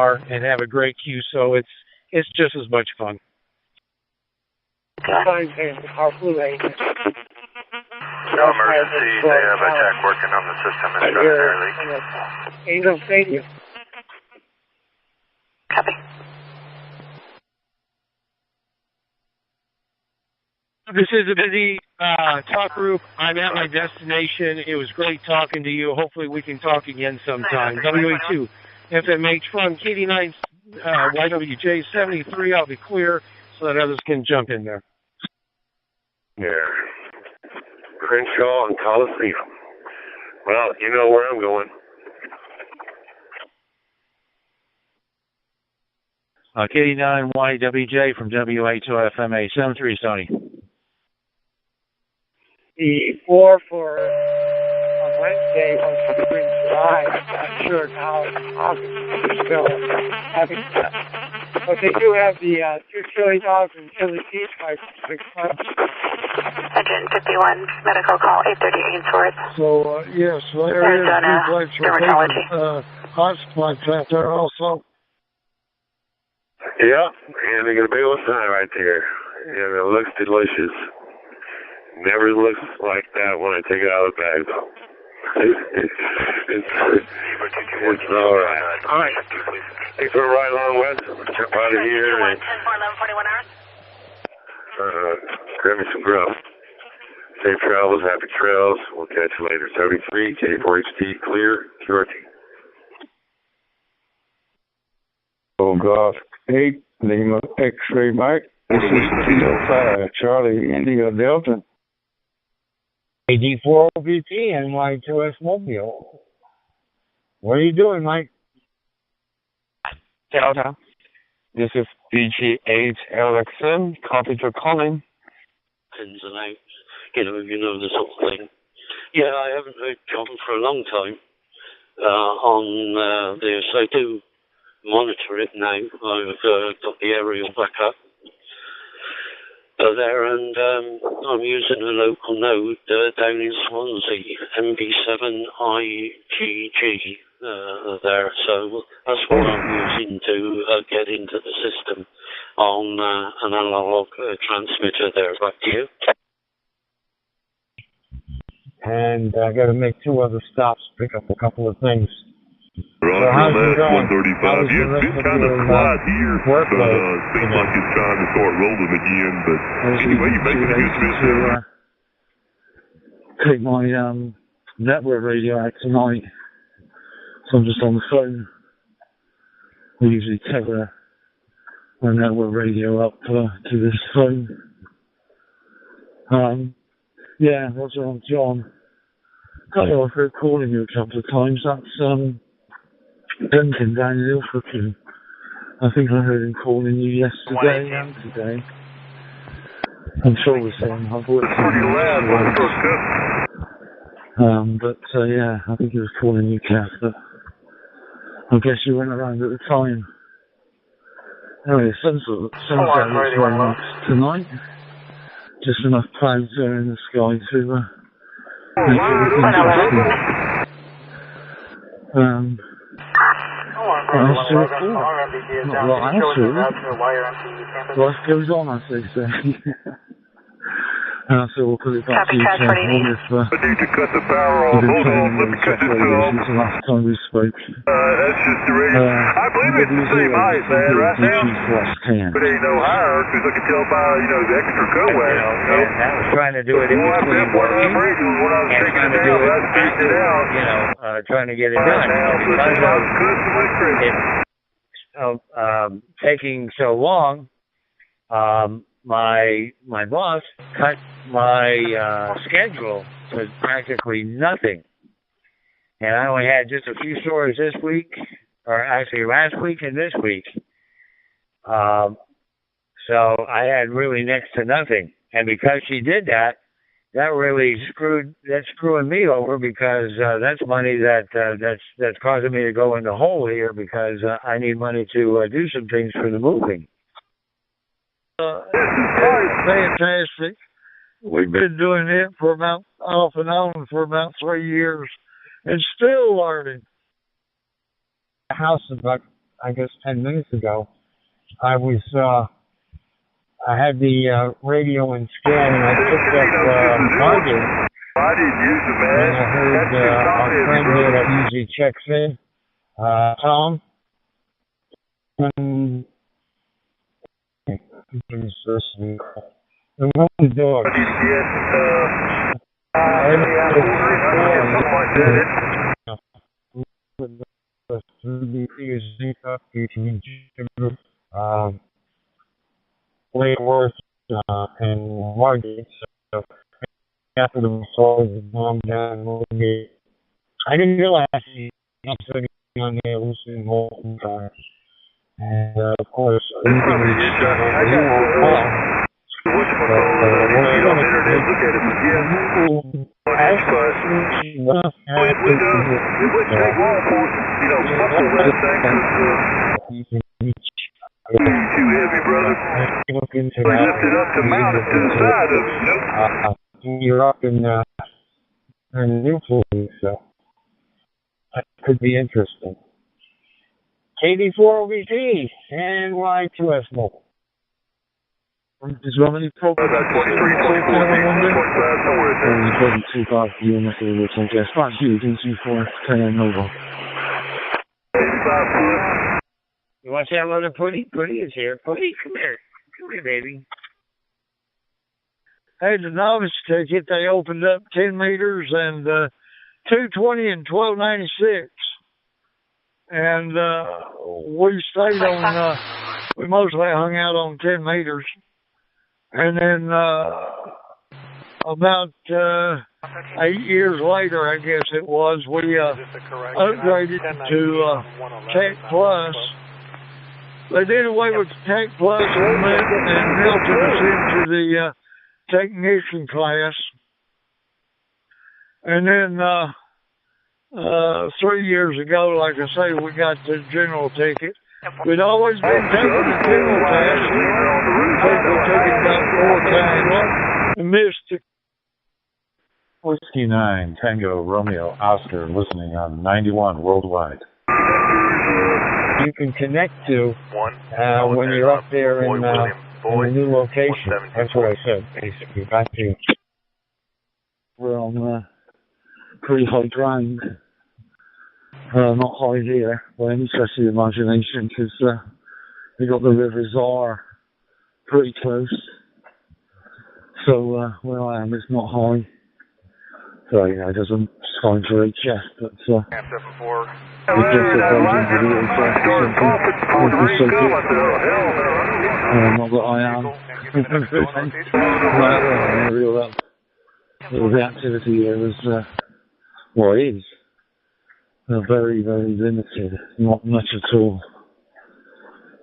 car and have a great queue, so it's just as much fun. Emergency, they have a tech working on the system in Charlie. Angel Stadium. Copy. This is a busy talk group. I'm at my destination. It was great talking to you. Hopefully we can talk again sometime. WA2, FMH from KD9, YWJ 73. I'll be clear so that others can jump in there. Yeah. Crenshaw and Coliseum. Well, you know where I'm going. KD9 YWJ from WA2 FMA 73, Sony. The 4 for on Wednesday was for Spring July. I'm not sure how it's still having that. But they do have the 2 chili dogs and chili cheese fries for 6 months. Engine 51, medical call 830 Ainsworth. So, yes, there is duplex for hotspots out there also. Yeah, and they got a big old sign right there. And it looks delicious. Never looks like that when I take it out of the bag, though. it's all right. All right. Thanks for a ride along, Wes. Jump out of here and grab me some grub. Safe travels, happy trails. We'll catch you later. 73, K4HT, clear, QRT. Oh, God. 8, Lima X-ray Mike. This is T05, Charlie, India, Delta. AD4OVP and Y2S Mobile. What are you doing, Mike? Delta. This is BG8LXM. Copy for calling. Pins and out. You know the sort of thing. Yeah, I haven't heard John for a long time on this. I do monitor it now. I've got the aerial back up there, and I'm using a local node down in Swansea, MB7IGG there. So that's what I'm using to get into the system on an analog transmitter there. Back to you. And I got to make 2 other stops, pick up a couple of things. Roger that, 135. Yeah, it's been kind of quiet here. Seems like it's trying to start rolling again, but anyway, you're making a good business. Take my network radio out tonight, so I'm just on the phone. We usually take our network radio up to this phone. Yeah, that's on John. I've heard calling you a couple of times. That's Duncan down in Ilfracombe. I think I heard him calling you yesterday and today. I'm sure the same. I've worked but yeah, I think he was calling you, Kath, but I guess you went around at the time. Anyway, sun's out very nice tonight. Just enough clouds there in the sky to make everything interesting. What else to report? Not a lot else, really. Life goes on, as they say. So we'll put it back to you, Ken. I wonder if you've been playing the soft radio since the last time we spoke. That's just the radio. I believe it's the same height, man, right now. But it ain't no higher, because I can tell by, the extra co-wax. And I was trying to do it in between working, and trying to do it after, trying to get it done. Because of taking so long, my boss cut my schedule to practically nothing, and I only had just a few stories this week, or actually last week and this week. So I had really next to nothing, and because she did that, that really that's screwing me over, because that's money that's causing me to go in the hole here, because I need money to do some things for the moving. Fantastic. We've been doing it for about off and on for about 3 years, and still learning. House of I guess 10 minutes ago, I had the radio and scan, and I picked up Margate, and I heard our friend there that usually checks in, Tom, and the one dog. Wayworth and Margate, so after the saw the bomb down Margate, I didn't realize he was sitting on there listening multiple times. And of course, anything we did Too heavy, brother. look into We lifted up to mount it to the side of you, you're up in Newfoundland, so that could be interesting. KD4OBT and Y2S Mobile. Is there any problem? About 23, 24, 25, somewhere in there. You wasn't too bad for you, Mr. Rich, I guess. That's you, DC4KN Mobile. 85 foot. You want to say hello to Putty? Putty is here. Putty, come here. Come here, baby. Hey, the novice ticket, they opened up 10 meters and 220 and 1296. And we stayed on, we mostly hung out on 10 meters. And then about 8 years later, I guess it was, we upgraded to Tech Plus. They did away with Tech Plus and melted us into the technician class. And then 3 years ago, like I say, we got the general ticket. We'd always been taking the general test. We took it about 4 times and missed it. Whiskey 9, Tango, Romeo, Oscar, listening on 91 worldwide. You can connect to when you're up there in the new location. That's what I said, basically. Back to you. We're on pretty high ground. Not high here by any stretch of the imagination, because we got the River Zar pretty close. So where I am, it's not high. So yeah, it doesn't sound very chest, but it gets a version of the little chest or something. Not that I am. The activity here is, is very, very limited. Not much at all.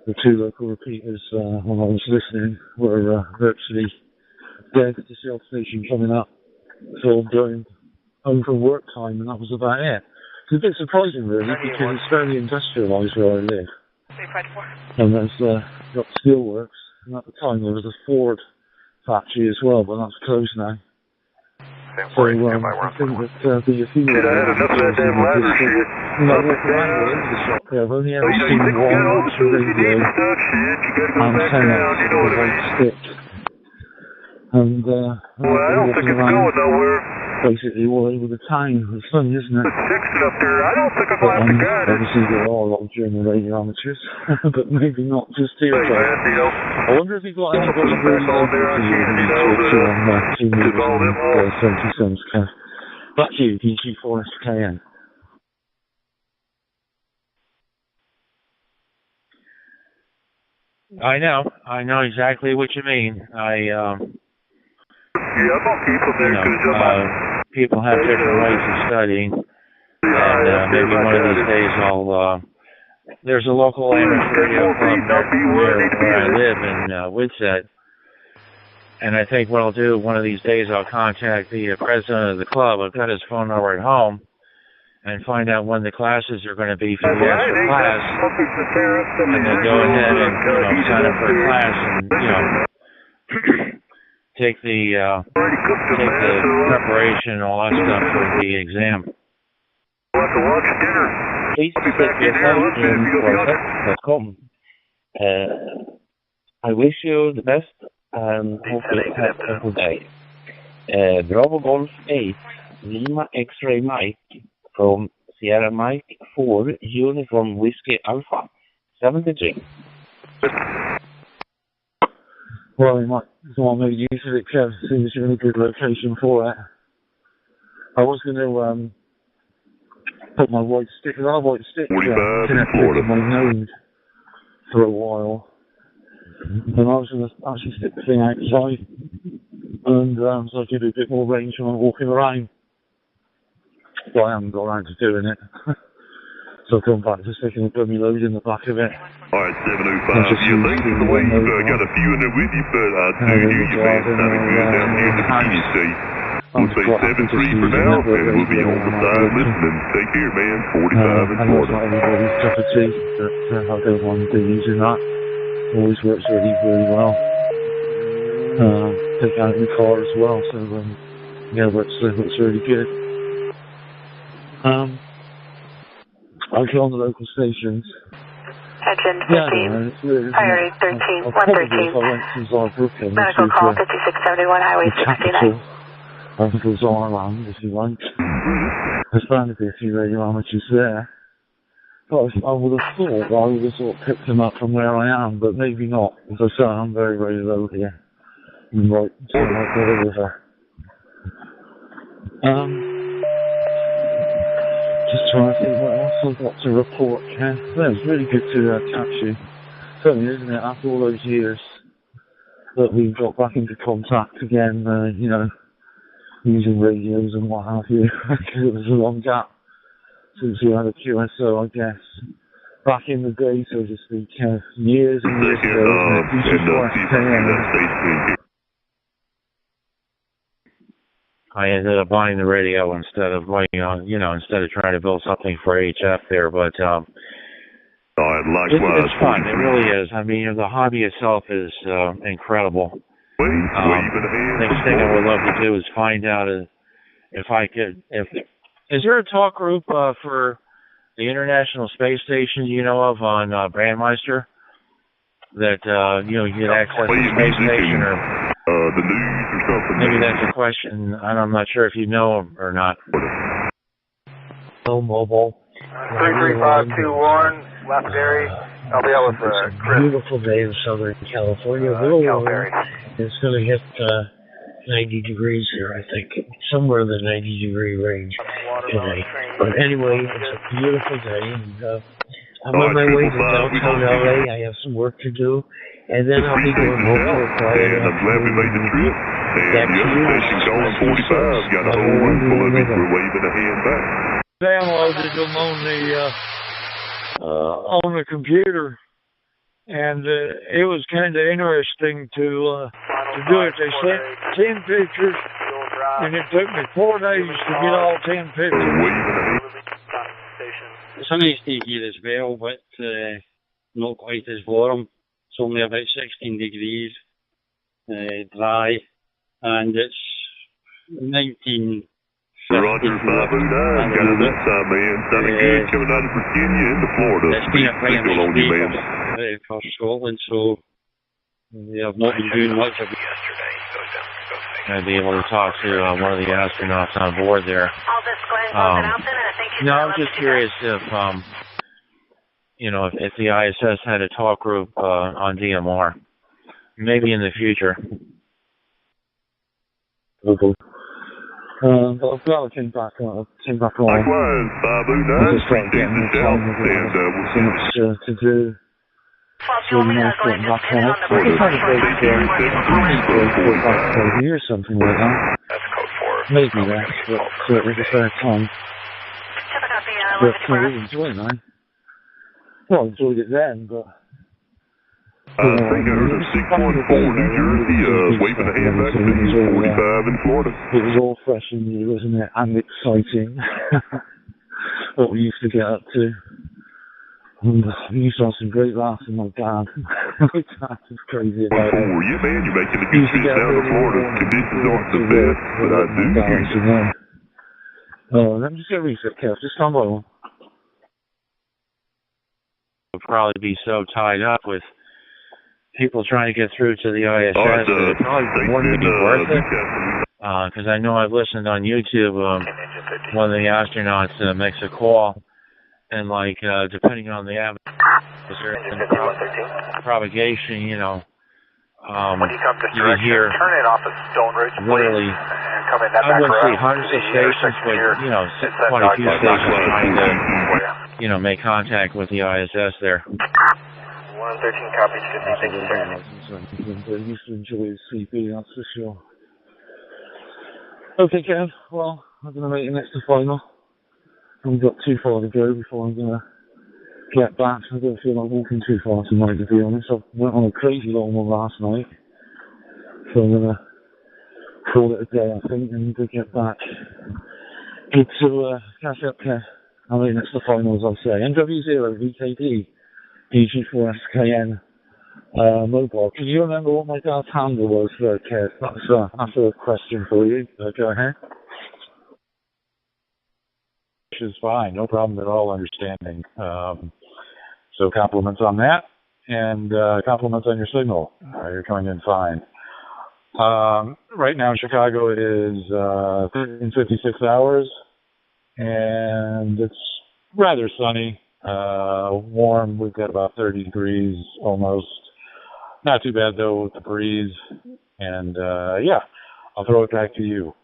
The 2 local repeaters, when I was listening, were virtually dead. The Shell station coming up. It's all going home from work time, and that was about it. It's a bit surprising, really, because it's very industrialised where I live. And there's got steelworks, and at the time there was a Ford factory as well, but that's closed now. So I think that the few walk around into the shop there. I've only ever seen one radio antenna with a white stick. And walking around basically all over the town. It's fun, isn't it? But obviously there are a lot of German radio amateurs, but maybe not just here. I wonder if you've got anybody really local to you who needs to on 2 meters and 70 cents cash. Back to you, DC4SKN. I know exactly what you mean. People have different ways of studying, and maybe one of these days I'll. There's a local amateur radio club where I live in Woodset, and I think what I'll do one of these days I'll contact the president of the club. I've got his phone number at home, and find out when the classes are going to be for the extra class, and then go ahead and sign up for a class and take the preparation and all that stuff for the exam. We'll have to watch dinner. please visit your site in YAVAPI.com. I wish you the best and hope you have a good day. Bravo Golf 8, Lima X-Ray Mike from Sierra Mike 4, Uniform Whiskey Alpha 73. Well, you might maybe use it, Kev, seems you're in a good location for it. I was going to put my white stick, another white stick connected to my node for a while. And I was going to actually stick the thing outside, and so I could do a bit more range when I'm walking around. But I haven't got around to doing it. So I've gone back to sticking a dummy load in the back of it. Alright, 705. Yeah, thanks for the wave. Got a few in there with you, but I do hear you, man. Sounding good down here in the Virginia state. We'll say 7-3 for now, and we'll be on the side listening. Take care, man. 45 in I know it's Florida. not everybody's cup of tea, but I don't mind using that. Always works really, really well. Take out in the car as well, so yeah, works really good. Okay, on the local stations. Engine 15, yeah, priority 13, 113. Medical call 5671 Highway 69. Hospitals all around, if you like. There's bound to be a few radio amateurs there. But I would have thought I would have sort of picked them up from where I am, but maybe not. As I say, I'm very, very low here. I'm right by the river. Just trying to think what else I've got to report, Ken. Well, it's really good to catch you. Certainly, isn't it, after all those years that we've got back into contact again, you know, using radios and what have you, because it was a long gap since we had a QSO, I guess. Back in the day, so to speak, years and years ago, I ended up buying the radio instead of instead of trying to build something for HF there, but it's fun. It really is. I mean, the hobby itself is incredible. Next thing I would love to do is find out if is there a talk group for the International Space Station you know of on Brandmeister that you get access to the space station or the news or something? Maybe that's a question. I'm not sure if you know or not. No mobile. 33521 Lapidary. I'll be out with Chris. Beautiful day in Southern California. A little warm. It's going to hit 90 degrees here, I think. Somewhere in the 90-degree range today. But anyway, it's a beautiful day. And I'm on my way to downtown LA. I have some work to do. And then I'll be going home for a quiet afternoon. I'm glad we made the trip. And the other station calling 45 got a whole room full of it. We're waving a hand back. Downloaded them on the computer, and it was kind of interesting to do it. They sent 10 pictures, and it took me 4 days to get all 10 pictures. Sunny day here as well, but not quite as warm. It's only about 16 degrees, dry, and it's 19. Roger 509, got it that time, man. Sounding good coming out of Virginia into Florida. It's been a big deal on you, man. Across Scotland, so I've not been doing much of it. I'd be able to talk to one of the astronauts on board there. No, I'm just curious if if the ISS had a talk group on DMR, maybe in the future. Okay. I'm glad I came back on. Likewise, 509, just getting yourself, and so much to do. So nice getting back on it. I think I had a break for or something like that. Maybe less, but it was a fair time. But I really enjoyed it, man. Well, I enjoyed it then, but... I think I heard a 614 New Jersey, waving a hand back to you, 45 in Florida. It was all fresh and new, wasn't it? And exciting. What we used to get up to. And we used to have some great laughs with my dad. My dad was crazy about it. Yeah, man, you're making a good trip down to Florida. Conditions aren't the best, but I do hear you. Let me just get a reset, Kev. Just stand by one. would probably be so tied up with people trying to get through to the ISS that it probably wouldn't be worth it. Because I know I've listened on YouTube, one of the astronauts makes a call, and like, depending on the atmosphere and propagation, you know, you can hear literally, I wouldn't say hundreds of stations, but, you know, quite a few stations trying to, you know, make contact with the ISS there. 113 copies, 56. I used to enjoy sleeping, that's for sure. Okay, Kev, well, I'm going to make it next to final. I've got too far to go before I'm going to get back. I don't feel like walking too far tonight, to be honest. I went on a crazy long one last night. So I'm going to call it a day, I think, and get back. Good to catch up, Kev. I'll make it next to final, as I say. NW0, VKD, DG4SKN. Mobile. Can you remember what my dad's handle was, Kev? That's a question for you. Go ahead. Which is fine, no problem at all understanding. So compliments on that, and compliments on your signal. You're coming in fine. Right now in Chicago it is 56 hours, and it's rather sunny, warm. We've got about 30 degrees almost. Not too bad, though, with the breeze. And, yeah, I'll throw it back to you.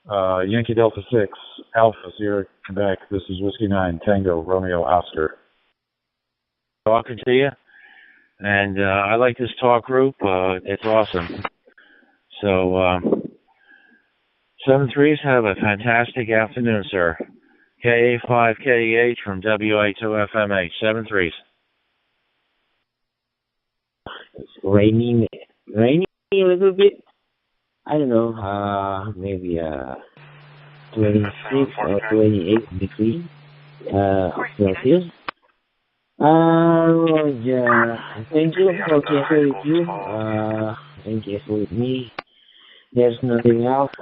Yankee Delta 6, Alpha, Sierra, Quebec. This is Whiskey 9, Tango, Romeo, Oscar. Talking to you. And I like this talk group. It's awesome. So, 7-3s, have a fantastic afternoon, sir. KA5KH from WA2FMH, 7-3s. It's raining a little bit. I don't know, maybe 26 or 28 degrees Celsius. Yeah, thank you for caring with you. Thank you for with me. There's nothing else.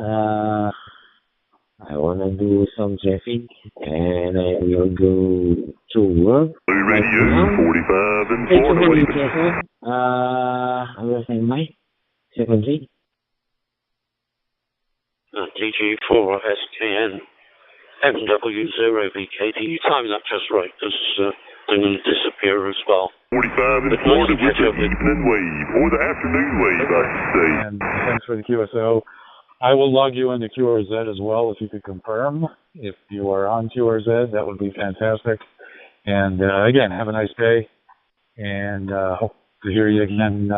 I wanna do some traffic, and I will go to work. Radio 45 and 4 I will say Mike, secondly. DG4SKN, MW0VKD. You timed that just right, because I'm going to disappear as well. 45 and 4 with the evening wave, or the afternoon wave, I should say. And thanks for the QSO. I will log you into QRZ as well if you could confirm. If you are on QRZ, that would be fantastic. And again, have a nice day. And hope to hear you again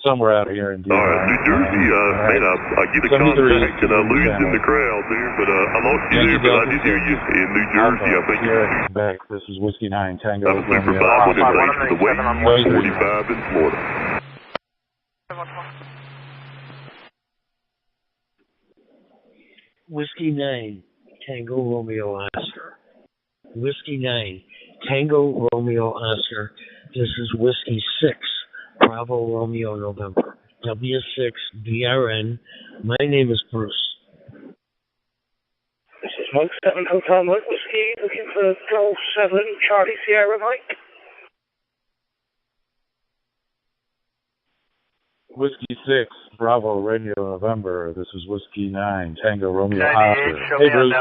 somewhere out here in D.C. All right, New Jersey, man, I get a contact and I lose in the crowd there, but I lost you there, but I did hear you in New Jersey. I think you're back. This is Whiskey 9 Tango. I was super fine with it, thanks for the wave, 45 in Florida. Whiskey 9, Tango Romeo Oscar. Whiskey 9, Tango Romeo Oscar. This is Whiskey 6, Bravo Romeo November. W6 BRN. My name is Bruce. This is Mike 7 Hotel Mike Whiskey, looking for Golf 7 Charlie Sierra Mike. Whiskey 6, Bravo, Radio, November. This is Whiskey 9, Tango, Romeo, Oscar. Hey, Bruce.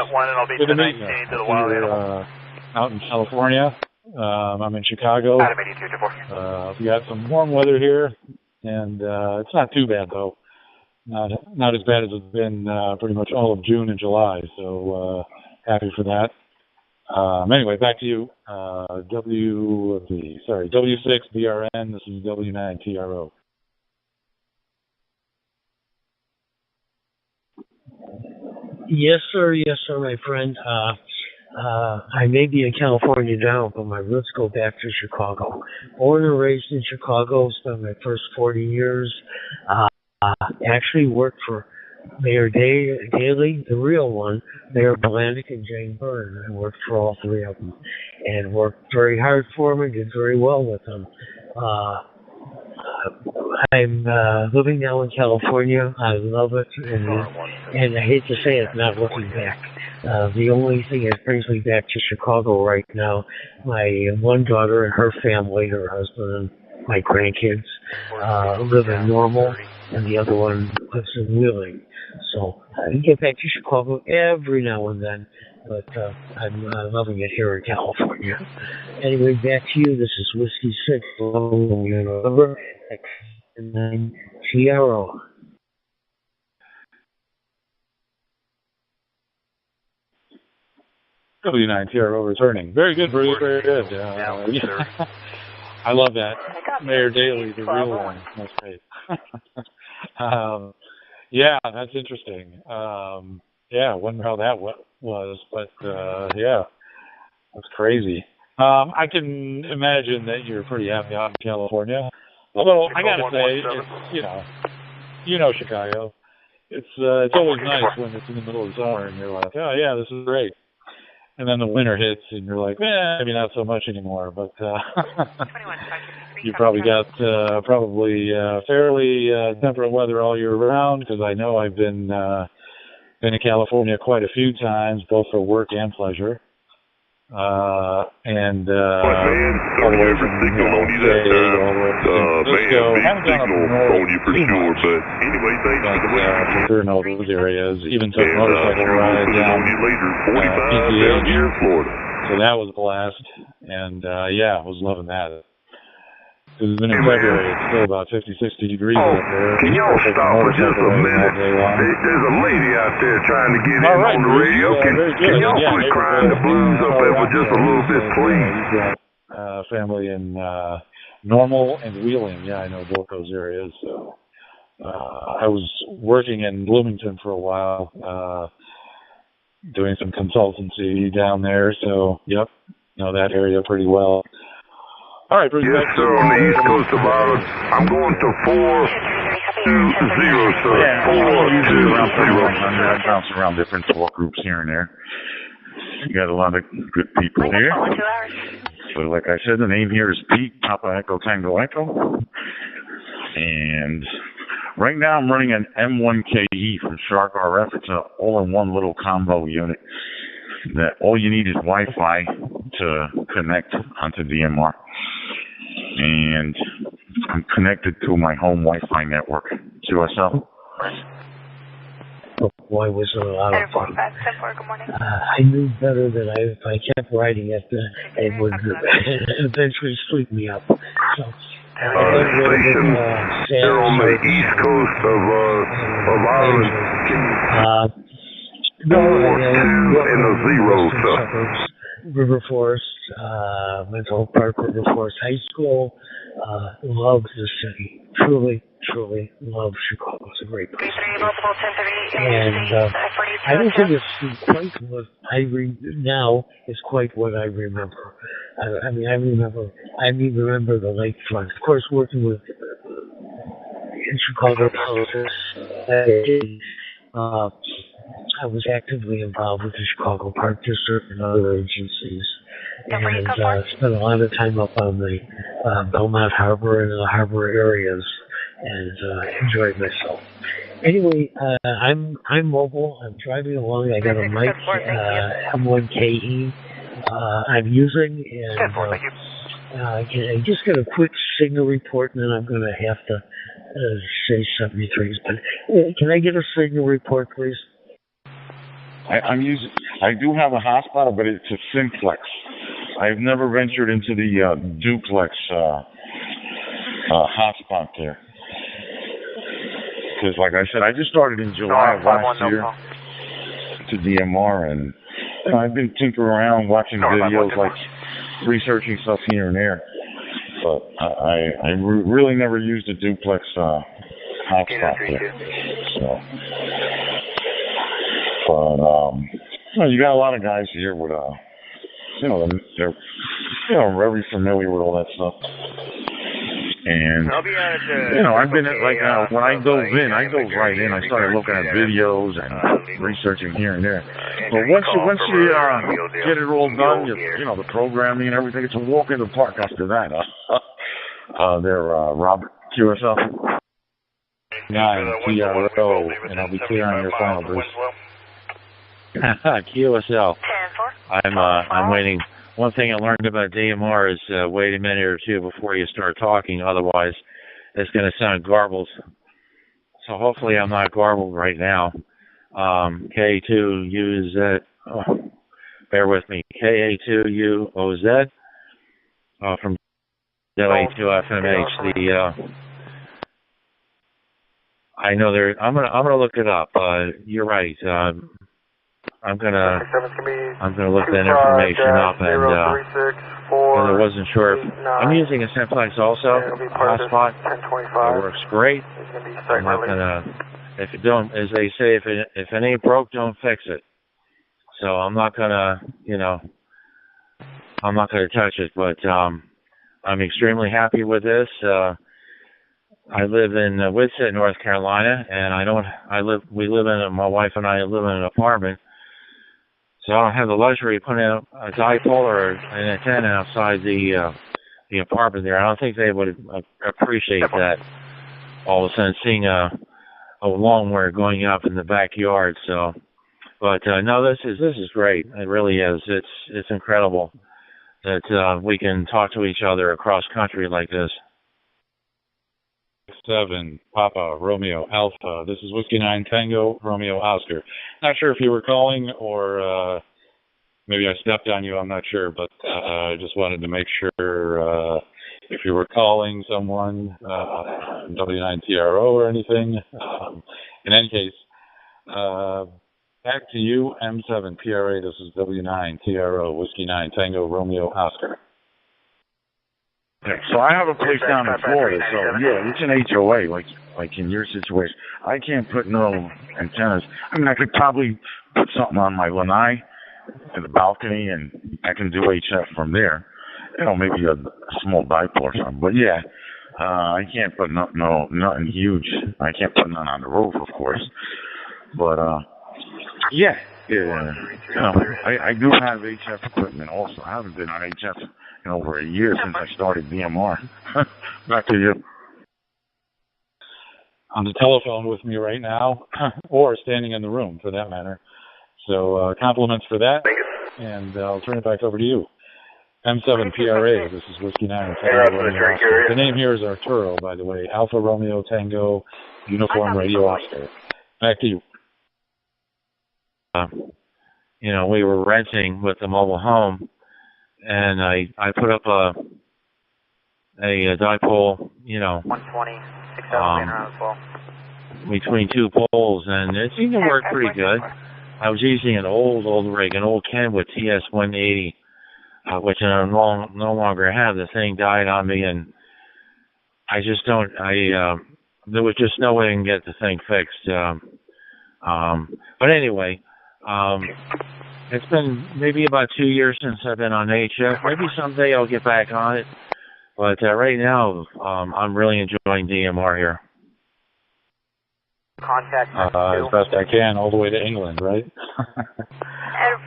Good to meet you. We're out in California. I'm in Chicago. We got some warm weather here, and it's not too bad, though. Not as bad as it's been pretty much all of June and July, so happy for that. Anyway, back to you. W6 BRN. This is W9 TRO. Yes, sir, my friend. I may be in California now, but my roots go back to Chicago. Born and raised in Chicago, spent my first 40 years. Actually worked for Mayor Daley, the real one, Mayor Blandick, and Jane Byrne. I worked for all three of them and worked very hard for them and did very well with them. I'm living now in California. I love it, and I hate to say it, not looking back. The only thing that brings me back to Chicago right now, my one daughter and her family, her husband and my grandkids, live in Normal, and the other one lives in Wheeling. So I get back to Chicago every now and then, but I'm loving it here in California. Anyway, back to you. This is Whiskey 6, November, X9 Sierra. W9 TRO returning. Very good, Bruce. Very good. I love that. Mayor Daley, the real one. That's great. Yeah, that's interesting. Yeah, I wonder how that was, but yeah, that's crazy. I can imagine that you're pretty happy out in California. Although I gotta say, it's, you know Chicago. It's always nice when it's in the middle of summer and you're like, oh yeah, this is great. And then the winter hits and you're like, maybe not so much anymore. But you probably got fairly temperate weather all year round, because I know I've been to California quite a few times, both for work and pleasure. And all the way from signal on you that haven't gone up north on you for sure, but anyway, thanks for the week. Sure know those areas. Even took motorcycle ride down PTA here in Florida. So that was a blast, and yeah, I was loving that. It's been in February, it's still about 50, 60 degrees up there. Can y'all stop for just a minute? There's a lady out there trying to get in on the radio. Can y'all quit crying the blues up there for just a little bit, please? He's got family in Normal and Wheeling. Yeah, I know both those areas. So I was working in Bloomington for a while, doing some consultancy down there. So, yep, know that area pretty well. All right, Bruce. Yes, sir, on the East Coast of Ireland. I'm going to 420, sir. Yeah, 420. I bounce around different talk groups here and there. You got a lot of good people here. So, like I said, the name here is Pete, Papa Echo Tango Echo. And right now I'm running an M1KE from Shark RF. It's an all-in-one little combo unit that all you need is Wi-Fi to connect onto DMR. And I'm connected to my home Wi-Fi network, QSL. Oh boy, was it a lot of fun. I knew better that if I kept writing it, it would eventually sleep me up. So, station, they're on the East Coast of Ireland. 4-2 and a 0, sir. River Forest, Mental Park, River Forest High School. Love the city. Truly, truly love Chicago. It's a great place. And I don't think it's quite what I now is quite what I remember. I remember the lakefront. Of course, working with in Chicago politics. I was actively involved with the Chicago Park District and other agencies, and spent a lot of time up on the Belmont Harbor and the harbor areas, and enjoyed myself. Anyway, I'm mobile. I'm driving along. I got a mic M1KE I'm using, and I just got a quick signal report, and then I'm going to have to say 73s. But can I get a signal report, please? I do have a hotspot, but it's a simplex. I've never ventured into the duplex hotspot there. Because, like I said, I just started in July of last year to DMR, and I've been tinkering around, watching videos, like researching stuff here and there. But I really never used a duplex hotspot there. So. But, you got a lot of guys here with, they're, very familiar with all that stuff. And, I've been at, when I dove right in. I started looking at videos and researching here and there. But once you get it all done, the programming and everything, it's a walk in the park after that. They're, Robert QSL 9 TRO, and I'll be clear on your final, Bruce. QSL. I'm waiting. One thing I learned about DMR is wait a minute or two before you start talking. Otherwise, it's going to sound garbled. So hopefully I'm not garbled right now. K2UZ. Oh, bear with me. KA2UOZ from WA2FMH. I know there. I'm gonna look it up. You're right. I'm gonna look that information up, and I wasn't sure. I'm using a Simplex also, a hotspot. It works great. I'm not gonna. If it don't, as they say, if it ain't broke, don't fix it. So I'm not gonna, I'm not gonna touch it. But I'm extremely happy with this. I live in Whitsett, North Carolina, and my wife and I live in an apartment. So I don't have the luxury of putting a dipole or an antenna outside the apartment there. I don't think they would appreciate that. All of a sudden, seeing a long wire going up in the backyard. So, but no, this is great. It really is. It's incredible that we can talk to each other across country like this. 7 Papa Romeo Alpha. This is Whiskey 9 Tango Romeo Oscar. Not sure if you were calling or maybe I stepped on you. I'm not sure, but I just wanted to make sure if you were calling someone W9TRO or anything. In any case, back to you, M7 PRA. This is W9TRO Whiskey 9 Tango Romeo Oscar. Okay, so I have a place down in Florida, so yeah, it's an HOA, like in your situation. I can't put no antennas. I mean, I could probably put something on my lanai in the balcony, and I can do HF from there. Maybe a small dipole or something. But yeah, I can't put nothing huge. I can't put none on the roof, of course. But yeah. I do have HF equipment also. I haven't been on HF in over a year since I started DMR. Back to you. On the telephone with me right now, or standing in the room for that matter. So compliments for that, and I'll turn it back over to you. M7 PRA, this is Whiskey 9 Tango Romeo Oscar. The name here is Arturo, by the way. Alpha Romeo Tango Uniform Radio Oscar. Back to you. We were renting with a mobile home, and I put up a dipole, 120, 6,000 between two poles, and it seemed to work pretty good. I was using an old rig, an old Kenwood TS-180, which I no longer have. The thing died on me, and I just don't. There was just no way I can get the thing fixed. But anyway. It's been maybe about 2 years since I've been on HF. Maybe someday I'll get back on it. But right now, I'm really enjoying DMR here. Contact as best I can, all the way to England, right?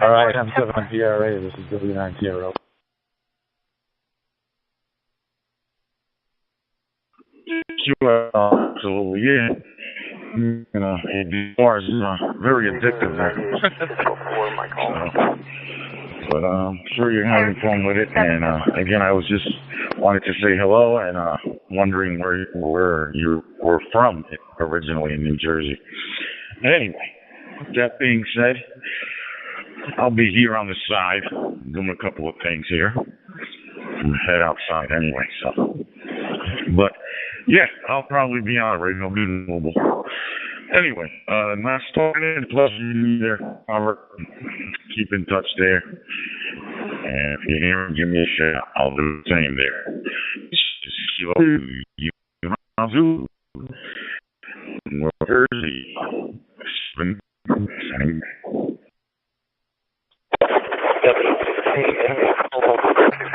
All right, I'm 7 PRA. This is W9TRO. Sure, so yeah. DMR is very addictive there. But I'm sure you're having fun with it. And again, I was just wanted to say hello and wondering where you were from originally in New Jersey. Anyway, that being said, I'll be here on the side doing a couple of things here. I'm head outside anyway, so. But yeah, I'll probably be on radio, be mobile. Anyway, nice talking. Pleasure meeting you there, Robert. Keep in touch there. And if you're here, give me a shout. I'll do the same there. New Jersey.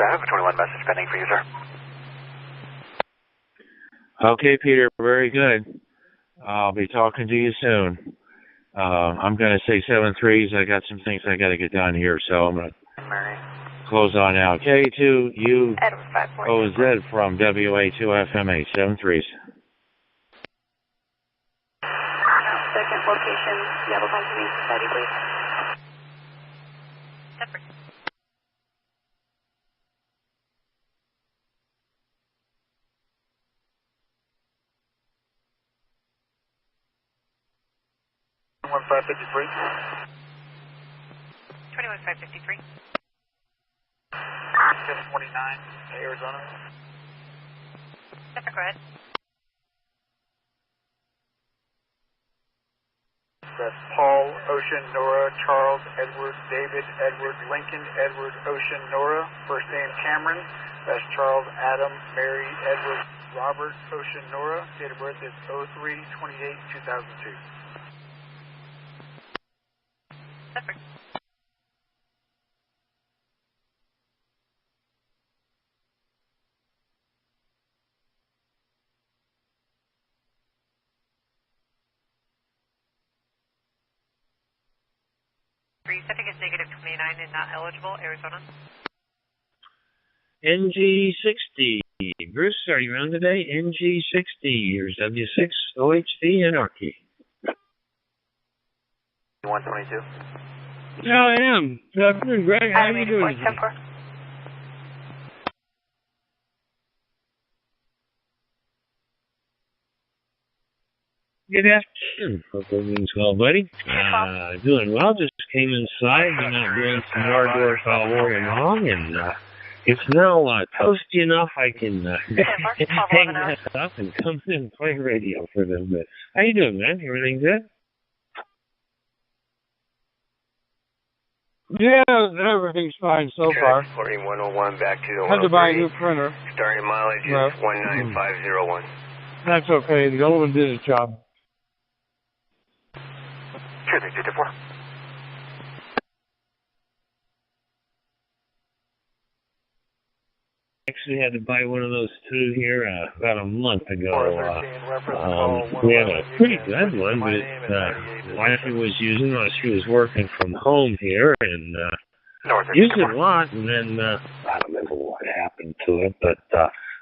I have a 21 message pending for you, sir. Okay, Peter, very good. I'll be talking to you soon. I'm going to say 7-3s. I got some things I got to get done here, so I'm going to close on now. K2UOZ from WA2FMH, 7-3s. Second location, YAVAPAI, please. Separate. One 553. 21553. 729, Arizona. Separate, go ahead. That's Paul, Ocean, Nora, Charles, Edward, David, Edward, Lincoln, Edward, Ocean, Nora. First name Cameron. That's Charles, Adam, Mary, Edward, Robert, Ocean, Nora. Date of birth is 03/28/2002. Separate. Setting is -29 and not eligible, Arizona. NG60. Bruce, are you around today? NG60. Here's W6 OHV Anarchy. 122. Yeah, I am. Good afternoon, Greg. How are you doing today? Good afternoon. Hope everything's well, buddy. Doing well. Just came inside. Been out doing some yard work all morning long, and it's now toasty enough I can hang that up and come in and play radio for them. But how you doing, man? Everything good? Yeah, everything's fine so far. 4101 back to the Had to buy a new printer. Starting mileage is 19501. That's okay. The old one did its job. Sure, they did it for. Actually had to buy one of those too here about a month ago. We had a pretty good one, but wife was using while she was working from home here, and used it a lot, and then I don't remember what happened to it, but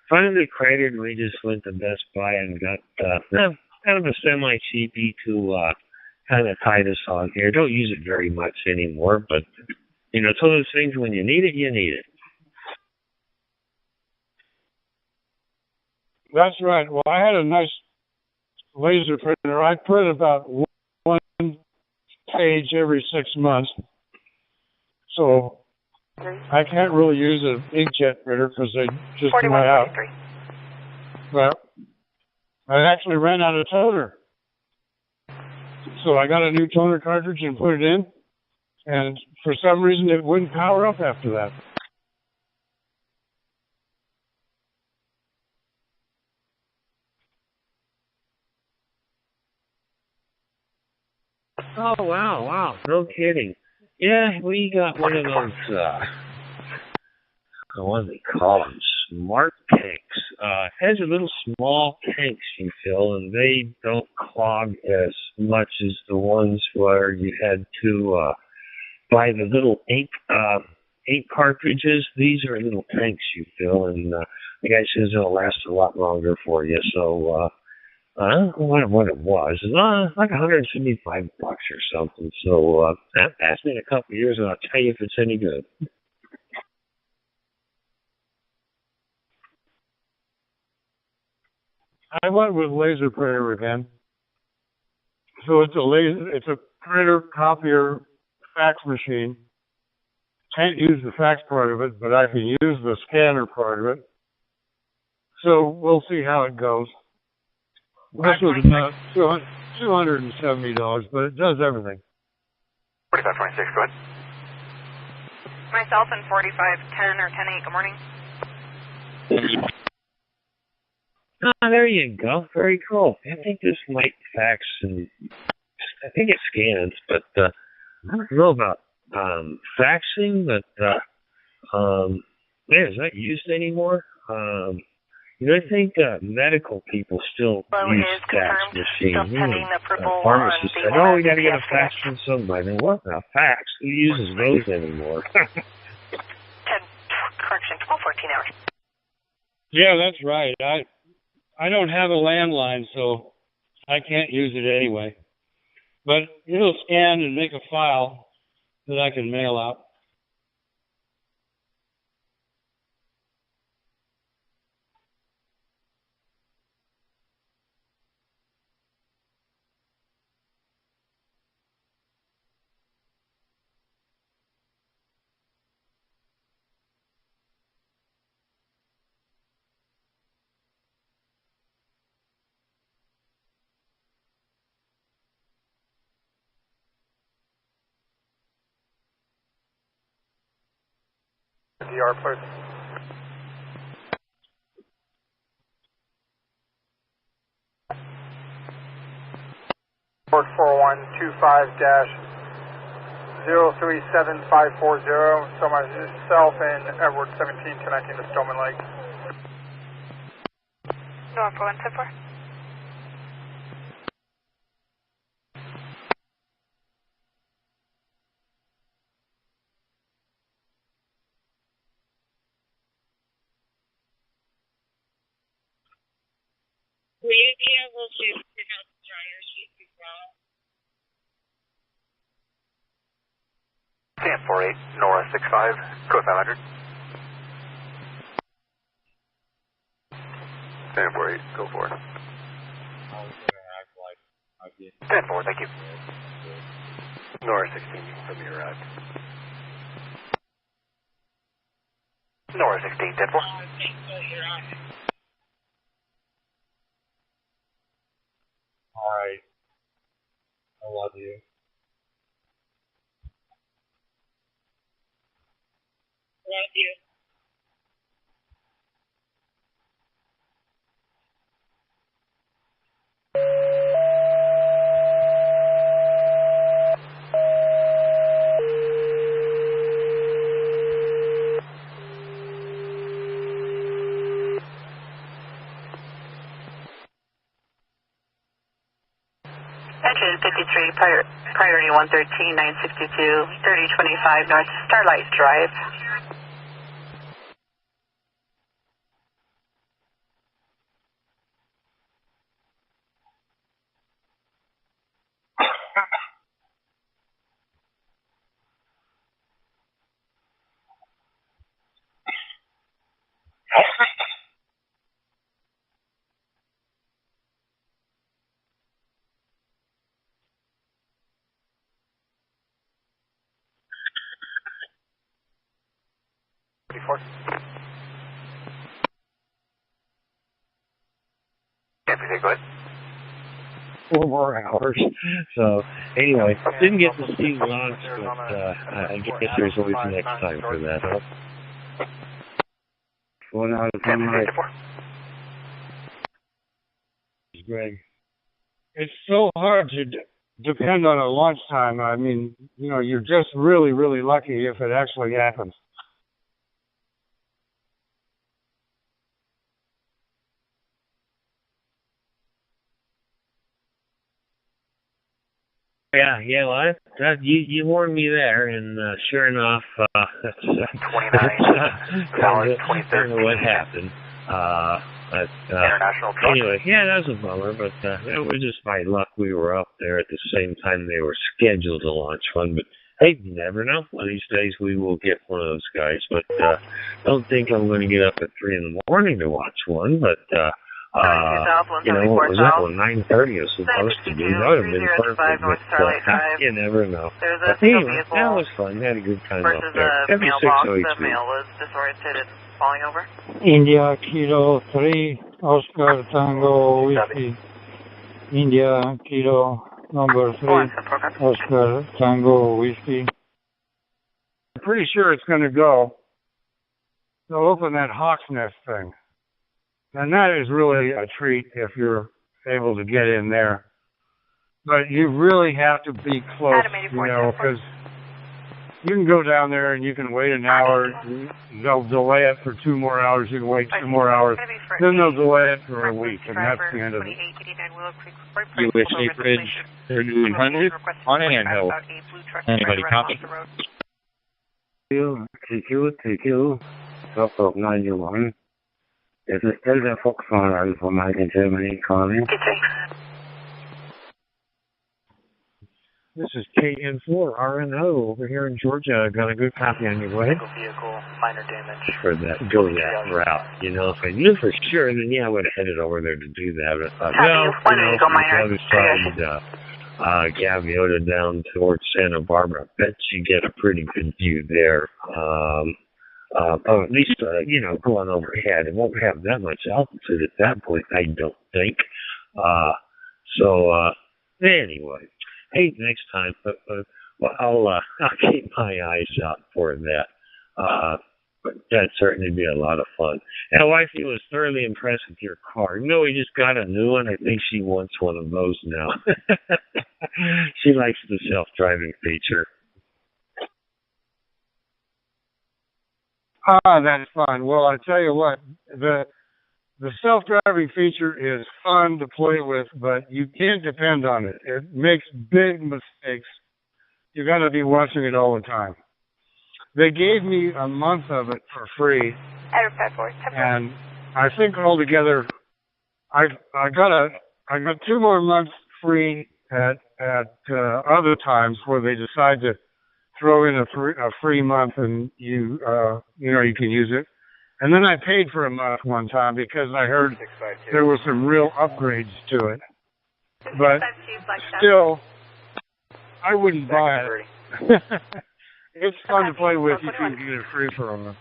finally created, and we just went to Best Buy and got kind of a semi-cheapy to kind of tie this on here. Don't use it very much anymore, but, you know, it's one of those things when you need it, you need it. That's right. Well, I had a nice laser printer. I print about one page every 6 months. So I can't really use an inkjet printer because they just come out. Well, I actually ran out of toner. So I got a new toner cartridge and put it in. And for some reason, it wouldn't power up after that. Oh, wow. No kidding. Yeah, we got one of those, what do they call them? Smart tanks. It has a little small tanks you fill, and they don't clog as much as the ones where you had to buy the little ink cartridges. These are little tanks you fill, and the guy says it'll last a lot longer for you. So, I don't know what it was. It was like $175 or something. So, ask me in a couple of years, and I'll tell you if it's any good. I went with laser printer again. So it's a printer, copier, fax machine. Can't use the fax part of it, but I can use the scanner part of it. So we'll see how it goes. This was about $270, but it does everything. 4526, go ahead. Myself in 4510 or 108, good morning. There you go. Very cool. I think this might fax, and I think it scans, but I don't know about faxing, but man, is that used anymore? I think medical people still use fax machines. Pharmacists said, "Oh, we got to get a fax from somebody." What a fax? Who uses those anymore? 10, correction, 1214 hours. Yeah, that's right. I don't have a landline, so I can't use it anyway. But it'll scan and make a file that I can mail out. DR, please. Port 4125-037540. So myself and Edward 17 connecting to Stoneman Lake. Door 4174. Will you be able to pick out the dryer sheet as well? 1048, Nora 65, code 500. 1048, go for it. 10-4, thank you. Nora 16, you can put me arrived. Nora 16, 10-4. Alright. I love you. Love you. Engine 53, priority 113, 962, 3025 North Starlight Drive. Go ahead. 4 more hours. So, anyway, didn't get to see launch, but I guess there's always next time for that, huh? 1 out of 10 right. Greg. It's so hard to depend on a launch time. I mean, you know, you're just really, really lucky if it actually happens. Yeah, well, you warned me there, and sure enough, that's kind of what happened. International truck. Anyway, yeah, that was a bummer, but it was just by luck we were up there at the same time they were scheduled to launch one. But hey, you never know. One of these days we will get one of those guys. But don't think I'm going to get up at 3 in the morning to watch one. But you know, what was that one? 9:30 was supposed to be. That would have been perfect. But you never know. But anyway, that was fun. Had a good time up there. Every 6 weeks. The mail was disoriented and falling over. India Kilo 3, Oscar Tango Whiskey. India Kilo number 3, Oscar Tango Whiskey. I'm pretty sure it's going to go. They'll open that Hawk's Nest thing. And that is really a treat if you're able to get in there. But you really have to be close, you know, because you can go down there and you can wait an hour. They'll delay it for 2 more hours. You can wait 2 more hours. Then they'll delay it for a week, and that's the end of it. USA Bridge 3100 on handheld. Anybody copy? TQ, South 91. This is still the Fox Farm from Mike in Germany calling. This is KN4 RNO over here in Georgia. Got a good copy on your way. Vehicle, minor damage. For that, go that route. You know, if I knew for sure, then yeah, I would have headed over there to do that. But I thought, well, you know, from the other side, Gaviota down towards Santa Barbara, I bet you get a pretty good view there. Or at least, you know, going overhead. It won't have that much altitude at that point, I don't think. Anyway. Hey, next time, but well, I'll keep my eyes out for that. That'd certainly be a lot of fun. And wifey was thoroughly impressed with your car. You know, we just got a new one. I think she wants one of those now. She likes the self-driving feature. That's fun. Well, I tell you what, the self-driving feature is fun to play with, but you can't depend on it. It makes big mistakes. You got to be watching it all the time. They gave me a month of it for free, and I think altogether, I got 2 more months free at other times where they decide to throw in a free month and you can use it. And then I paid for a month one time because I heard there were some real upgrades to it. But still, I wouldn't buy it. It's fun to play with. You can get it free for a month.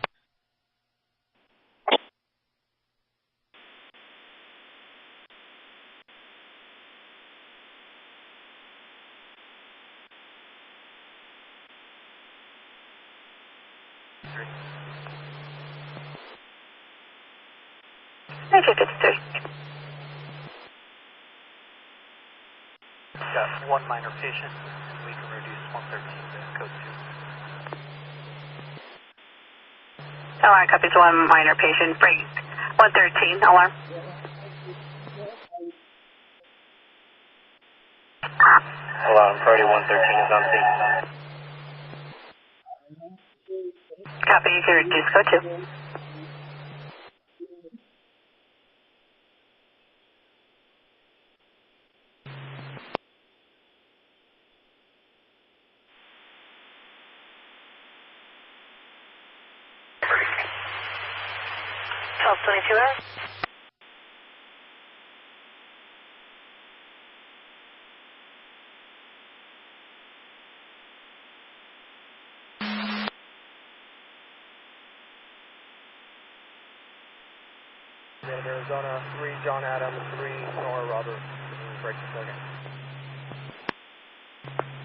Thank you, 53. Got 1 minor patient. We can reduce 113 to code 2. Alarm copies 1 minor patient. Break 113. Alarm. Alarm party 113 is on scene. Copy. You can reduce code 2. Arizona 3, John Adam 3, Nora Robert. Break a second.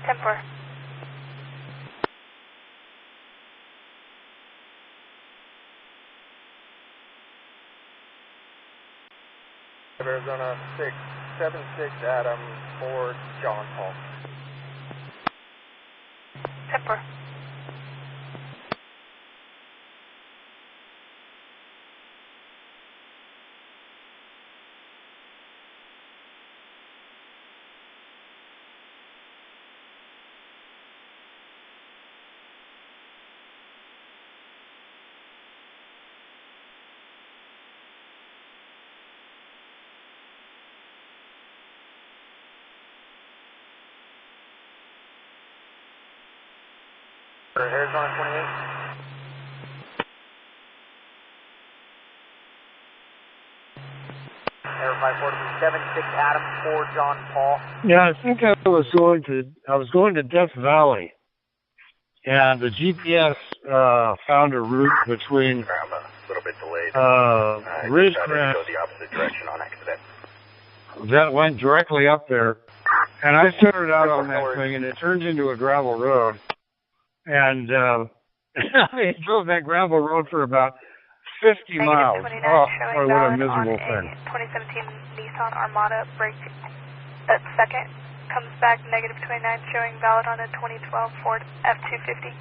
10-4. Arizona 6, 76 Adam 4, John Paul. 10-4. Arizona 28. Air 540 76 Adam 4 John Paul. Yeah, I think I was going to Death Valley, and the GPS found a route between A little bit delayed. Ridgecrest Go the opposite direction on accident. that went directly up there, and I started out on that thing, and it turned into a gravel road, and I drove that gravel road for about 50 miles. Oh, boy, what a miserable thing. 2017 Nissan Armada brake at second. Comes back negative 29, showing valid on a 2012 Ford F-250.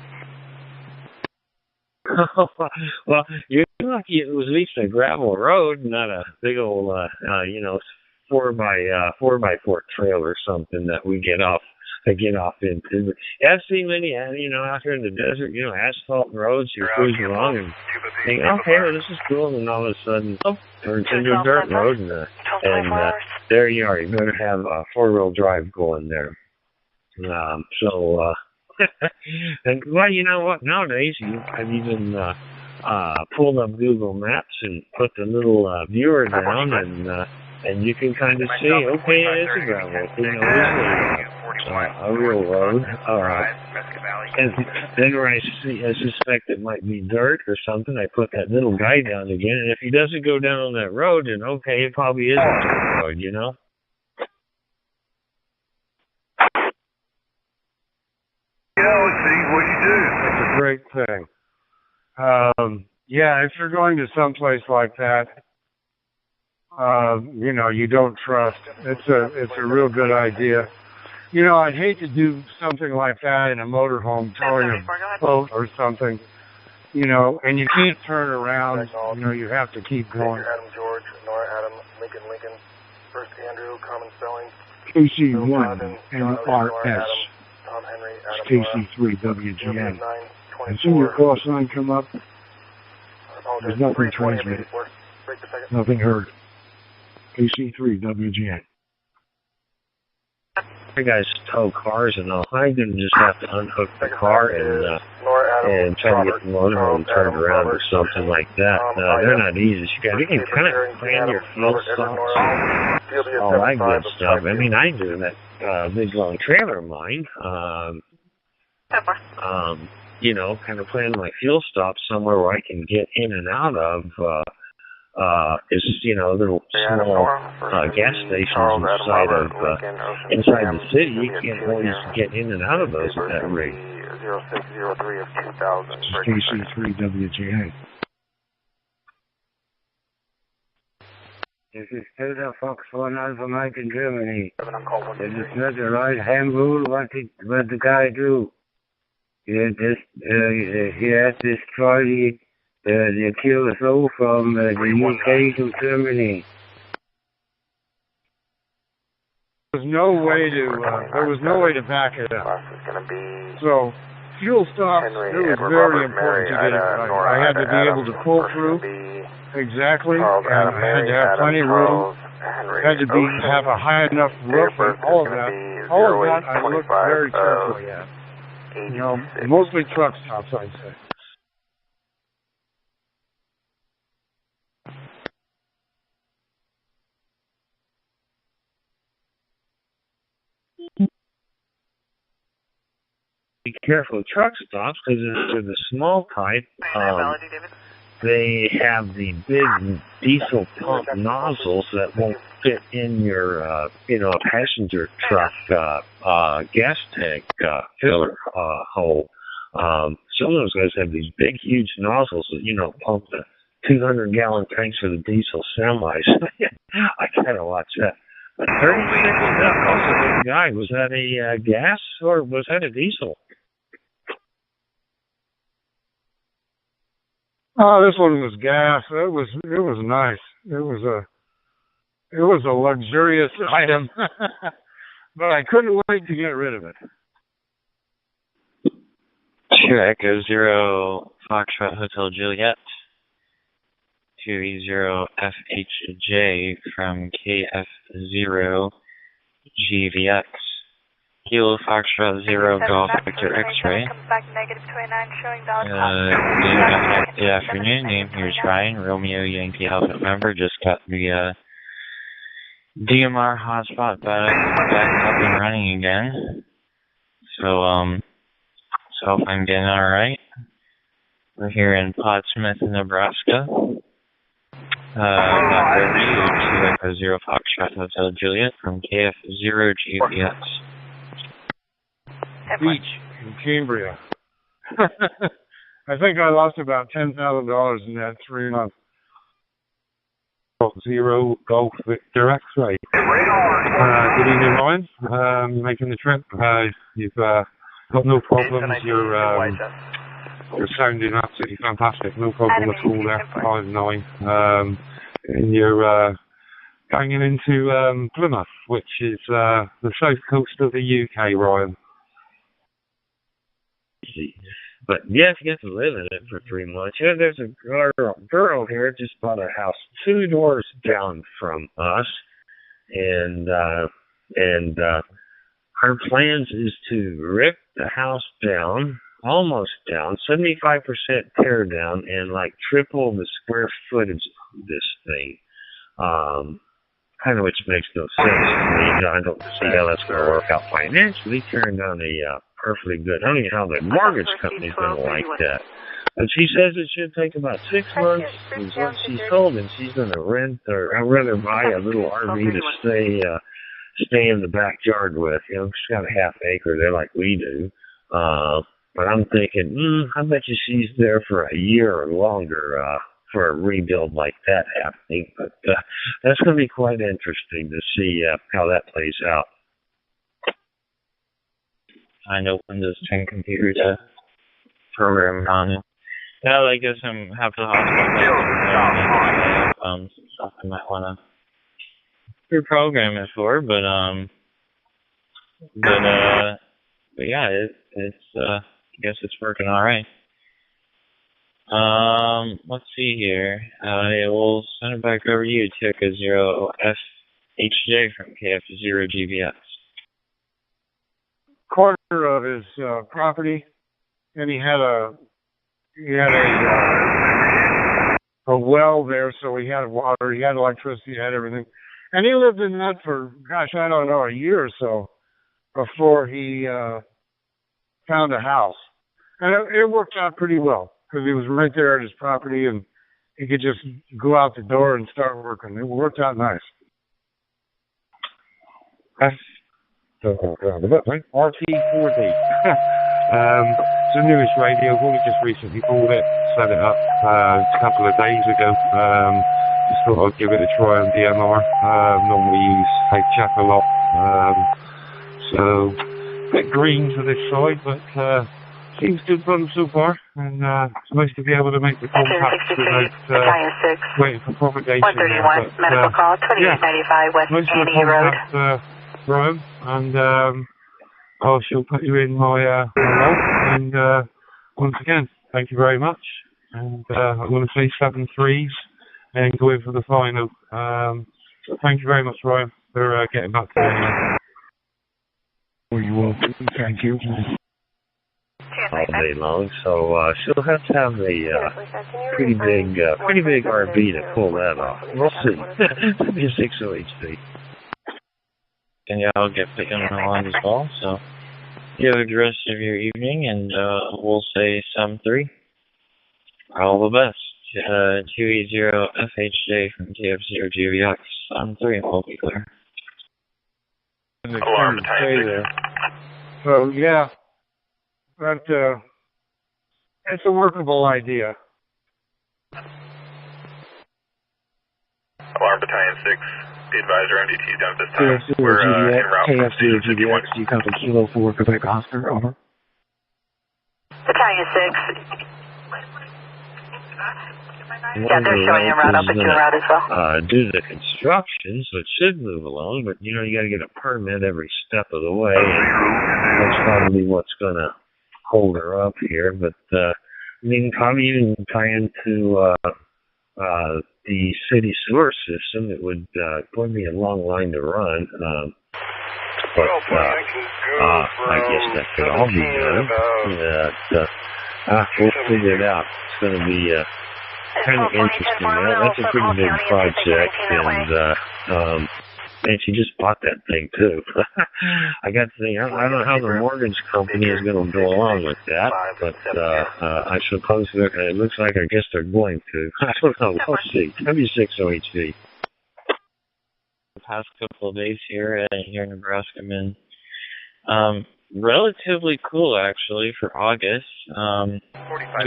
Well, you're lucky it was at least a gravel road, not a big old, 4x4 trail or something that we get off into. I've seen many, out here in the desert, asphalt roads. You're cruising along and think, okay, well, this is cool, and all of a sudden, turns into a dirt road, and there you are. You better have a 4-wheel drive going there. And well, you know what? Nowadays, I've even pulled up Google Maps and put the little viewer down, and you can kind of see, okay, it is a gravel. This is a real road. And then where I suspect it might be dirt or something, I put that little guy down again. And if he doesn't go down on that road, then okay, it probably is a dirt road, Let's see what you do. That's a great thing. Yeah, if you're going to someplace like that, you know, you don't trust. It's a real good idea. You know, I'd hate to do something like that in a motorhome, towing a boat or something. You know, and you can't turn around. You know, you have to keep going. Adam George, Nora Adam, Lincoln Lincoln, First Andrew, Common Spelling. KC1 NRS. Tom Henry, KC3 WGN. As soon as your call sign come up, there's nothing transmitted. Nothing heard. KC3 WGN. You guys tow cars and all. I didn't just have to unhook the car and try to get the motorhome turned around or something like that. They're not easy. You can kind of plan your fuel stops, all that good stuff. I mean, I do that big long trailer of mine. You know, kind of plan my fuel stops somewhere where I can get in and out of. Is, you know, little small gas stations inside the city. You can't always get in and out of those at that rate. 0603 of 2000. KC3 WGA. This is Hilda Fox 1 Alpha Mike in Germany. This is not the right hand rule. What the guy do? He has destroyed the QSO from the UK to Germany. There was no way to back it up. So, fuel stops, it was very important to get it right. I had to be able to pull through exactly, and I had to have plenty of room. Had to have a high enough roof and all of that. All of that I looked very carefully at. You know, mostly truck stops, I'd say. Be careful, truck stops, because they're the small type. They have the big diesel pump nozzles that won't fit in your, you know, passenger truck gas tank filler hole. Some of those guys have these big, huge nozzles that, you know, pump the 200-gallon tanks for the diesel semis. I kind of watch that. But 36, also big guy. Was that a gas or was that a diesel? Oh, this one was gas. It was nice. It was a luxurious item, but I couldn't wait to get rid of it. Sure, Echo 0 Foxtrot Hotel Juliet 2E0 FHJ from KF0 GVX. Kilo Foxtrot 0 Golf Victor X-Ray. Good afternoon, name here's Ryan, Romeo Yankee Alpha member. Just got the DMR hotspot back up and running again. So hope I'm getting alright. We're here in Pottsmouth, Nebraska. Back over to you, 2 Echo 0 Foxtrot Hotel Juliet from KF0 GVX. Beach in Cambria. I think I lost about $10,000 in that 3 months. 0 Golf Victor X-Ray. Good evening, Ryan. Making the trip. You've got no problems. You're sounding absolutely fantastic. No problem at all there. 5-9. And you're hanging into Plymouth, which is the south coast of the UK, Ryan. But yes, you get to live in it for 3 months. You know, there's a girl here just bought a house 2 doors down from us, and her plans is to rip the house down, almost down, 75% tear down, and like triple the square footage of this thing. Kind of which makes no sense to me. I don't see how that's going to work out financially. Tearing down a perfectly good. I don't know how the mortgage company's going to like that. But she says it should take about 6 months is what she's told, and she's going to rent or I'd rather buy a little RV to stay in the backyard with. You know, she's got a half acre there like we do. But I'm thinking, I bet you she's there for a year or longer for a rebuild like that happening. But that's going to be quite interesting to see how that plays out. I know Windows 10 computer to program on it. Yeah, I guess I'm half the hospital. Stuff I might want to reprogram it for, but yeah, it's I guess it's working all right. Let's see here. We'll send it back over to you, Tika 0FHJ from KF0GBX. Corner of his property, and he had a well there, so he had water, he had electricity, he had everything, and he lived in that for, gosh, I don't know, a year or so before he found a house, and it worked out pretty well because he was right there at his property, and he could just go out the door and start working. It worked out nice. RT40. It's a newest radio. We just recently bought it, set it up a couple of days ago. Just thought I'd give it a try on DMR. Normally use HF a lot. So, a bit green to this side, but seems good fun so far. And it's nice to be able to make the contacts without waiting for propagation. 131, medical call, 2895 West Annie Road. Rome, and I shall put you in my note. And once again, thank you very much. And I'm going to say 7 3s and go in for the final. So thank you very much, Ryan, for getting back to me. You're welcome. Thank you. All day long, so she'll have to have a pretty big RV to pull that off. We'll see. Maybe a 60 HD. And y'all get picking along as well, so you have the rest of your evening, and we'll say 7-3. All the best. 280FHJ from TF0GVX. 7-3, we'll be clear. Alarm there. So, yeah, but it's a workable idea. Alarm Battalion 6. The advisor MDT down at this time. We're en route KF0GBX, you come to Kilo 4, Quebec Oscar, over. Battalion 6. Yeah, they're showing en route. I'll put you en route as well. Do the construction, so it should move along, but you know, you got to get a permit every step of the way, and that's probably what's going to hold her up here. But, I mean, probably even tie into, the city sewer system, it would probably be a long line to run, but I guess that could all be done. We'll figure it out. It's going to be kind of interesting. That's a pretty big project, and she just bought that thing too. I got to think, I don't know how the mortgage company is going to go along with that, but I suppose it looks like I guess they're going to. I don't know. We'll see. W6 OHV. The past couple of days here in Nebraska, been relatively cool actually for August. The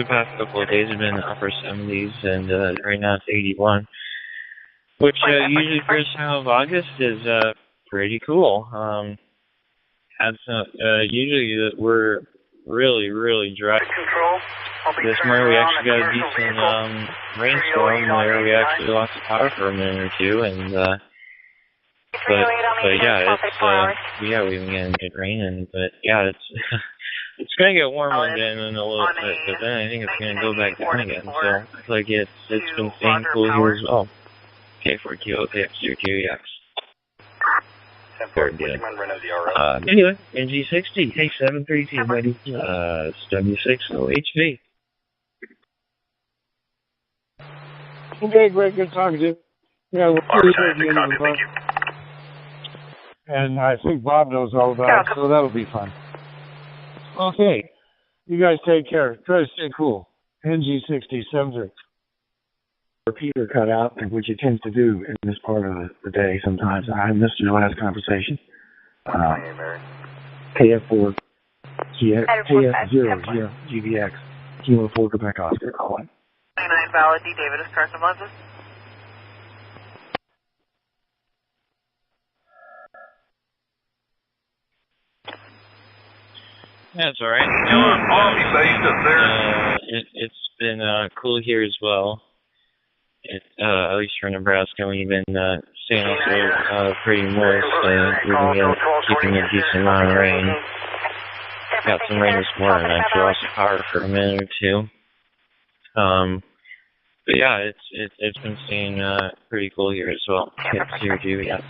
past couple of days have been upper 70s, and right now it's 81. Which usually first time of August is pretty cool. Usually we're really dry. This morning we actually got a decent rainstorm where we actually lost the power for a minute or two, and but yeah, it's we've been getting good rain, but yeah, it's gonna get warmer again in a little bit, but then I think it's gonna go back down again. So it's like it's been staying cool here as well. K4 Kilo KF0GVX. Very good. Anyway, NG60, K732, buddy. It's W6 OHV. Okay, great, good talking to you. Yeah, we'll see you at the end of the month. And I think Bob knows all about it, so that'll be fun. Okay, you guys take care. Try to stay cool. NG60, 7-3. Repeater cut out, which it tends to do in this part of the day sometimes. I missed your last conversation. KF4 KF0 GVX, Kilo 4 Quebec Oscar, calling. 29 valid, D. David is correct lenses. That's all right. It's been cool here as well. At least for Nebraska, we've been staying also pretty moist. We've been keeping a decent amount of rain. Got some rain this morning. I lost power for a minute or two. But yeah, it's been staying pretty cool here as well. It's here too, yes.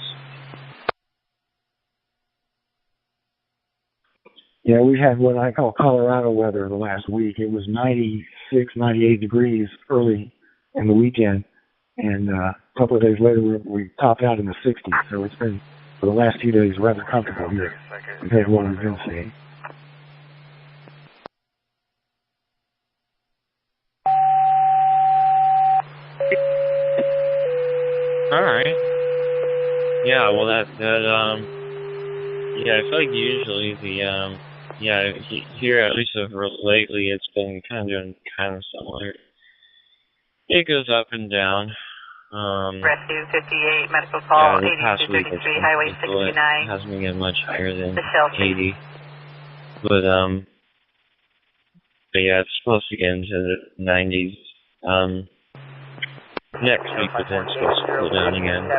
Yeah, we had what I call Colorado weather the last week. It was 96, 98 degrees early in the weekend, and a couple of days later we topped out in the 60s. So it's been, for the last few days, rather comfortable here compared to what we've been seeing. All right. Yeah, well yeah, I feel like usually the here at least lately it's been kind of similar. It goes up and down. Rescue 58, medical call, the past week 8233, Highway 69. It hasn't been getting much higher than 80. But yeah, it's supposed to get into the 90s. Next week, but then it's supposed to cool down again.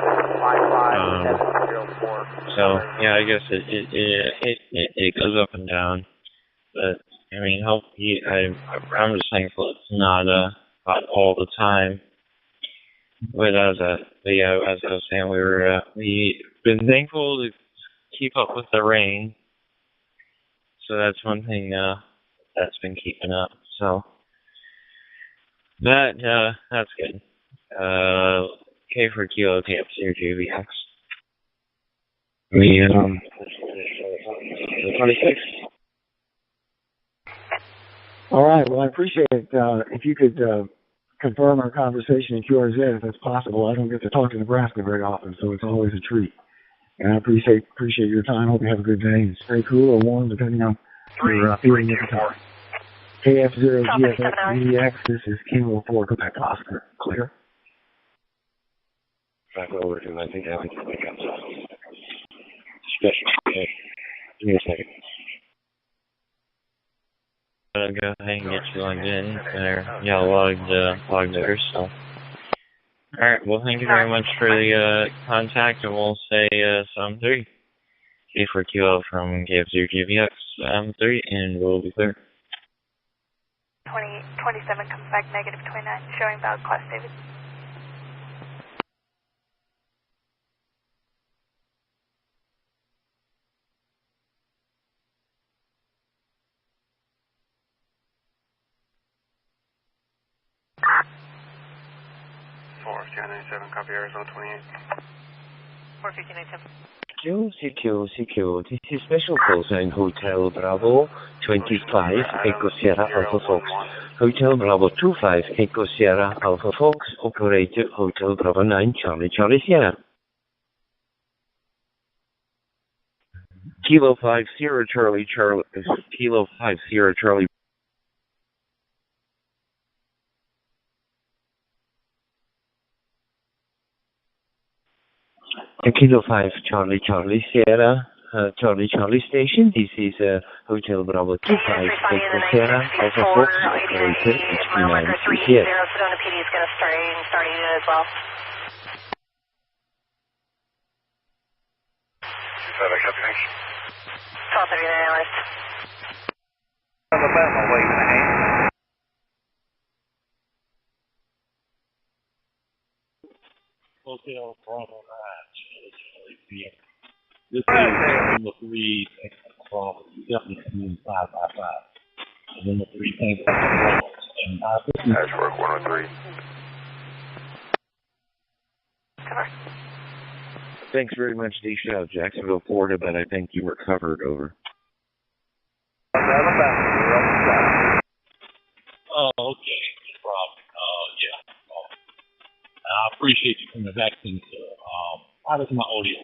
So yeah, I guess it goes up and down. But I mean, hopefully, I'm just thankful it's not all the time. But as I was saying, we've been thankful to keep up with the rain. So that's one thing that's been keeping up. So that's good. K for Kilo, KF0 GVX. The 26. All right. Well, I appreciate it. If you could confirm our conversation in QRZ, if that's possible. I don't get to talk to Nebraska very often, so it's always a treat. And I appreciate your time. Hope you have a good day and stay cool or warm, depending on your feeling at the time. KF0 GVX. This is Kilo 4 Quebec Oscar. Clear. Back over to, I think I have to wake up. Special. Okay. Give me a second. I'll go ahead and get you logged in. Yeah, logged there, so. Alright, well, thank you very much for the contact, and we'll say SOM 3. K for QL from KF0 GVX, SOM 3, and we'll be clear. 27 comes back negative 29, showing valid class David. Copy Arizona 28. 459.7. CQ, this is Special Call Sign Hotel Bravo 25 Echo Sierra Alpha Fox. Hotel Bravo 25 Echo Sierra Alpha Fox, operator Hotel Bravo 9 Charlie Sierra. Kilo 5 Sierra Charlie, Kilo 5 Sierra Charlie. Kilo 5 Charlie Sierra, Charlie Station. This is Hotel Bravo 25 Echo Sierra Alpha Fox, operator HP9 Sierra. Sedona PD is going to start unit as well. Copy, thanks. 1239 hours. Alabama, wave and a half. Hotel Bravo 9. This is number 3 from 555. And number 3 came from the Ashwork 103. Cover. Thanks very much, D-Show, Jacksonville, Florida, but I think you were covered, over. Alabama, you're on the side. Oh, okay. No problem. Yeah. I appreciate you coming back to me, sir. How does my audio?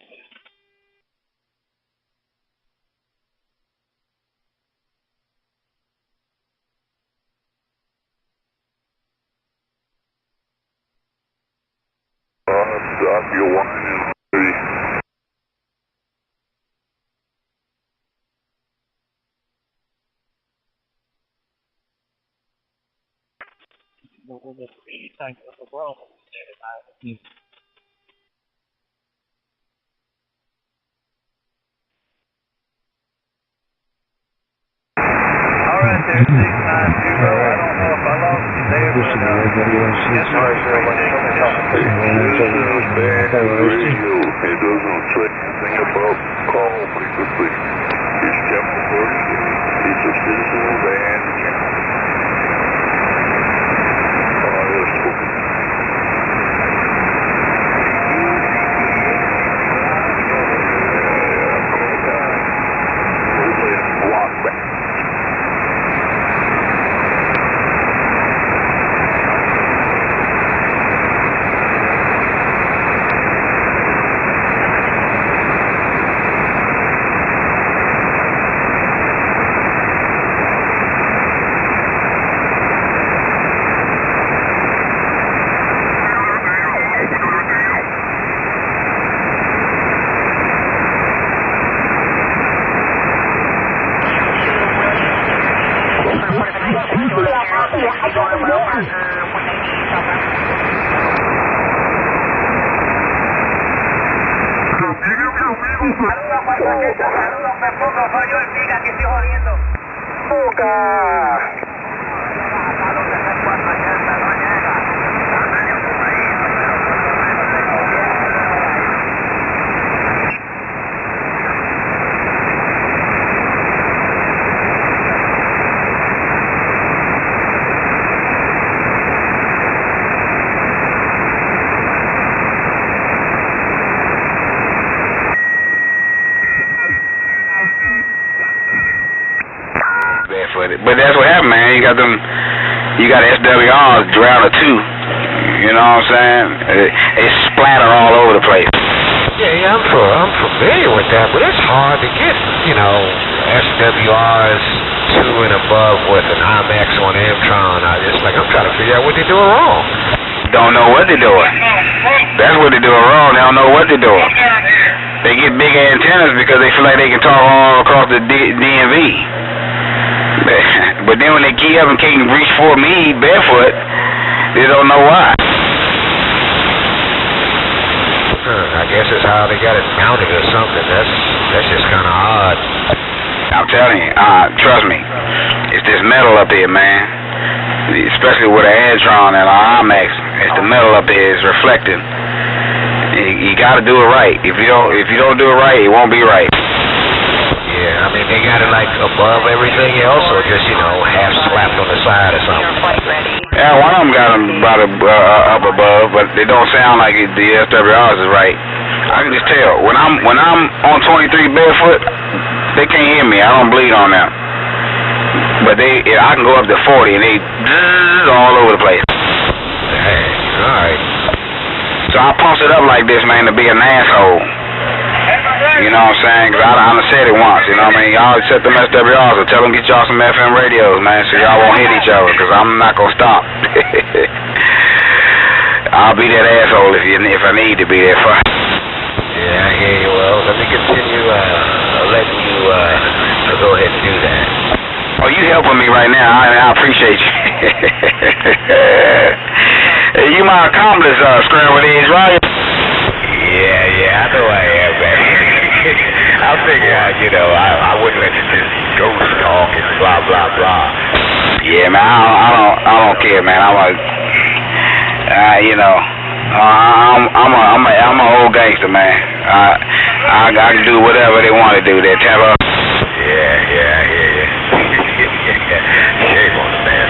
Stop your whining. Thank you for growing. Alright, there's 690. I don't know if I lost you there, but yes, sir. Radio. It doesn't say anything about call frequency. It's chapter 36. It's a citizen van channel. But that's what happened, man. You got SWRs drown or two. You know what I'm saying? They splatter all over the place. Yeah, I'm familiar with that, but it's hard to get, SWRs 2 and above with an IMAX on Amtron. I'm trying to figure out what they're doing wrong. Don't know what they're doing. That's what they're doing wrong. They don't know what they're doing. They get big antennas because they feel like they can talk all across the DMV. But then when they key up and can't reach for me barefoot, they don't know why. I guess it's how they got it mounted or something. That's just kind of odd. I'm telling you, trust me, it's this metal up here, man. Especially with an Antron and an IMAX, it's the metal up here is reflecting. You got to do it right. If you don't do it right, it won't be right. Yeah, I mean, they got it like above everything else, or just, half slapped on the side or something? Yeah, one of them got them about up above, but they don't sound like the SWRs is right. I can just tell. When I'm on 23 barefoot, they can't hear me. I don't bleed on them. But I can go up to 40 and they all over the place. Dang, alright. So I pumps it up like this, man, to be an asshole. You know what I'm saying? Because I done said it once, you know what I mean? Y'all accept them SWRs, so tell them get y'all some FM radios, man, so y'all won't hit each other, because I'm not going to stop. I'll be that asshole if I need to be there for. Yeah, I hear you. Well, let me continue letting you go ahead and do that. Oh, you helping me right now. I appreciate you. Hey, you my accomplice, Scrambled Eggs, right? Yeah, I know I am, man. I figure, I wouldn't let you just ghost talk and blah, blah, blah. Yeah, man, I don't care, man. I'm an old gangster, man. I can do whatever they want to do. They tell us. Yeah, I hear you. Shame on the man.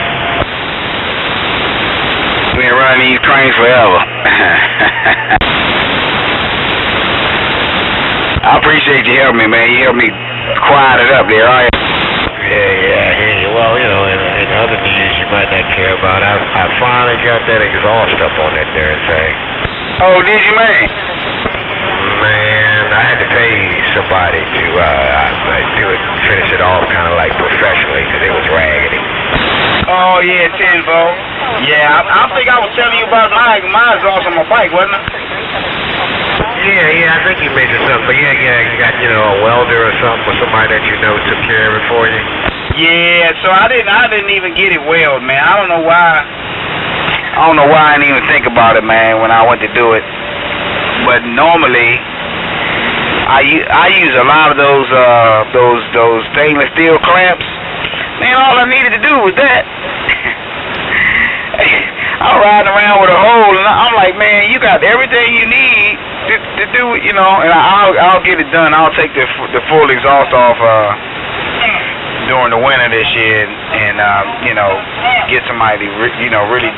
We been running these trains forever. I appreciate you helping me, man. You helped me quiet it up there, all right? Yeah, I hear you. Well, in other news you might not care about, I finally got that exhaust up on that there thing. Oh, did you, man? Man, I had to pay somebody to do it, finish it off kind of like professionally because it was raggedy. Oh, yeah, 10 volt. Yeah, I think I was telling you about my exhaust on my bike, wasn't I? Yeah, I think you mentioned something, but yeah, you got, a welder or something, or somebody that you know took care of it for you? Yeah, so I didn't even get it welded, man. I don't know why I didn't even think about it, man, when I went to do it. But normally, I use a lot of those stainless steel clamps. Man, all I needed to do was that. I'm riding around with a hole, and I'm like, man, you got everything you need to do it, and I'll get it done. I'll take the full exhaust off during the winter this year, and get somebody to, really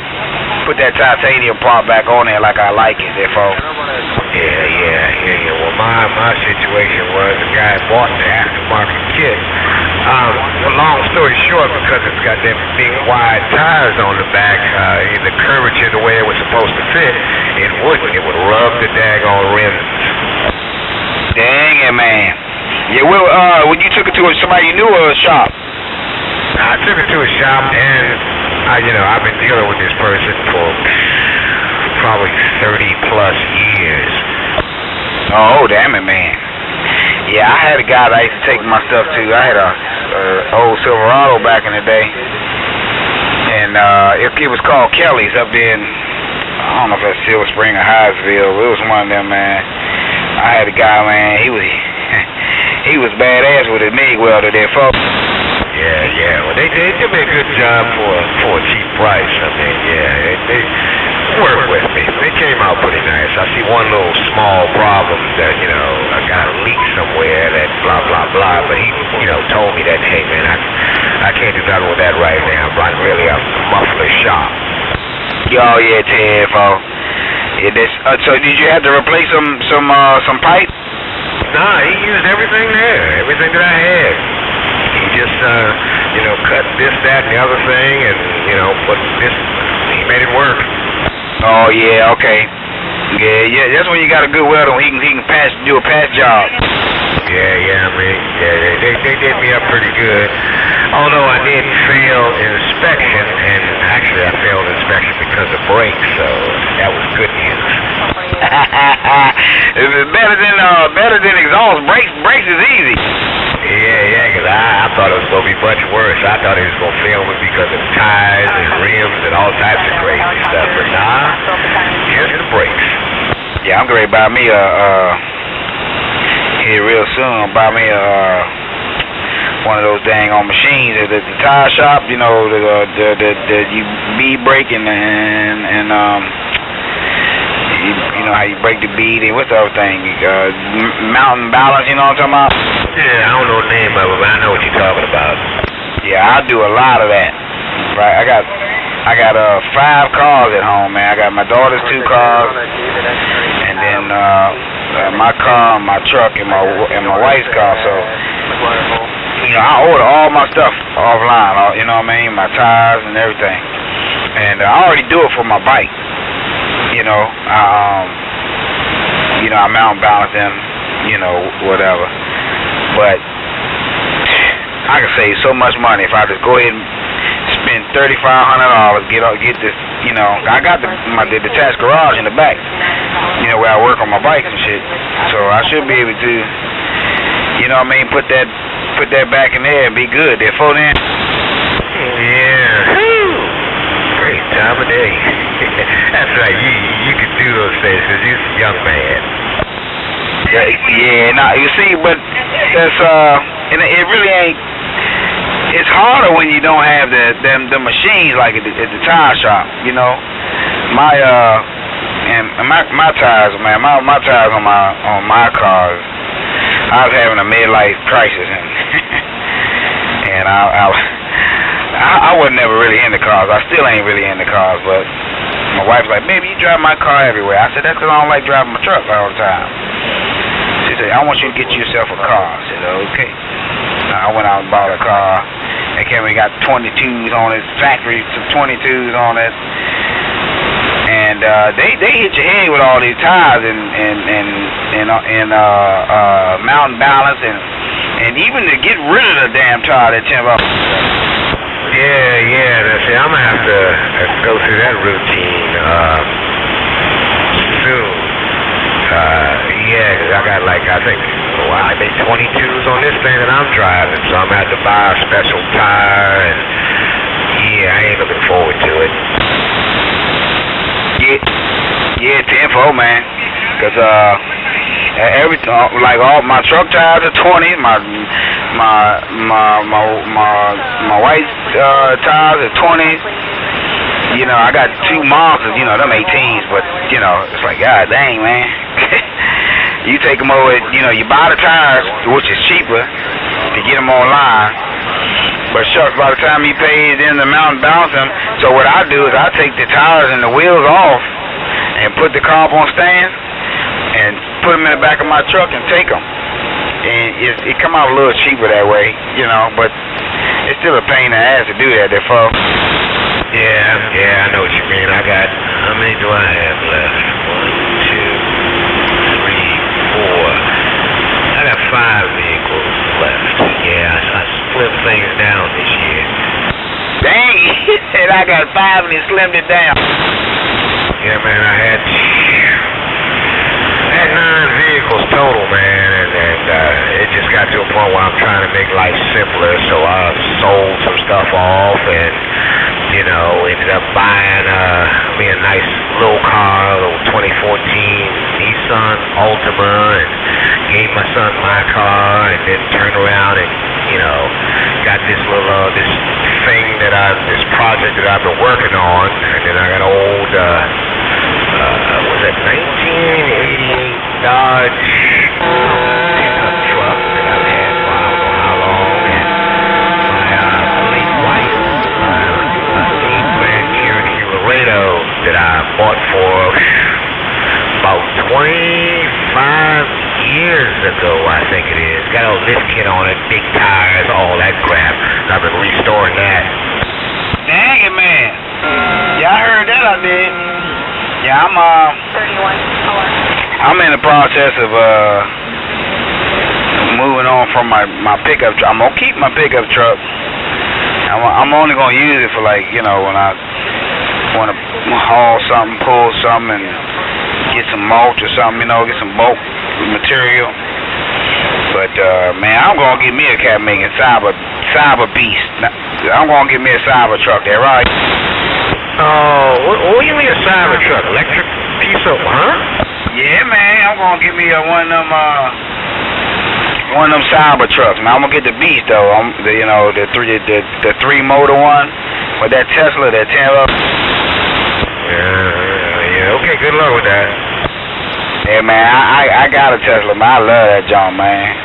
put that titanium part back on there like I like it, therefore. Yeah. Well, my situation was the guy bought the aftermarket kit. Long story short, because it's got them big wide tires on the back, the curvature the way it was supposed to fit, it wouldn't. It would rub the daggone rims. Dang it, man. Yeah, well, when you took it to somebody you knew or a shop? I took it to a shop, and I've been dealing with this person for probably 30 plus years. Oh, damn it, man. Yeah, I had a guy that I used to take my stuff to. I had a old Silverado back in the day, and it was called Kelly's up there in, I don't know if that's Silver Spring or Hyattsville, but it was one of them, man. I had a guy, man, he was badass with his MIG welder there, folks. Yeah. Well, they did me a good job for a cheap price. I mean, they worked with me. They came out pretty nice. I see one little small problem that, I got a leak somewhere that blah, blah, blah. But he, told me that, hey, man, I can't do nothing with that right now. I'm really a muffler shop. Oh, yeah, TFO. Yeah, so did you have to replace some pipe? Nah, he used everything there, everything that I had. He just, cut this, that, and the other thing, and, but he made it work. Oh, yeah, okay. Yeah, that's when you got a good welder, he can do a pass job. Yeah, I mean, they did me up pretty good. Although I did fail inspection, and actually I failed inspection because of brakes, so that was good news. It's better than exhaust. Brakes is easy. Yeah, because I thought it was going to be much worse. I thought he was going to fail me because of tires and rims and all types of crazy stuff. But nah, just the brakes. Yeah, I'm going to buy me here real soon, one of those dang on machines at the tire shop, the you bead brake and how you break the bead and what's the other thing? Mountain balance, you know what I'm talking about? Yeah, I don't know the name of it, but I know what you're talking about. Yeah, I do a lot of that. Right, I got 5 cars at home, man. I got my daughter's 2 cars, and then my car, my truck, and my wife's car. So, I order all my stuff offline. You know what I mean? My tires and everything. And I already do it for my bike. I mountain balance them, whatever. But I can save so much money if I just go ahead and spend $3,500, get this, I got the detached garage in the back, where I work on my bikes and shit. So I should be able to, put that back in there and be good. Therefore then. Yeah. Great time of day. That's right. You can do those things because you're a young man. Yeah. Now you see, but that's and it really ain't. It's harder when you don't have the machines like at the tire shop. My tires, man. My tires on my cars. I was having a midlife crisis, and I wasn't never really into cars. I still ain't really into cars, but my wife's like, baby, you drive my car everywhere. I said, that's because I don't like driving my truck all the time. She said, I want you to get yourself a car. I said, okay. I went out and bought a car. They came and got 22s on it, factory 22s on it. And they hit your head with all these tires and mountain balance and even to get rid of the damn tire that $10. Yeah. That's it. I'm gonna have to go through that routine soon. think, I made 22s on this thing that I'm driving, so I'm going to have to buy a special tire, and yeah, I ain't looking forward to it. Yeah, 10-4, man. Cause like all my truck tires are 20, my white tires are 20. You know, I got 2 monsters, you know, them 18s, but you know, it's like, god dang, man. You take them over, you know, you buy the tires, which is cheaper to get them online. But shucks, by the time you pay it in the amount and balance them, so what I do is I take the tires and the wheels off and put the car up on stands and put them in the back of my truck and take them. And it come out a little cheaper that way, you know, but it's still a pain in the ass to do that, therefore. Yeah, I know what you mean. I got, how many do I have left? 1, 2, 3, 4. I got 5 vehicles left. Yeah, I split things down this year. Dang, he said I got 5 and he slimmed it down. Yeah, man, I had 9 vehicles total, man, and it just got to a point where I'm trying to make life simpler, so I sold some stuff off and, you know, ended up buying me a nice little car, a little 2014 Nissan Altima, and gave my son my car, and then turned around and, you know, got this little, this thing this project that I've been working on, and then I got an old, was it 1988 Dodge pickup truck that I've had for I don't know how long, and my late wife, a 8-grand Cherokee Laredo that I bought for about 25 years ago, I think it is. Got a lift kit on it, big tires, all that crap. I've been restoring that. Dang it, man. Yeah, I heard that, I did. Yeah, I'm in the process of moving on from my pickup truck. I'm gonna keep my pickup truck. I'm only gonna use it for, like, you know, when I want to haul something, pull something, and get some mulch or something, you know, get some bulk material. But man, I'm gonna get me a cat making cyber beast. I'm gonna get me a cyber truck there, right? What do you mean a cyber truck? Electric piece of, huh? Yeah, man, I'm gonna get me one of them cyber trucks. Man, I'm gonna get the beast though. You know, the 3 motor one, with that Tesla, that 10 up. Yeah. Okay, good luck with that. Yeah, man, I got a Tesla, man. I love that junk, man.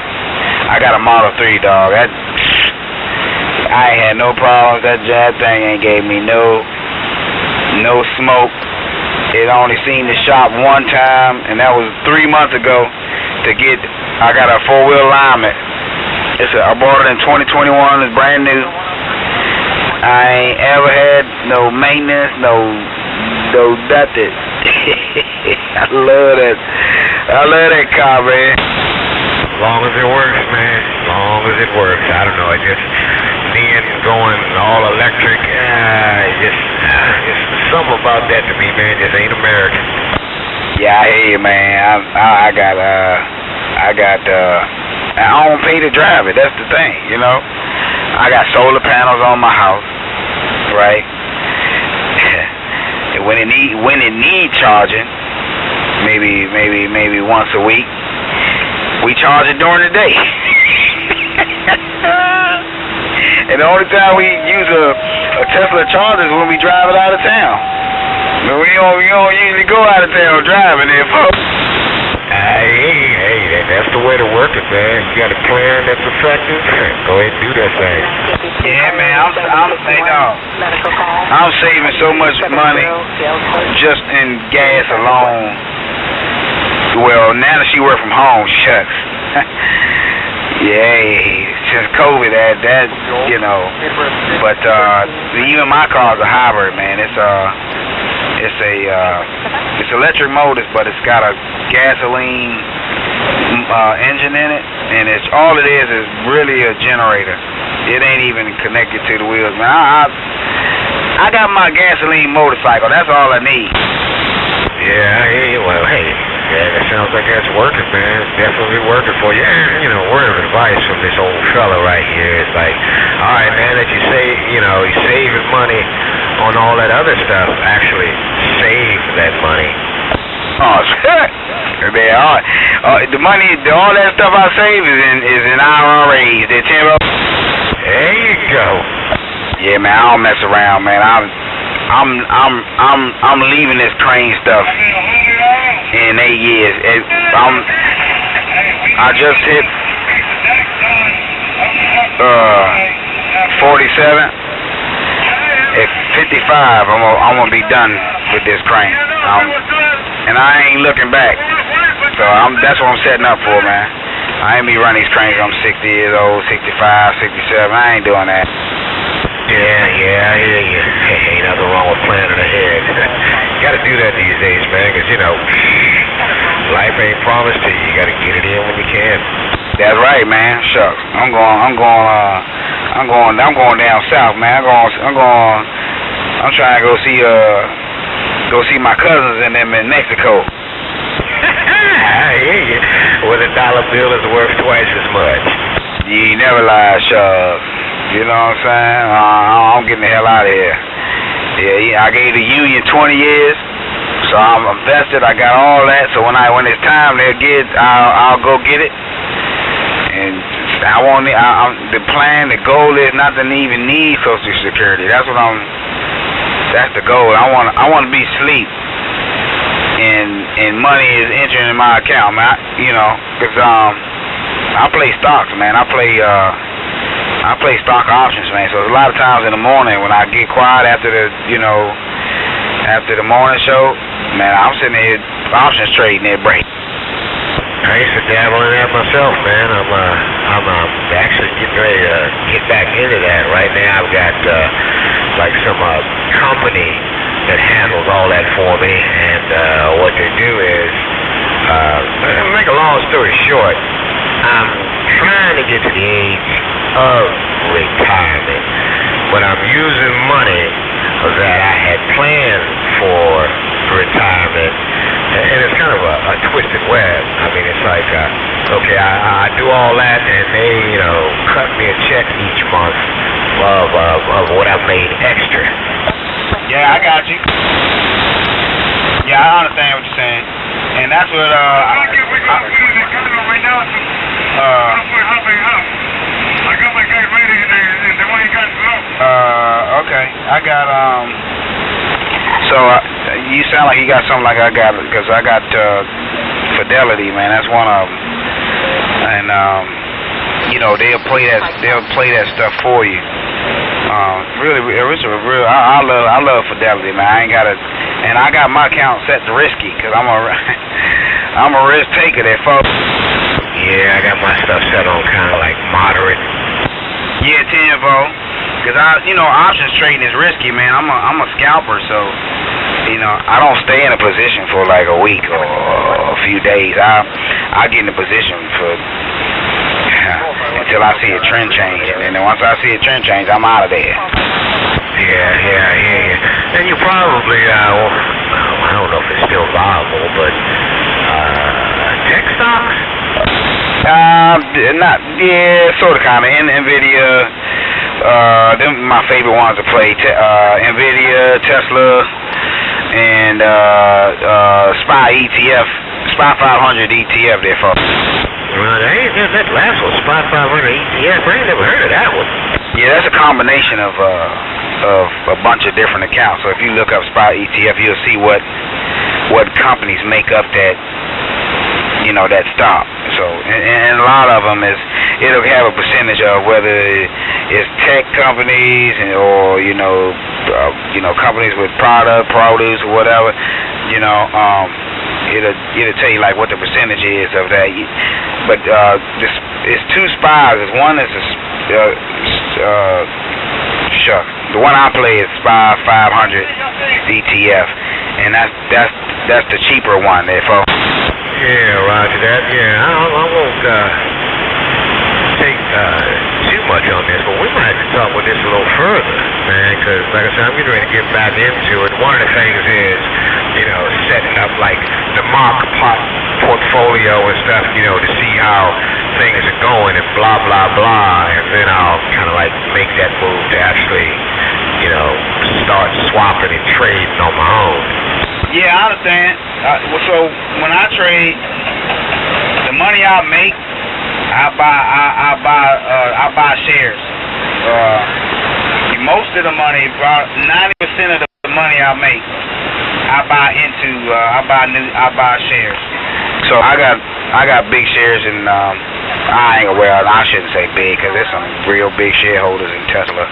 I got a Model 3, dog. I ain't had no problems. That thing ain't gave me no smoke. It only seen the shop one time, and that was 3 months ago. I got a 4-wheel alignment. I bought it in 2021. It's brand new. I ain't ever had no maintenance, no nothing. I love that car, man. As long as it works, man. As long as it works. I don't know. It just being going all electric. Just something about that to me, man. Just ain't American. Yeah, I hear you, man. I don't pay to drive it. That's the thing, you know. I got solar panels on my house, right? When it need charging, maybe once a week, we charge it during the day. And the only time we use a Tesla charger is when we drive it out of town. But we don't usually go out of town driving there, folks. Hey, that's the way to work it, man. You got a plan that's effective, go ahead and do that thing. Yeah, man, I'm saving so much money just in gas alone. Well, now that she work from home, shucks. Yeah, since COVID, that you know. But even my car's a hybrid, man. It's electric motors, but it's got a gasoline engine in it, and all it is really a generator. It ain't even connected to the wheels, man. I got my gasoline motorcycle. That's all I need. Yeah, well, hey, yeah, that sounds like that's working, man. It's definitely working for you. And, you know, word of advice from this old fella right here is like, all right, man, that you say, you know, you're saving money on all that other stuff. Actually, save that money. Oh, shit. The money, all that stuff I save is in IRAs. They're 10. There you go. Yeah, man, I don't mess around, man. I'm leaving this crane stuff in 8 years. I just hit 47. At 55, I'm gonna be done with this crane. And I ain't looking back. So that's what I'm setting up for, man. I ain't be running these cranes. I'm 60 years old, 65, 67. I ain't doing that. Yeah, I hear you. Ain't nothing wrong with planning ahead. You gotta do that these days, man, because, you know, life ain't promised to you. You gotta get it in when you can. That's right, man. Shucks. I'm going down south, man. I'm trying to go see my cousins and them in Mexico. I hear you. Where the dollar bill is worth twice as much. You never lie, Shucks. You know what I'm saying? I'm getting the hell out of here. Yeah, I gave the union 20 years, so I'm invested. I got all that. So when it's time, I'll go get it. And the plan, the goal is not to even need Social Security. That's the goal. I want to be asleep, and money is entering in my account, man. Because I play stocks, man. I play stock options, man. So a lot of times in the morning when I get quiet after the morning show, man, I'm sitting here options trading at break. I used to dabble in that myself, man. I'm actually getting ready to get back into that. Right now I've got like some company that handles all that for me, and what they do is, make a long story short, I'm trying to get to the age of retirement, but I'm using money that I had planned for retirement, and it's kind of a twisted web. I mean, it's like, okay, I do all that, and they, cut me a check each month of what I've made extra. Yeah, I got you. Yeah, I understand what you're saying, and that's what okay, I got so you sound like you got something like I got, because I got Fidelity, man. That's one of them, and they'll play that stuff for you. Really, I love Fidelity, man. I ain't got and I got my account set to risky, because I'm a risk taker there, folks. Yeah, I got my stuff set on kind of like moderate. Yeah, 10, because options trading is risky, man. I'm a scalper, so I don't stay in a position for like a week or a few days. I get in a position for until I see a trend change, and then once I see a trend change, I'm out of there. Yeah, I hear you. And you probably, I don't know if it's still viable, but tech stocks? Sort of, kind of. NVIDIA, them my favorite ones to play. NVIDIA, Tesla, and SPY ETF, SPY 500 ETF there, folks. Well, that last one, SPY 500 ETF, I ain't never heard of that one. Yeah, that's a combination of a bunch of different accounts. So if you look up SPY ETF, you'll see what companies make up that that stock. So and a lot of them it'll have a percentage of whether it's tech companies or companies with produce or whatever. It'll tell you like what the percentage is of that. But it's two SPYs. One is the one I play is SPY 500 ETF, and that's the cheaper one there, folks. Yeah, roger that. Yeah, I won't take too much on this, but we might have to talk with this a little further, man, because like I said, I'm getting ready to get back into it. One of the things is, setting up like the mark pot portfolio portfolio and stuff, you know, to see how things are going and blah, blah, blah. And then I'll kind of like make that move to actually, you know, start swapping and trading on my own. Yeah, I understand. So when I trade, the money I make, I buy shares. Most of the money, about 90% of the money I make, I buy shares. So I got big shares in I shouldn't say big because there's some real big shareholders in Tesla.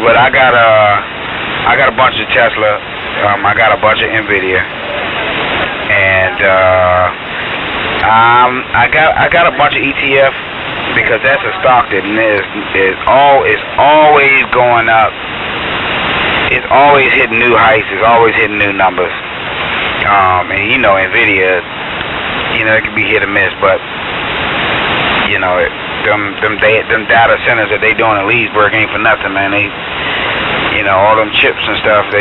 But I got a bunch of Tesla. I got a bunch of Nvidia, and I got a bunch of ETF because that's a stock that is always going up. It's always hitting new heights. It's always hitting new numbers. And you know, Nvidia, you know, it can be hit or miss, but you know, them data centers that they doing in Leesburg ain't for nothing, man. They, you know, all them chips and stuff.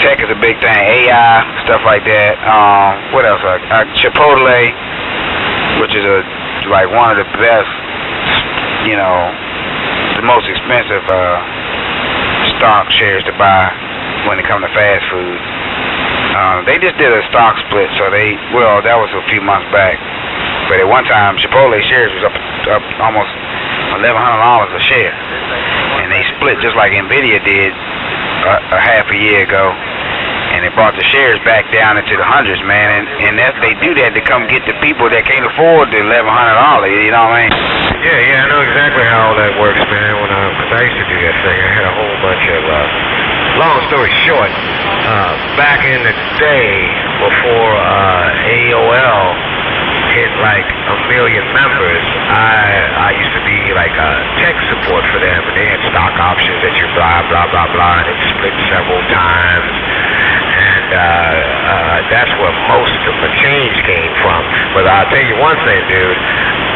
Tech is a big thing. AI, stuff like that. What else? Chipotle, which is like one of the best, you know, the most expensive stock shares to buy when it comes to fast food. They just did a stock split, so that was a few months back. But at one time, Chipotle shares was up almost $1,100 a share, and they split just like Nvidia did a half a year ago, and they brought the shares back down into the hundreds, man. And they do that to come get the people that can't afford the $1,100. You know what I mean? Yeah, I know exactly how all that works, man. Because I used to do that thing. I had a whole bunch of. Long story short, back in the day before AOL hit like 1 million members, I used to be like tech support for them, and they had stock options that you blah blah blah blah, and it split several times, and that's where most of the change came from. But I'll tell you one thing, dude,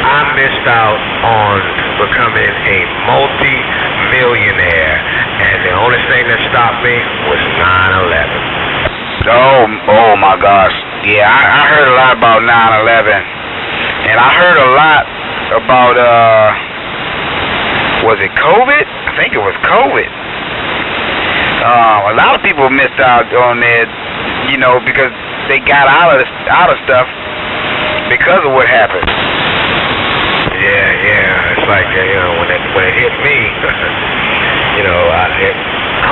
I missed out on becoming a multi-millionaire, and the only thing that stopped me was 9/11. Oh my gosh. Yeah, I heard a lot about 9/11, and I heard a lot about was it COVID? I think it was COVID. A lot of people missed out on that, you know, because they got out of stuff because of what happened. Yeah, it's like you know, when it hit me, you know, I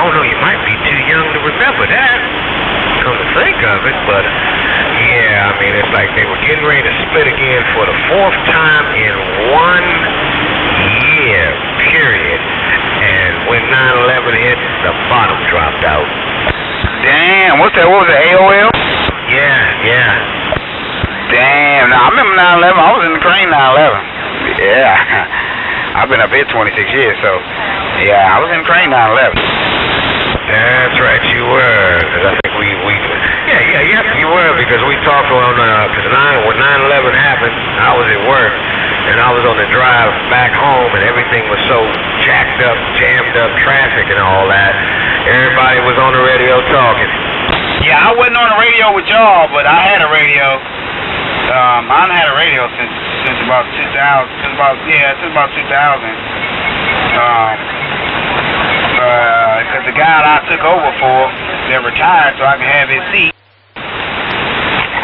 don't know, you might be too young to remember that, come to think of it, but yeah, I mean, it's like they were getting ready to split again for the 4th time in 1 year, period. And when 9/11 hit, the bottom dropped out. Damn, what was it, AOL? Yeah. Damn, now I remember 9/11, I was in the crane 9/11. Yeah, I've been up here 26 years, so yeah, I was in the crane 9/11. That's right, you were. Cause I think you were, because we talked on, because when 9/11 happened, I was at work, and I was on the drive back home, and everything was so jacked up, jammed up, traffic and all that. Everybody was on the radio talking. Yeah, I wasn't on the radio with y'all, but I had a radio. I had a radio since about 2000. Since about 2000. Because the guy I took over for, that retired so I could have his seat,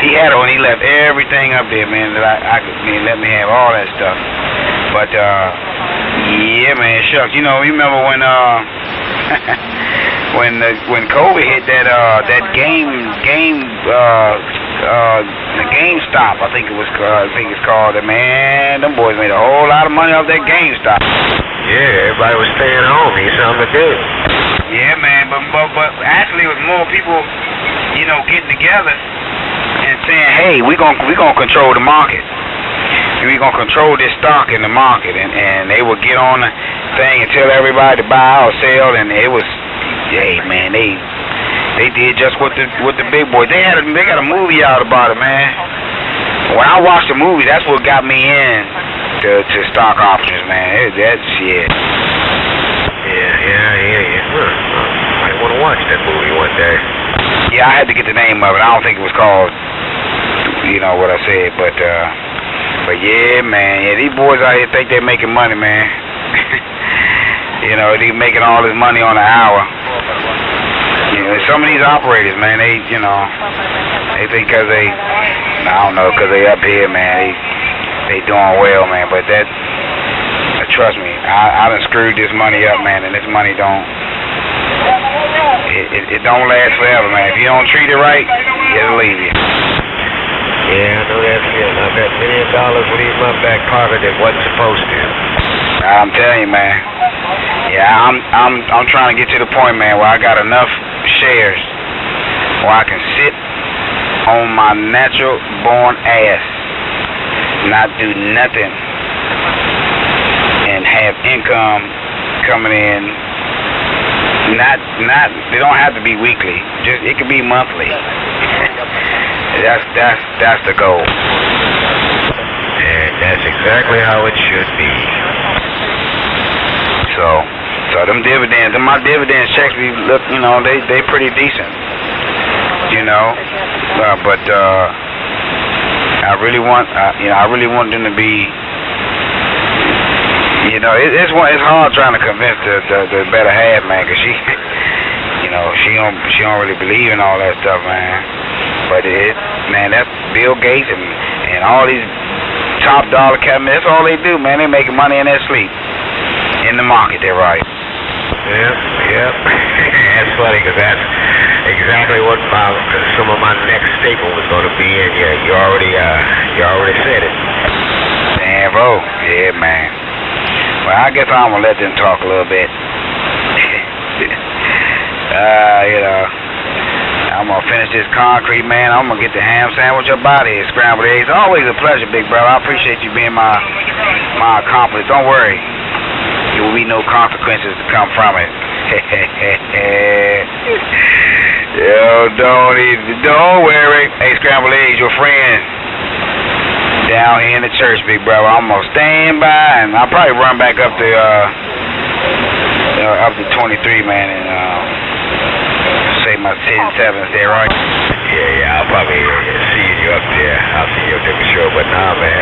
he had it, and he left everything up there, man, that I could, let me have all that stuff. But yeah, man, shucks, you know, you remember when when COVID hit, that the GameStop, I think it's called. Man, them boys made a whole lot of money off that GameStop. Yeah, everybody was staying home. Need something to do. Yeah, man, but actually, it was more people, you know, getting together and saying, hey, we gonna control the market. We gonna control this stock in the market, and they would get on the thing and tell everybody to buy or sell, and it was, hey, man, they did just what the big boys. They got a movie out about it, man. When I watched the movie, that's what got me in to stock options, man. That shit. Yeah. Might want to watch that movie one day. Yeah, I had to get the name of it. I don't think it was called you know what I said. But yeah, man, yeah, these boys out here think they're making money, man. You know, they making all this money on an hour. You know, some of these operators, man, they, you know, they think because they, I don't know, because they up here, man, they doing well, man. But that, trust me, I done screwed this money up, man, and this money don't, it don't last forever, man. If you don't treat it right, it'll leave you. Yeah, I know that feeling. I've had $1 million leave my back pocket that wasn't supposed to. I'm telling you, man. Yeah, I'm trying to get to the point, man, where I got enough shares where I can sit on my natural born ass, not do nothing, and have income coming in. Not they don't have to be weekly. Just it could be monthly. That's the goal. And that's exactly how it should be. So them dividends, my dividend checks, look, you know, they pretty decent. You know, but I really want them to be. You know, it's hard trying to convince the better half, man, because she, you know, she don't really believe in all that stuff, man. But man, that's Bill Gates and all these top dollar companies. That's all they do, man. They making money in their sleep. In the market, they're right. Yep. That's funny because that's exactly what some of my next statement was going to be, and you already said it. Damn, bro. Yeah, man. Well, I guess I'm gonna let them talk a little bit. You know, I'm gonna finish this concrete, man. I'm gonna get the ham sandwich up out of here, scrambled eggs. Always a pleasure, big brother. I appreciate you being my accomplice. Don't worry. There will be no consequences to come from it. Yo, don't worry. Hey, scrambled eggs, your friend down here in the church, big brother. I'm gonna stand by, and I'll probably run back up to 23, man, and say my 10-7s there, right? Yeah, I'll probably see you up there. I'll see you up there for sure. But nah, man.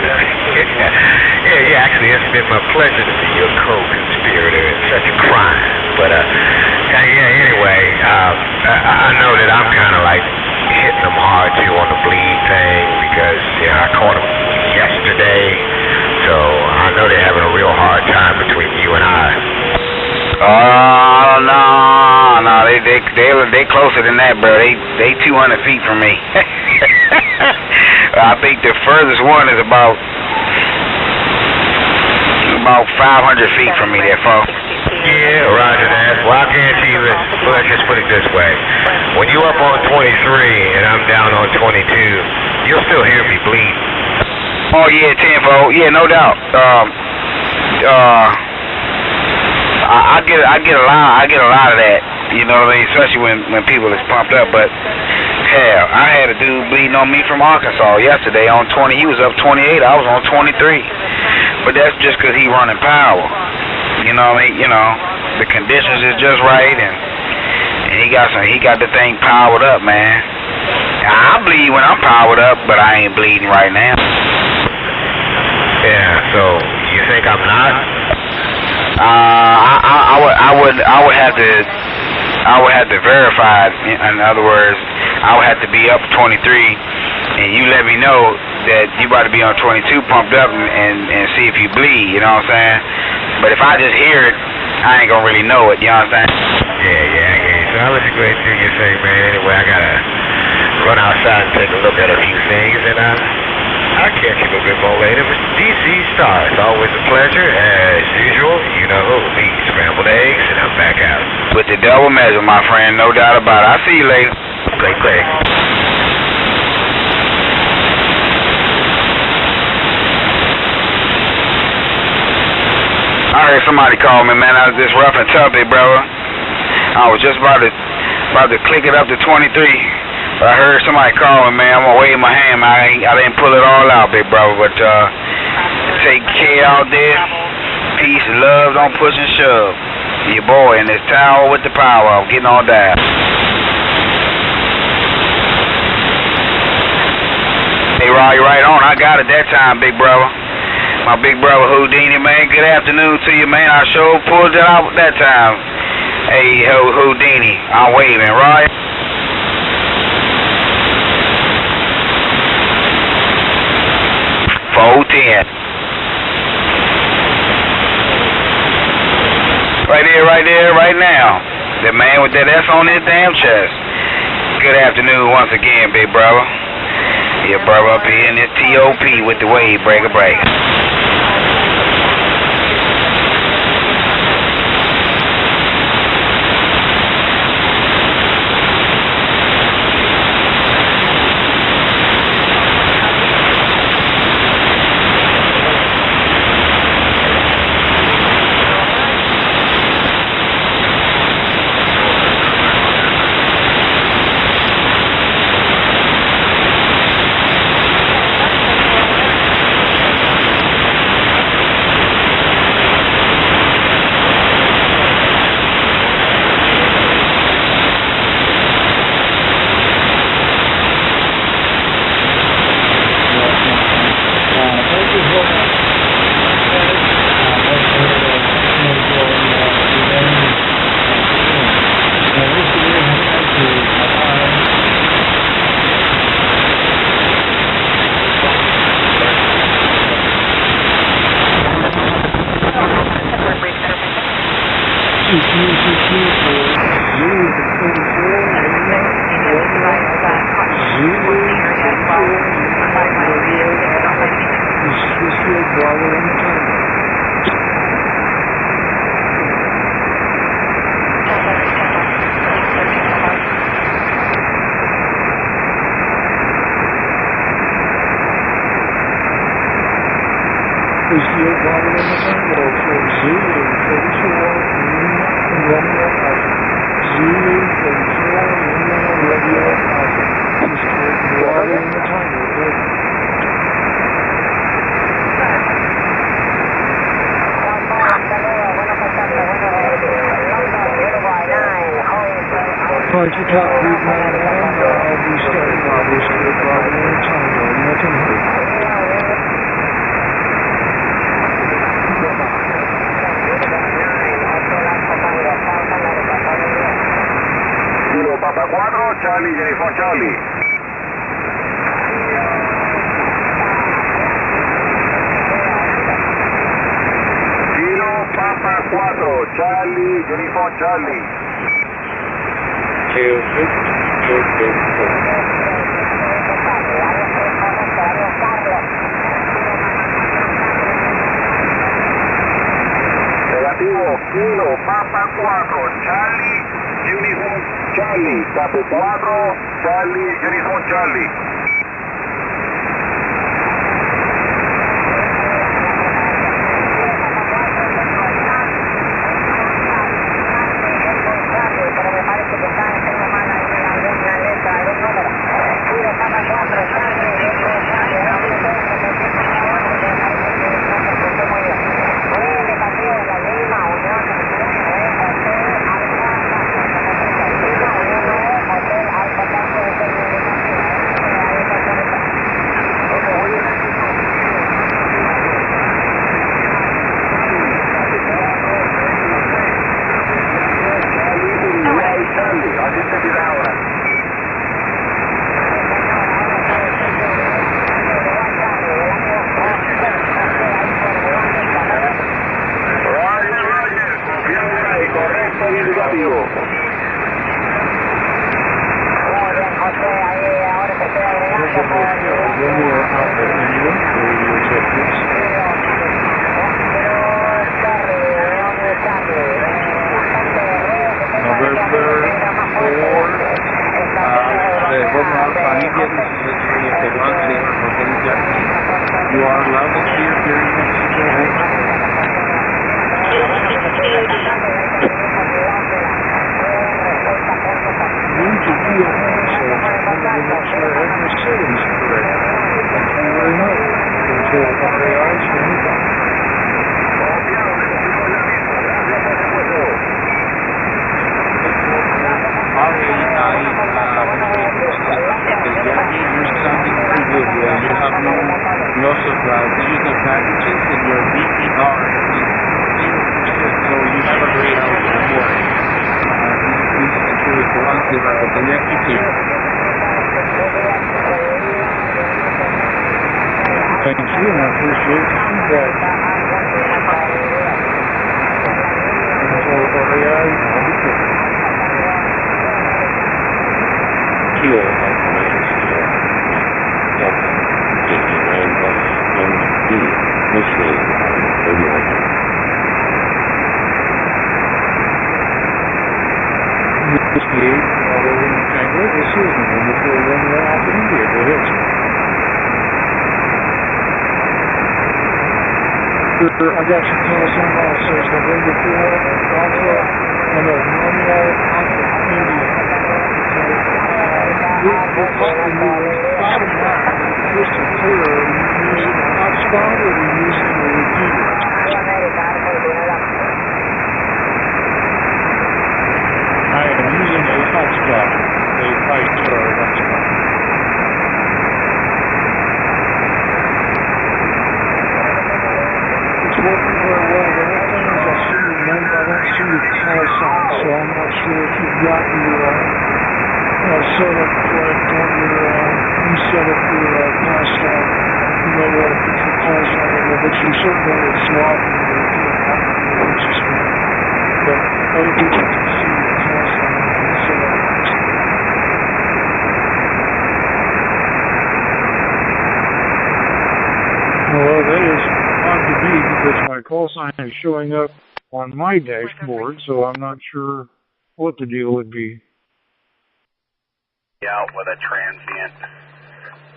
Yeah, actually, it's been my pleasure to be your co-conspirator in such a crime. But anyway, I know that I'm kind of like hitting them hard too on the bleed thing because I caught them yesterday, so I know they're having a real hard time between you and I. Oh no, they closer than that, bro. They 200 feet from me. I think the furthest one is about 500 feet from me there, folks. Yeah, roger that. Well, I guarantee you this. Let's just put it this way. When you up on 23 and I'm down on 22, you'll still hear me bleed. Oh yeah, tenfold. Yeah, no doubt. I get a lot of that. You know what I mean? Especially when people is pumped up. But hell, I had a dude bleeding on me from Arkansas yesterday on 20. He was up 28. I was on 23. But that's just because he running power. You know what I mean? You know, the conditions is just right, and he got the thing powered up, man. I bleed when I'm powered up, but I ain't bleeding right now. Yeah. So you think I'm not? I would have to verify. In other words, I would have to be up 23, and you let me know that you about to be on 22, pumped up, and see if you bleed. You know what I'm saying? But if I just hear it, I ain't gonna really know it. You know what I'm saying? Yeah. So I'll let you go ahead and do your thing, man. Anyway, I gotta run outside and take a look at a few things, and I'll catch you a little bit more later. Mr. DC Star, it's always a pleasure. As usual, you know who, me, scrambled eggs, and I'm back out. With the double measure, my friend, no doubt about it. I'll see you later. Click. I heard somebody call me, man. I was just rough and tough, big brother. I was just about to click it up to 23. But I heard somebody call me, man. I'm gonna wave my hand, man. I didn't pull it all out, big brother. But take care out there. Peace and love. Don't push and shove. Your boy in this tower with the power of getting all down. Hey, Raleigh, right on. I got it that time, big brother. My big brother Houdini, man. Good afternoon to you, man. I sure pulled it out that time. Hey, Houdini, I'm waving, right? Right there, right now. The man with that S on his damn chest. Good afternoon once again, big brother. Your brother up here in this TOP with the wave breaker. Papa 4, Charlie, Jennifer Charlie. Kilo Papa 4, Charlie, Jennifer Charlie. Negativo, Kilo Papa 4, Charlie, Uniform Charlie, Papa 4, Charlie, Uniform Charlie. You have also digital packages in your DER is 0%, so you have a great hour, don't worry. Please ensure it runs the electric key. Thank you, and I appreciate the feedback. And for RAI, I'll be quick. Kilo Alpha Minus Kilo Delta 59 Bus MD listening on 3100. Whiskey 8, Tango, this is the wonderful runner out in India. Go ahead, sir. I got your call sign also. It's November 4 Alpha, Romeo Alpha India. You're calling me bottom line, crystal clear. Are you using a hotspot or are you using a repeater? I am using a hotspot, a 5-star hotspot. It's working very well. The only thing is I see your number, I don't see your call sign, so I'm not sure if you've got your set up correct on your, you set up your password. You may want to put your call sign in there, but you certainly it's locking your account, which is fine. But other people can see your call sign and set up. Well, that is odd to me because my call sign is showing up on my dashboard, so I'm not sure what the deal would be. Out with a transient.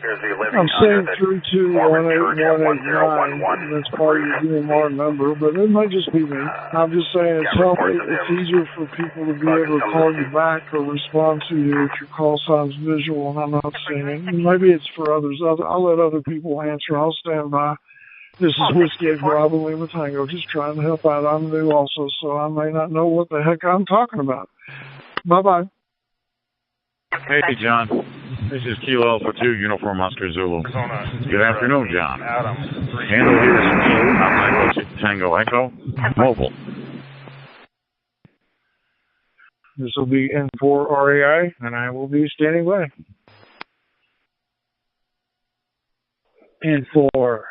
Here's the living I'm saying 3218189. That's part of your DMR number, but it might just be me. I'm just saying it's easier for people to be able to call you back or respond to you if your call sign's visual and I'm not seeing it. Maybe it's for others. I'll let other people answer. I'll stand by. This is Whiskey Bravo Lima Tango, just trying to help out. I'm new also, so I may not know what the heck I'm talking about. Bye-bye. Hey, John. This is Kilo Alpha 2, Uniform Oscar Zulu. Good afternoon, John. Handle here is me, Tango Echo, mobile. This will be N4 RAI, and I will be standing by. N4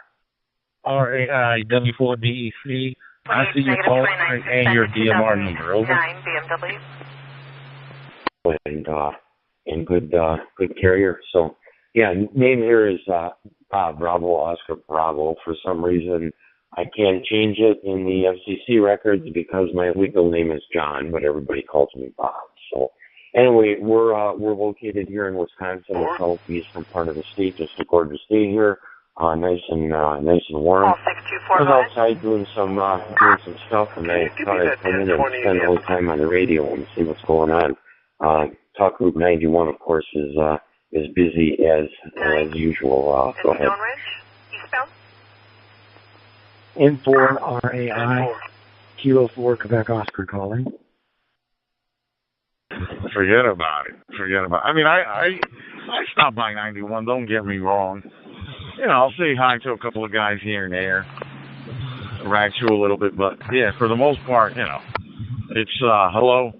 RAI, W4DE3. I see your call and your DMR number. Over. And good carrier. So, yeah, name here is Bravo Oscar Bravo. For some reason, I can't change it in the FCC records because my legal name is John, but everybody calls me Bob. So, anyway, we're located here in Wisconsin, the southeastern part of the state, just a gorgeous day here. Nice and warm. I was outside doing some stuff, and I thought I'd come in and spend a little time on the radio and see what's going on. Talk Group 91, of course, is busy as usual. Go ahead. N4 RAI, Kilo 4 Quebec Oscar calling. Forget about it. I mean, I stopped by 91. Don't get me wrong. You know, I'll say hi to a couple of guys here and there, rag you a little bit, but yeah, for the most part, you know, it's hello,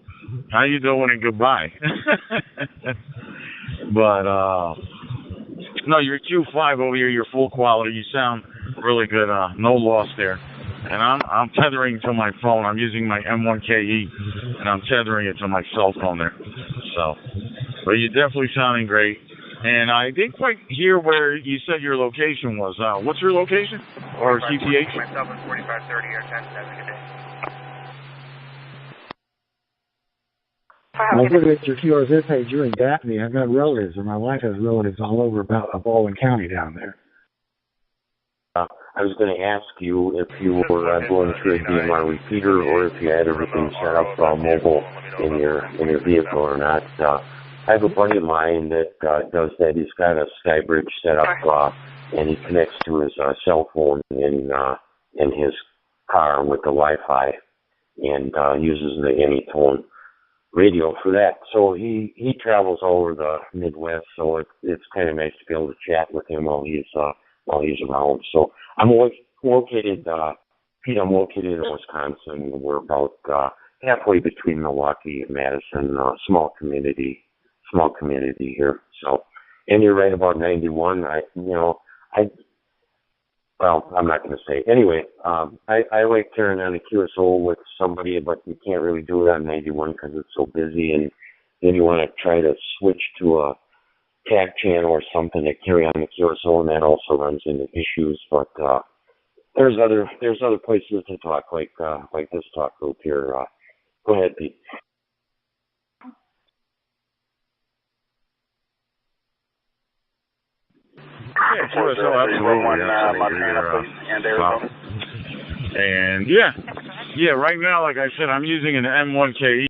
how you doing, and goodbye. But no, your Q5 over here, your full quality. You sound really good. No loss there. And I'm tethering to my phone. I'm using my M1KE, and I'm tethering it to my cell phone there. So, but you're definitely sounding great. And I didn't quite hear where you said your location was. What's your location? Or CPH? Myself at 4530 or 1070. I was looking at your QRZ page. You're in Daphne. I've got relatives, and my wife has relatives all over about Baldwin County down there. I was going to ask you if you were going through a DMR repeater or if you had everything set up mobile in your vehicle or not. I have a buddy of mine that does that. He's got a SkyBridge set up, and he connects to his cell phone in his car with the Wi-Fi and uses the Anytone radio for that. So he travels all over the Midwest, so it's kind of nice to be able to chat with him while he's while he's around. So I'm located, Pete, I'm located in Wisconsin. We're about halfway between Milwaukee and Madison, small community here. So, and you're right about 91. Well, I'm not going to say. Anyway, I like carrying on a QSO with somebody, but you can't really do it on 91 because it's so busy, and then you want to try to switch to a tag channel or something to carry on the QSO, and that also runs into issues. But there's other places to talk, like this talk group here. Go ahead, Pete. Yeah, QSO, absolutely. And yeah, right now, like I said, I'm using an M1KE,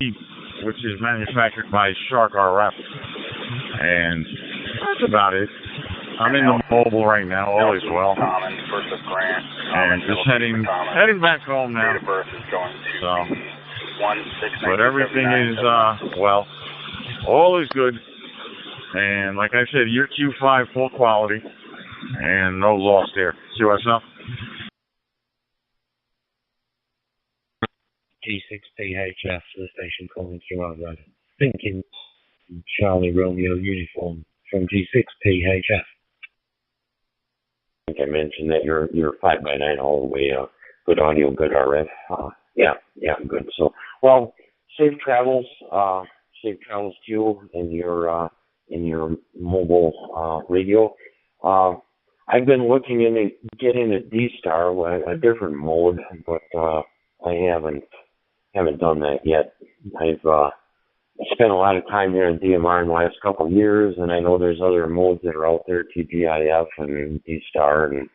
which is manufactured by Shark RF, and that's about it. I'm in the mobile right now, all is well, and just heading back home now. So, but everything is well, all is good, and like I said, your Q5 full quality, and no loss there. QSL. G6PHF, the station calling through our thinking Charlie Romeo uniform from G6PHF. I think I mentioned that you're 5x9 all the way, good audio, good RF. Yeah, good. So, well, safe travels to you in your mobile radio. I've been looking into getting a D-Star, a different mode, but I haven't done that yet. I've spent a lot of time here in DMR in the last couple of years, and I know there's other modes that are out there, TGIF and D-Star, and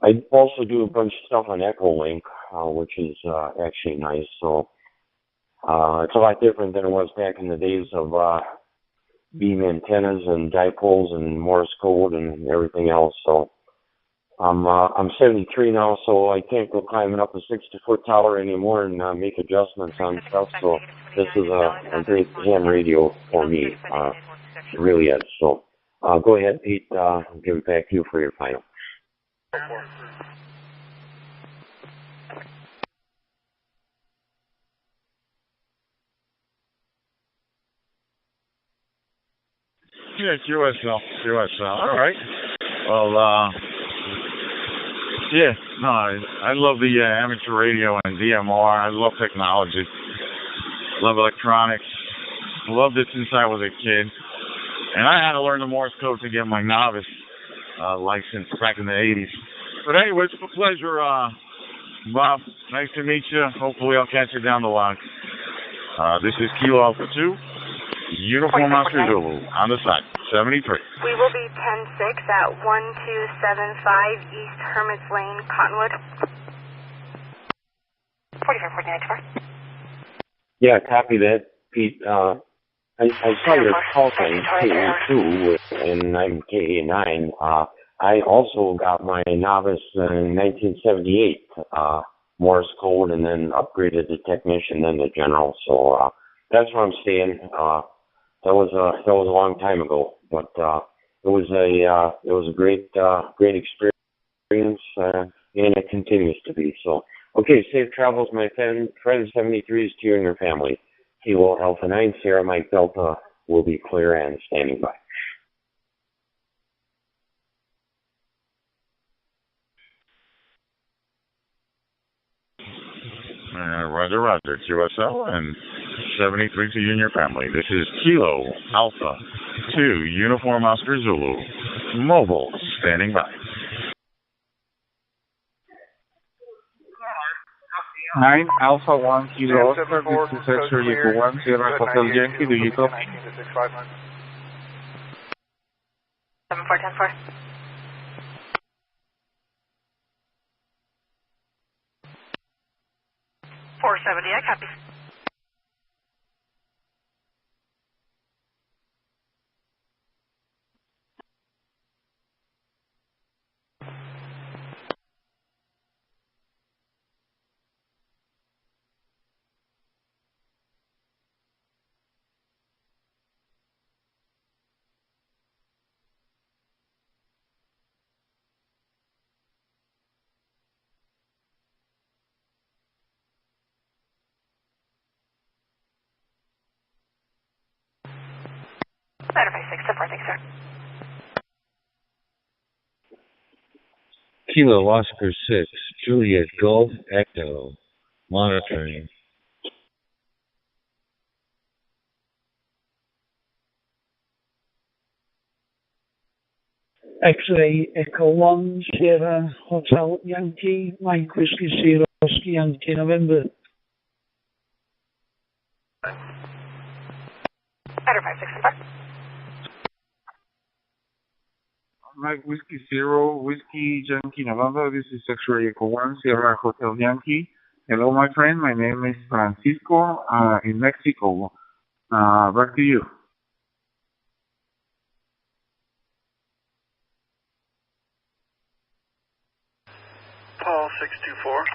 I also do a bunch of stuff on Echolink, which is actually nice. So it's a lot different than it was back in the days of beam antennas and dipoles and Morse code and everything else. So I'm 73 now, so I can't go climbing up a 60-foot tower anymore and make adjustments on stuff. So this is a great ham radio for me. It really is. So go ahead, Pete. I'll give it back to you for your final. Yeah, QSL. All right. Well, yeah, no, I love the amateur radio and DMR. I love technology. Love electronics. Loved it since I was a kid. And I had to learn the Morse code to get my novice license back in the 80s. But anyway, it's a pleasure, Bob. Nice to meet you. Hopefully I'll catch you down the line. This is Kilo Alpha 2, Uniform Oscar Zulu, on the side, 73. We will be 10-6 at 1275 East Hermits Lane, Cottonwood. 44-49-4. Yeah, copy that, Pete. I saw your call sign, KA2, and I'm KA9. I also got my novice in 1978, Morse code, and then upgraded to technician, then to general. So that's where I'm staying. That was a long time ago, but it was a great experience, and it continues to be. So, okay, safe travels, my friend 73s to you and your family. Kilo Alpha 9, Sierra Mike Delta will be clear and standing by. Roger, QSL and 73 to you and your family. This is Kilo Alpha 2, Uniform Oscar Zulu, mobile, standing by. 9 Alpha 1 Kilo Oscar, this is X-ray Echo 1, Sierra Hotel Yankee, do you copy? 74-10-4. I copy. Thanks, sir. Kilo Oscar 6, Juliet Golf Echo, monitoring. X-ray Echo 1, Sierra Hotel Yankee, Mike Whiskey Sierra Whiskey Yankee November. Mike Whiskey Zero, Whiskey Yankee November, this is X-ray Echo 1, Sierra Hotel Yankee. Hello, my friend, my name is Francisco, in Mexico. Back to you. Paul 624.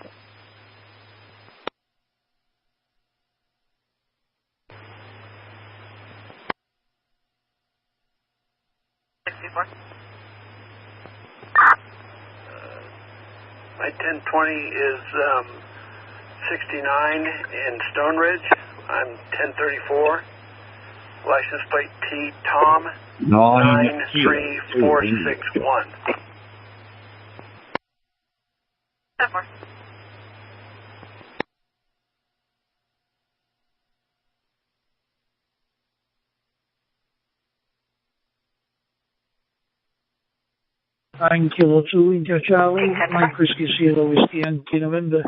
My 1020 is 69 in Stone Ridge. I'm 1034. License plate T Tom 93461. I'm Kilo 2 India Charlie, Mike Whiskey Sierra Whiskey Yankee November.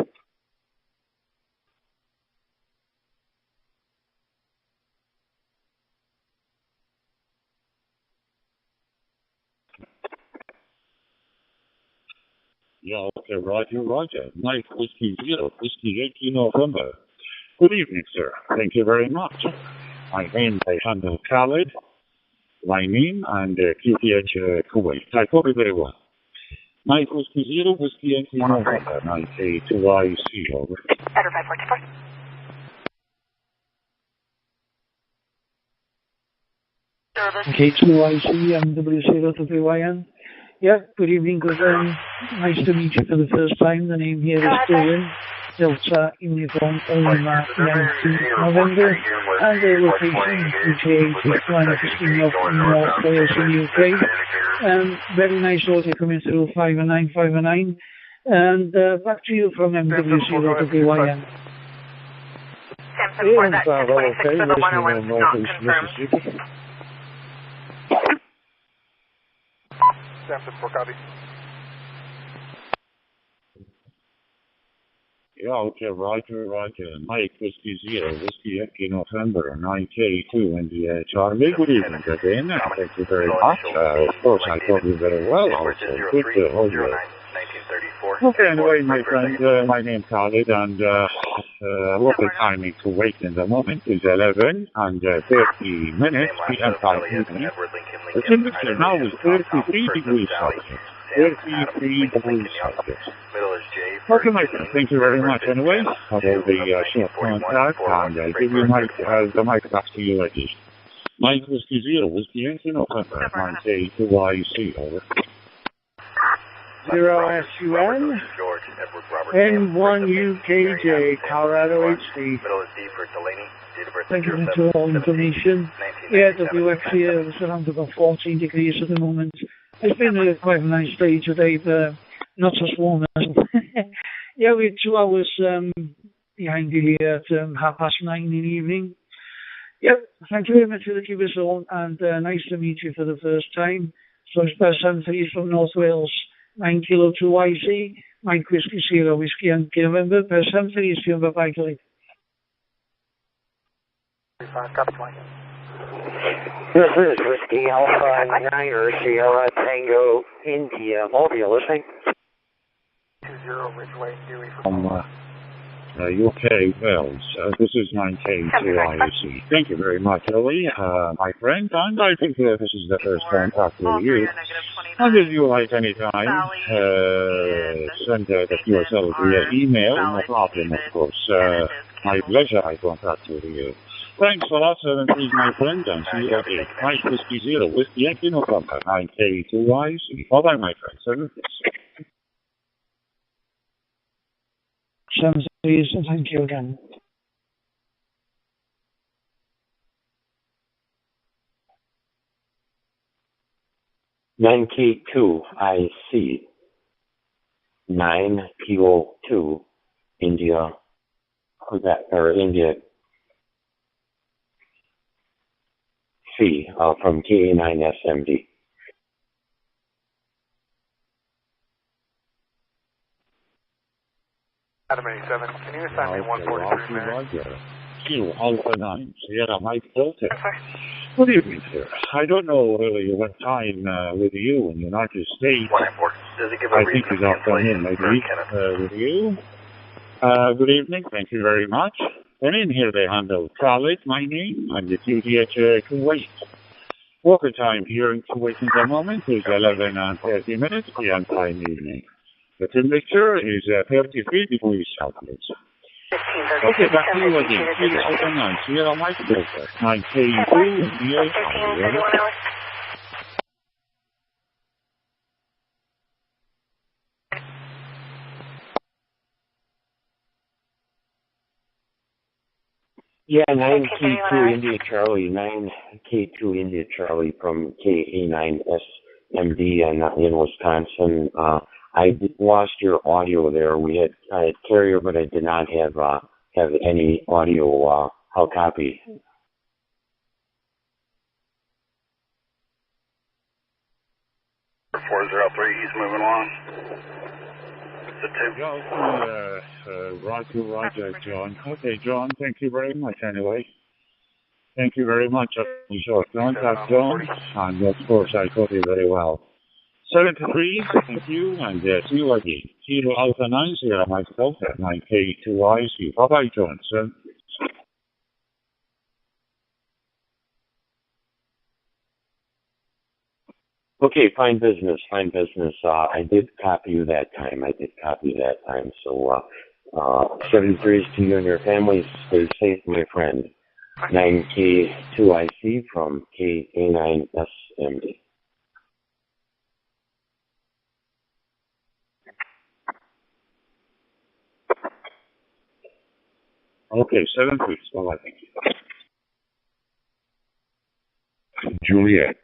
Yeah, okay, Roger. Mike Whiskey Zero, Whiskey Yankee November. Good evening, sir. Thank you very much. My name is Handel Khaled, my name, and QTH Kuwait. I copy very well. Mike Whiskey Zero, Whiskey Yankee November, 9K2IC, over. Edward 544. K2IC, MW0WYN. Yeah, good evening, good nice to meet you for the first time. The name here is Dylan, Delta Uniform Lima Yankee November, and the location QTH Flying 15 of North Wales in the UK. Very nice order coming through 509. And back to you from MW0WYN. Samson for that 1026 for the 101 not confirmed. Samson for copy. Yeah, okay, Roger. Mike Whiskey Zero, Whiskey Yankee November, 9K2 India Charlie. Good evening again, and thank you very much. Of course, I told you very well also. Good to hold you. Okay, anyway, my friend, my name's Khalid, and local timing to wait in the moment is 11 and 30 minutes PM time evening. The temperature now is 33 degrees Celsius. 33 degrees Celsius. Okay, my friend, thank you very much anyway. I will be short contact, and I'll give you the mic back to you at least. Mike Whiskey Zero, Whiskey Yankee November, 9K2IC, over. 0SUN, N1UKJ, Colorado HD. Thank you for all information. Yeah, WX here is around about 14 degrees at the moment. It's been quite a nice day today, but not as warm as. Yeah, we're 2 hours behind you here at 9:30 in the evening. Yeah, thank you very much for the keep us on, and nice to meet you for the first time. So it's Best 73 from North Wales, 9 Kilo 2 YC, Mike Whiskey Sierra Whiskey Yankee November, Best 73 from YAVAPAI. This is Whiskey Alpha 9 Sierra Tango India. Hold you listening? 20 Ridgeway, Dewey UK Wells. This is 9K2IC. Thank you very much, Ellie, my friend, and I think this is the first contact with you. And if you like any time, send the QSL via email, no problem, of course. My pleasure, I contact with you. Thanks a lot, 73, my friend, and see you again. Mike Whiskey Zero, Whiskey Yankee November, 9K2IC. Bye-bye, my friend. Salutes. Thank you again. 9K2IC, 9 Kilo 2, India, or India C, from KA9SMD. Adam 87, can you assign me 143 Mary? Kilo Alpha 9, Sierra Mike Delta. Good evening, sir. I don't know really what time with you in the United States. I think he's afternoon, maybe, with you. Good evening, thank you very much. And in here they handle Khalid, my name. I'm the duty at Kuwait. Worker time here in Kuwait at the moment is 11 and 30 minutes, PM time evening. The temperature is 33 degrees Celsius. Okay, back to you again. Kilo Alpha 9, Sierra Mike Delta, 9K2, India. Yeah, 9K2 India Charlie, 9K2 India Charlie from KA9SMD in Wisconsin. I lost your audio there. I had carrier, but I did not have any audio. How copy? He's moving along. Roger, John. Okay, John, thank you very much anyway. Thank you very much. Short contact, John, and of course I caught you very well. 73, thank you, and see you again. Kilo Alpha 9, Sierra Mike Delta, 9K2IC. Bye-bye, John, sir. Okay, fine business. I did copy you that time. So, 73s to you and your family. Stay safe, my friend. 9K2IC from KA9SMD. Okay, 7 weeks. Well, I think. Juliet,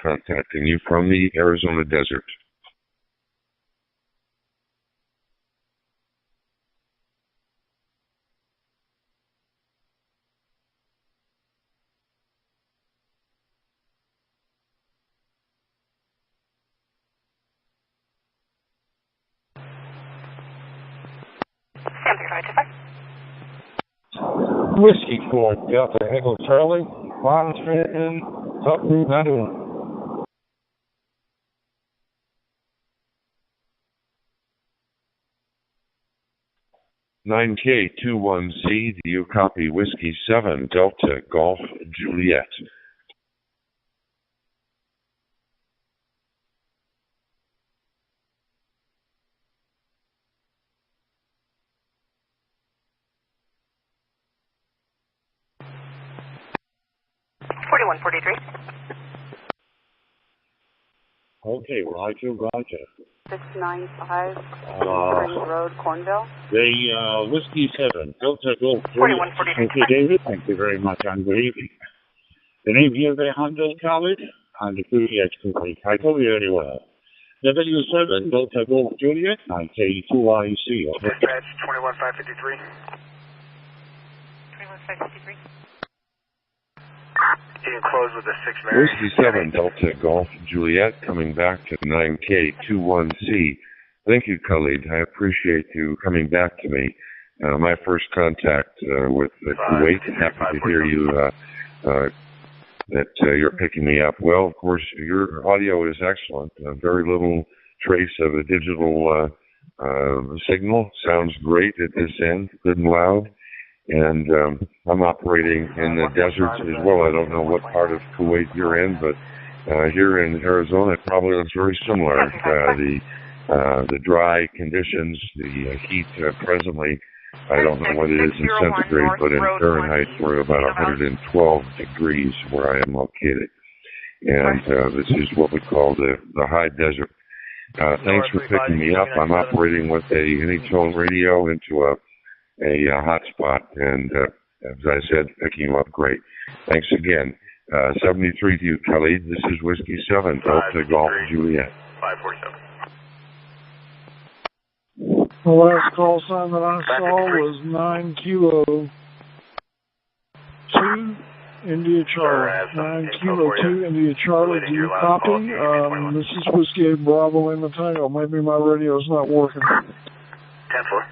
contacting you from the Arizona desert. Whiskey for Delta Echo Charlie, Washington, Top Route 91. (9K21Z), do you copy Whiskey 7 Delta Golf Juliet? Okay, Roger. 695 Spring Road, Cornville. The Whiskey 7 Delta Golf Juliet. Thank you, David. Thank you very much, and good evening. The name here they handle Khalid and the Juliet complete. I told you very well. W7 Delta Golf Juliet, 9K2IC. Dispatch 21553. 21553. You can close with a 6 Mary. Whiskey 7 Delta Golf Juliet, coming back to 9K21C. Thank you, Khalid. I appreciate you coming back to me. My first contact with Kuwait. Happy to hear you that you're picking me up. Well, of course, your audio is excellent. Very little trace of a digital signal. Sounds great at this end, good and loud. And I'm operating in the deserts as well. I don't know what part of Kuwait you're in, but here in Arizona, it probably looks very similar. The dry conditions, the heat presently, I don't know what it is in centigrade, but in Fahrenheit, we're about 112 degrees where I am located. And this is what we call the high desert. Thanks for picking me up. I'm operating with a Anytone radio into a hotspot, and as I said, picking you up great. Thanks again. 73 to you, Kelly. This is Whiskey 7, Delta Golf Juliet. 547. The last call sign that I saw was 9 Kilo 2 India Charlie. 9 Kilo 2 India Charlie. Do you copy? This is Whiskey 8 Bravo Lima Tango. Maybe my radio's not working. 10-4.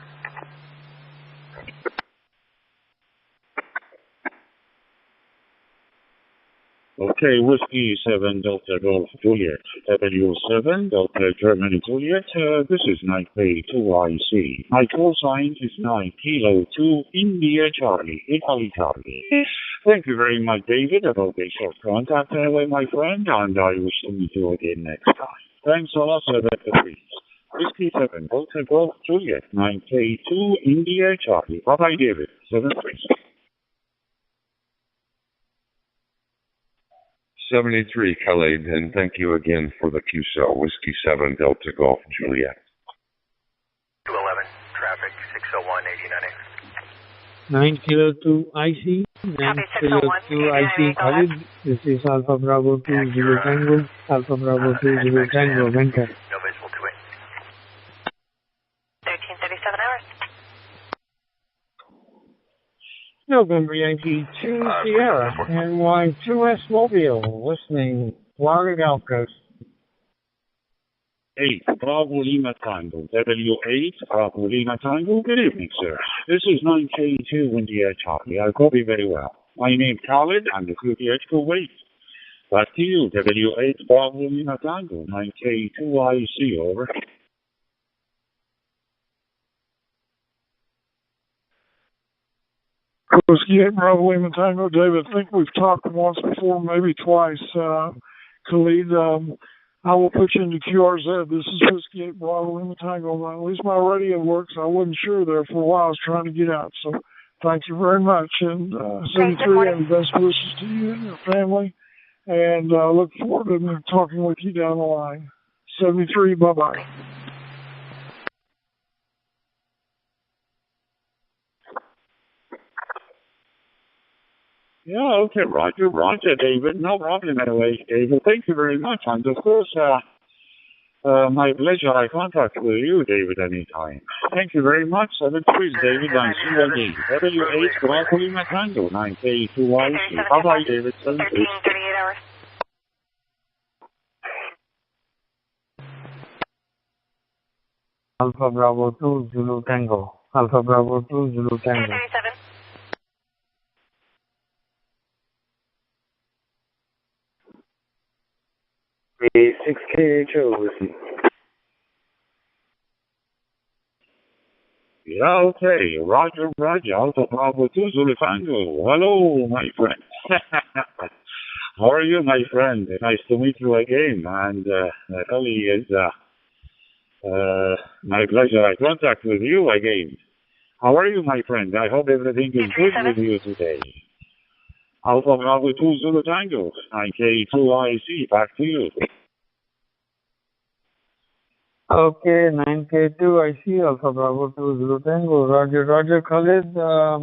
Okay, Whiskey 7 Delta Golf Juliet, W7 Delta Germany Juliet, this is 9K2IC. My call sign is 9 Kilo 2 India Charlie, Italy Charlie. Thank you very much, David, about the short contact anyway, my friend, and I wish to meet you again next time. Thanks a lot, 7 Whiskey 7 Delta Golf Juliet, 9K2 India Charlie. Bye-bye, David, 7-3. 73, Kelly, and thank you again for the QCell. Whiskey 7, Delta Golf Juliet. 211, traffic 601, 9 Kilo 2 IC, 9 Kilo 2 IC Khalid. This is Alpha Bravo 20 Tango, Alpha Bravo 20 Tango, Venkat. No visual to it. 1337 hours. November Yankee 2 Sierra, NY 2S Mobile, listening, Florida Gulf Coast. 8 Bravo Lima Tango, W8 Bravo Lima Tango. Good evening, sir. This is 9K2 India Charlie. I copy very well. My name is Khalid. I'm the QTH Kuwait. Back to you, W8 Bravo Lima Tango, 9K2IC, over. Whiskey 8 Bravo Lima Tango. David, I think we've talked once before, maybe twice. Khalid, I will put you into QRZ. This is Whiskey 8 Bravo Lima Tango. At least my radio works. I wasn't sure there for a while. I was trying to get out. So thank you very much. And 73, and best wishes to you and your family. And look forward to talking with you down the line. 73, bye-bye. Yeah, okay, Roger, David. No problem anyway, David. Thank you very much. And of course, my pleasure. I contact with you, David, anytime. Thank you very much. 73, David. I'm CLD. W8 Bravo Lima Tango, 9K2IC. Bye-bye, David. 73. 1338 hours. Alpha Bravo 2 Zulu Tango, Alpha Bravo 2 Zulu Tango. 237. A 6KHO listen. Yeah, okay. Roger. Alpha Bravo 2 Zulu Tango. Hello, my friend. How are you, my friend? Nice to meet you again. And really is my pleasure. I contact with you again. How are you, my friend? I hope everything is good with you today. Alpha Bravo 2 Zulu Tango, 9K2IC, back to you. Okay, 9K2IC, Alpha Bravo 2 Zulu Tango, Roger, Khalid. I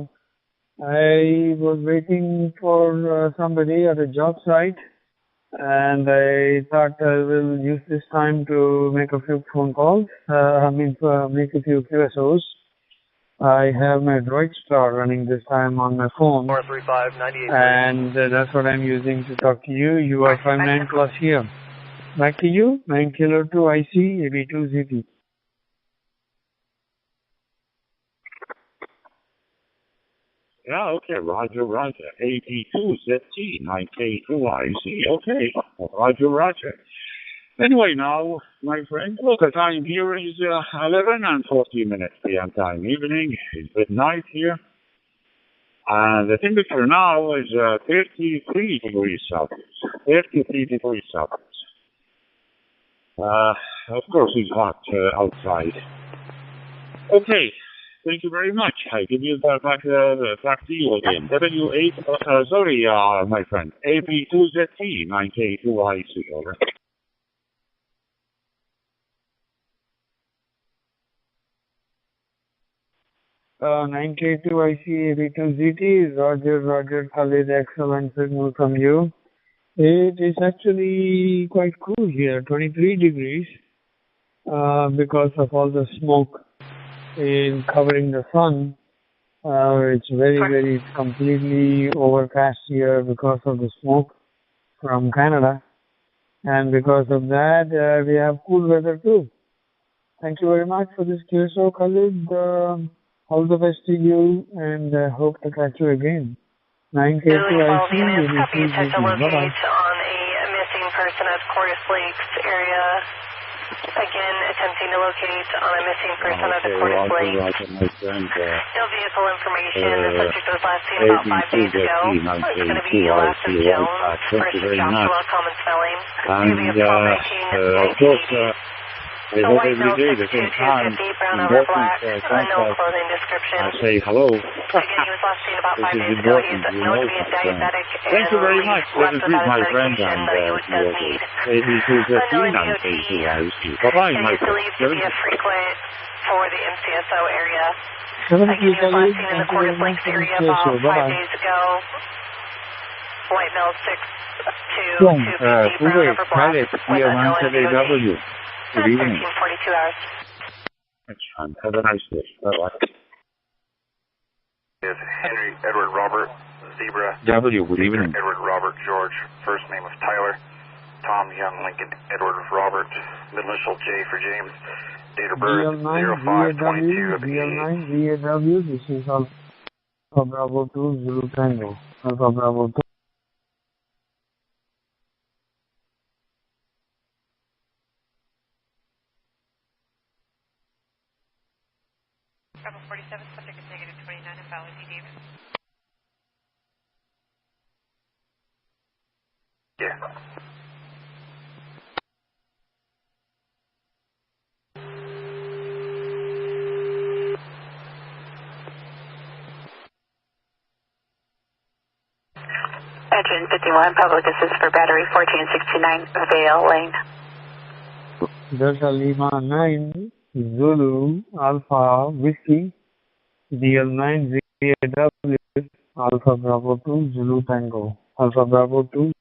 was waiting for somebody at a job site, and I thought I will use this time to make a few phone calls, make a few QSOs. I have my Droid Star running this time on my phone, 435 98. and that's what I'm using to talk to you. You are 59 plus here. Back to you, 9 Kilo 2 IC, AB2ZT. Yeah, okay, Roger. AB2ZT, 9K2IC, okay. Roger. Anyway, now, my friend, look, the time here is 11 and 40 minutes PM time evening. It's midnight here. And the temperature now is 33 degrees Celsius. 33 degrees Celsius. Of course, it's hot outside. Okay, thank you very much. I give you back to you again. W8, my friend, AB2ZT, 9K2IC, over. 9K2IC AB2ZT, Roger, Khalid, excellent signal from you. It is actually quite cool here, 23 degrees, because of all the smoke in covering the sun. It's very completely overcast here because of the smoke from Canada. And because of that, we have cool weather too. Thank you very much for this QSO, Khalid. All the best to you, and hope to catch you again. 9K2 IC, you receive this. Bye-bye. On a missing person at Forest Lakes area. Again, attempting to locate on a missing person at the Forest Lakes. No vehicle information. The subject was last seen about 5 days ago. It's going to be Elastic Jones versus Joshua, common spelling. Of course, I hope every day the same time endorsements contact, I say hello. This is endorsement, you know. Thank you very much. Let us greet my friend and Bye-bye, my friend. For the MCSO area. Thank you, Khalid. In the Forest Lakes area about 5 days ago. White male 6'2", 250, brown river black, W. Good evening. 42 hours. That's fine. Have a nice day. Bye-bye. Is Henry Edward Robert Zebra. W. Good evening. Edward Robert George. First name of Tyler. Tom Young Lincoln Edward Robert. Middle initial J for James. Date of birth 0522 of the DL9 VAW. This is Alpha Bravo 2 Zulu Tango. Alpha Bravo 2. Bravo 47, subject is negative 29 of Valley Davis. Yeah. Engine 51, public assist for battery 1469, Vale Lane. Delta Lima 9 Zulu Alpha Whiskey DL9 VAW Alpha Bravo 2 Zulu Tango Alpha Bravo 2.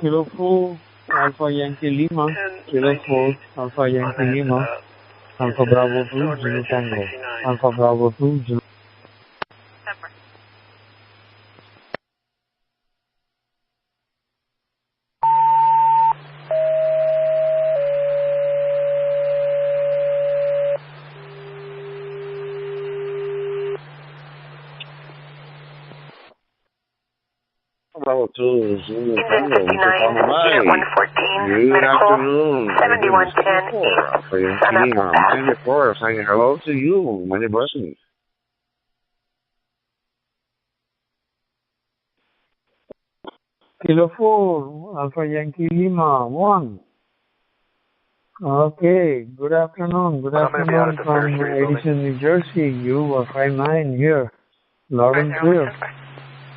Kilo 4 Alpha Yankee Lima Kilo 4 Alpha Yankee Lima Alpha Bravo 2 Zulu Tango Alpha Bravo 2 Zulu. Bravo 2 Zulu Tango. 114, Good afternoon. 7110 Alpha Yankee Lima. I'm 94. Saying hello to you. Many blessings. Kilo 4 Alpha Yankee Lima 1. Okay, good afternoon. Good afternoon from Edison, New Jersey. You are 5'9" here. Loud and clear.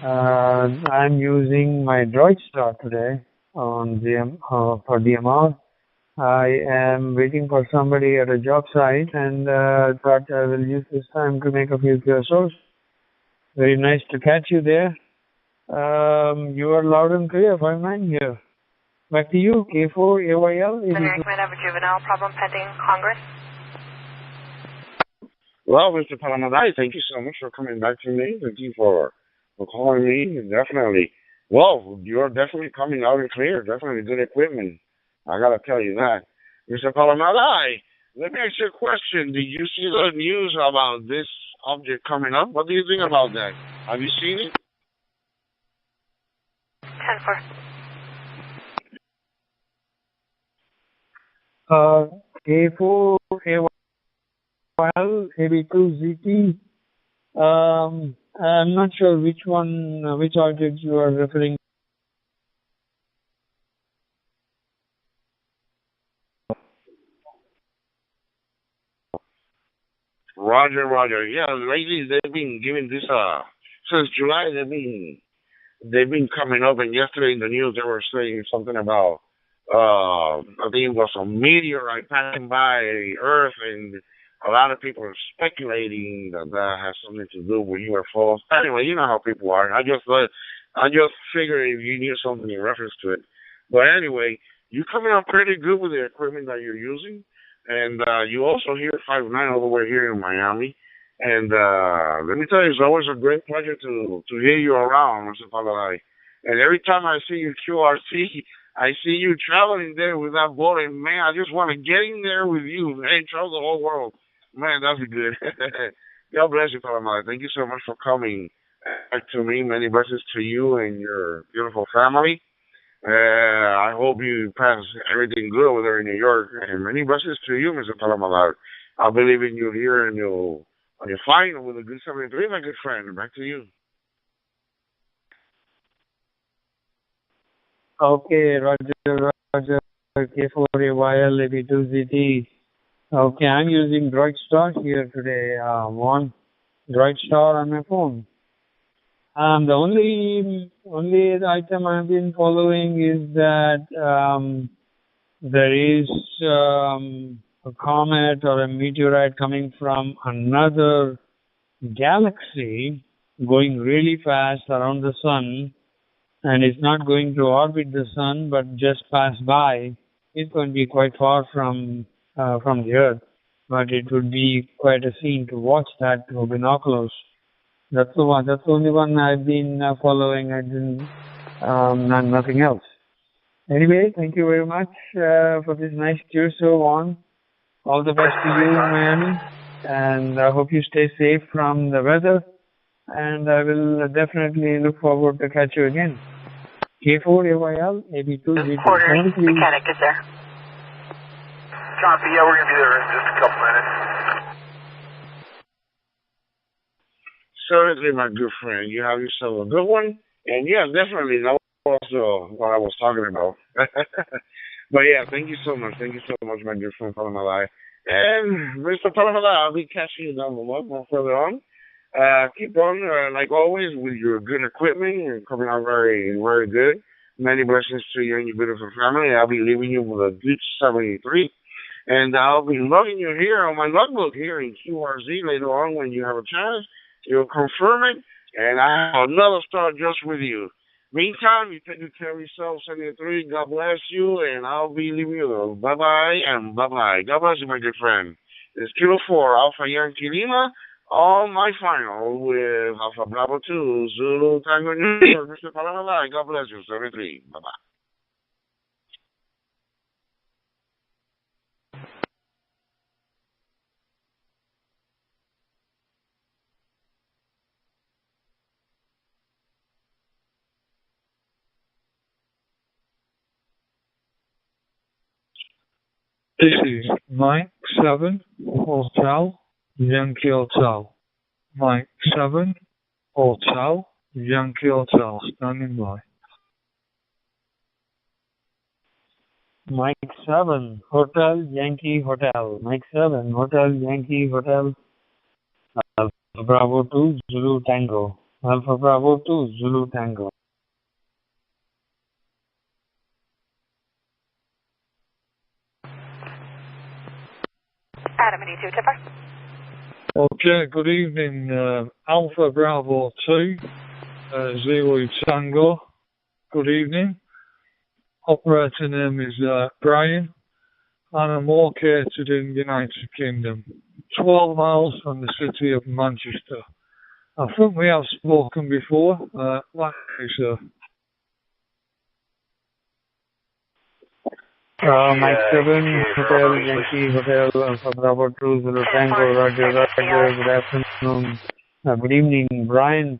I'm using my Droid Star today on for DMR. I am waiting for somebody at a job site and thought I will use this time to make a few QSOs. Very nice to catch you there. You are loud and clear, 5'9" here. Back to you, K4 AYL. Management of a juvenile problem pending Congress. Well, Mr. Palamadai, thank you so much for coming back to me. Thank you for calling me. Definitely. Well, you're definitely coming out and clear. Definitely good equipment. I got to tell you that. Mr. Palamadai, let me ask you a question. Did you see the news about this object coming up? What do you think about that? Have you seen it? 10-4. A4, AYL, AB2ZT. I'm not sure which one, which object you are referring to. Roger. Yeah, lately they've been giving this, since July they've been coming up, and yesterday in the news they were saying something about, I think it was a meteorite passing by Earth, and a lot of people are speculating that that has something to do with UFOs. Anyway, you know how people are. I just figured if you knew something in reference to it. But anyway, you're coming out pretty good with the equipment that you're using. And you also hear 5-9 all the way here in Miami. And let me tell you, it's always a great pleasure to hear you around, Mr. Paladai. And every time I see your QRT, I see you traveling there with that boat, and man, I just want to get in there with you and travel the whole world. Man, that'd be good. God bless you, Paladai. Thank you so much for coming back to me. Many blessings to you and your beautiful family. I hope you pass everything good over there in New York, and many blessings to you, Mr. Palamalar. I believe in you here, and you'll find with a good 73, my good friend. Back to you. Okay, Roger, K4AYL, AB2ZT. Okay, I'm using Droid Star here today. One Droid Star on my phone. The only item I've been following is that there is a comet or a meteorite coming from another galaxy going really fast around the sun, and it's not going to orbit the sun but just pass by. It's going to be quite far from the Earth, but it would be quite a scene to watch that through binoculars. That's the one. That's the only one I've been following. I didn't, nothing else. Anyway, thank you very much for this nice Tuesday on. All the best to you in Miami, and I hope you stay safe from the weather. And I will definitely look forward to catch you again. K4AYL, AB2ZT. Mechanic is there. Copy. Yeah, we're gonna be there in just a couple minutes. Certainly, my good friend. You have yourself a good one. And yeah, definitely, that was what I was talking about. But yeah, thank you so much. Thank you so much, my good friend, Palamalai. And Mr. Palamalai, I'll be catching you down the line more further on. Keep on, like always, with your good equipment. You're coming out very, very good. Many blessings to you and your beautiful family. I'll be leaving you with a good 73. And I'll be logging you here on my logbook here in QRZ later on when you have a chance. You'll confirm it, and I have another star just with you. Meantime, you take good care of yourself, 73. God bless you, and I'll be leaving you. Bye-bye and bye-bye. God bless you, my good friend. It's Kilo 4, Alpha Yankee Lima, on my final with Alpha Bravo 2, Zulu Tango New York. Mr. Palala, God bless you, 73. Bye-bye. This is Mike 7 Hotel Yankee Hotel. Mike 7 Hotel Yankee Hotel. Standing by. Mike 7 Hotel Yankee Hotel. Mike 7 Hotel Yankee Hotel. Alpha Bravo 2 Zulu Tango. Alpha Bravo 2 Zulu Tango. Adam, any 2 tipper? Okay, good evening, Alpha Bravo 2, Zulu Tango. Good evening. Operator name is Brian, and I'm located in the United Kingdom, 12 miles from the city of Manchester. I think we have spoken before, like sir. Mike 7, Hotel Yankee Hotel, Alpha Bravo 2, Zulu Tango, Roger, good afternoon. Good evening, Brian.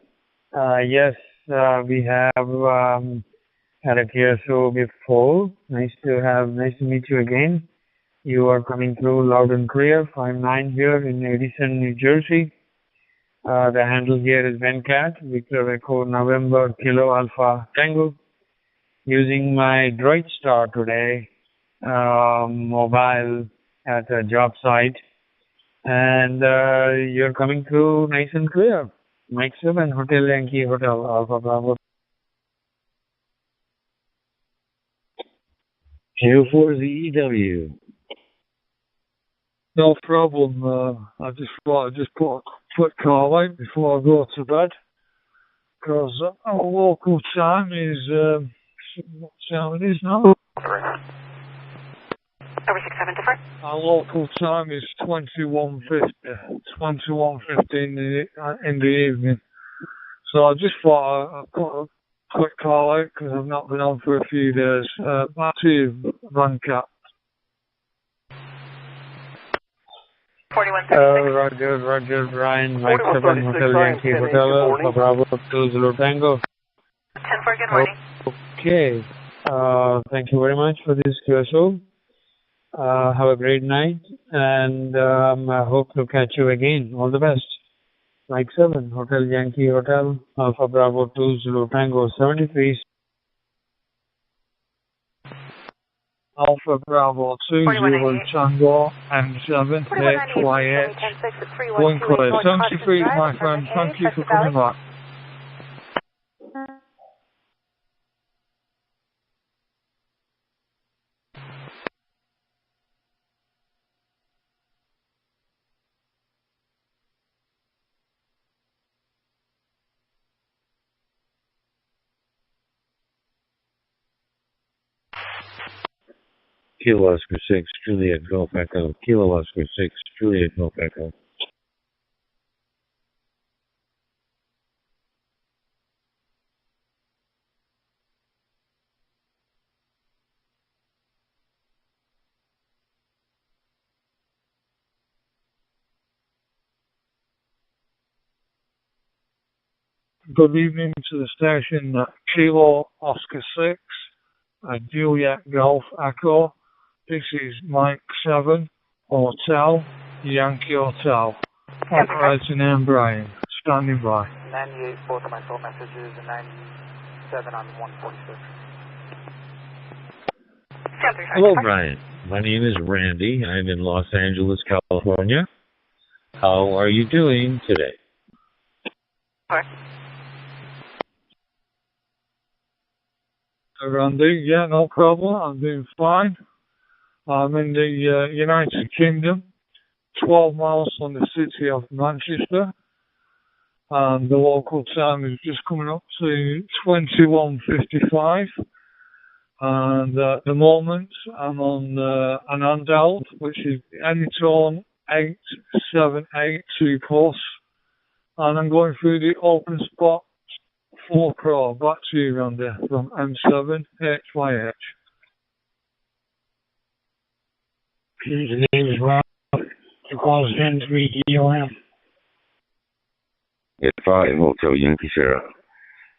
Yes, we have Had a QSO before. Nice to meet you again. You are coming through loud and clear. 5-9 here in Edison, New Jersey. The handle here is Venkat, Victor Echo November Kilo Alpha Tango. Using my Droid Star today, mobile at a job site. And you're coming through nice and clear. Mike 7, Hotel Yankee Hotel Alpha Bravo. Q4ZEW. No problem. I just thought I'd just put a quick call out before I go to bed. Because our local time is, what time it is now? Over 6-7 different. Our local time is 21:50. 21:50 in the evening. So I just thought I'd put a quick call out because I've not been on for a few days. Back to you, Venkat. 4136. Roger, Ryan, Mike 7, Hotel Yankee Hotel, Alpha Bravo 20 Tango. 10-4, good morning. Okay, thank you very much for this QSO. Have a great night, and I hope to catch you again. All the best. Mike 7, Hotel Yankee Hotel, Alpha Bravo 20 Tango 73. Alpha Bravo 20 Tango and 7 HYH. Going clear. 73, my friend. Thank you for coming back. Kilo Oscar 6, Juliet Golf Echo. Kilo Oscar 6, Juliet Golf Echo. Good evening to the station, Kilo Oscar 6, Juliet Golf Echo. This is Mike 7, Hotel, Yankee Hotel. Operator name Brian, standing by. 98, both of my phone messages, and 97 on 146. Hello, Brian. My name is Randy. I'm in Los Angeles, California. How are you doing today? Randy, yeah, no problem. I'm doing fine. I'm in the United Kingdom, 12 miles from the city of Manchester. And the local time is just coming up to 21:55. And at the moment, I'm on an Andelt, which is Anytone 8782 plus. And I'm going through the open spot 4 Pro. Back to you, Randy, from M7 HYH. The name is Rob. The call is 10-3 EOM. At 5 Hotel Yankee Sierra.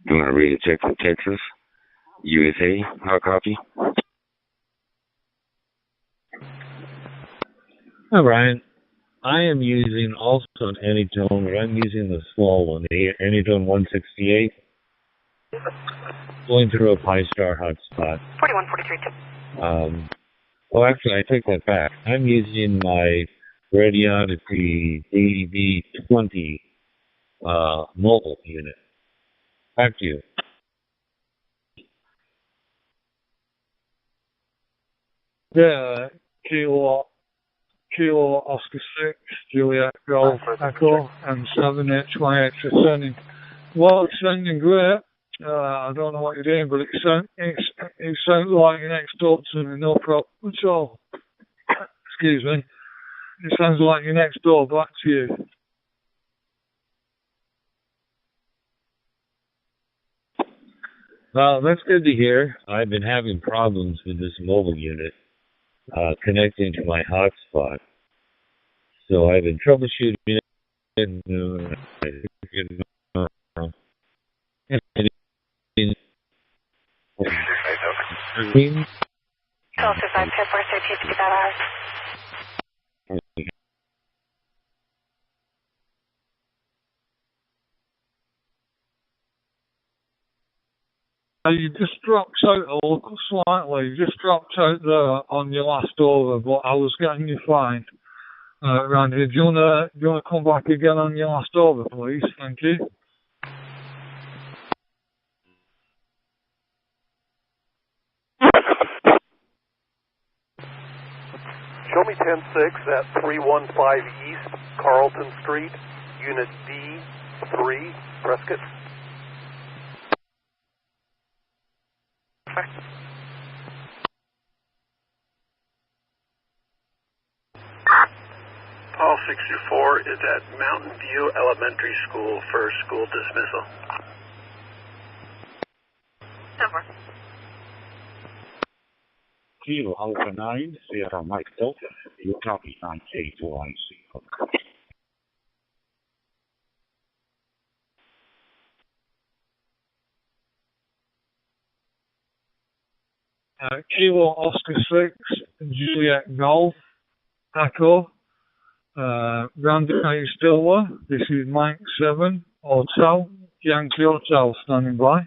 Doing a radio check from Texas, USA. Hard copy. Hi, Brian. I am using also an Anytone, but I'm using the small one, the Anytone 168. Going through a Pi-Star hotspot. 4143. Well, actually, I take that back. I'm using my Radionicity DB20 mobile unit. Back to you. Yeah, Kilo Oscar 6, Juliet Golf Echo, and 7 HYH ascending. Well, it's sounding great. I don't know what you're doing, but it sounds like you're next door to me, no problem at all. Excuse me. It sounds like you're next door, back to you. Well, that's good to hear. I've been having problems with this mobile unit connecting to my hotspot. So I've been troubleshooting it. 1225, Pip, we're safe to get that out. You just dropped out a little slightly. You just dropped out there on your last over, but I was getting you fine. Randy, do you wanna come back again on your last over, please? Thank you. Show me 10-6 at 315 East Carlton Street, Unit D3, Prescott. Paul 64 is at Mountain View Elementary School for school dismissal. Over. Kilo Alpha 9, Sierra Mike Delta, you copy 981C. Kilo Oscar 6, Juliet Golf, Echo, Randy, are you still there? This is Mike 7, Hotel, Yankee Hotel, standing by.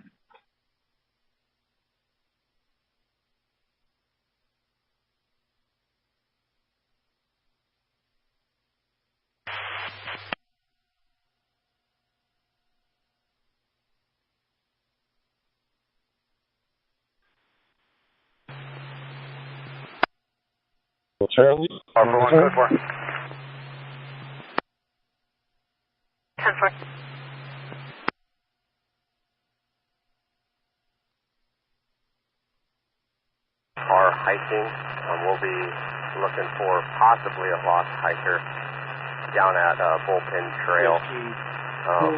Charlie? Code 4. 10-4. Are hiking. We'll be looking for possibly a lost hiker down at Bullpen Trail.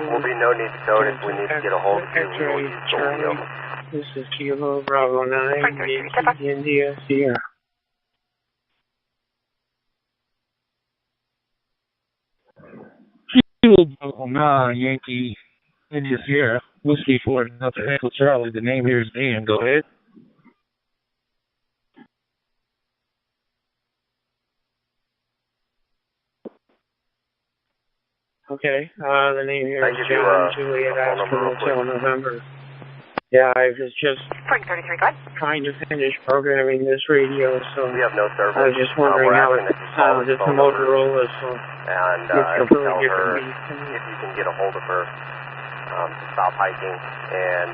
Will be no need to code. If we need to get a hold of you, we will use Dolio. This is Kilo Bravo 9, Yankee India Sierra. Kilo Bravo 9, Yankee India Sierra, Whiskey 4, Nothing Echo Charlie. The name here is Dan. Go ahead. Okay, the name here is John Juliet Oscar Hotel November. Yeah, I was just trying to finish programming this radio, so we have no service. I was just wondering how it sounds. It's a Motorola, so and it's tell really her different. if you can get a hold of her to stop hiking and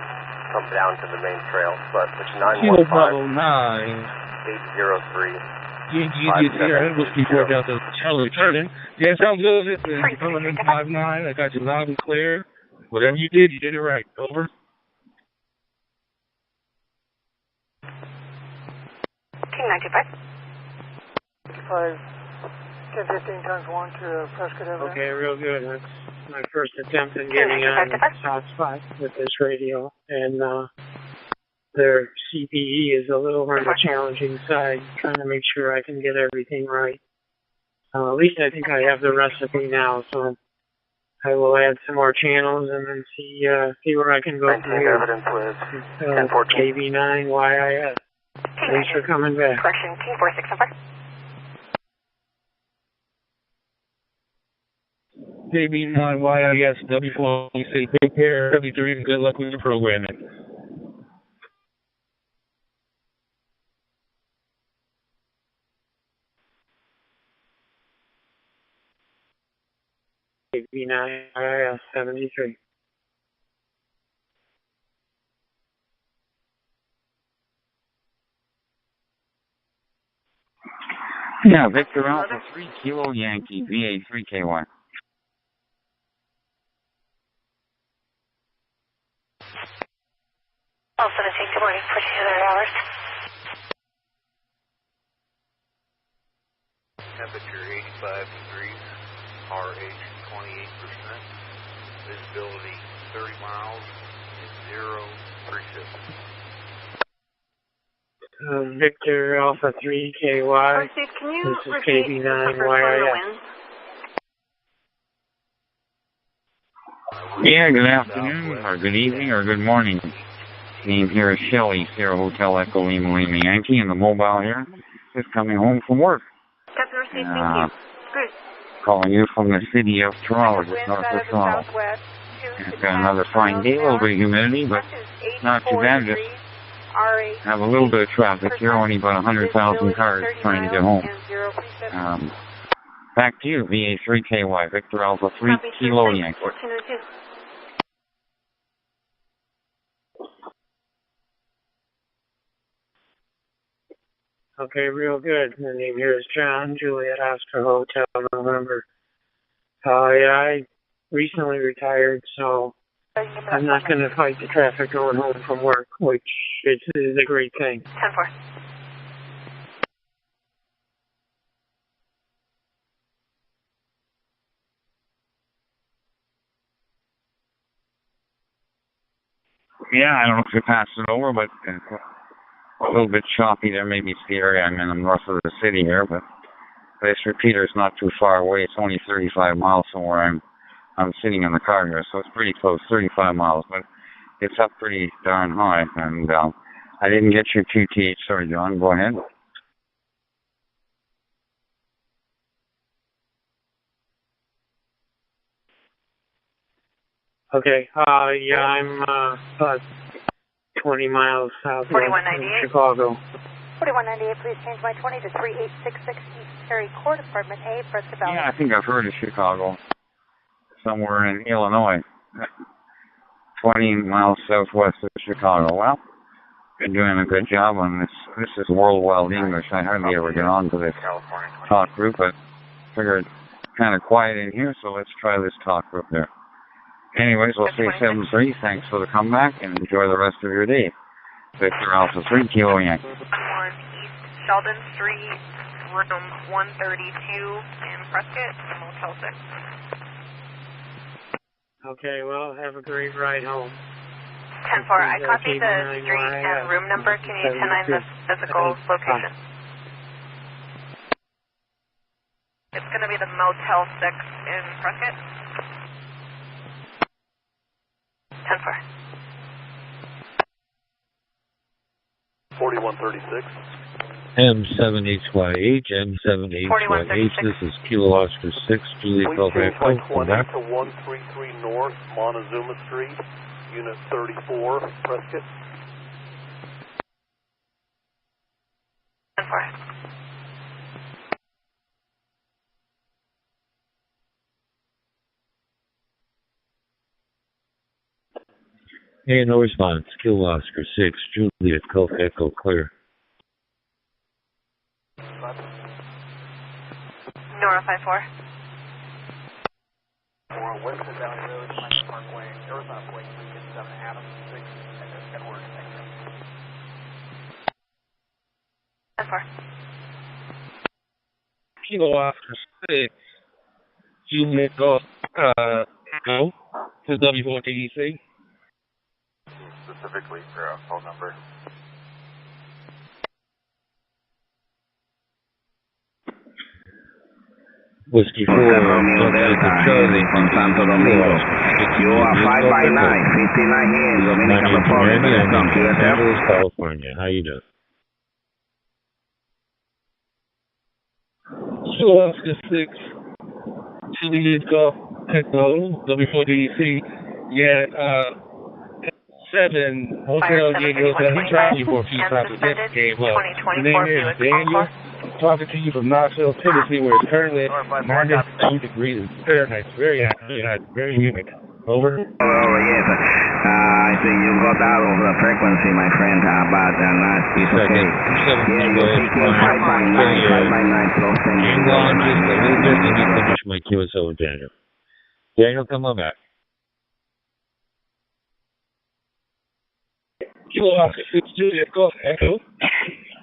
come down to the main trail. But it's 915 803. Yankee Sierra, Whiskey 4 Delta Charlie Turner. Yeah, sounds good. It's coming in 5-9. I got you loud and clear. Whatever you did it right. Over. Team 925. 1015 times 1 to Prescott Avenue. Okay, real good. That's my first attempt at getting on the top spot with this radio, and their CPE is a little on the challenging side, trying to make sure I can get everything right. At least I think I have the recipe now, so I will add some more channels and then see where I can go from here. Evidence with KB9YIS. Thanks for coming back. Correction, Team 4604. KB9YIS, W4, you say take care, W3, and good luck with your programming. KB9YIS 73. Yeah, Victor Alpha 3 Kilo Yankee, VA 3KY. Also, to take good morning, 42 hours. Temperature 85 degrees, RH 28%, visibility 30 miles, and 036. Victor Alpha 3KY. Steve, can you this is repeat the first one on the KB9YIS. wind? Yeah, good afternoon, or good evening, or good morning. Name here is Shelley, Sierra Hotel Echo Lima Lima Yankee, and the mobile here is coming home from work. Calling you from the city of Toronto, just north of Toronto. I've got another fine day, a little bit of humidity, but not too bad. Just have a little bit of traffic here, only about 100,000 cars trying to get home. Back to you, VA3KY, Victor Alpha 3 Kilo Yankee. Okay, real good. My name here is John, Juliet Oscar Hotel, November. I recently retired, so I'm not going to fight the traffic going home from work, which is a great thing. 10-4. Yeah, I don't know if you passed it over, but a little bit choppy there. Maybe it's the area I'm in. I'm north of the city here, but this repeater's not too far away. It's only 35 miles from where I'm sitting in the car here, so it's pretty close, 35 miles, but it's up pretty darn high. And I didn't get your QTH. Sorry, John. Go ahead. Okay, yeah, I'm about 20 miles southwest of Chicago. 4198, please change my 20 to 3866 East Perry Court, Apartment A, Prescott Valley. Yeah, I think I've heard of Chicago. Somewhere in Illinois. 20 miles southwest of Chicago. Well, been doing a good job on this. This is World Wild English. I hardly ever get on to this talk group, but figured kind of quiet in here, so let's try this talk group there. Anyways, we'll say 7-3. Thanks for the comeback, and enjoy the rest of your day. Victor Alpha 3 Kilo Yankee. 1 East Sheldon Street, room 132 in Prescott, Motel 6. Okay, well, have a great ride home. 10-4, I copy the street and room number. Can you 10-9 the physical location? It's going to be the Motel 6 in Prescott. 10-4. 4136. M7HYH, M7HYH, this is Kilo Oscar 6, Juliet Golf Echo. 20 to 133 North, Montezuma Street, Unit 34, Prescott. 10-4. Hey, no response. Kilo Oscar 6, Juliet Golf Echo, clear. Nora 5-4. For Winston Valley Road, Michael Parkway, North Parkway, Lincoln 7 Adams 6, and Edward exit. 10-4. Kilo Oscar 6, Juliet Golf Echo, to W4TDC. Specifically for a phone number. Whiskey 4, Charlie, from Santo Domingo. You are 5 by 9, 59 here in Dominican Republic. California. How you doing? Kilo Oscar 6, Juliet Golf Echo, W4TDC. Yeah, 7 Hotel Diego. He tried you for a few times. The next game up. The name is Daniel. Talking to you from Knoxville, Tennessee, where it's currently minus 2 degrees Fahrenheit. Very hot, very humid. Over. Oh, yes. I think you got out of the frequency, my friend, but it's okay. Yeah, you're taking 5 by 9, 5 by 9 plus 10. Hang on just a little bit. Let me finish my QSO with Daniel. Daniel, come on back. Kilo Oscar 6, Juliet Golf Echo.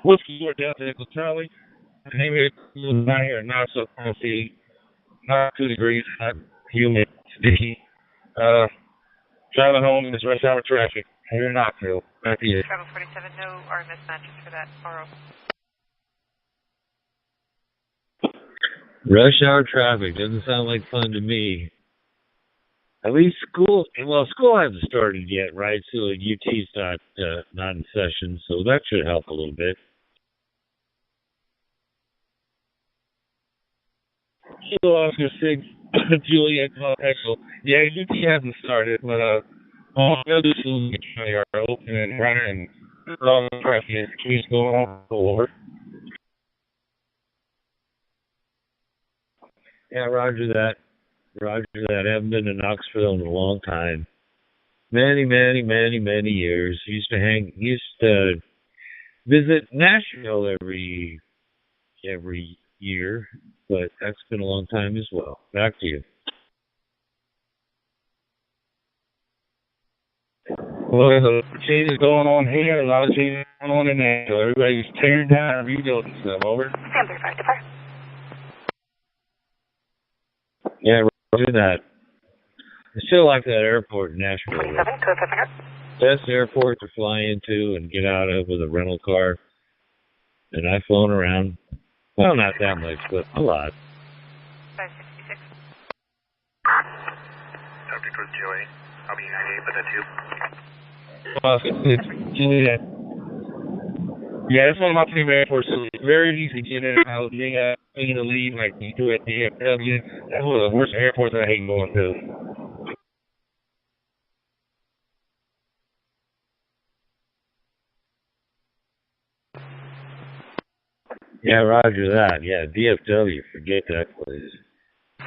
Whiskey 4 Delta Echo Charlie. The name here is not here, not so fancy. Not 2 degrees, hot, humid, sticky. Driving home in this rush hour traffic. Here in Knoxville. Back to you. Travel 47, no RMS matches for that. Borrow. Rush hour traffic doesn't sound like fun to me. At least school hasn't started yet, right? So UT's not in session, so that should help a little bit. Kilo Oscar 6, Juliet Echo. Yeah, UT hasn't started, but all the other schools are open and running, and long traffic is going on over. Yeah, roger that. Roger that. I haven't been to Knoxville in a long time. Many years. Used to visit Nashville every year, but that's been a long time as well. Back to you. Well, there's a changes going on here, a lot of changes going on in Nashville. Everybody's tearing down and rebuilding stuff. Over. Sam 35 to fire. Yeah, roger that. I still like that airport in Nashville. 27, code 500. Best airport to fly into and get out of with a rental car. And I've flown around, well, not that much, but a lot. 566. Subject was Joey. I'll be 98, but that's you. It's Juliet. Yeah, it's one of my favorite airports. It's very easy to get in and out. You ain't got to leave like you do at the DFW. That's one of the worst airports I hate going to. Yeah, roger that. Yeah, DFW, forget that place.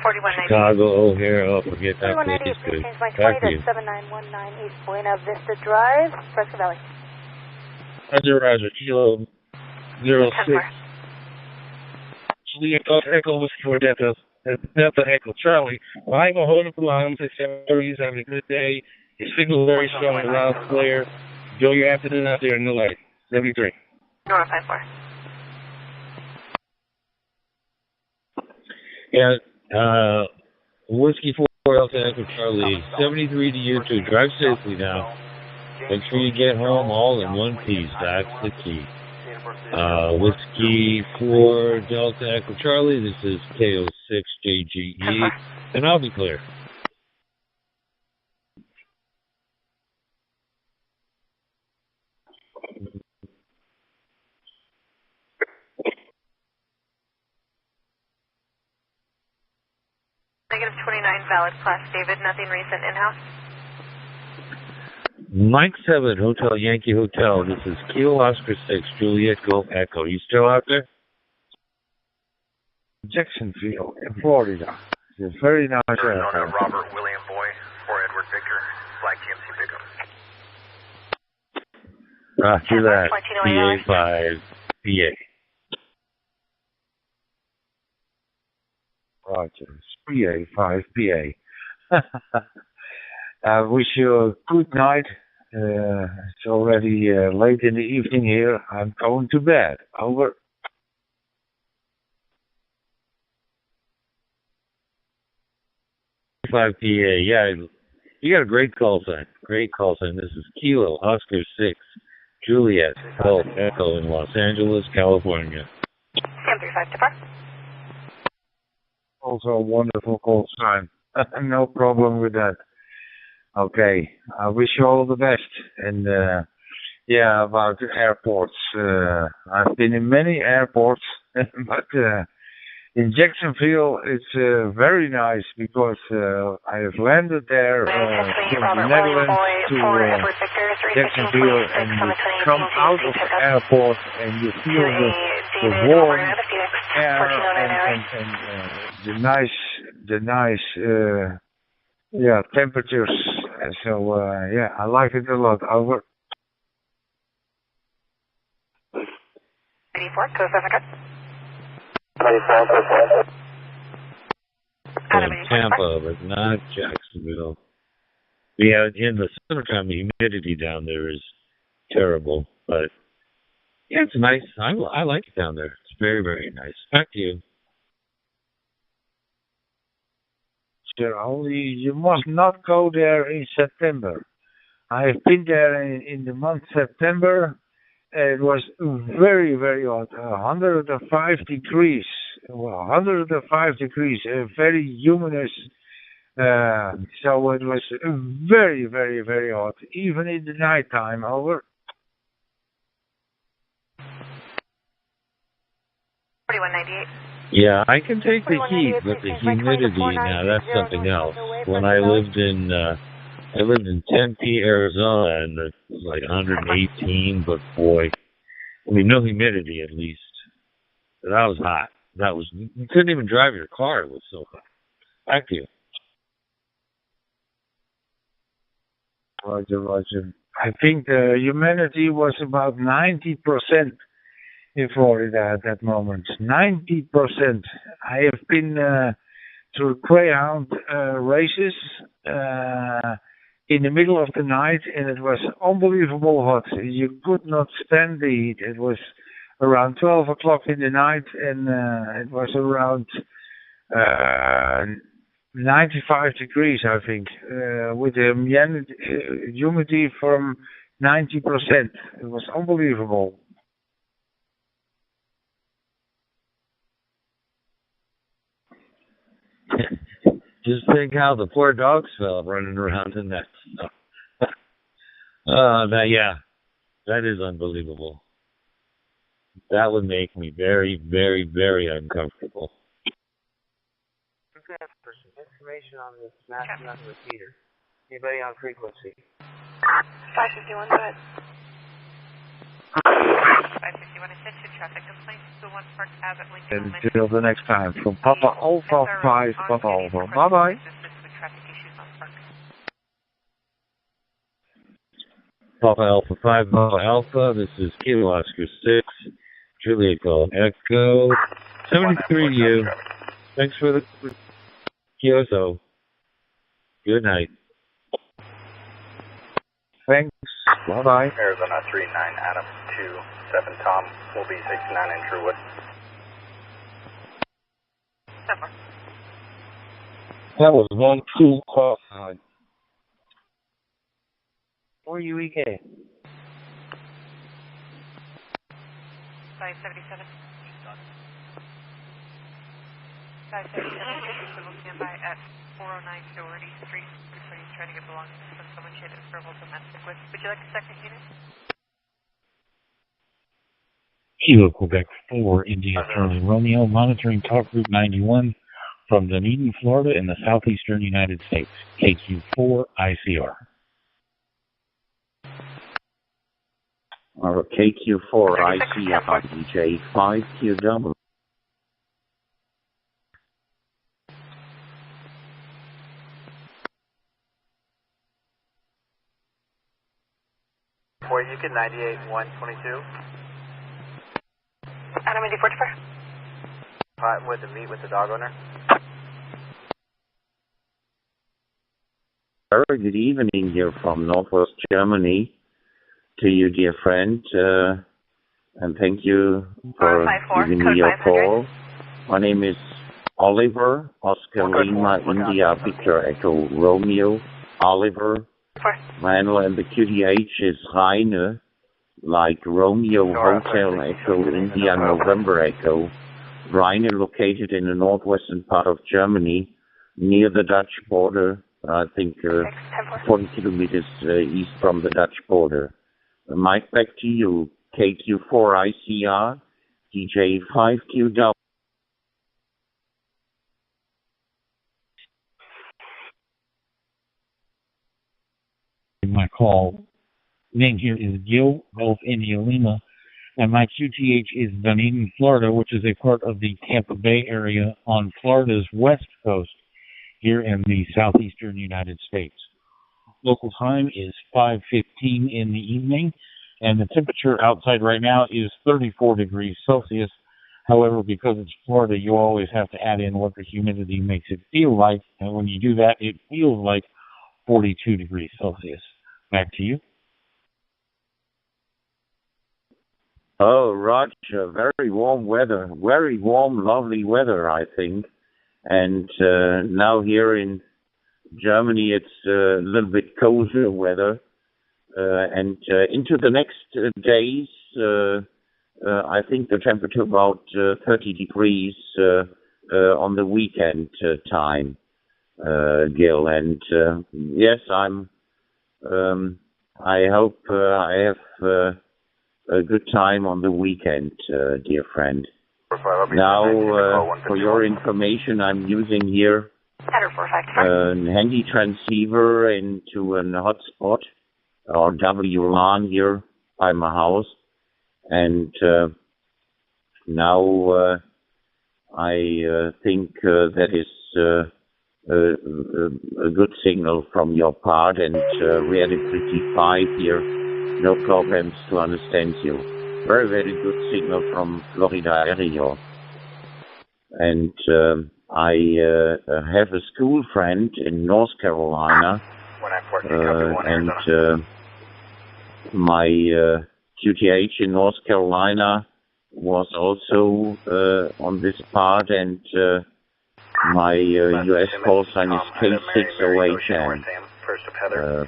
4190. Chicago, O'Hare, forget that place. Please change my 20 Back to to you. 7919 East Buena Vista Drive, Fresno Valley. Roger. Kilo 06. Juliet Echo Whiskey for Delta Echo Charlie. Well, I ain't gonna hold up the line. I'm saying he's having a good day. His signal very strong around clear. Enjoy your afternoon out there in the light. 73. Nora 54. Yeah, Whiskey 4 Delta Echo Charlie. 73 to you too. Drive safely now. Make sure you get home all in one piece. That's the key. Whiskey 4 Delta Echo Charlie. This is KO6JGE, and I'll be clear. Negative 29 valid class David, nothing recent in-house. Mike 7, Hotel Yankee Hotel. This is Kilo Oscar 6, Juliet Golf Echo. You still out there? Jacksonville, in Florida. It's a very nice airport. Robert William Boy for Edward Victor, Flight GMC pickup. Roger that. PA5, PA. Roger. PA5, PA. I wish you a good night. It's already late in the evening here. I'm going to bed. Over. 5 PA. Yeah, you got a great call sign. Great call sign. This is Kilo Oscar 6, Juliet Golf Echo in Los Angeles, California. Sam 35 to park. Also a wonderful call sign. No problem with that. Okay, I wish you all the best. And yeah, about airports. I've been in many airports, but in Jacksonville it's very nice because I have landed there from the Netherlands to Jacksonville, and you come out of the airport and you feel the warm air and the nice yeah, temperatures. So yeah, I like it a lot. Over. 84, code 500. Tampa, but not Jacksonville. Yeah, in the summertime, the humidity down there is terrible. But yeah, it's nice. I like it down there. It's very, very nice. Back to you. Only you must not go there in September. I have been there in the month September. It was very, very hot, 105 degrees. Well, 105 degrees, very humid So it was very, very, very hot, even in the nighttime. Over. 4198. Yeah, I can take the heat, but the humidity, now that's something else. When I lived in Tempe, Arizona, and it was like 118, but boy, I mean, no humidity at least. That was hot. You couldn't even drive your car. It was so hot. Back to you. Roger. I think the humidity was about 90% in Florida at that moment. 90%. I have been to Greyhound races in the middle of the night, and it was unbelievable hot. You could not stand the heat. It was around 12 o'clock in the night, and it was around 95 degrees, I think, with the humidity from 90%. It was unbelievable. Just think how the poor dogs felt running around in that stuff. That is unbelievable. That would make me very, very, very uncomfortable. For some information on this matching on the repeater. Anybody on frequency? 551, go ahead. 551, attention traffic complaints to 1 Park Abbott Lincoln. Until the next time, from Papa Alpha 5 Papa Alpha. Bye-bye. Papa Alpha 5 Papa Alpha, this is Kilo Oscar 6, Juliet Golf Echo, 73U. Thanks for the QSO. Good night. Thanks. Bye-bye. Arizona 39 Adam 27 Tom will be 69 in Truewood. That was one cool call. Where are you, EK? 577. 577, civil standby at 409 Doherty Street. So he's trying to get belongings from someone she had a verbal domestic with. Would you like a second unit? Kilo Quebec 4, India Charlie Romeo, monitoring talk route 91 from Dunedin, Florida in the southeastern United States. KQ4 ICR. KQ4 ICR DJ 5QW. For Yukon 98 122. Adam 84. With the meet with the dog owner. Very good evening here from Northwest Germany to you, dear friend, and thank you for giving me your call. My name is Oliver, Oscar Lima, India, Victor Echo, Romeo, Oliver. My handle and the QTH is Heine, like Romeo Hotel Echo, India, November Echo. Rhine located in the northwestern part of Germany, near the Dutch border, I think 40 kilometers east from the Dutch border. Mike, back to you. KQ4 ICR, DJ 5QW. My call name here is Gil Golf India Lima, and my QTH is Dunedin, Florida, which is a part of the Tampa Bay area on Florida's west coast here in the southeastern United States. Local time is 5:15 in the evening, and the temperature outside right now is 34 degrees Celsius. However, because it's Florida, you always have to add in what the humidity makes it feel like, and when you do that, it feels like 42 degrees Celsius. Back to you. Oh, Roger, very warm weather, very warm, lovely weather, I think. And now here in Germany, it's a little bit colder weather. And into the next days, I think the temperature about 30 degrees on the weekend time. Gil. And yes, I hope I have a good time on the weekend, dear friend. Now, for your information, I'm using here a handy transceiver into a hotspot or WLAN here by my house, and now I think that is a good signal from your part, and reality 5 here, no problems to understand you. Very, very good signal from Florida area. And I have a school friend in North Carolina, and my QTH in North Carolina was also on this part, and my US call sign is K60HM,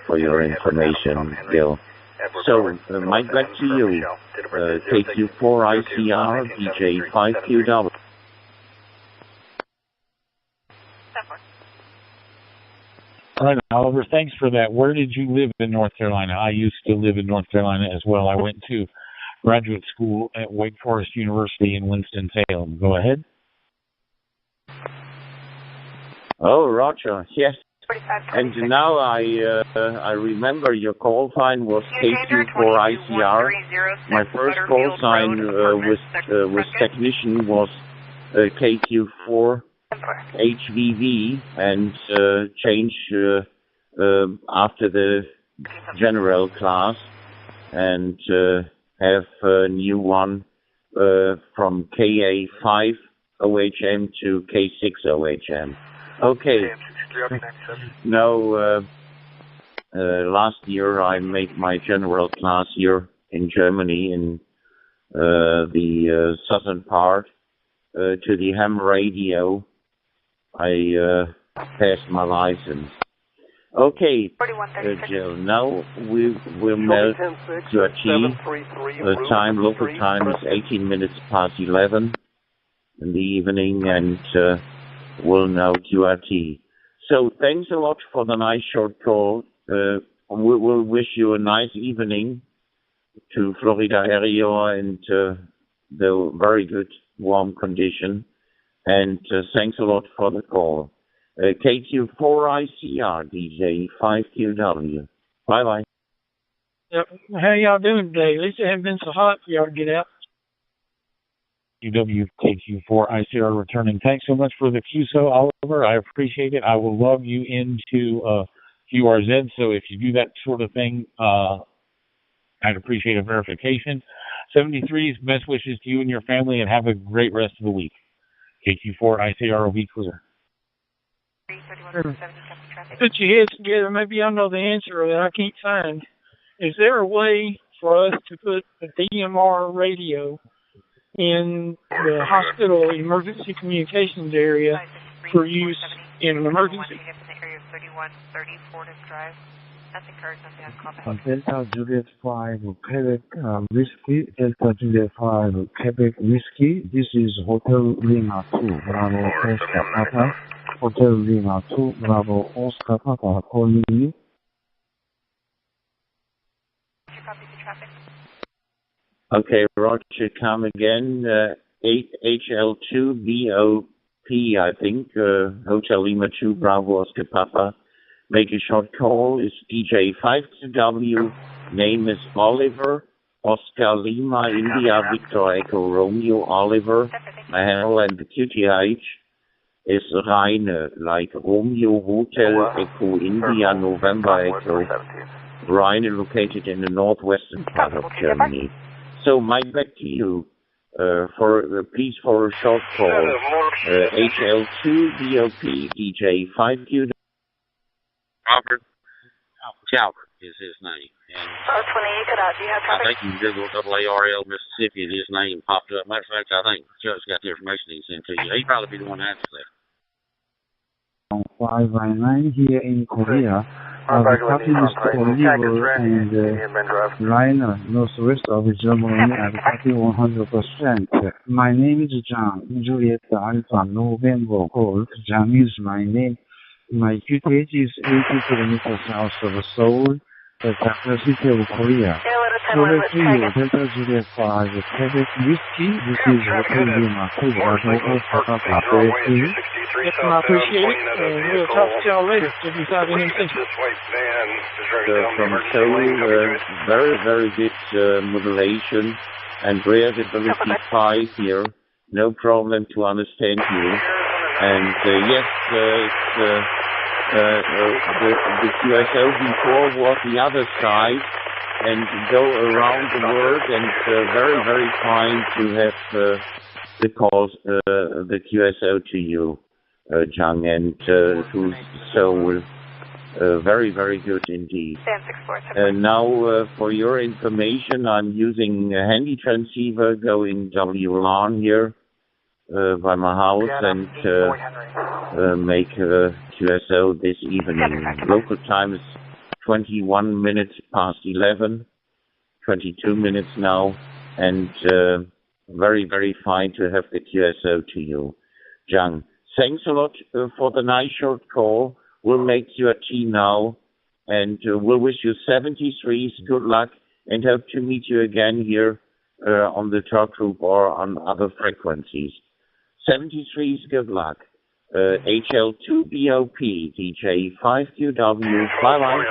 for your information, Gil. So, Mike, back to you. KQ4ICR, DJ5QW. All right, Oliver, thanks for that. Where did you live in North Carolina? I used to live in North Carolina as well. I went to graduate school at Wake Forest University in Winston-Salem. Go ahead. Oh, Roger, yes. And now I remember your call sign was KQ4ICR. My first call sign with technician was KQ4HVV, and change after the general class, and have a new one from KA5OHM to K6OHM. Okay. Now, last year I made my general class here in Germany, in the southern part, to the ham radio. I passed my license. Okay, Jill, now we will melt QRT. Local time is 18 minutes past 11 in the evening, and we'll know QRT. So thanks a lot for the nice short call. We will wish you a nice evening to Florida area, and the very good warm condition. And thanks a lot for the call. KQ4ICR, DJ5QW. Bye-bye. Yep. How y'all doing today? At least it hasn't been so hot for y'all to get out. KQ4ICR returning. Thanks so much for the QSO, Oliver. I appreciate it. I will log you into QRZ, so if you do that sort of thing, I'd appreciate a verification. 73's best wishes to you and your family, and have a great rest of the week. KQ4ICR will be clear. Put your heads together. Maybe I know the answer that I can't find. Is there a way for us to put a DMR radio in the hospital emergency communications area for use in an emergency? Delta Juliet 5 Quebec Whiskey, Delta Juliet 5 Quebec Whiskey. This is Hotel Lima 2 Bravo Oscar Papa. Hotel Lima 2 Bravo Oscar Papa calling you. Okay, Roger, come again. 8HL2BOP, I think. Hotel Lima 2 Bravo Oscar Papa. Make a short call. It's DJ5QW. Name is Oliver. Oscar Lima India Victor Echo Romeo Oliver. My handle and the QTH is Reine, like Romeo Hotel Echo India November Echo. Reine, located in the northwestern part of Germany. So, Mike, back to you. Please for a short call. HL2BOP, DJ5QW. Albert is his name. And I think you Google AARL Mississippi and his name popped up. Matter of fact, I think Chuck's got the information he sent to you. He'd probably be the one to answer that. 599 here in Korea. The party is Oliver and Liner, northwest of Germany, at party 100%. My name is John. Juliet Alpha November Golf. John is my name. My QTH is 80 kilometers south of Seoul, the capital city of Korea. Over to you, Delta Juliet 5, Quebec Whiskey. This is Hotel Lima, Bravo, Osaka, Papa, to you. Yes, I appreciate it, and we'll talk to y'all later if you have any information. From Seoul, very, very good modulation and reliability 5 here. No problem to understand you. And yes, the QSO before was the other side and go around the world, and very, very kind to have the calls, the QSO to you, Jung, and to Seoul. Very, very good indeed. Now, for your information, I'm using a handy transceiver going WLAN here by my house and make QSO this evening. Local time is 21 minutes past 11, 22 minutes now, and very, very fine to have the QSO to you. Jung, thanks a lot for the nice short call. We'll make your tea now, and we'll wish you 73s good luck, and hope to meet you again here on the talk group or on other frequencies. 73s good luck. HL2BOP, DJ5QW, bye-bye.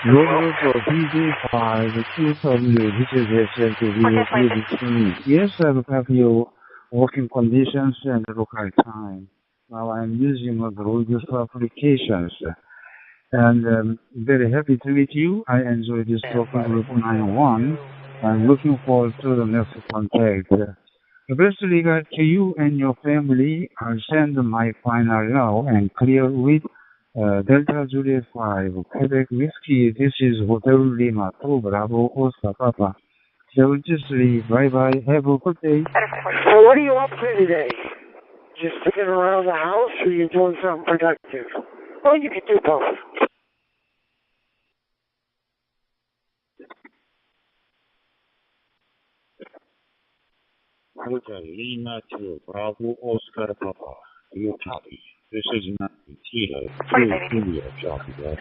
Rover for DJ5, QW, this is HL2BOP. Yes, I will have your working conditions and local time. Now I'm using the Rogers applications, and very happy to meet you. I enjoy this talking group 91. I'm looking forward to the next contact. The best regard to you and your family. I'll send my final love and clear with Delta Juliet 5, Quebec Whiskey. This is Hotel Lima 2, Bravo, Oscar, Papa. 73, bye-bye. Have a good day. So what are you up to today? Just sticking around the house, or are you doing something productive? Well, you can do both. Hotel Lima 2, Bravo, Oscar, Papa. You copy. This is not Kilo 2, India, copy that.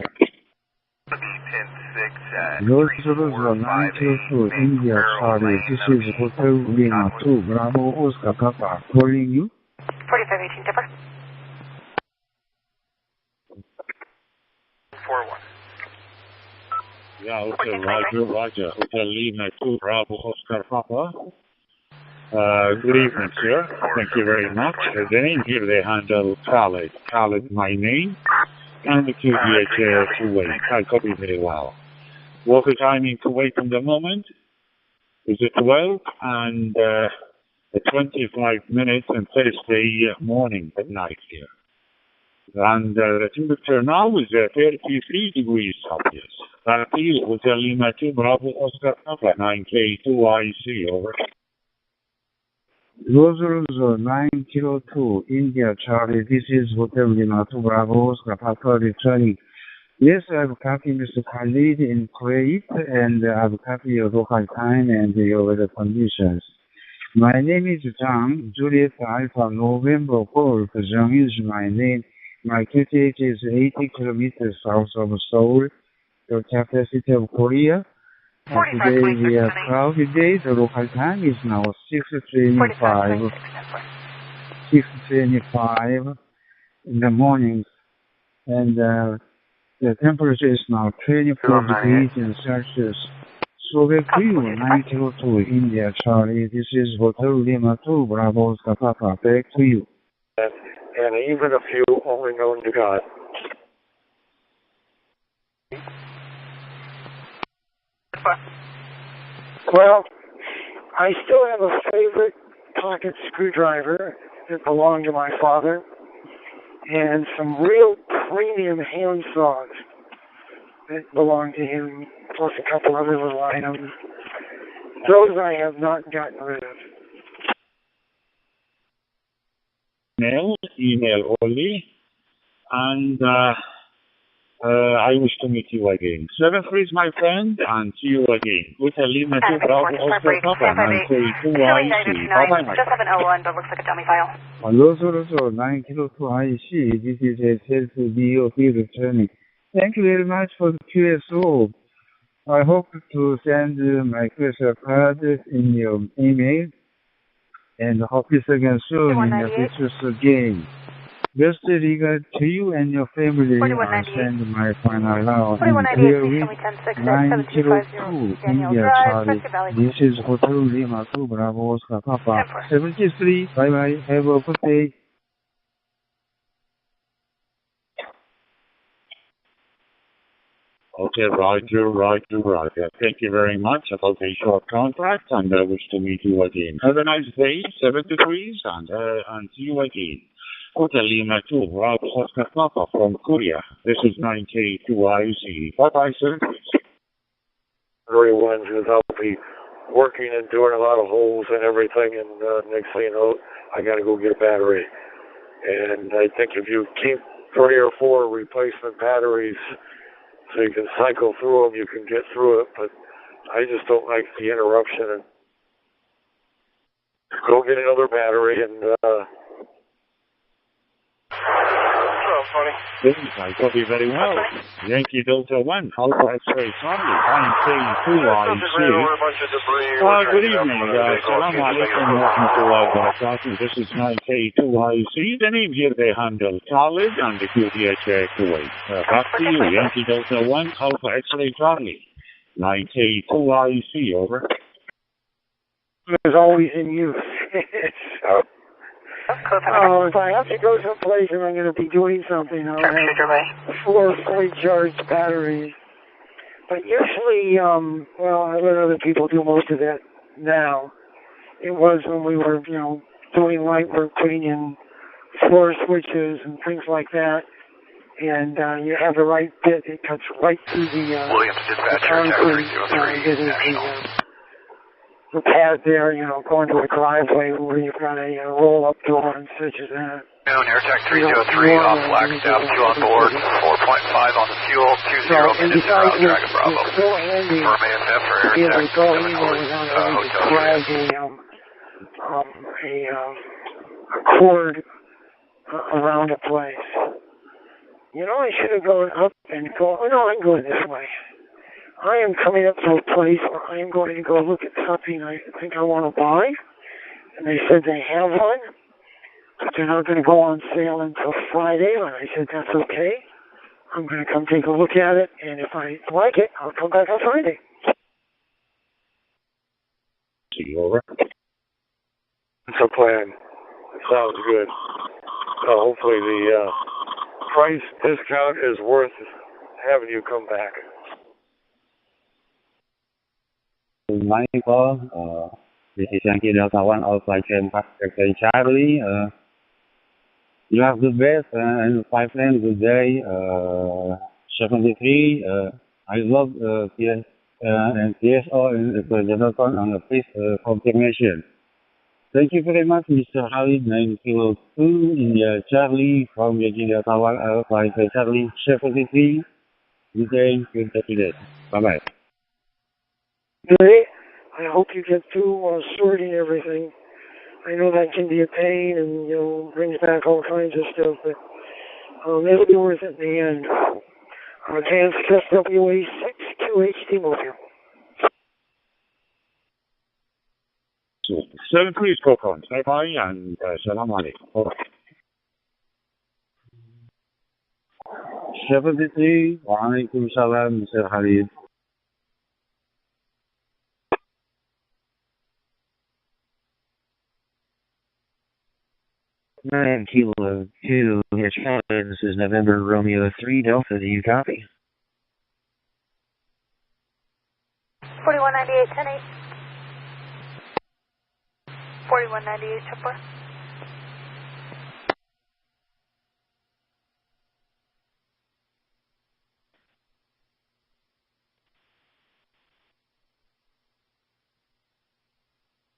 Roger 902, India, Charlie. This is Hotel Lima 2, Bravo, Oscar, Papa. Calling you. 4518, Dipper. 41. Yeah, okay, Roger. Hotel Lima 2, Bravo, Oscar, Papa. Good evening, sir. Thank you very much. The name here, they handle Khaled. Khaled, my name, and the QDH Kuwait. I copy very well. Local time in Kuwait at the moment is at 12 and 25 minutes on Thursday morning at night here. And the temperature now is 33 degrees Celsius. That is Hotel Lima 2, Bravo, Oscar, Papa, 9K2IC, over. Roger 902, India, Charlie. This is Hotel Lima 2, Bravo, Oscar, Papa, returning. Yes, I've copied Mr. Khalid in Kuwait, and I've copied your local time and your weather conditions. My name is Zhang, Juliet Alpha, November Golf. Zhang is my name. My QTH is 80 kilometers south of Seoul, the capital city of Korea. And today we are cloudy day. The local time is now 6:25. 6:25 in the morning, and the temperature is now 24 degrees in Celsius. So back to you, 902 India, Charlie. This is Hotel Lima 2, Bravo, Oscar, Papa. Back to you. And even a few only known to God. Well, I still have a favorite pocket screwdriver that belonged to my father, and some real premium hand saws that belonged to him, plus a couple other little items. Those I have not gotten rid of. Email only, and I wish to meet you again. 7-3 is my friend, and see you again. With a Lima 2 Bravo Oscar Papa, 932 IC. Bye-bye, my Just have an 01, but looks like a dummy file. Hello, 902 IC. This is a self-DOP returning. Thank you very much for the QSO. I hope to send my QSO card in your email, and hope to see you again soon in your future game. Best regard to you and your family. I send my final love. And here with 902 India Charlie. This is Hotel Lima 2 Bravo Oscar Papa. 73. Bye bye. Have a good day. Okay, Roger. Thank you very much. About a short contract, and I wish to meet you again. Have a nice day, 73, and see you again. Hotel Lima 2, Rob Oscar Papa from Korea. This is 9K2IC. Bye-bye, sir. Everyone's without me working and doing a lot of holes and everything, and next thing you know, I got to go get a battery. And I think if you keep 3 or 4 replacement batteries so you can cycle through them, you can get through it, but I just don't like the interruption. And go get another battery and I copy very well. Yankee Delta 1, Alpha X-ray Charlie, 9K2IC. Good evening. Salam alaikum wa rahmatullahi wa barakatuh. This is 9K2IC. The name here they handle Khalid and the QTH Kuwait. Back to you, Yankee Delta 1, Alpha X-ray Charlie, 9K2IC, over. It's always in use. If I have to go someplace and I'm going to be doing something, I'll have 4 fully charged batteries. But usually, I let other people do most of that now. It was when we were, doing light work, putting in floor switches and things like that. And you have the right bit, it cuts right through the concrete. The pad there, going to a driveway where you've got a roll-up door and switches in it. AirTech 303 off Flagstaff, 2 on board, 4.5 on the fuel, 20 minutes en route, Dragon Bravo. Firm AFF for AirTech, 7 Hotel. A cord around a place. I should have gone up and go, I'm going this way. I am coming up to a place where I am going to go look at something I think I want to buy. And they said they have one, but they're not going to go on sale until Friday. And I said, that's okay. I'm going to come take a look at it, and if I like it, I'll come back on Friday. See you over. It's a plan. It sounds good. Hopefully the price discount is worth having you come back. 94, this is Yankee Delta 1 Alpha Charlie. You have the best and 5 lanes good day. 73, I love PS and PSO and the Jonathan on the please confirmation. Thank you very much, Mr. Khalid, 9 Kilo 2 India Charlie from Yankee Delta 1 Alpha Charlie 73. Good day, good day. Bye-bye. I hope you get through sorting everything. I know that can be a pain and, brings back all kinds of stuff, but it'll be worth it in the end. Advanced test WA62HD Mobile. 7 please, Kokon. Bye-bye, and salam alaikum. Over. 73, wa alaikum salam, Mr. Khalid. 9 Kilo 2, Hitchcock. This is November Romeo 3 Delta. Do you copy? 4198, 10-8. 4198, 10-4.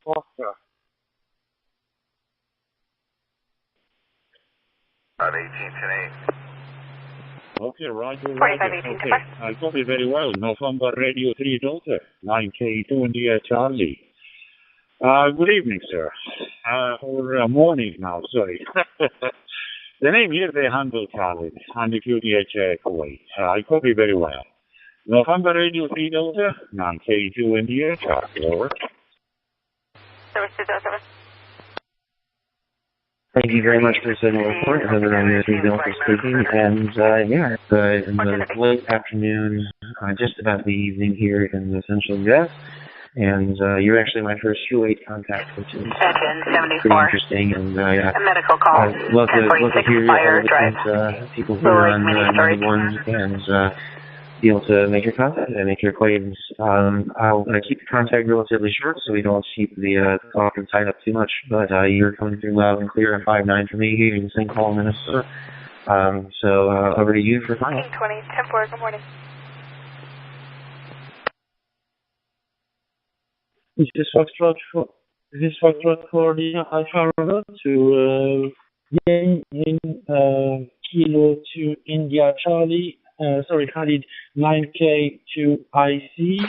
Oscar. 18, 10-8. Okay, Roger, Roger. Okay, I copy very well. November Radio 3 Delta, 9K2 India Charlie. Good evening, sir. Or morning now, sorry. The name here, they handle Charlie, and the QTH Kuwait. I copy very well. November Radio 3 Delta, 9K2 India Charlie, over. Thank you very much for the signal report. November Radio 3 Delta speaking, and yeah, it's in the late afternoon, just about the evening here in the Central US. And you're actually my first Q8 contact, which is pretty interesting. And yeah, a medical call. Love to hear all the different people here on 91 and be able to make your contact and make your claims. I'll keep the contact relatively short so we don't keep the call tied up too much. But you're coming through loud and clear on 5-9 for me here in St. Paul, Minnesota. So over to you for final. 20, 10-4, good morning. This is Foxtrot for the Alpha Road to gain in Kilo to India Charlie. Sorry, Khalid 9K to IC.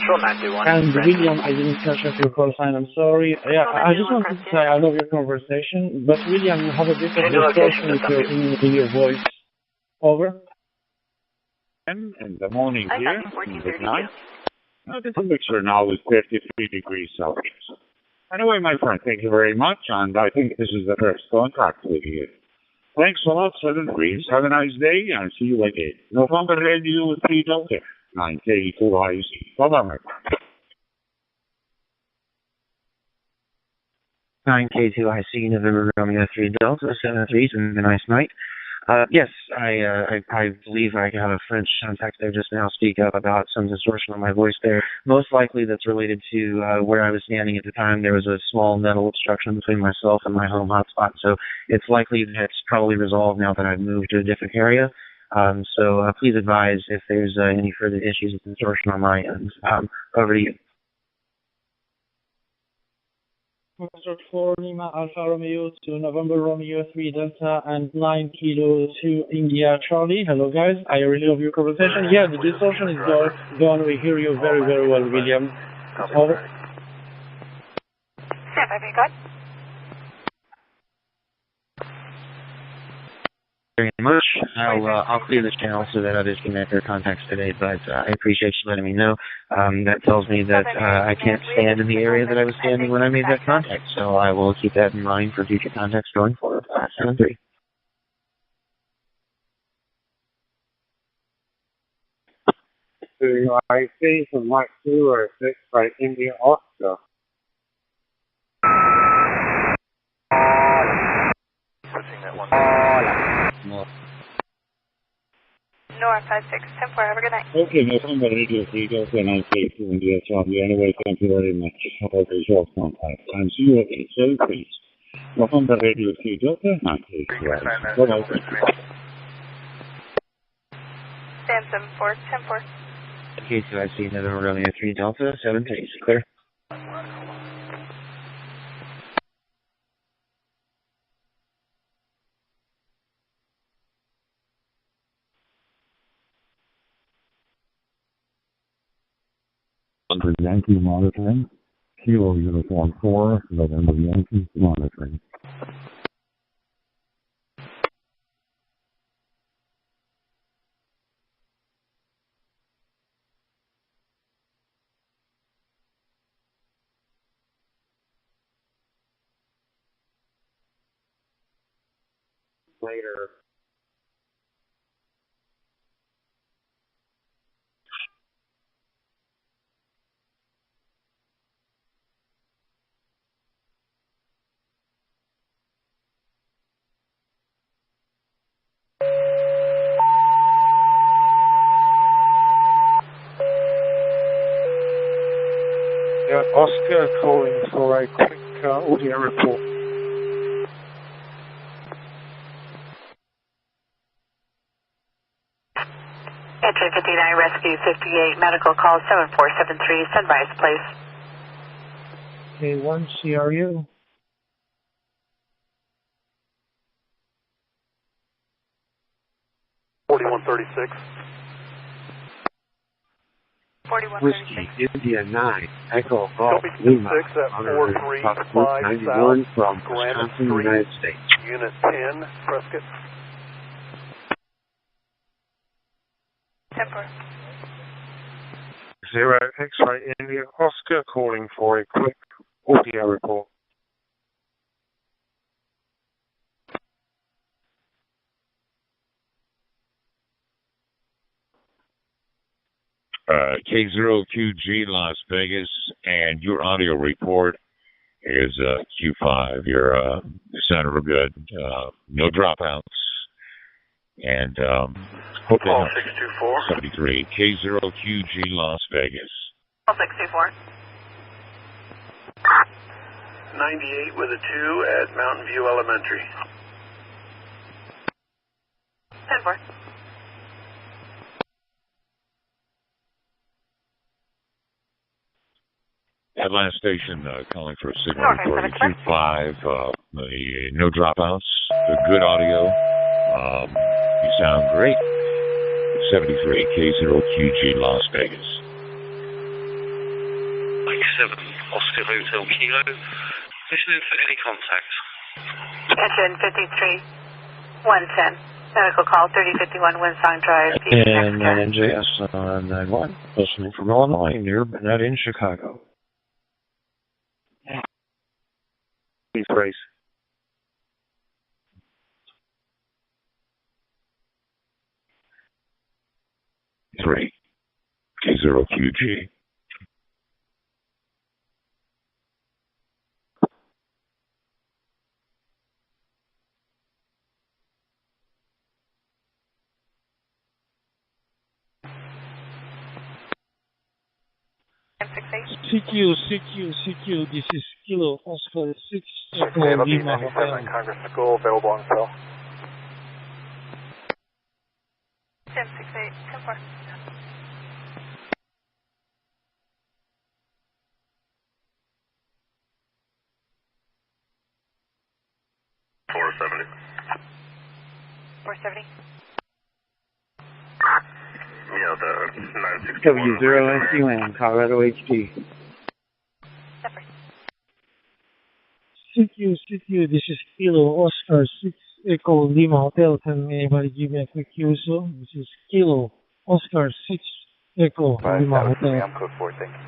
And William, I didn't catch up your call sign, I'm sorry. Yeah, I just wanted to say I love your conversation, but William, you have a bit of distortion in your voice. Over. In the morning here, good night. The temperature now is 53 degrees Celsius. Anyway, my friend, thank you very much, and I think this is the first contact with you. Thanks a lot, 7 degrees. Have a nice day, and see you again. November Radio 3 Delta, 9K2 IC. Bye-bye, my friend. 9K2 IC, November Romeo 3 Delta, 7-3, and a nice night. Yes, I believe I have a French contact there just now speak up about some distortion on my voice there. Most likely that's related to where I was standing at the time. There was a small metal obstruction between myself and my home hotspot, so it's likely that it's probably resolved now that I've moved to a different area. So please advise if there's any further issues with distortion on my end. Over to you. For Lima Alpha Romeo to November Romeo 3 Delta and 9 Kilo to India Charlie. Hello guys, I really love your conversation. Yeah, the distortion is gone. We hear you very, very well, William. Over. Stand by, Very much. I'll clear this channel so that others can make their contacts today, but I appreciate you letting me know. That tells me that I can't stand in the area that I was standing when I made that contact, so I will keep that in mind for future contacts going forward. 7-3. I see from Mike 2 or 6 by India Oscar. Nora 56, 10-4, have a good night. Okay, November Radio 3 Delta, 9K2 India Charlie. Anyway, thank you very much for the short contact. And see you again, so please. November Radio 3 Delta, 9K2. Bye-bye. Stand 7-4, 10-4. K2, I see November Romeo 3 Delta, 7 days. Clear. Under Yankee monitoring, Kilo Uniform 4, November Yankee monitoring. Later. Oscar calling for a quick audio report. Entry 59, Rescue 58, medical call 7473, Sunrise Place. K1 CRU. 4136. 4136. Whiskey, India 9, Echo Golf, Copy Lima, 26 at Honorary 435 91 South, from Granite Wisconsin, Street, United States. Unit 10, Prescott. Temper. 0 X-ray India Oscar calling for a quick audio report. K0QG Las Vegas, and your audio report is Q5. You're sounding real good. No dropouts. And hope that helps. 624. 73. K0QG Las Vegas. 624. 98 with a 2 at Mountain View Elementary. 10-4. Atlanta Station calling for a signal recording. Q5. No dropouts. Good audio. You sound great. 73 K0QG Las Vegas. Mike 7 Oscar Hotel Kilo. Listening for any contact. Attention 53 110. Medical call 3051 Windsong Drive. And 9NJS 91. Listening from Illinois, near Burnett in Chicago. Please brace. 3 K0QG. CQ, this is Kilo Oscar 6 Echo Lima Hotel. Congress School, available on cell. 1068, 10-4. Yeah, the 961. W0SUN, Colorado HD. CQ, this is Kilo Oscar 6 Echo Lima Hotel. Can anybody give me a quick user? This is Kilo Oscar 6 Echo Lima Hotel. I'm code 4, thank you.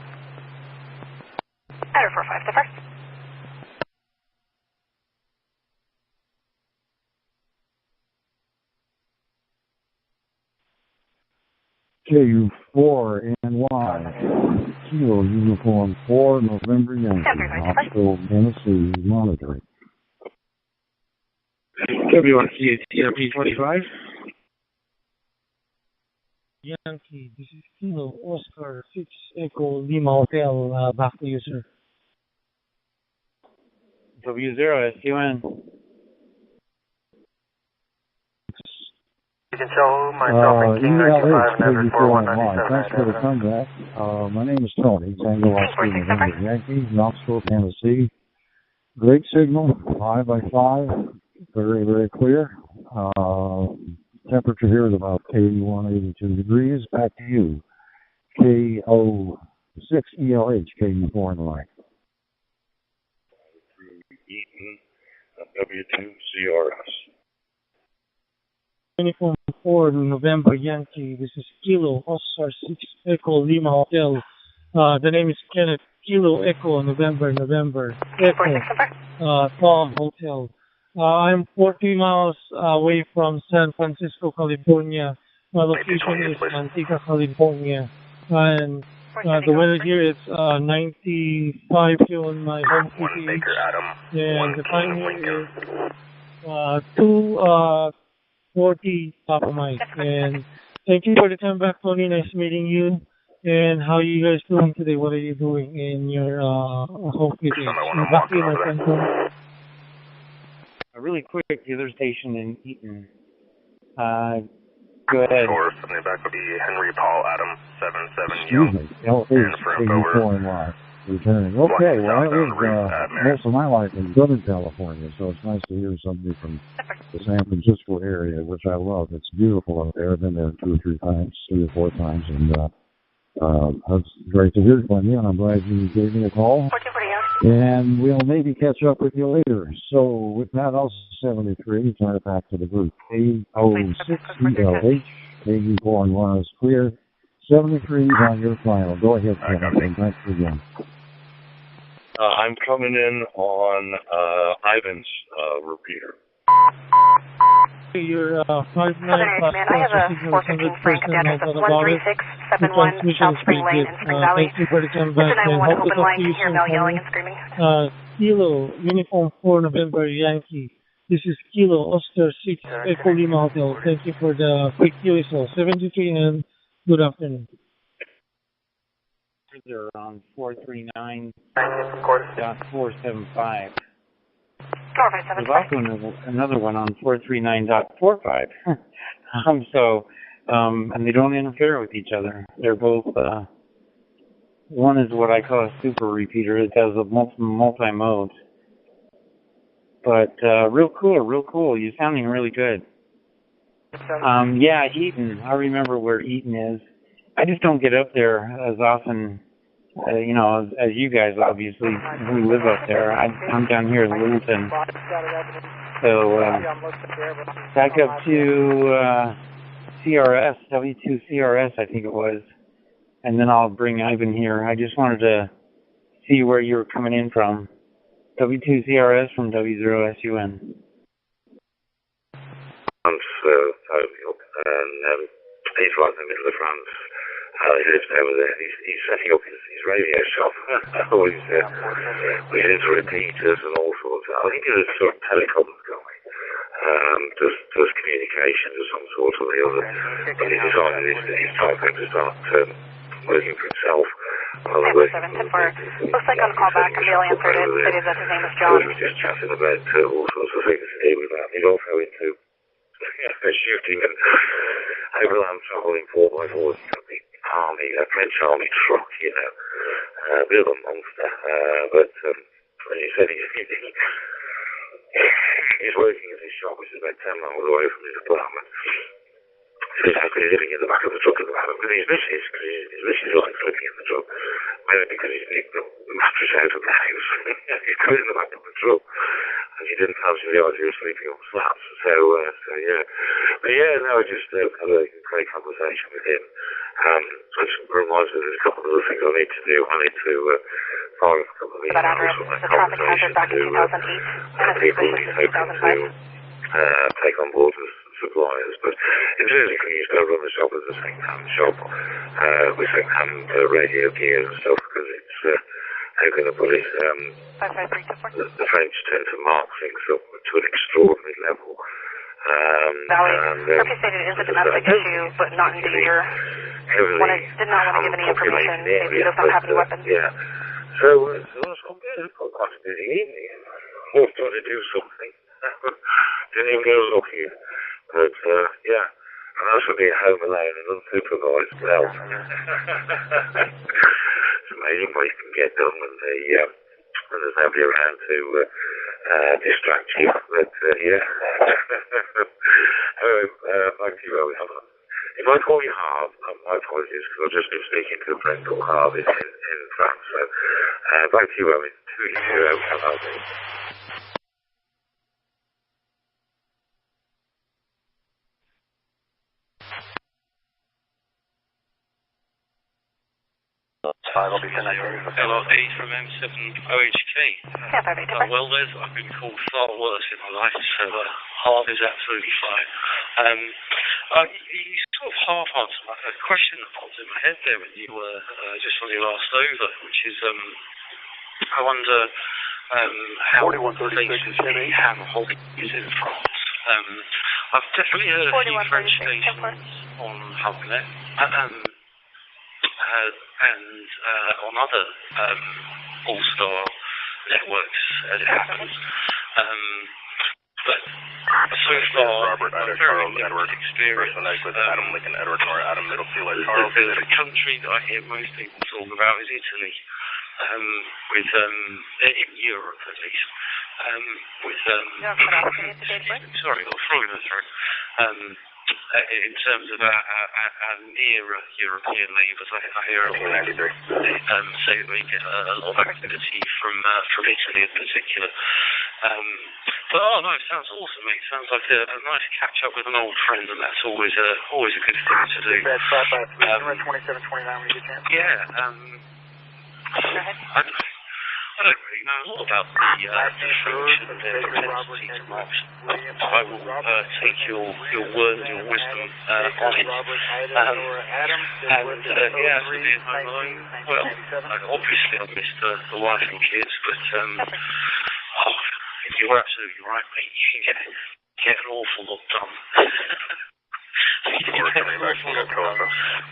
Matter 45, the first. KU4NY, Kilo Uniform 4, November Yankee, Knoxville, Tennessee, monitoring. W1CATRP25. Yankee, this is Kilo Oscar 6 Echo Lima Hotel. Back to you, sir. W0SUN. You can show myself and King 95 and every 4197. Thanks for the comeback. My name is Tony, Tango Oscar, November Yankee, Knoxville, Tennessee. Great signal, 5 by 5, very, very clear. Temperature here is about 81, 82 degrees. Back to you. KO6ELH, KU4NY. Eaton, W2CRS. Uniform 4, November Yankee. This is Kilo Oscar 6 Echo Lima Hotel. The name is Kenneth. Kilo Echo November Echo Tom Hotel. I'm 40 miles away from San Francisco, California. My location is Manteca, California. And the weather here is 95 here on my home city. And the time here is 2:40 top of my. And thank you for the time back, Tony. Nice meeting you. And how are you guys doing today? What are you doing in your home city? Back to you, my friend, Tony. A really quick user station in Eaton. Go ahead. Source, and the back would be Henry Paul Adam 77 Excuse me, LH, KU4NY. returning. Okay, well, I lived most of my life in Southern California, so it's nice to hear somebody from the San Francisco area, which I love. It's beautiful out there. I've been there 2 or 3 times, 3 or 4 times, and it's great to hear from you, and I'm glad you gave me a call. And we'll maybe catch up with you later. So with that, also 73, turn it back to the group. A06ELH, KV411 is clear. 73 is on your final. Go ahead, Kenneth, and thanks again. I'm coming in on Ivan's repeater. Your 59 man, I have a 415 Frank at the address of 13671 South Spring Lane in Spring Valley. Thank you for the come back. Mr. 911 open line, can hear Mel yelling and screaming. Kilo, Uniform 4 November Yankee. This is Kilo, Oscar 6, Echo Lima Hotel. Thank you for the quick QSL. 73 and good afternoon. They're on 439.475. There's also another one on 439.45. And they don't interfere with each other. They're both, one is what I call a super repeater. It does a multi-mode. But real cool. You're sounding really good. Yeah, Eaton. I remember where Eaton is. I just don't get up there as often, as you guys, obviously, who live up there. I'm down here in Littleton. So, back up to CRS, W2 CRS, I think it was. And then I'll bring Ivan here. I just wanted to see where you were coming in from. W2 CRS from W0SUN. And he's right in the middle of France. He lives over there. He's setting up his radio shop. With his repeaters and all sorts. I think he's a sort of telecoms guy. Does communications of some sort or the other. But he decided his time to start working for himself. Looks like on callback, Emil answered it, stated that his name is John. We were just chatting about all sorts of things. He was also into shooting and overland traveling 4x4s. Army, a French army truck, a bit of a monster. But he said he's working at his shop, which is about 10 miles away from his apartment. He's actually living in the back of the truck at the moment with his missus, because his missus likes living in the truck. Maybe because he's nicked the mattress out of the house. He's put it in the back of the truck. And he didn't fancy the idea of sleeping on slabs. So yeah. But yeah, no, I just had a great conversation with him. Which reminds me there's a couple of other things I need to do. I need to file a couple of emails from that conversation to people he's hoping to take on board as suppliers. But intrinsically, he's got to run the shop as a second-hand shop with second-hand radio gear and stuff, because it's how can I put it? The French tend to mark things up to an extraordinary level. Valley stated it is a domestic issue, but not in danger. Did not want to give any information if he does not have any weapons. Yeah. So it's quite a busy evening. I was trying to do something. Didn't even go looking. But yeah. And that's for being home alone and unsupervised. Well, it's amazing what you can get done when there's nobody around to distract you. But yeah. Anyway, back to you, Owen. If I call you Harv, my apologies, because I've just been speaking to a friend called Harv in France. So back to you, Owen. 220, hello. Hello, A from M7 OHK. Well, I've been called far worse in my life, so Harv is absolutely fine. You sort of half answered a question that popped in my head there when you were just on your last over, which is I wonder how stations have holidays in France. I've definitely heard a few French stations on HubNet. And on other all-star networks as it happens. But so far, Robert, a very limited experience. Adam Lincoln, Edward Nor, Adam Middlefield, the country that I hear most people talk about is Italy. with in Europe at least, sorry, got a frog in the throat. In terms of our nearer European neighbours, I hear a lot of say that we get a lot of activity from Italy in particular. But no, it sounds awesome, mate. Sounds like a nice catch up with an old friend, and that's always a good thing to do. I don't really know a lot about the French and their propensity to march. I will take your word, your wisdom on it. As for being home alone, well, obviously I've missed the wife and kids, but you're absolutely right, mate. You can get an awful lot done.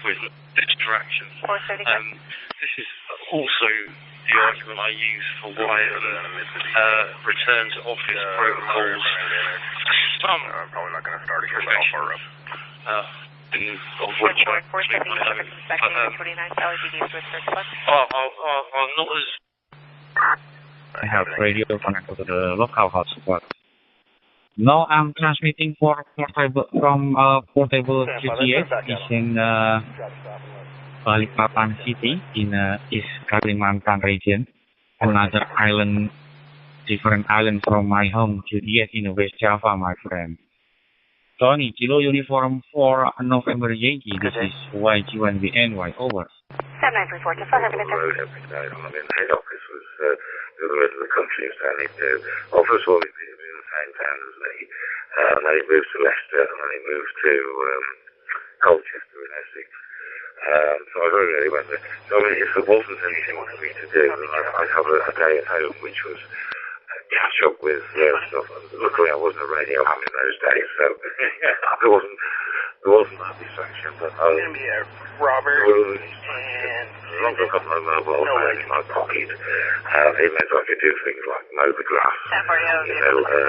With distractions. This is also the argument I use for why return to office protocols some professions, of which I include my own, are not as... I have radio connected to the local hotspot. Now I'm transmitting from portable QTS is in Balikpapan City in East Kalimantan region. Another island, different island from my home QTS in West Java, my friend. Tony, Kilo Uniform 4 November Yankee, this is YG1BNY, over. 7934, just have a road every day. I mean, head office was the other end of the country, standing there. Well, first of all, he'd been in the same town as me, and then he moved to Leicester, and then he moved to Colchester in Essex. So I very rarely went there. So I mean, if there wasn't anything for me to do, then I'd have a day at home, which was catch up with stuff. Luckily, I wasn't a radio ham in those days, so there wasn't that distraction. But Robert and as long as I've got my mobile phone in my pocket, it meant I could do things like mow the grass,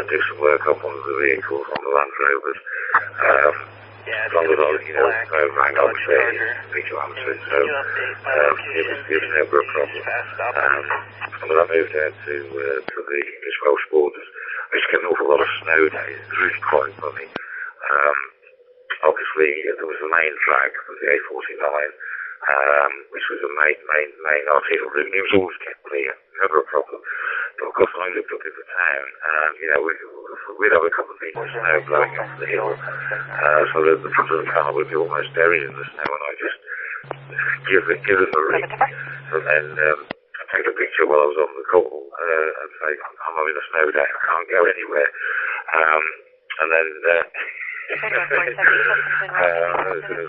do some work on one of the vehicles, on the Land Rovers. As long as I was, rang upstairs, speak to answer it, so it was never a problem. And when I moved out to the English-Welsh borders, I used to get an awful lot of snow days. It was really quite funny. Obviously, there was the main drag of the A49, which was the main arterial route. It was always kept clear, never a problem. But of course, when I lived up in the town, we'd have a couple of feet of snow blowing off the hill, so the front of the car would be almost buried in the snow, and I just give them a ring, and then take a picture while I was on the call, and say, I'm having a snow day, I can't go anywhere, and then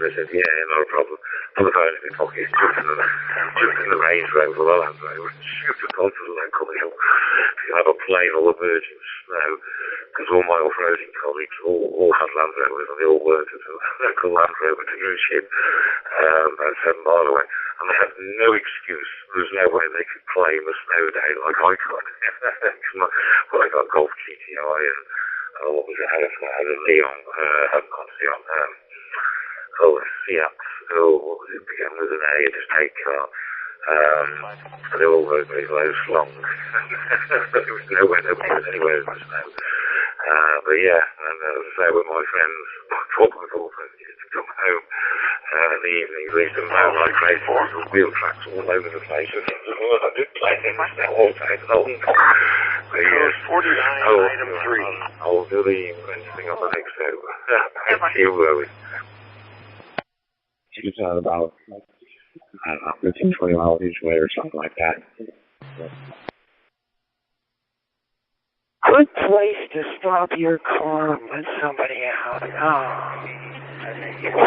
they said, yeah, not a problem. Put the phone in my pocket, jump in the Range Rover, the Land Rover, and shoot upon to the local hill. You have a plane all of virgin snow, because all my off-roading colleagues all had Land Rovers, and they all worked at a local Land Rover dealership about 7 miles away. And they had no excuse. There was no way they could claim a snow day like I could. Well, I got Golf GTI and what was it? I had a Leon, Fiat, what was it? Began with an A, an estate car. They all were very low slung. There was nowhere they were anywhere in the snow. But yeah, and as I say, with my friends, what my girlfriend used to come home in the evenings, they used to mow like crazy with wheel tracks all over the place. I did play in the snow all day long. But yes, 49, item 3. I'll do the thing on the next show. Thank you, Rowan. It's about 15, 20 miles each way or something like that. Good place to stop your car and let somebody out.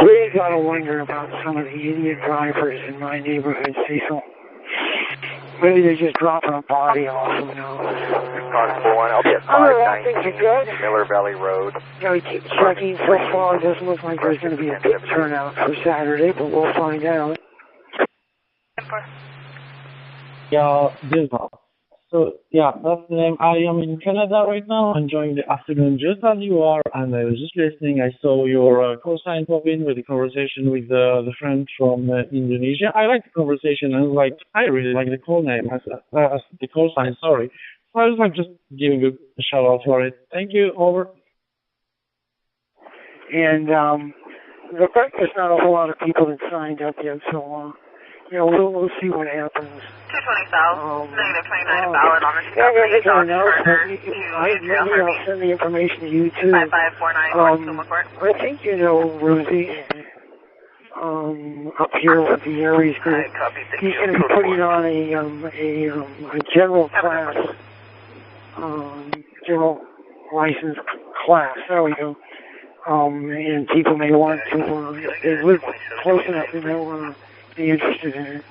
Really gotta wonder about some of the idiot drivers in my neighborhood, Cecil. Maybe they're just dropping a body off, who knows. I'll be at 519 Miller Valley Road. I keep checking so far. It doesn't look like there's going to be a big turnout for Saturday, but we'll find out. Yeah, Bilbao. So yeah, I am in Canada right now, enjoying the afternoon just as you are, and I was just listening. I saw your call sign pop in with the conversation with the friend from Indonesia. I like the conversation, and I really like the call name, the call sign. Sorry, so I was just giving a shout out for it. Thank you. Over. And the fact there's not a whole lot of people that signed up yet, so we'll see what happens. 220 south, negative 29 valid on the 2008 maybe I'll send the information to you too. 5549 I think you know Rosie up here with the Aries group. He's going to be putting on a general class, general license class. There we go. And people may want to, if they live close enough, they may want to be interested in it.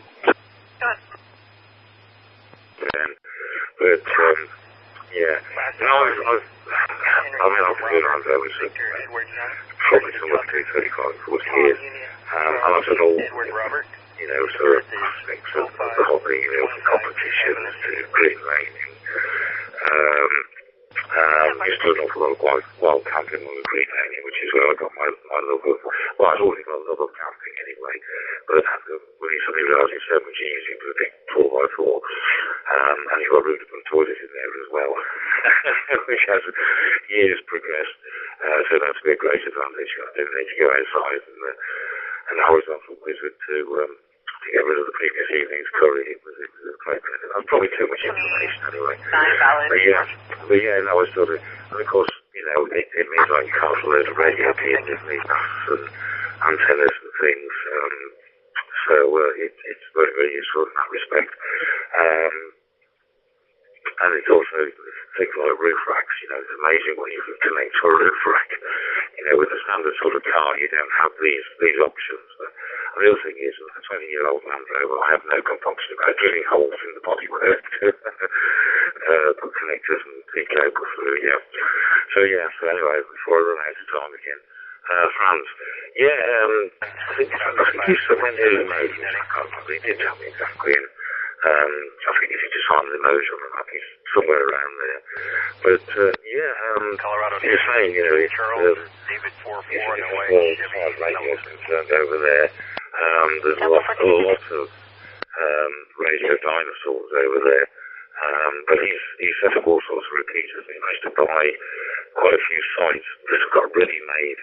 But yeah, no, I've been around there with probably somewhere between 35 and 40 years. And I've done all, sort of aspects of the hobby, from competitions to green laning. Just doing an awful lot of wild camping on the green laning, which is where I got my love of, I'd already got a love of camping anyway, but when you suddenly realise it's so much easier with a big 4x4, and you've got room to put a toilet in there as well, which has years progressed, so that's a great advantage. I don't need to go outside and the horizontal wizard to get rid of the previous evening's curry. It was quite good. Probably too much information anyway. But yeah, no, I sort of, and of course, it means like you can't load of radio cables and antennas and things. So it's very, very useful in that respect. And it's also things like roof racks. It's amazing when you can connect to a roof rack. With a standard sort of car, you don't have these options. And the other thing is, as a 20-year-old Land Rover, I have no compunction about drilling holes in the bodywork to put connectors and cables through. Yeah. So anyway, before I run out of time again, Franz. Yeah, I think he's somewhere near the Moses. I can't remember. He did tell me exactly. And I think if you just find the Moses on the map, he's somewhere around there. But Colorado, you're saying, it's David 44 as far as radio is concerned over there. There's a lot of radio dinosaurs over there. But he's set up all sorts of repeaters. He managed to buy quite a few sites that have got ready-made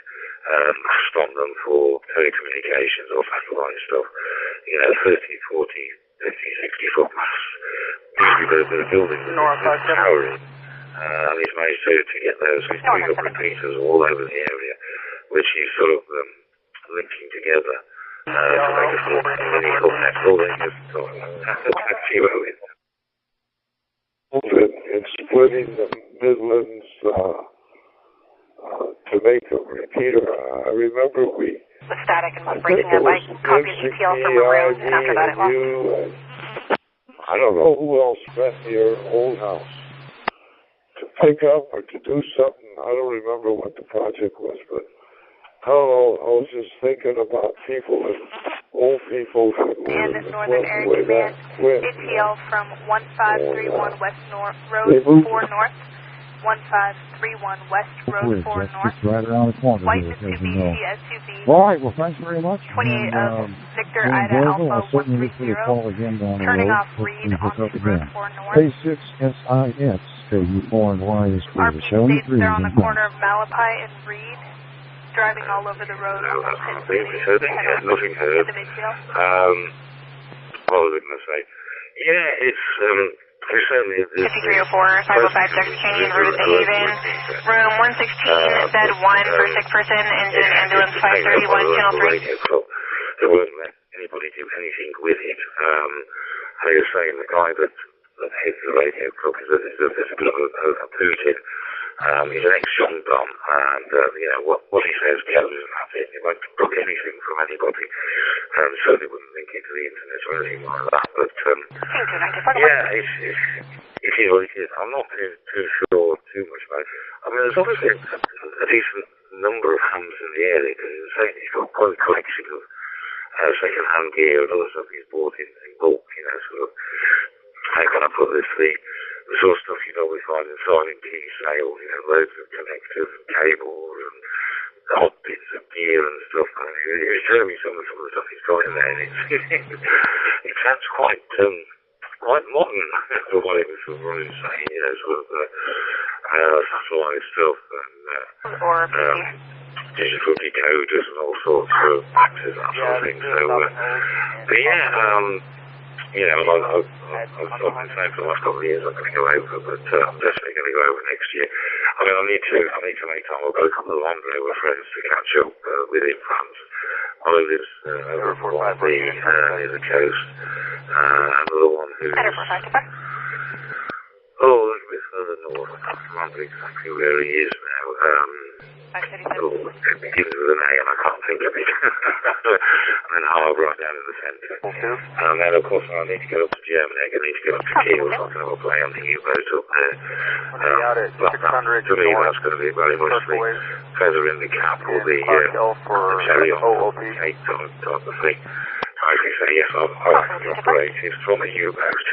masts on them for telecommunications or satellite stuff. 30, 40, 50, 60 foot masts. Usually they're building towering. And he's managed to get those with putting up repeaters all over the area, which he's sort of linking together to make a sort of mini network radio. It's splitting the Midlands to make a repeater. I remember the static and was breaking up. I copied EPL from the room, and after that it lost. I don't know who else met your old house to pick up or to do something. I don't remember what the project was, but I was just thinking about people, old people. And this northern area command, ATL from 1531 West Road 4 North, 1531 West Road 4 North. Just right around the corner. White Mitsubishi SUV. All right, well, thanks very much. 28 of Victor Ida Alpha 130. Turning off Reed on Road 4 North. K6SIX, KU4 and Y is clear. States they're on the corner of YAVAPAI and Reed. Driving all over the road. Nothing heard. What was I going to say? Yeah, it's certainly 5304, 505 Canyon, route to Haven, room 116, bed 1 for sick person, engine ambulance 531, channel 3. They won't let anybody do anything with it. I was saying the guy that heads the radio club is a bit of a Putin. He's an ex-gendarme, and what he says goes, and that's it. He won't book anything from anybody. Certainly wouldn't link into the internet or anything like that. But it is what it is. I'm not too sure too much about it. I mean, there's obviously a decent number of hands in the area, because he's got quite a collection of second-hand gear and other stuff he's bought in bulk. Sort of, how can I put this? the sort of stuff, we find inside in key sales, loads of connectors and cables and odd bits of gear and stuff. I mean, he was telling me some of the stuff he's got in there, and it sounds quite modern for what he was sort of running, saying, sort of satellite stuff and digital decoders and all sorts of factors, that sort of thing. So, but yeah, I've been saying for the last couple of years I'm going to go over, but I'm definitely going to go over next year. I mean, I need to make time. I've got a couple of Landrover friends to catch up with in France. I lives over at near the coast. Another one who's a little bit further north. I can't remember exactly where he is now. It begins with an A and I can't think of it. And then Harbour right down in the centre. And then of course I need to go up to Germany. I need to go up to Kiel so I can have a play on the U-boat up there. To me that's going to be very much the feather in the cap or the cherry on the cake type of thing. I can say yes, I can operate it from a U-boat.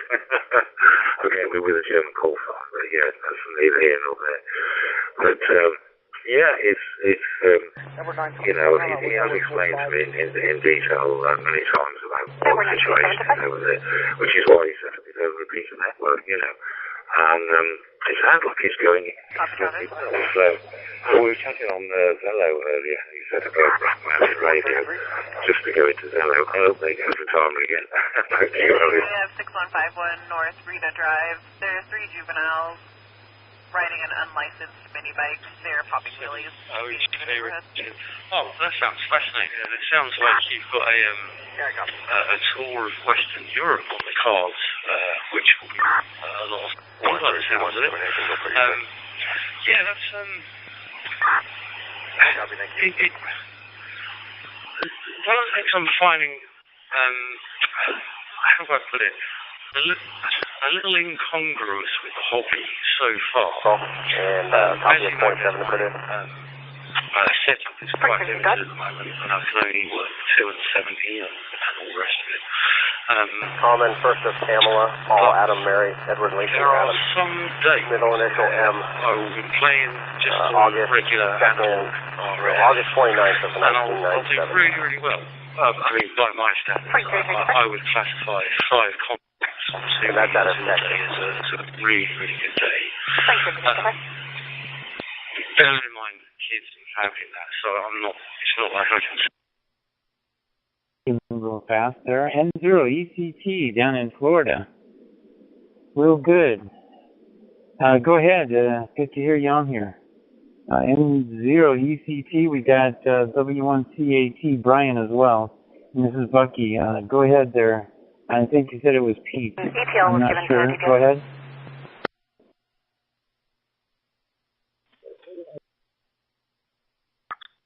Okay, we're with a German call sign, but yeah, that's neither here nor there. But yeah, it's he has explained to me in detail many times about what the situation is over there, which is why he set up his own repeater network, and it sounds like it's going well. So we were chatting on Zello earlier. He said about Black Radio, just to go into Zello. I hope they go for time again. We have 6151 North Rita Drive. There are 3 juveniles riding an unlicensed mini bike. They're popping wheelies. Oh, that sounds fascinating. And it sounds like you've got a tour of Western Europe on the cards, which will be a lot of fun by the sounds of it. Yeah, that's one of the things I'm finding, how do I put it, a little incongruous with the hobby so far. And copy of 0.7 to put in. Setup is quite limited at the moment, and I can only work 2 and 17 and all the rest of it. Common, first of Pamela, Paul, Adam, Mary, Edward, Lincoln, there are Adam. some days Middle initial M. I've been playing just August regular second, August 29th of 1997. And I'll do really, really well. I mean, by my standards, I would classify 5 contacts on 2 days as a really, really good day. Bearing in mind kids and family that, so it's not like I can real fast there. N0 ECT down in Florida. Real good. Go ahead. Good to hear you on here. N0 ECT, we got W1CAT Brian as well. And this is Bucky. Go ahead there. I think you said it was Pete. I'm not sure. Go ahead.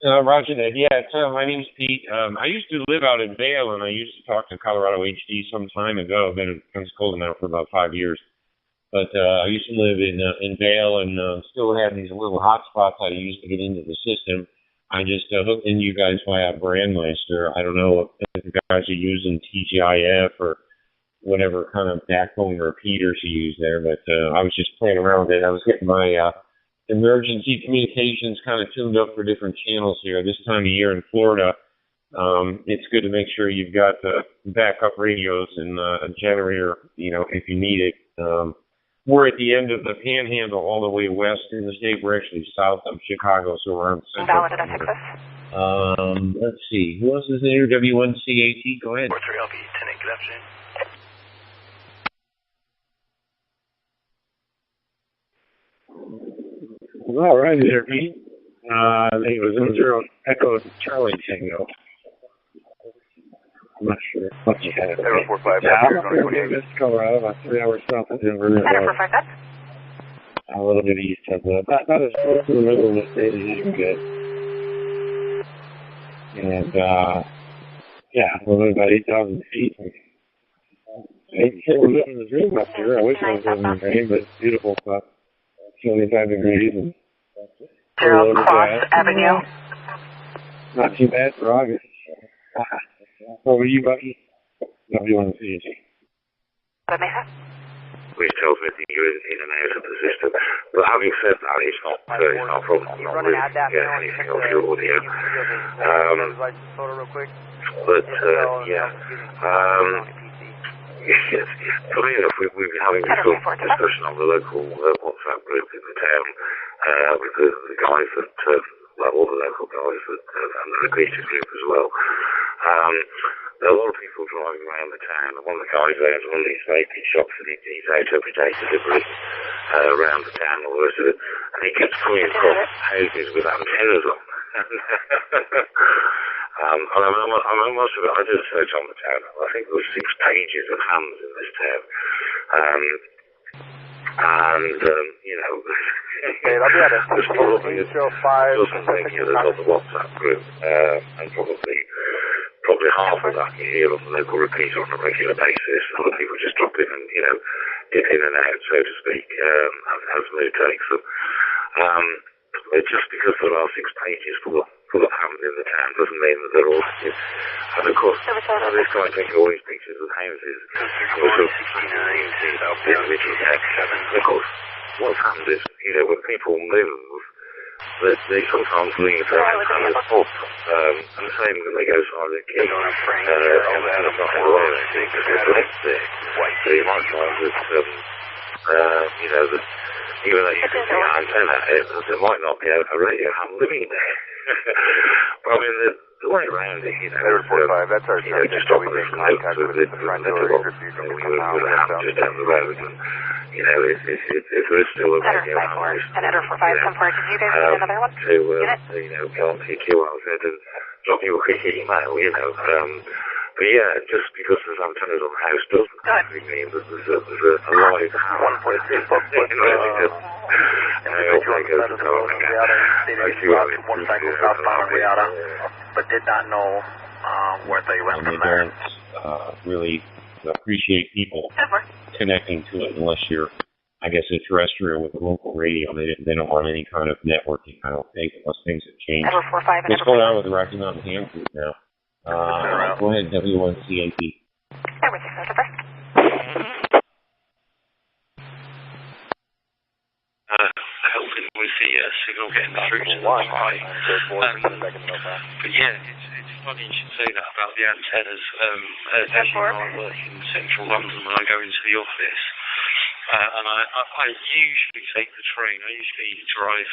Roger that. Yeah, my name's Pete. I used to live out in Vail, and I used to talk to Colorado HD some time ago. I've been in Pensacola now for about 5 years. But I used to live in Vail and still had these little hot spots I used to get into the system. I just hooked into you guys via Brandmeister. I don't know if you guys are using TGIF or whatever kind of backbone repeaters you use there, but I was just playing around with it. I was getting my emergency communications kind of tuned up for different channels here. This time of year in Florida, it's good to make sure you've got backup radios and a generator, if you need it. We're at the end of the Panhandle all the way west in the state. We're actually south of Chicago, so we're on Central. Let's see. Who else is there? W1CAT. Go ahead. 43LB, 10-8, good afternoon. All right there, Pete. I think it was 0 Echo Charlie Tango. I'm not sure what you had. That's Colorado, about 3 hours south of Denver. A little bit east of that. Not as close to the middle of the state as you can get. And, we're living about 8,000 feet. We're living the dream up here. I wish I was living in the rain, but it's beautiful stuff. 75 degrees and 0 Cross Avenue. Not too bad for August. Over you, Bucky? W1CAT. which tells me that you're in and out of the system. But having said that, it's not a problem. I'm not really anything of your audio. But yeah. Yes, funny enough, we've been having this sort of discussion on the local WhatsApp group in the town with the guys that, all the local guys that, and the repeater group as well. There are a lot of people driving around the town, and one of the guys there has one of these vaping shops, and he's out every day delivering around the town, all the rest of it, and he keeps coming across houses with antennas on. And I must admit, I did a search on the town. I think there were 6 pages of hams in this town. You know, there's probably a dozen regulars on the WhatsApp group, and probably half of that you hear on the local repeater on a regular basis. Other people just drop in and, you know, dip in and out, so to speak, as mood takes them. Just because there are 6 pages full of hams in the town doesn't mean that they're all active. And of course, this guy taking all these pictures of houses, of course, what's happened is, you know, when people move, they sometimes leave their antennas up, and the same when they go silent the key, antennas not in the way, because it's left there. So you might find that, you know, that even though you can see an antenna, there might not be a radio ham living there. But I mean, the way around it, you know, that's our just drop a little note to the letterbox, and we would have a ham just down the road, and, you know, if there is still a radio ham, to, you know, go on to your QRZ and drop you a quick email, you know. But yeah, just because there's antennas on the house doesn't actually mean that there's a live ham. But did not know where they went from there. They don't really appreciate people connecting to it unless you're, I guess, a terrestrial with a local radio. They don't want any kind of networking, I don't think, unless things have changed. What's going on with the Rocky Mountain Ham Group now? Go ahead, W1CAP. Helping with the signal getting through to the high. But yeah, it's funny you should say that about the antennas. As you know, I work in central London when I go into the office. And I usually take the train. I usually drive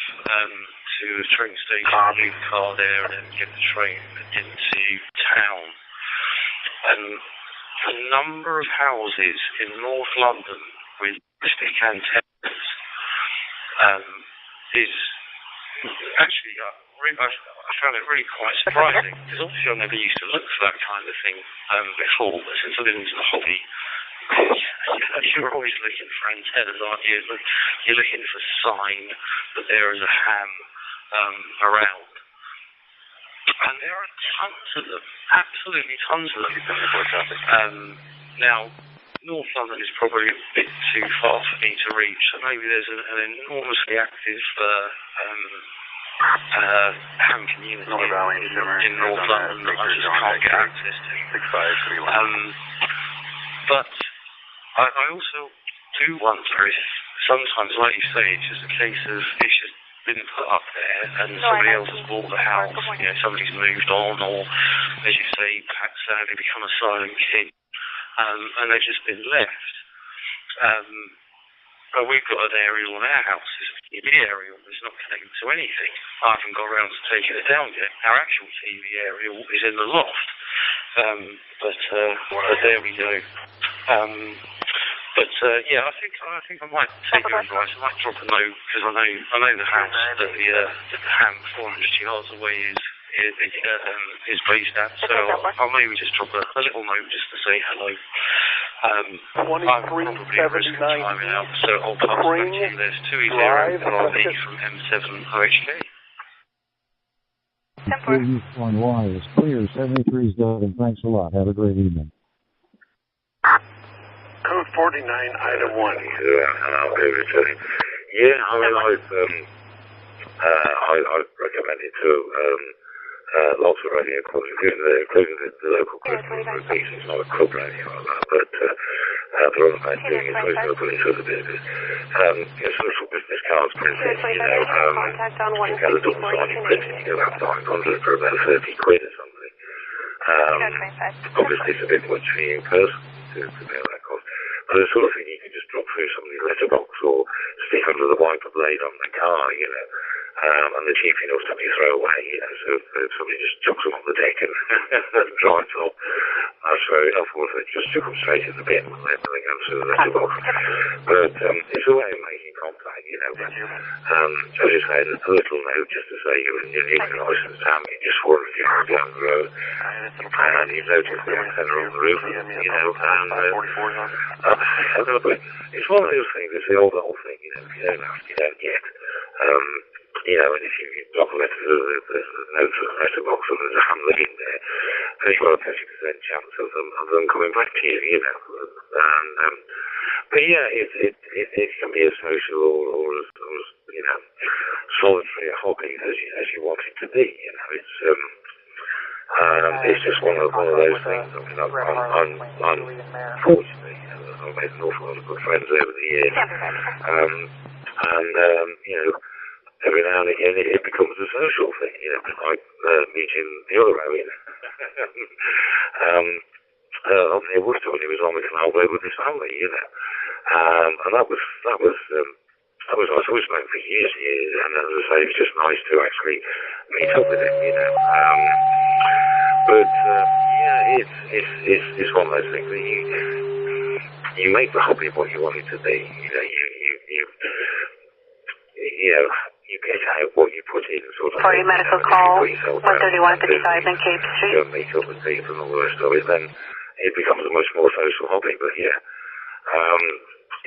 to a train station, leave the car there, and then get the train into town. And the number of houses in North London with stick antennas is actually, I found it really quite surprising, because obviously I never used to look for that kind of thing before, but since I've been into the hobby, you're always looking for antennas, aren't you? You're looking for sign that there is a ham around. And there are tons of them, absolutely tons of them. Now, North London is probably a bit too far for me to reach, so maybe there's an enormously active ham community in North London that I just can't get access to. But I also do wonder if sometimes, like you say, it's just a case of it's just been put up there and somebody else has bought the house, you know, somebody's moved on, or, as you say, perhaps they become a silent kid, and they've just been left. But we've got an aerial on our house. It's a TV aerial. It's not connected to anything. I haven't got around to taking it down yet. Our actual TV aerial is in the loft. But there we go. Yeah, I think I might take your advice. I might drop a note, because I know the house that the ham 400 yards away is based at. So I'll maybe just drop a little note just to say hello. I'm probably risking timing out, so I'll pass back to you. There's 2E0 LRB from M7OHK. East 1Y is clear. 73's done, and thanks a lot. Have a great evening. Code 49, item 1. Yeah, I mean, I've recommended to lots of radio clubs, including the local Christmas repeats. It's not a club radio like that, but But otherwise doing it very openly for the business. Social business cards printed, you know, you get the double sided printed, you have 500 for about 30 quid or something. Obviously it's a bit much for you in person to bear that cost. But the sort of thing you can just drop through somebody's letterbox or stick under the wiper blade on the car, you know. And the cheap enough to be throw away, you know, so if somebody just chucks them on the deck and drives off, that's very helpful. If they just chuck them straight in the bin when they go to the letterbox. But it's a way of making contact, you know. But, as you say, a little note just to say you're unique licensed hammer, you just wanted to go down the road, and you notice the antenna on the roof, you know, and I don't know, but it's one of those things, it's the old thing, you know, if you don't ask, you don't get. You know, and if you drop a letter to the note to the letterbox and there's a hamlet in there, then you've got a 30% chance of them coming back to you, you know. And, but yeah, it can be as social or as you know, solitary a hobby as you want it to be, you know. It's just one of those things. I mean, unfortunately, I've made an awful lot of good friends over the years. You know, every now and again it becomes a social thing, you know, like meeting the other Owen up near Worcester when he was on the canalway with his family, you know. And that was nice. We've spoken for years and years, and as I say, it's just nice to actually meet up with him, you know. But yeah, it's one of those things that you make the hobby what you want it to be, you know. You know, you get out what you put in, sort of. For your medical call, 13155 in Cape Street. You meet up with people and all the rest of it, then it becomes a much more social hobby. But yeah,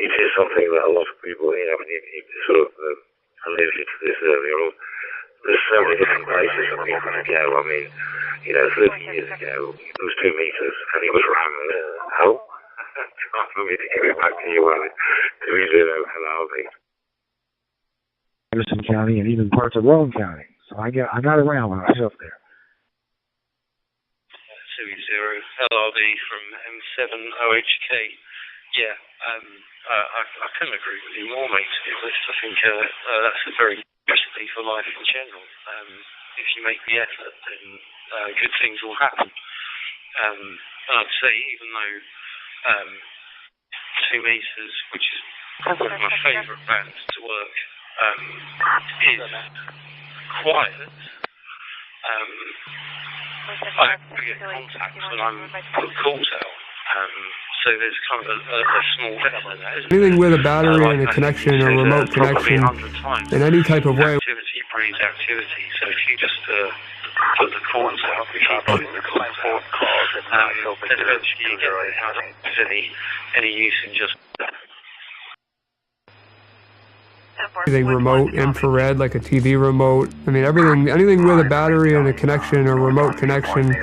it is something that a lot of people, you know, you sort of alluded to this earlier on. There's so many different places that people can go. I mean, you know, 30 years ago, it was 2 meters, and it was around time for me to give it back to you, 20 Halabi. Anderson County and even parts of Rowan County. So I got around when I was up there. 20 LRD from M7OHK. Yeah, I couldn't agree with you more, mate, to be honest. I think that's a very good recipe for life in general. If you make the effort, then good things will happen. And I'd say, even though 2 meters, which is probably my favourite band to work, is quiet. I have to get contacts when I'm putting calls out. So there's kind of a small bit of that. Anything with a battery and a connection or remote connection in any type of way. Activity breeds activity. So if you just put the calls out, if you put the calls out, then eventually you get out of any use in just anything remote, infrared, like a TV remote. I mean, anything with a battery and a connection or remote connection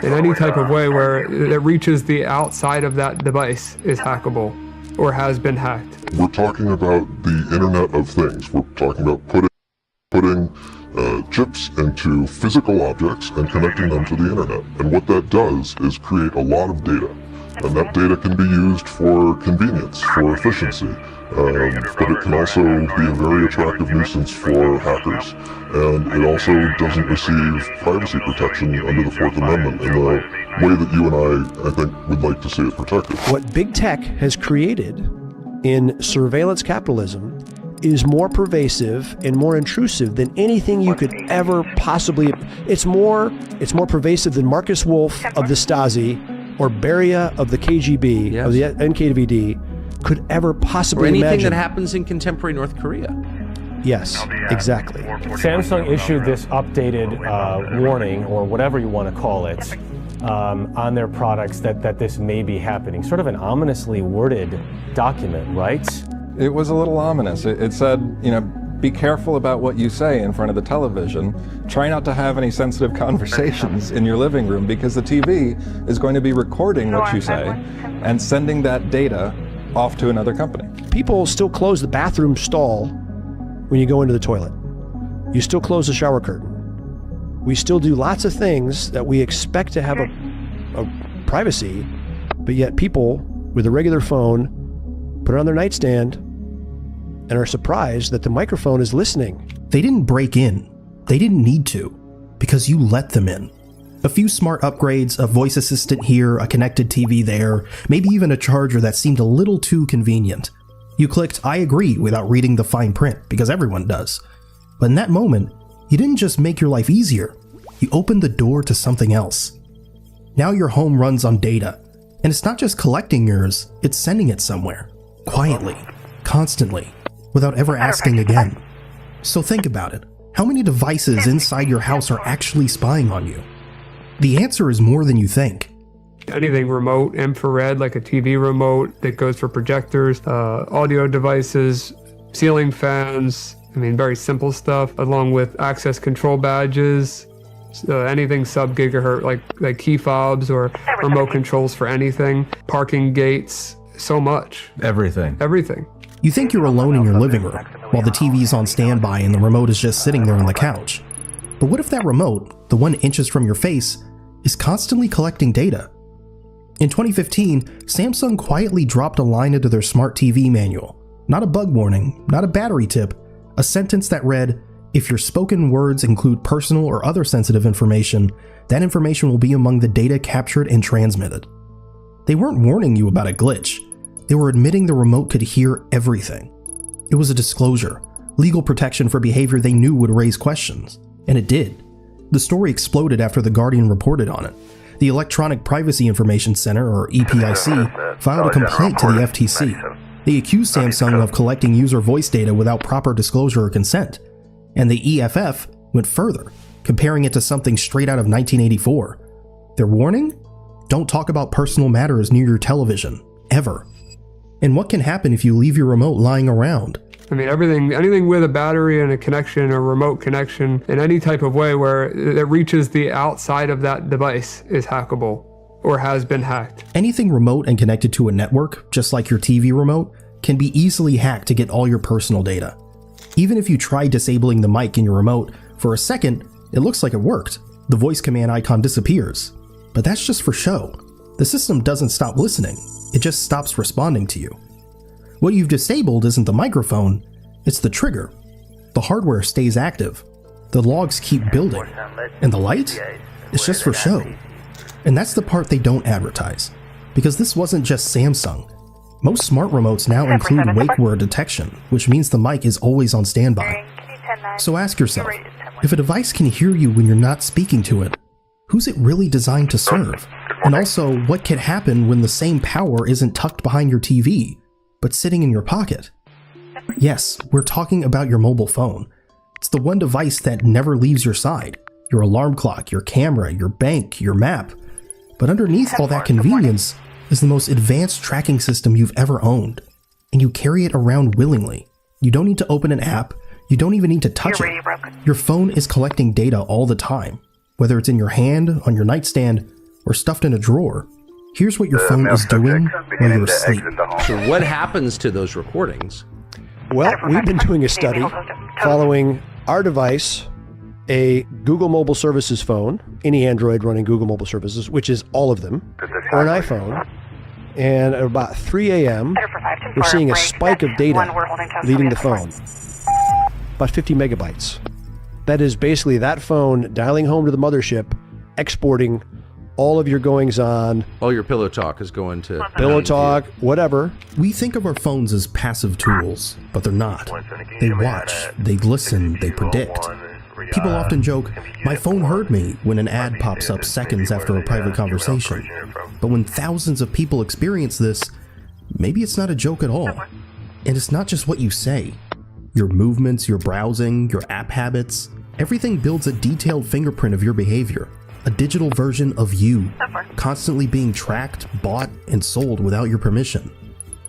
in any type of way where it reaches the outside of that device is hackable or has been hacked. We're talking about the Internet of Things. We're talking about putting chips into physical objects and connecting them to the Internet. And what that does is create a lot of data. And that data can be used for convenience, for efficiency. But it can also be a very attractive nuisance for hackers. And it also doesn't receive privacy protection under the Fourth Amendment in the way that you and I think, would like to see it protected. What big tech has created in surveillance capitalism is more pervasive and more intrusive than anything you could ever possibly. It's more pervasive than Marcus Wolf of the Stasi or Beria of the KGB, yes, of the NKVD could ever possibly imagine. Or anything that happens in contemporary North Korea. Yes, exactly. Samsung issued this updated warning, or whatever you want to call it, on their products that this may be happening. Sort of an ominously worded document, right? It was a little ominous. It said, you know, be careful about what you say in front of the television. Try not to have any sensitive conversations in your living room because the TV is going to be recording what you say and sending that data off to another company. People still close the bathroom stall when you go into the toilet. You still close the shower curtain. We still do lots of things that we expect to have a privacy, but yet people with a regular phone, put it on their nightstand, and are surprised that the microphone is listening. They didn't break in. They didn't need to, because you let them in. A few smart upgrades, a voice assistant here, a connected TV there, maybe even a charger that seemed a little too convenient. You clicked "I agree" without reading the fine print, because everyone does. But in that moment, you didn't just make your life easier, you opened the door to something else. Now your home runs on data, and it's not just collecting yours, it's sending it somewhere. Quietly, constantly, without ever asking again. So think about it. How many devices inside your house are actually spying on you? The answer is more than you think. Anything remote, infrared, like a TV remote that goes for projectors, audio devices, ceiling fans, very simple stuff, along with access control badges, anything sub-gigahertz, like key fobs or remote controls for anything, parking gates, so much. Everything. Everything. You think you're alone in your living room, while the TV's on standby and the remote is just sitting there on the couch. But what if that remote, the 1 inches from your face, is constantly collecting data? In 2015, Samsung quietly dropped a line into their smart TV manual. Not a bug warning, not a battery tip, a sentence that read, "If your spoken words include personal or other sensitive information, that information will be among the data captured and transmitted." They weren't warning you about a glitch. They were admitting the remote could hear everything. It was a disclosure, legal protection for behavior they knew would raise questions. And it did. The story exploded after The Guardian reported on it. The Electronic Privacy Information Center, or EPIC, filed a complaint to the FTC. They accused Samsung of collecting user voice data without proper disclosure or consent. And the EFF went further, comparing it to something straight out of 1984. Their warning? Don't talk about personal matters near your television, ever. And what can happen if you leave your remote lying around? Anything with a battery and a connection or remote connection in any type of way where it reaches the outside of that device is hackable or has been hacked. Anything remote and connected to a network, just like your TV remote, can be easily hacked to get all your personal data. Even if you try disabling the mic in your remote, for a second, it looks like it worked. The voice command icon disappears. But that's just for show. The system doesn't stop listening. It just stops responding to you. What you've disabled isn't the microphone, it's the trigger. The hardware stays active. The logs keep building. And the light? It's just for show. And that's the part they don't advertise. Because this wasn't just Samsung. Most smart remotes now include wake word detection, which means the mic is always on standby. So ask yourself, if a device can hear you when you're not speaking to it, who's it really designed to serve? And also, what could happen when the same power isn't tucked behind your TV, but sitting in your pocket? Yes, we're talking about your mobile phone. It's the one device that never leaves your side. Your alarm clock, your camera, your bank, your map. But underneath all that convenience is the most advanced tracking system you've ever owned. And you carry it around willingly. You don't need to open an app. You don't even need to touch it. Your phone is collecting data all the time. Whether it's in your hand, on your nightstand, or stuffed in a drawer. Here's what your phone is doing while you're asleep. So what happens to those recordings? Well, we've been doing a study following our device, a Google Mobile Services phone, any Android running Google Mobile Services, which is all of them, or an iPhone, and at about 3 a.m., we're seeing a spike of data leaving the phone. About 50 megabytes. That is basically that phone dialing home to the mothership, exporting all of your goings-on. All your pillow talk is going to... Pillow talk, whatever. We think of our phones as passive tools, but they're not. They watch, they listen, they predict. People often joke, "My phone heard me," when an ad pops up seconds after a private conversation. But when thousands of people experience this, maybe it's not a joke at all. And it's not just what you say. Your movements, your browsing, your app habits, everything builds a detailed fingerprint of your behavior. A digital version of you, constantly being tracked, bought, and sold without your permission.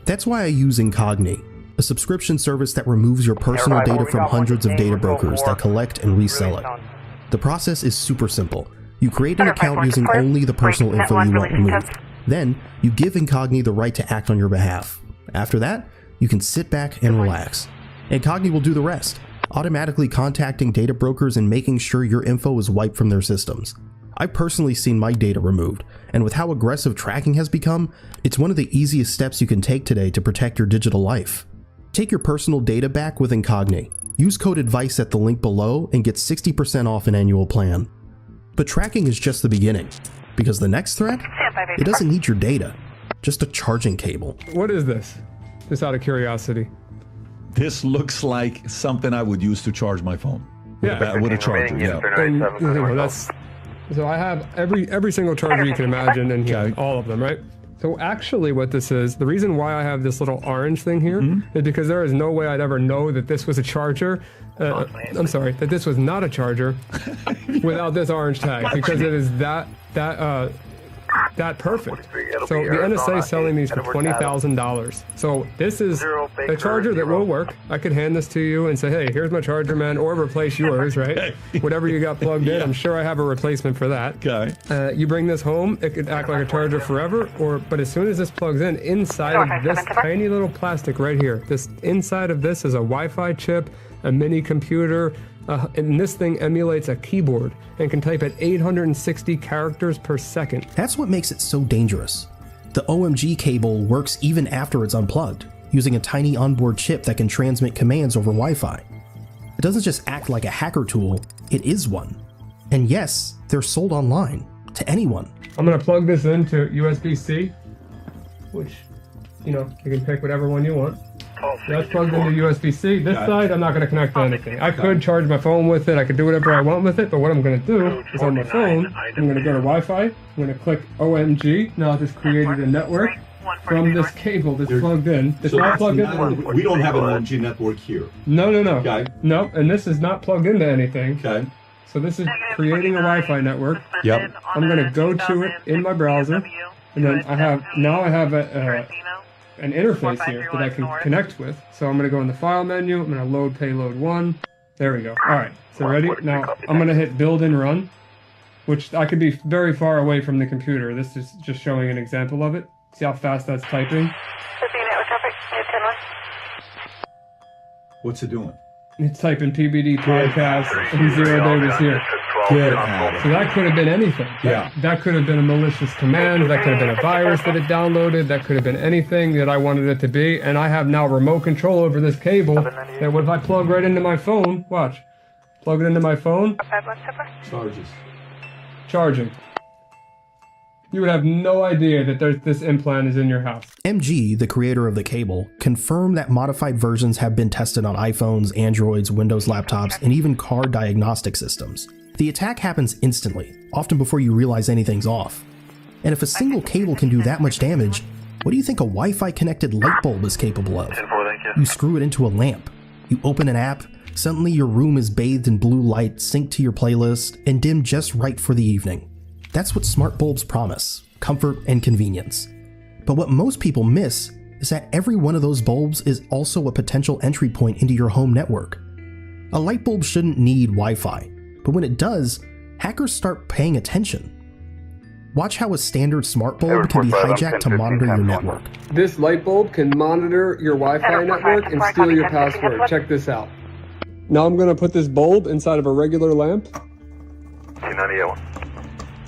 That's why I use Incogni, a subscription service that removes your personal data from hundreds of data brokers that collect and resell it. The process is super simple. You create an account using only the personal info you want removed. Then, you give Incogni the right to act on your behalf. After that, you can sit back and relax. Incogni will do the rest, automatically contacting data brokers and making sure your info is wiped from their systems. I've personally seen my data removed, and with how aggressive tracking has become, it's one of the easiest steps you can take today to protect your digital life. Take your personal data back with Incogni. Use code ADVICE at the link below and get 60% off an annual plan. But tracking is just the beginning, because the next threat, it doesn't need your data, just a charging cable. What is this? Just out of curiosity. This looks like something I would use to charge my phone. Yeah, with a charger. Yeah. And, that's, so I have every single charger you can imagine in here, all of them, right? So actually what this is, the reason why I have this little orange thing here is because there is no way I'd ever know that this was a charger. I'm sorry, that this was not a charger without this orange tag, because it is that perfect. So the NSA is selling these for $20,000. So this is a charger that will work. I could hand this to you and say, hey, here's my charger, man, or replace yours, right? Whatever you got plugged in, I'm sure I have a replacement for that. Okay. You bring this home, it could act like a charger forever, but as soon as this plugs in, inside of this tiny little plastic right here, inside of this is a Wi-Fi chip, a mini computer, and this thing emulates a keyboard and can type at 860 characters per second. That's what makes it so dangerous. The OMG cable works even after it's unplugged, using a tiny onboard chip that can transmit commands over Wi-Fi. It doesn't just act like a hacker tool, it is one. And yes, they're sold online, to anyone. I'm gonna plug this into USB-C, which, you can pick whatever one you want. That's plugged into USB-C. This side, I'm not going to connect to anything. I could charge my phone with it. I could do whatever I want with it. But what I'm going to do is on my phone, I'm going to go to Wi-Fi. I'm going to click OMG. Now I just created a network from this cable that's plugged in. It's not plugged in. We don't have an OMG network here. No. Okay. No, and this is not plugged into anything. Okay. So this is creating a Wi-Fi network. Yep. I'm going to go to it in my browser, and then I have an interface here that I can connect with. So I'm going to go in the file menu, I'm going to load payload 1. There we go. Alright, so ready? Now I'm going to hit build and run, which I could be very far away from the computer. This is just showing an example of it. See how fast that's typing? What's it doing? It's typing PBD podcast and 0 days here. So that could have been anything. Yeah. That could have been a malicious command. That could have been a virus that it downloaded. That could have been anything that I wanted it to be. And I have now remote control over this cable that if I plug right into my phone, watch. Plug it into my phone. Charging. You would have no idea that this implant is in your house. MG, the creator of the cable, confirmed that modified versions have been tested on iPhones, Androids, Windows laptops, and even car diagnostic systems. The attack happens instantly, often before you realize anything's off. And if a single cable can do that much damage, what do you think a Wi-Fi connected light bulb is capable of? You screw it into a lamp, you open an app, suddenly your room is bathed in blue light, synced to your playlist, and dimmed just right for the evening. That's what smart bulbs promise, comfort and convenience. But what most people miss is that every one of those bulbs is also a potential entry point into your home network. A light bulb shouldn't need Wi-Fi, but when it does, hackers start paying attention. Watch how a standard smart bulb can be hijacked to monitor your network. This light bulb can monitor your Wi-Fi network and steal your password. Check this out. Now I'm going to put this bulb inside of a regular lamp.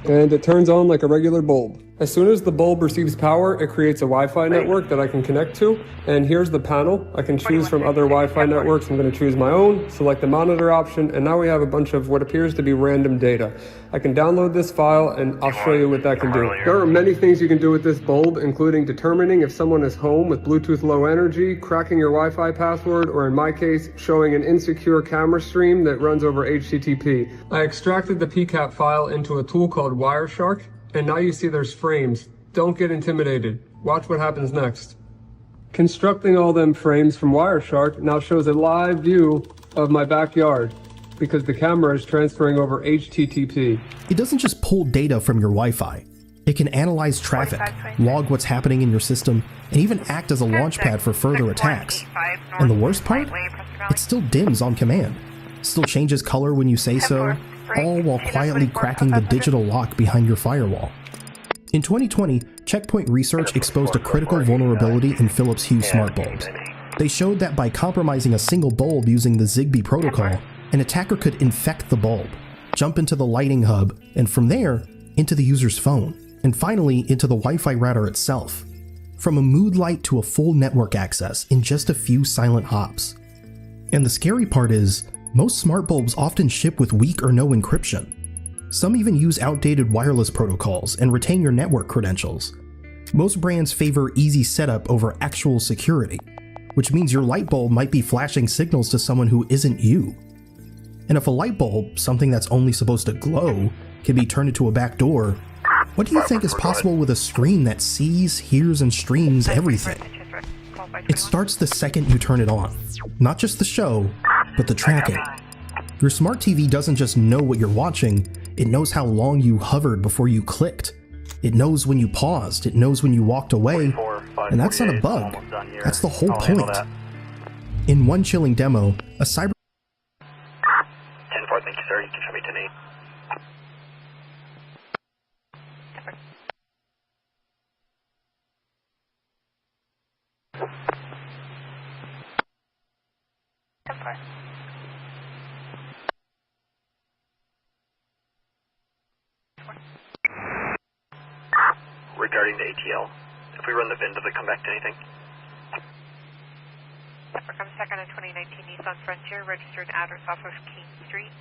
And it turns on like a regular bulb. As soon as the bulb receives power, it creates a Wi-Fi network that I can connect to. And here's the panel. I can choose from other Wi-Fi networks. I'm going to choose my own, select the monitor option, and now we have a bunch of what appears to be random data. I can download this file and I'll show you what that can do. There are many things you can do with this bulb, including determining if someone is home with Bluetooth low energy, cracking your Wi-Fi password, or in my case, showing an insecure camera stream that runs over HTTP. I extracted the PCAP file into a tool called Wireshark. And now you see there's frames. Don't get intimidated. Watch what happens next. Constructing all them frames from Wireshark now shows a live view of my backyard because the camera is transferring over HTTP. It doesn't just pull data from your Wi-Fi. It can analyze traffic, log what's happening in your system, and even act as a launchpad for further attacks. And the worst part? It still dims on command. Still changes color when you say so, all while quietly cracking the digital lock behind your firewall. In 2020, Checkpoint Research exposed a critical vulnerability in Philips Hue smart bulbs. They showed that by compromising a single bulb using the Zigbee protocol, an attacker could infect the bulb, jump into the lighting hub, and from there, into the user's phone, and finally into the Wi-Fi router itself. From a mood light to a full network access in just a few silent hops. And the scary part is, most smart bulbs often ship with weak or no encryption. Some even use outdated wireless protocols and retain your network credentials. Most brands favor easy setup over actual security, which means your light bulb might be flashing signals to someone who isn't you. And if a light bulb, something that's only supposed to glow, can be turned into a back door, what do you think is possible with a screen that sees, hears, and streams everything? It starts the second you turn it on. Not just the show, but the tracking. Your smart TV doesn't just know what you're watching, it knows how long you hovered before you clicked. It knows when you paused, it knows when you walked away, and that's not a bug. That's the whole point. In one chilling demo, a cyber 10-4, thank you, sir. You can show me 10-8. Regarding the ATL, if we run the VIN, does it come back to anything? I'm second on 2019 Nissan Frontier, registered address off of King Street.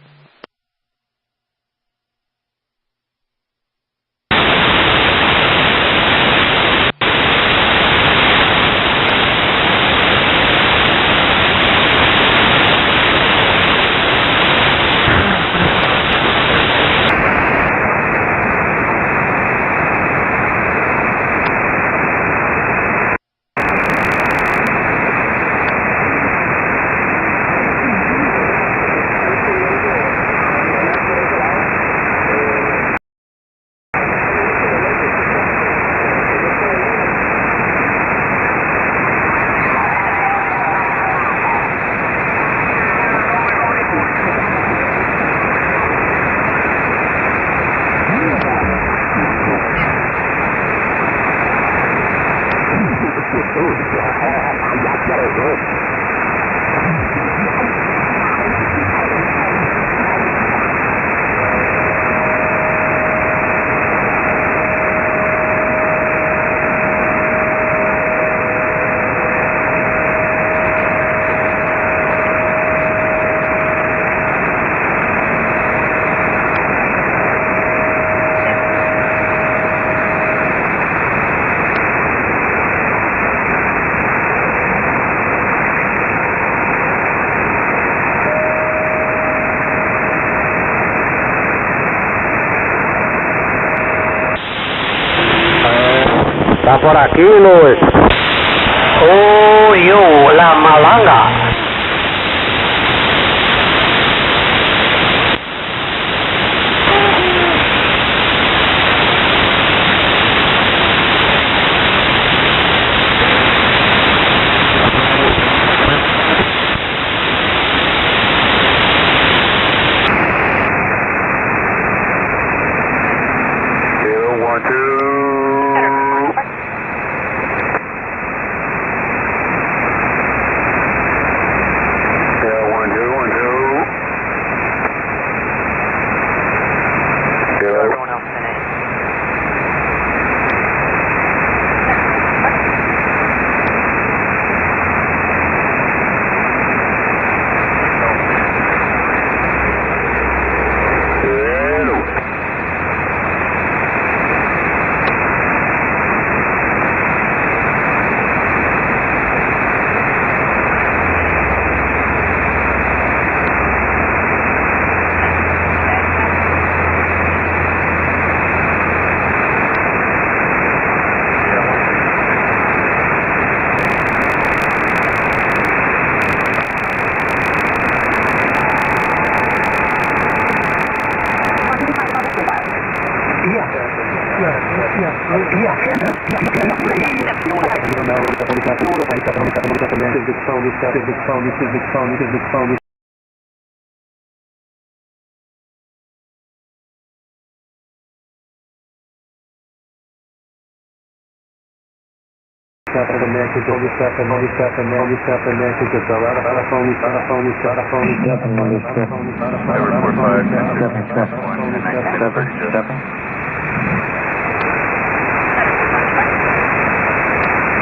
Está por aquí, Luis. Oh, yo, la malanga.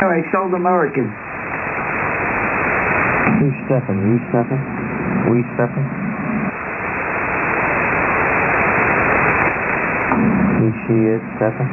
Alright, South American. Who's stepping? We stepping? We stepping? She is stepping.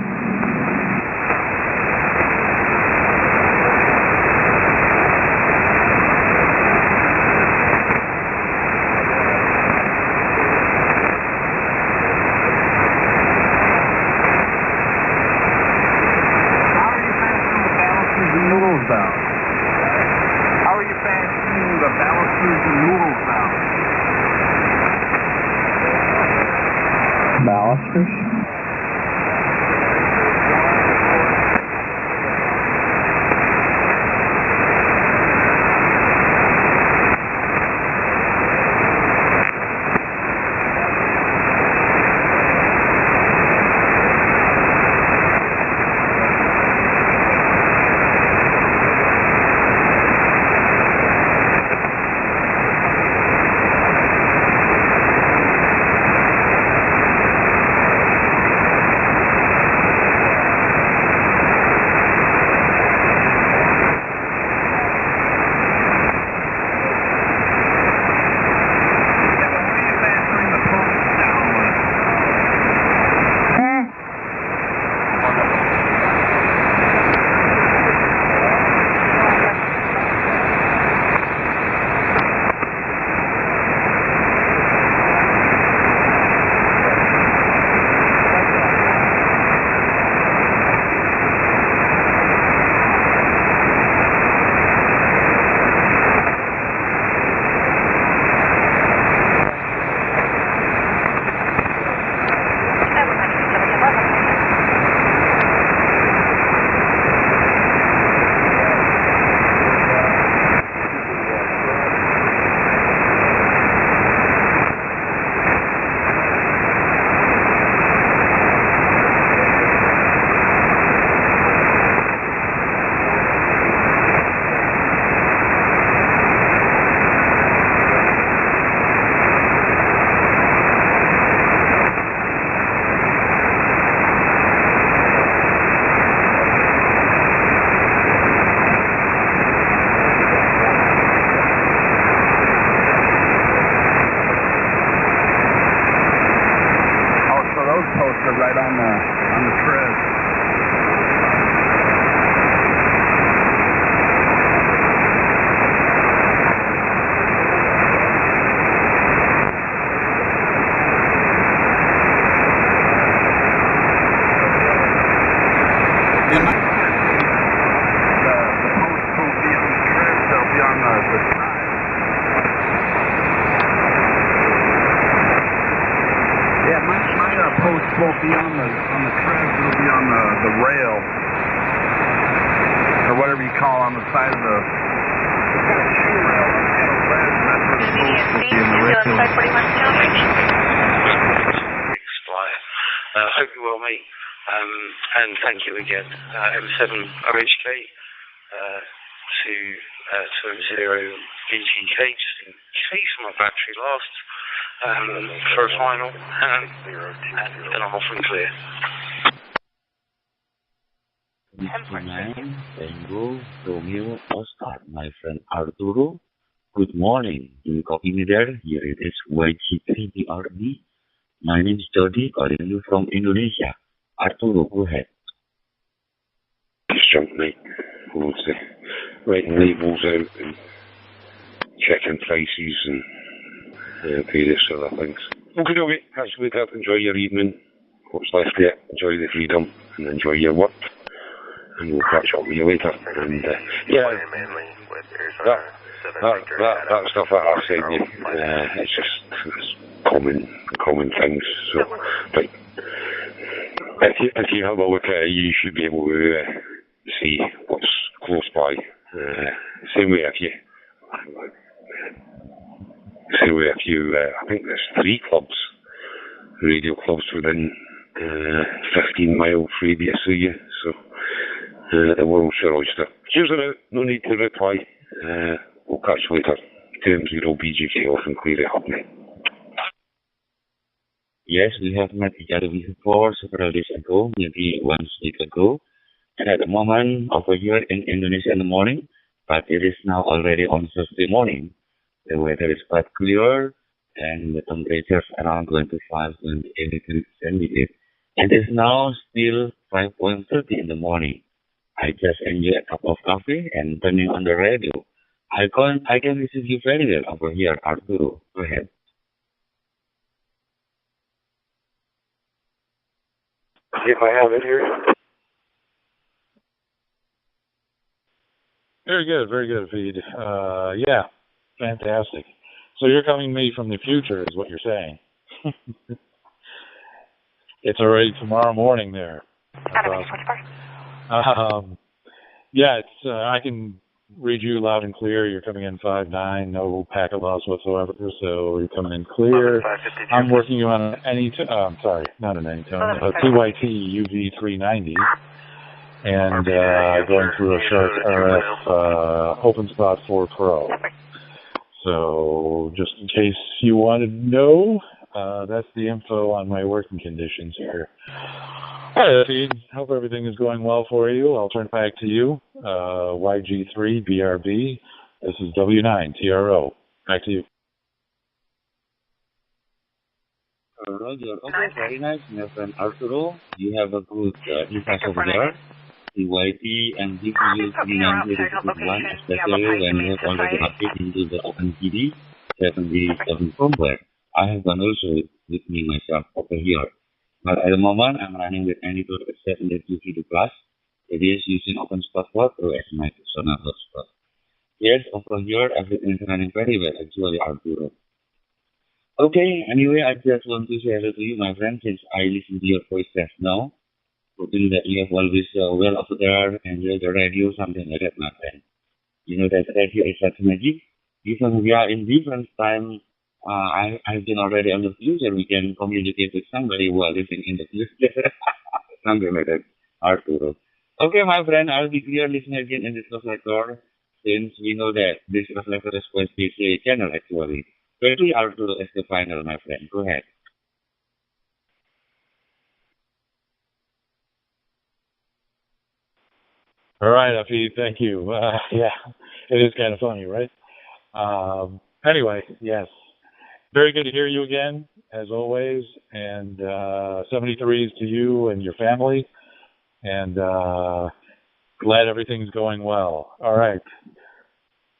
Balusters? Right on the tread. Won't be on the treads, it'll be on the rail, or whatever you call on the side of the shoe rail. That's where it's supposed to be in the rail. Hope you're well, mate. And thank you again. M7 OHK to 20 VGK, just in case my battery lasts. For a final, and then I'm off and clear. 59 Tango Romeo Oscar, my friend Arturo. Good morning. Do you copy me there? Here it is YG3DRD. My name is Jody, calling you from Indonesia. Arturo, go ahead. Just jump, mate. Writing labels out and checking prices and various other things. Okay, catch you later. Enjoy your evening. What's left yet? Enjoy the freedom and enjoy your work. And we'll catch up with you later. And yeah, that stuff that I said, it's just common things. So, but if you have a look at it, you should be able to see what's close by. Same way if you, I think there's 3 clubs, radio clubs within 15-mile radius of you. So we'll settle stuff. Cheers on it. No need to reply. We'll catch you later. 10-0 BGK off and clear it up. Yes, we have met each other before several days ago, maybe 1 week ago. And at the moment, over here in Indonesia in the morning, but it is now already on Thursday morning. The weather is quite clear, and the temperature is around 25, 28 degrees centigrade. It is now still 5:30 in the morning. I just enjoy a cup of coffee and turning on the radio. I can receive you very well over here, Arturo. Go ahead. If I have it here. Very good, Feed. Yeah, fantastic. So you're coming to me from the future, is what you're saying. It's already tomorrow morning there. That's awesome. Yeah, it's I can read you loud and clear. You're coming in 5'9", no packet loss whatsoever, so you're coming in clear. I'm working you on an sorry, not an anytone, a TYT UV390, and going through a Shark RF open spot 4 Pro. So just in case you wanted to know, that's the info on my working conditions here. Hi, Feed. Hope everything is going well for you. I'll turn it back to you. YG3 BRB. This is W9 TRO. Back to you. Roger. Okay, very nice, my friend Arturo. You have a good impact over there. CYT and GPU 390 especially when you have already updated into the OpenPD 77 firmware. I have done also with me myself over here. But at the moment, I'm running with Anytoon 722 Plus. It is using OpenSpot 4 Pro as my personal hotspot. Yes, over here, everything is running very well, actually, Arturo. Okay, anyway, I just want to say hello to you, my friend, since I listen to your voice just now. Hoping that you have always well over there, enjoy the radio, something like that, my friend. You know that radio is such magic. Even we are in different time, I've been already on the future. We can communicate with somebody who are living in the future. Something like that, Arturo. Okay, my friend, I'll be clear listening again in this reflector, since we know that this reflector is for PCA channel, actually. Quickly, Arturo is the final, my friend. Go ahead. All right, Afi, thank you. Yeah, it is kind of funny, right? Anyway, yes. Very good to hear you again, as always. And 73s to you and your family. And glad everything's going well. All right.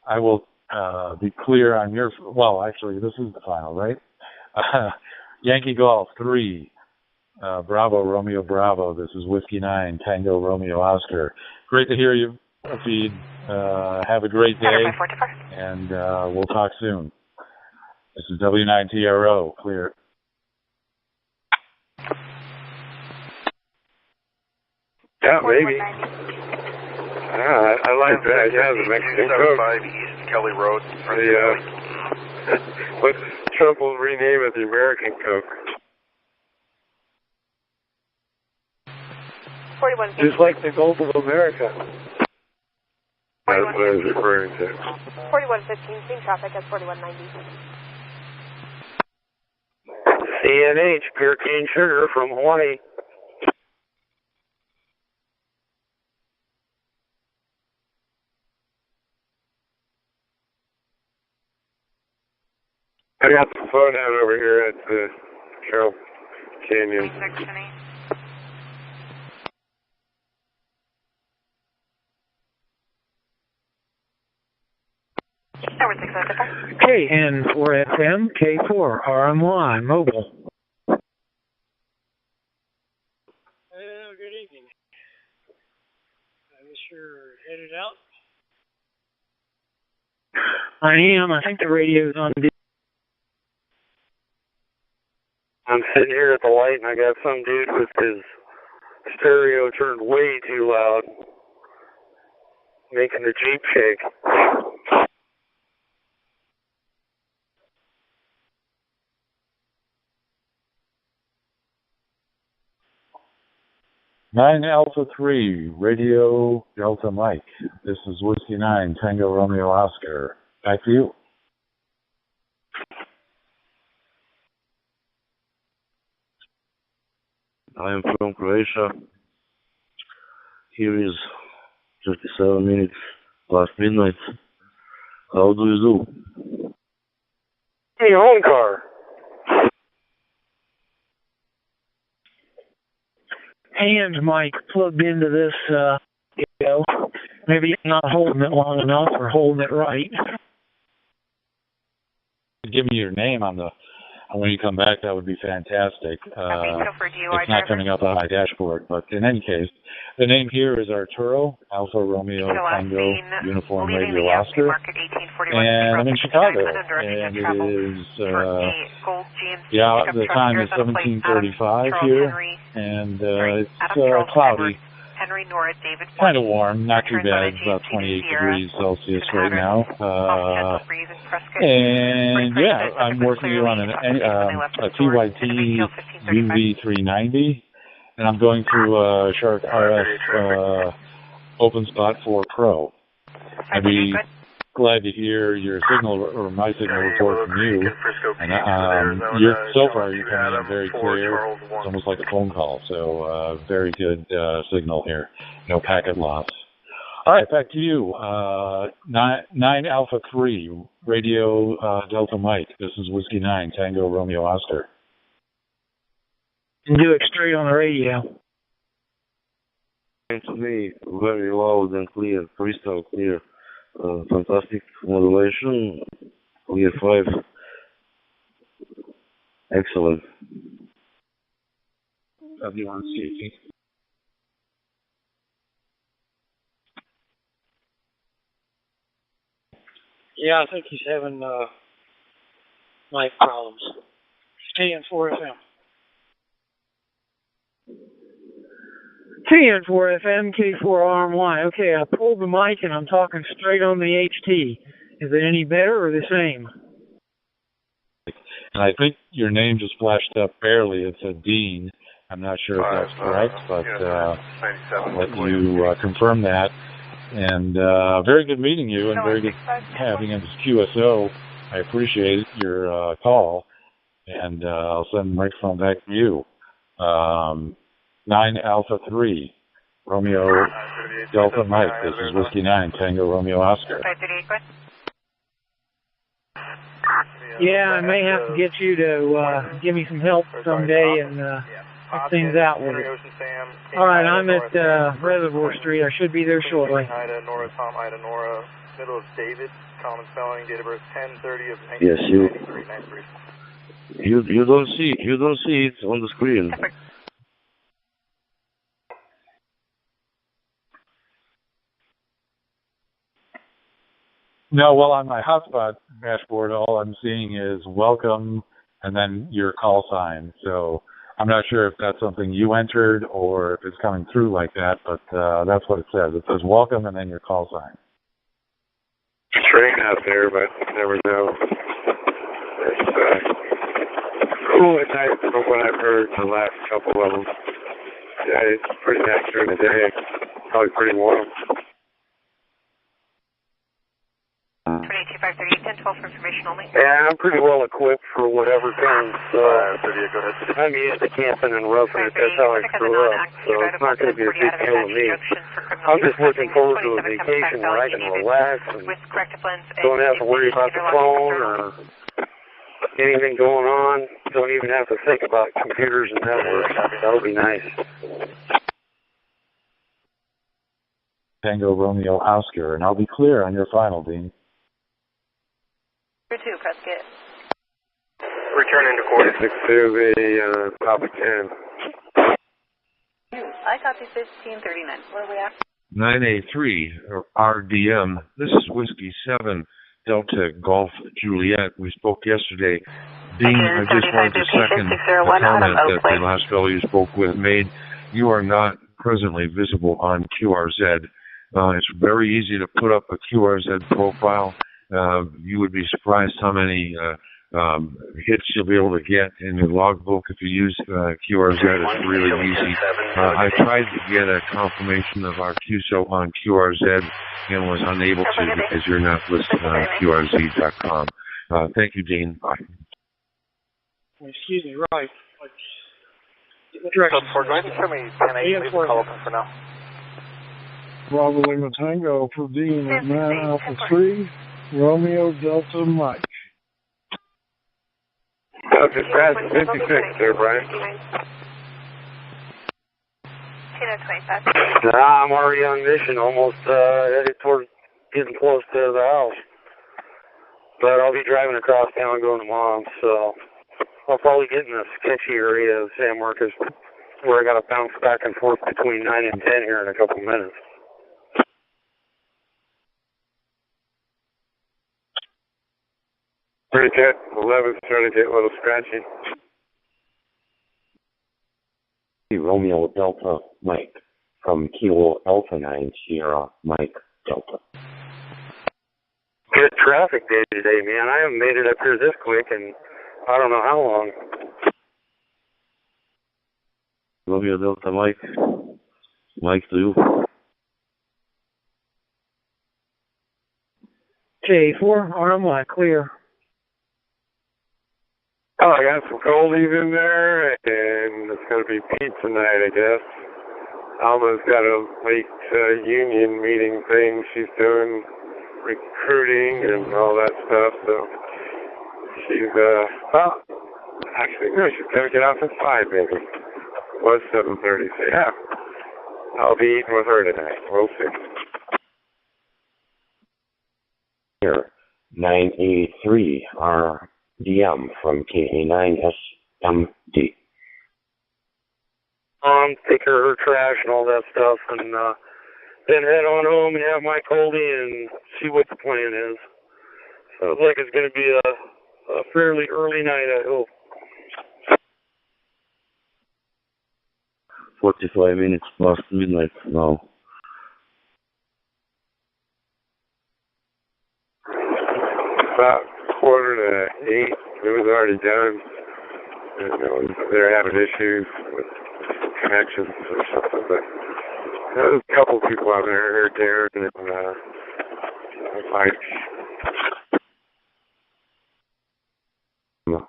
I will be clear on your... Well, actually, this is the final, right? Yankee Golf 3. Bravo, Romeo, Bravo. This is Whiskey 9, Tango, Romeo, Oscar. Great to hear you, Feed. Have a great day, and we'll talk soon. This is W9TRO, clear. Yeah, maybe. I like that. Yeah, the Mexican Coke. 75 East Kelly Road. But Trump will rename it the American Coke. 41. Just like the Gulf of America. That's what I was referring to. 4115, same traffic as 4190. CNH, pure cane sugar from Hawaii. I got the phone out over here at the Carroll Canyon. KN4FM, K4, RMY, mobile. Good evening. I guess you're headed out? I am. I think the radio's on. I'm sitting here at the light and I got some dude with his stereo turned way too loud, making the Jeep shake. 9 Alpha 3, Radio Delta Mike. This is Whiskey 9, Tango Romeo Oscar. Back to you. I am from Croatia. Here is 37 minutes past midnight. How do you do? In your own car. Hand mic plugged into this, maybe you're not holding it long enough or holding it right. Give me your name on the when you come back. That would be fantastic. It's not coming up on my dashboard, but in any case, the name here is Arturo Alpha Romeo Tango Uniform Radio Oscar, and I'm in Chicago, and it is the time is 17:35 here, and it's cloudy. Kind of warm, not too bad. It's about 28 degrees Celsius right now. And yeah, I'm working here on a TYT UV390, and I'm going through Shark RF Open Spot 4 Pro. I'd be glad to hear your signal or my signal report from you. And so far you're coming in very clear. It's almost like a phone call. So very good signal here. No packet loss. All right, back to you. 9 Alpha 3, Radio Delta Mike. This is Whiskey 9, Tango Romeo Oscar. And do it straight on the radio. To me, very loud and clear, crystal clear. Fantastic modulation. Clear 5. Excellent. W1C. Yeah, I think he's having mic problems. TN4 FM. TN4 FM, K4RMY. Okay, I pulled the mic and I'm talking straight on the HT. Is it any better or the same? And I think your name just flashed up barely. It's a Dean. I'm not sure if that's correct, but I'll let you confirm that. And very good meeting you, and very good having you as QSO. I appreciate your call, and I'll send the microphone back to you. 9 Alpha 3, Romeo Delta Mike. This is Whiskey 9, Tango Romeo Oscar. Yeah, I may have to get you to give me some help someday and check things out with it. All right, I'm at Reservoir Street. I should be there shortly. Ida, Nora, Tom, Ida, Nora, middle of David, common spelling, date of birth 10/30 of 1993. Yes, you don't see it on the screen. No, well, on my hotspot dashboard, all I'm seeing is welcome and then your call sign. So I'm not sure if that's something you entered or if it's coming through like that, but that's what it says. It says welcome and then your call sign. Train out there, but never know. It's cool at night from what I've heard the last couple of them. Yeah, it's pretty nice during the day. Probably pretty warm. 22538, 1012 for information only. Yeah, I'm pretty well equipped for whatever comes. I'm used to camping and roughing it. That's how I grew up. So it's not going to be a big deal to me. I'm just looking forward to a vacation where I can relax and don't have to worry about the phone or anything going on. Don't even have to think about computers and networks. That'll be nice. Tango Romeo Oscar, and I'll be clear on your final, Dean. 2, Prescott. Returning to court. 6 to the Papa 10. I copy 1539. Where are we at? 9A3, RDM. This is Whiskey 7, Delta Golf Juliet. We spoke yesterday. Dean, I just wanted to second the comment that the last fellow you spoke with made. You are not presently visible on QRZ. It's very easy to put up a QRZ profile. You would be surprised how many hits you'll be able to get in your logbook if you use QRZ. It's really easy. I tried to get a confirmation of our QSO on QRZ and was unable to because you're not listed on QRZ.com. Thank you, Dean. Bye. Excuse me, right. What direction? So, go ahead and show me 10-8, leave the call open for now. Bravo Lima Tango for Dean at 9 Alpha 3, Romeo Delta Mike. Just past 56 there, Brian. I'm already on mission, almost headed towards getting close to the house. But I'll be driving across town going to Mom's, so I'll probably get in a sketchy area of San Marcos where I got to bounce back and forth between 9 and 10 here in a couple minutes. Pretty good. 11 starting to get a little scratchy. Romeo Delta Mike from Kilo Alpha 9 Sierra Mike Delta. Good traffic day today, man. I haven't made it up here this quick in I don't know how long. Romeo Delta Mike. Mike 2. J4, RMI, clear. Oh, I got some coldies in there, and it's going to be pizza night, I guess. Alma's got a late union meeting thing she's doing, recruiting and all that stuff, so she's, well, actually, no, she's going to get off at 5, maybe. It was 7:30, so yeah. I'll be eating with her tonight. We'll see. Here, 983 RDM from KA9SMD. Take care of her trash and all that stuff, and then head on home and have my coldie and see what the plan is. Sounds like it's going to be a fairly early night, I hope. 45 minutes past midnight now. About 7:45. It was already done. You know, they're having issues with connections or something, but there's a couple people out there and like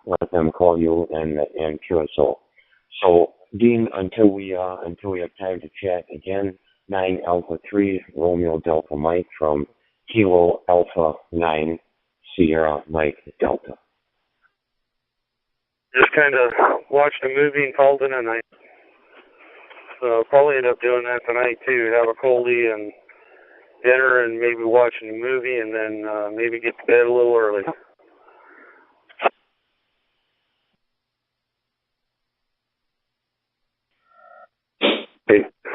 let them call you and QSO. So Dean, until we have time to chat again, 9 Alpha 3 Romeo Delta Mike from Kilo Alpha 9 Sierra Mike Delta. Just kind of watched a movie and called it a night. So probably end up doing that tonight too. Have a coldie and dinner and maybe watching a movie and then maybe get to bed a little early.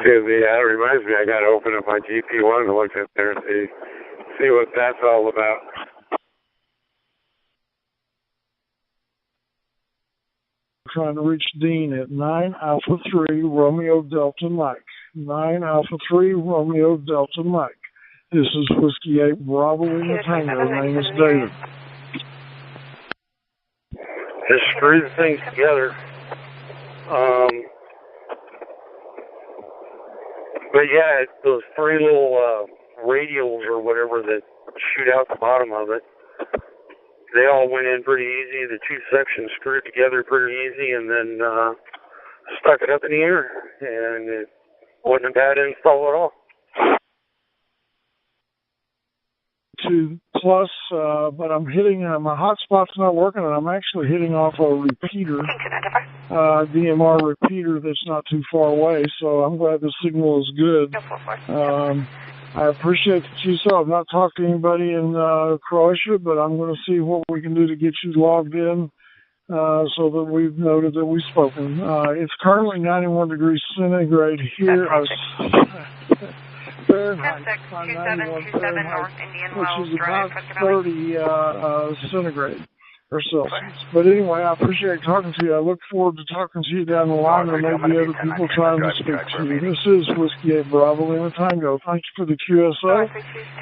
Hey, yeah, it reminds me I got to open up my GP1 to look at there and see what that's all about. Trying to reach Dean at 9 Alpha 3 Romeo Delta Mike. 9 Alpha 3 Romeo Delta Mike. This is Whiskey 8 Bravo Lima Tango. Name is David. Just screw the things together. But yeah, those three little radials or whatever that shoot out the bottom of it, they all went in pretty easy. The two sections screwed together pretty easy and then stuck it up in the air. And it wasn't a bad install at all. Plus, but I'm hitting, my hotspot's not working, and I'm actually hitting off a repeater, DMR repeater that's not too far away, so I'm glad the signal is good. I appreciate that you saw. I've not talked to anybody in Croatia, but I'm going to see what we can do to get you logged in so that we've noted that we've spoken. It's currently 91 degrees centigrade here. Fahrenheit, 91 Fahrenheit, which is about 30 centigrade. or Celsius. But anyway, I appreciate talking to you. I look forward to talking to you down the line. There may be other people trying to speak to you. This is Whiskey 8 Bravo Lima Tango. Thank you for the QSO,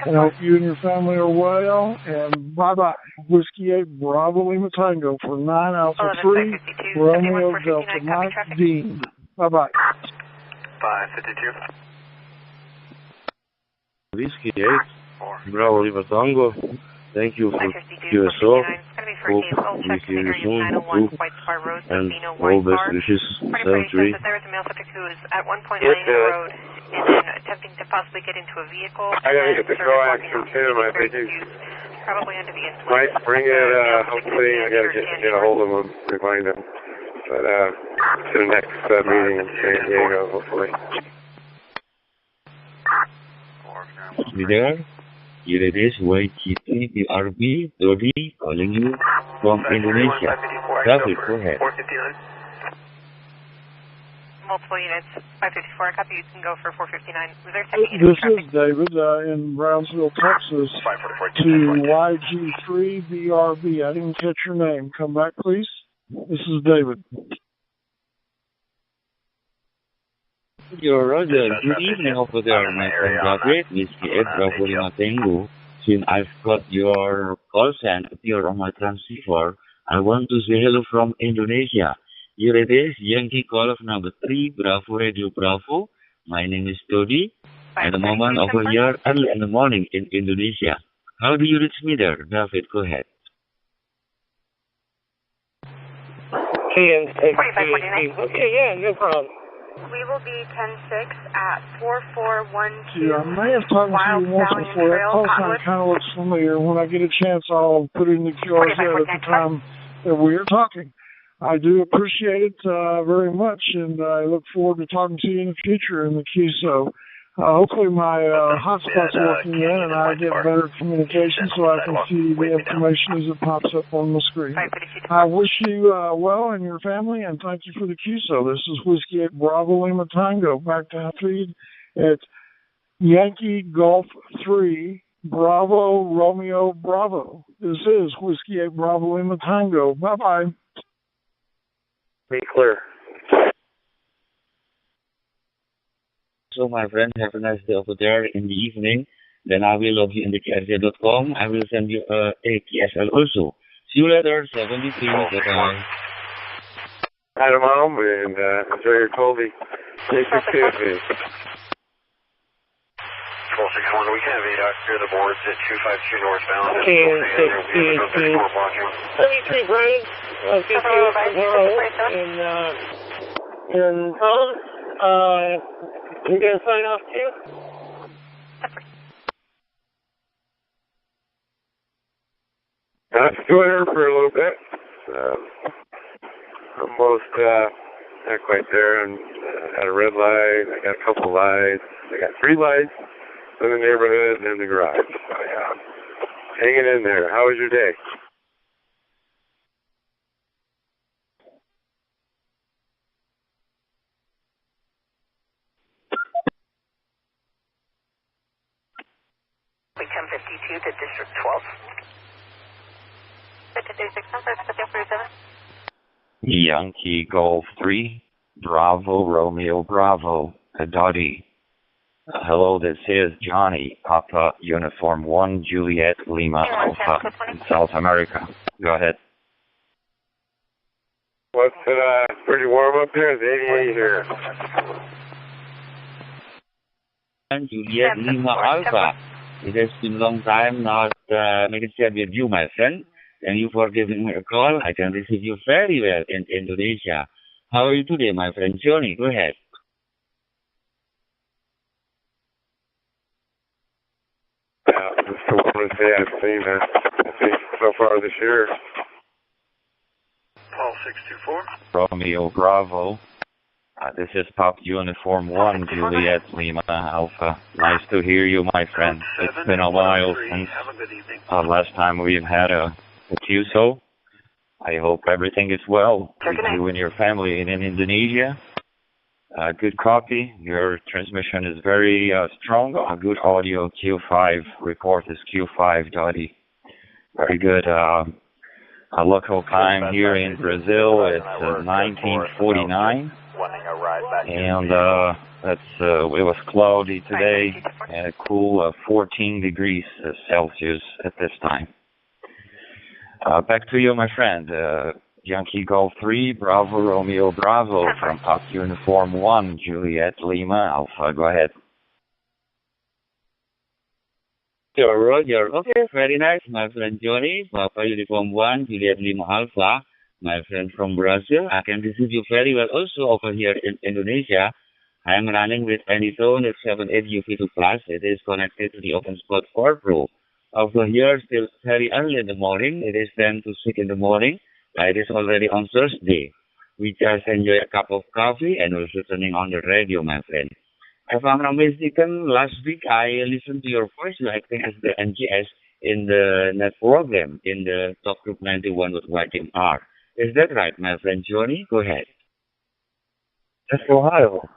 and I hope you and your family are well. And bye-bye. Whiskey 8 Bravo Lima Tango for 9 Alpha 3, Romeo Delta Mike Dean. Bye-bye. 552. Whiskey 8 Bravo Lima Tango. Thank you for QSO. Hope we see you soon, and all best wishes. 73. There is a male subject who is at one point laying the road and then attempting to possibly get into a vehicle. I gotta get the coax from Tim. I think he's probably under the influence. might bring it. Hopefully, I gotta get a hold of him to find him. But to the next meeting in San Diego, hopefully. You there? Here it is, YGT, the RB, Dodi, calling you from Indonesia. Traffic, go ahead. Multiple units, 554, copy, you can go for 459. Was there This is David in Brownsville, Texas, to YG3BRB. I didn't catch your name. Come back, please. This is David. You're Roger. Good evening over there, my friend David. Whiskey 8 Bravo Lima Tango. Since I've got your call sign appear on my transceiver, I want to say hello from Indonesia. Here it is, Yankee Golf number 3, Bravo Radio Bravo. My name is Dodi. At the moment over here, early in the morning in Indonesia. How do you reach me there? David, go ahead. Okay, yeah, no problem. We will be 10-6 at 4412. Yeah, I may have talked to you once before. That call sign kind of looks familiar. When I get a chance, I'll put in the QRZ at the time that we are talking. I do appreciate it very much, and I look forward to talking to you in the future in the QSO. Hopefully my hotspot's working in and I get better communication so I can see the information as it pops up on the screen. I wish you well and your family, and thank you for the QSO. This is Whiskey 8 Bravo Lima Tango. Back to feed at Yankee Golf 3, Bravo Romeo Bravo. This is Whiskey 8 Bravo Lima Tango. Bye-bye. Be clear. So, my friend, have a nice day over there in the evening. Then I will log you in the KSL.com. I will send you a KSL also. See you later, 73. Bye-bye. Hi to Mom, and enjoy your Colby. Take your care. 1261, we have 8 out clear the boards at 252 northbound. Okay, 73, Brian. You gonna sign off too? I'm still here for a little bit. Almost not quite there. And I had a red light. I got a couple lights. I got 3 lights in the neighborhood and in the garage. So, yeah, hanging in there. How was your day? to District 12. Yankee Golf 3, Bravo Romeo Bravo, Dottie. Hello, this is Johnny, Papa Uniform 1, Juliet Lima Alpha, in South America. Go ahead. What's pretty warm up here? It's 88 here. And Juliet Lima Alpha. It has been a long time not making chat with you, my friend. Thank you for giving me a call. I can receive you very well in Indonesia. How are you today, my friend Johnny? Go ahead. Just the warmest day I've seen so far this year. 12624. Romeo Bravo. This is Pop Uniform 1, Juliet Lima Alpha. Nice to hear you, my friend. It's been a while since last time we've had a QSO. I hope everything is well with you and your family in Indonesia. Good copy. Your transmission is very strong. Good audio. Q5 report is Q5, Dottie. Very good. local time here in Brazil. It's 1949, and it was cloudy today and a cool 14 degrees Celsius at this time. Back to you, my friend. Yankee Golf 3, Bravo Romeo Bravo from Pop Uniform 1, Juliet Lima Alpha. Go ahead. Roger. Okay, very nice, my friend Johnny. Papa Uniform 1, Juliet Lima Alpha, my friend from Brazil. I can receive you very well also over here in Indonesia. I am running with Anytone at 78 UV2 Plus. It is connected to the OpenSpot 4 Pro. Over here, still very early in the morning. It is 10 to 6 in the morning. It is already on Thursday. We just enjoy a cup of coffee and also turning on the radio, my friend. If I'm not mistaken, last week I listened to your voice. You acting as the NGS in the net program in the Top Group 91 with YMR. Is that right, my friend Johnny? Go ahead. That's Ohio.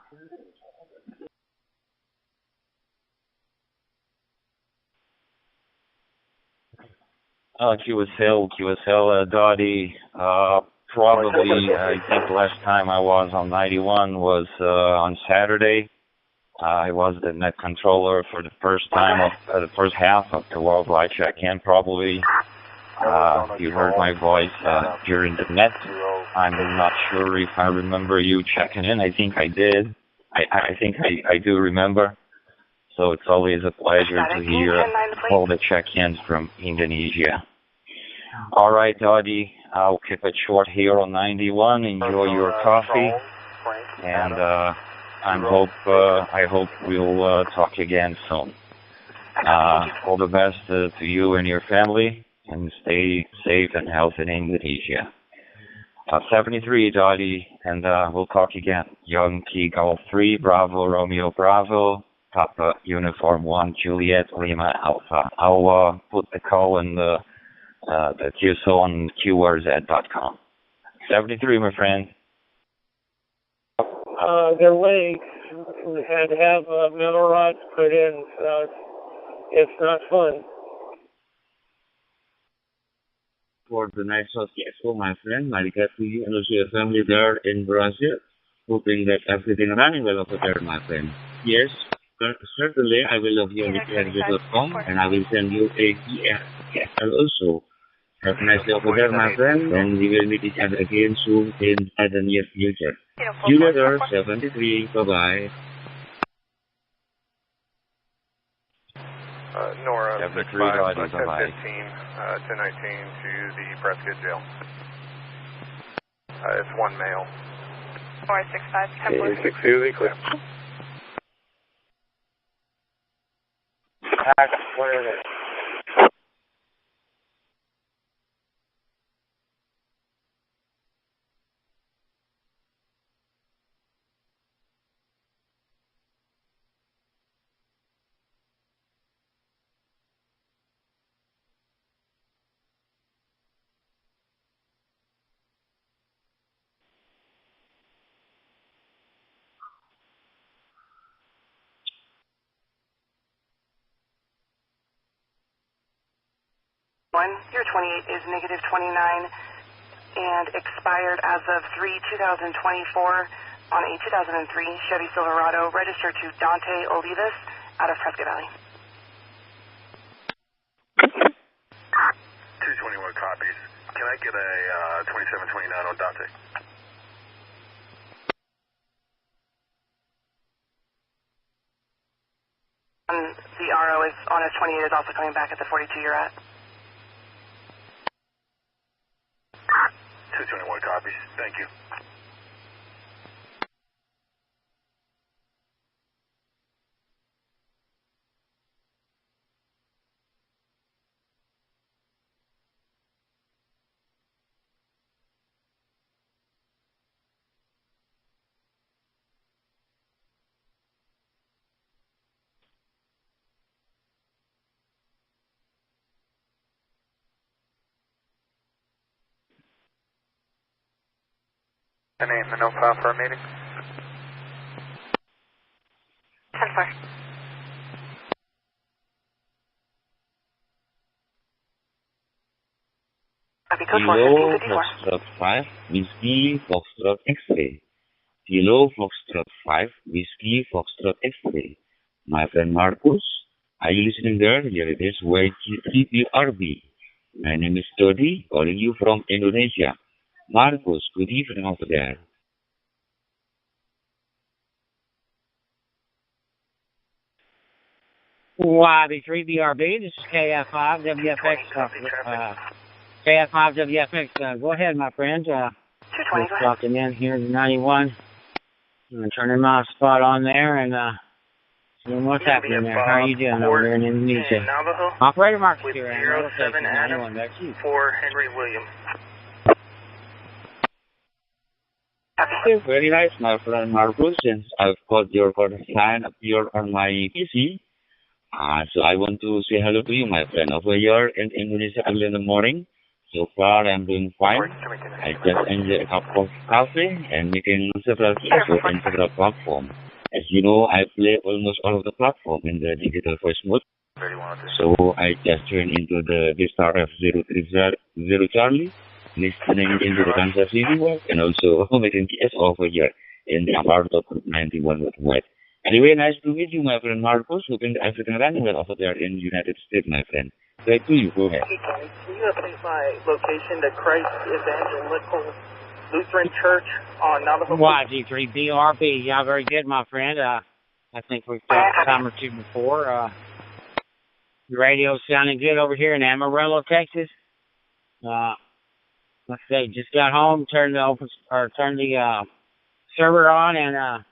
QSL, Dottie. Probably, I think last time I was on 91 was on Saturday. I was the net controller for the first time of the first half of the worldwide check-in. Probably you heard my voice during the net. I'm not sure if I remember you checking in. I think I did. I think I do remember. So it's always a pleasure to hear all the check-ins from Indonesia. All right, Dottie, I'll keep it short here on 91. Enjoy your coffee, and I hope we'll talk again soon. All the best to you and your family, and stay safe and healthy in Indonesia. 73, Dottie, and we'll talk again. Yankee Golf 3, Bravo Romeo Bravo, Papa Uniform 1, Juliet Lima Alpha. I'll put the call in the QSO on QRZ.com. 73, my friend. Their legs had to have metal rods put in, so it's not fun. For the nice successful, my friend, Marika to you and also your family there in Brazil. Hoping that everything running well over there, my friend. Yes, certainly I will love you on the and I will send you a PF also. Have a nice day over there, my friend, and we will meet each other again soon in the near future. See you later, 73, bye-bye. Nora, 73, 65, bye-bye. 1019 to the Prescott jail. It's one male. 465, 10 6 Susie, clear. What is it? Your 28 is negative 29 and expired as of 3/2024 on a 2003 Chevy Silverado registered to Dante Olivas out of Prescott Valley. 221 copies. Can I get a 2729 on Dante? The RO is on his 28 is also coming back at the 42 you're at. 221 copies. Thank you. The name and no file for our meeting. 10-4. Copy Kilo Foxtrot 5, Whiskey Foxtrot X-ray. Kilo Foxtrot 5, Whiskey Foxtrot X-ray. My friend Marcus, are you listening there? Here it is, YG3PRB. My name is Todi, calling you from Indonesia. Marcus, good evening over there. YB3BRB, this is KF5WFX. KF5WFX, go ahead, my friend. Just dropping in here to 91. I'm going to turn my spot on there and seeing what's happening there. How are you doing over there in Indonesia? Operator Marcus here. 07 Adam 4 Henry William. Very nice, my friend Marcus. Since I've got your sign appear on my PC, so I want to say hello to you, my friend. Over here in Indonesia early in the morning. So far, I'm doing fine. I just enjoyed a cup of coffee and making several episodes in several platforms. As you know, I play almost all of the platforms in the digital voice mode. So I just turned into the Star F030 Charlie, listening into the Kansas City work, and also making TS over here in the Apartop 91 with White. Anyway, nice to meet you, my friend Marcos. Hoping everything running well over there in the United States, my friend. Great to you. Go ahead. Can you update my location to Christ Evangelical Lutheran Church on Navajo? YG3BRB. Yeah, very good, my friend. I think we've talked a time or two before. The radio's sounding good over here in Amarillo, Texas. Let's say, just got home, turned the server on, and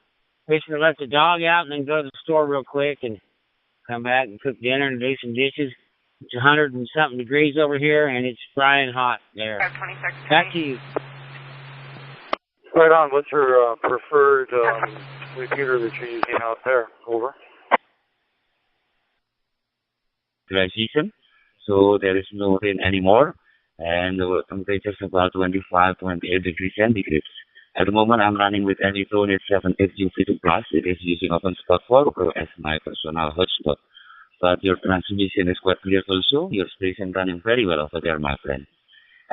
basically let the dog out, and then go to the store real quick, and come back and cook dinner and do some dishes. It's 100 and something degrees over here, and it's frying hot there. Back to you. Right on. What's your preferred repeater that you're using out there? Over. Dry season, so there is no rain anymore, and the temperature is about 25, 28 degrees centigrade. At the moment, I'm running with Anyphone 780V2 Plus. It is using OpenSpot 4 Pro as my personal hotspot. But your transmission is quite clear also. Your station running very well over there, my friend.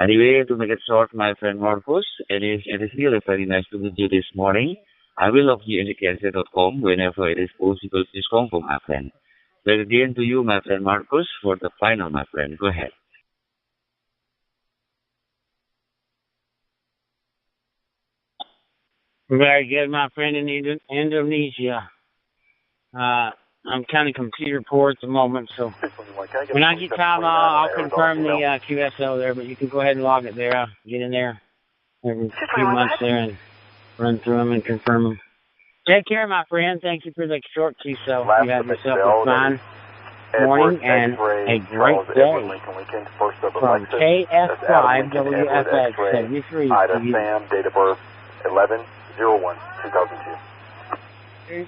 Anyway, to make it short, my friend Marcos, it is really very nice to meet you this morning. I will log you in the KNC.com whenever it is possible. Please confirm, my friend. Well, again to you, my friend Marcos, for the final, my friend. Go ahead. Very good, my friend in Indonesia. I'm kind of computer poor at the moment, so when I get time, I'll confirm the QSO there, but you can go ahead and log it there. I'll get in there every few months there and run through them and confirm them. Take care, my friend. Thank you for the short QSO. You have yourself a fine morning and a great day. From KF5WFX 73 Ida Sam, date of birth 11/01/2002.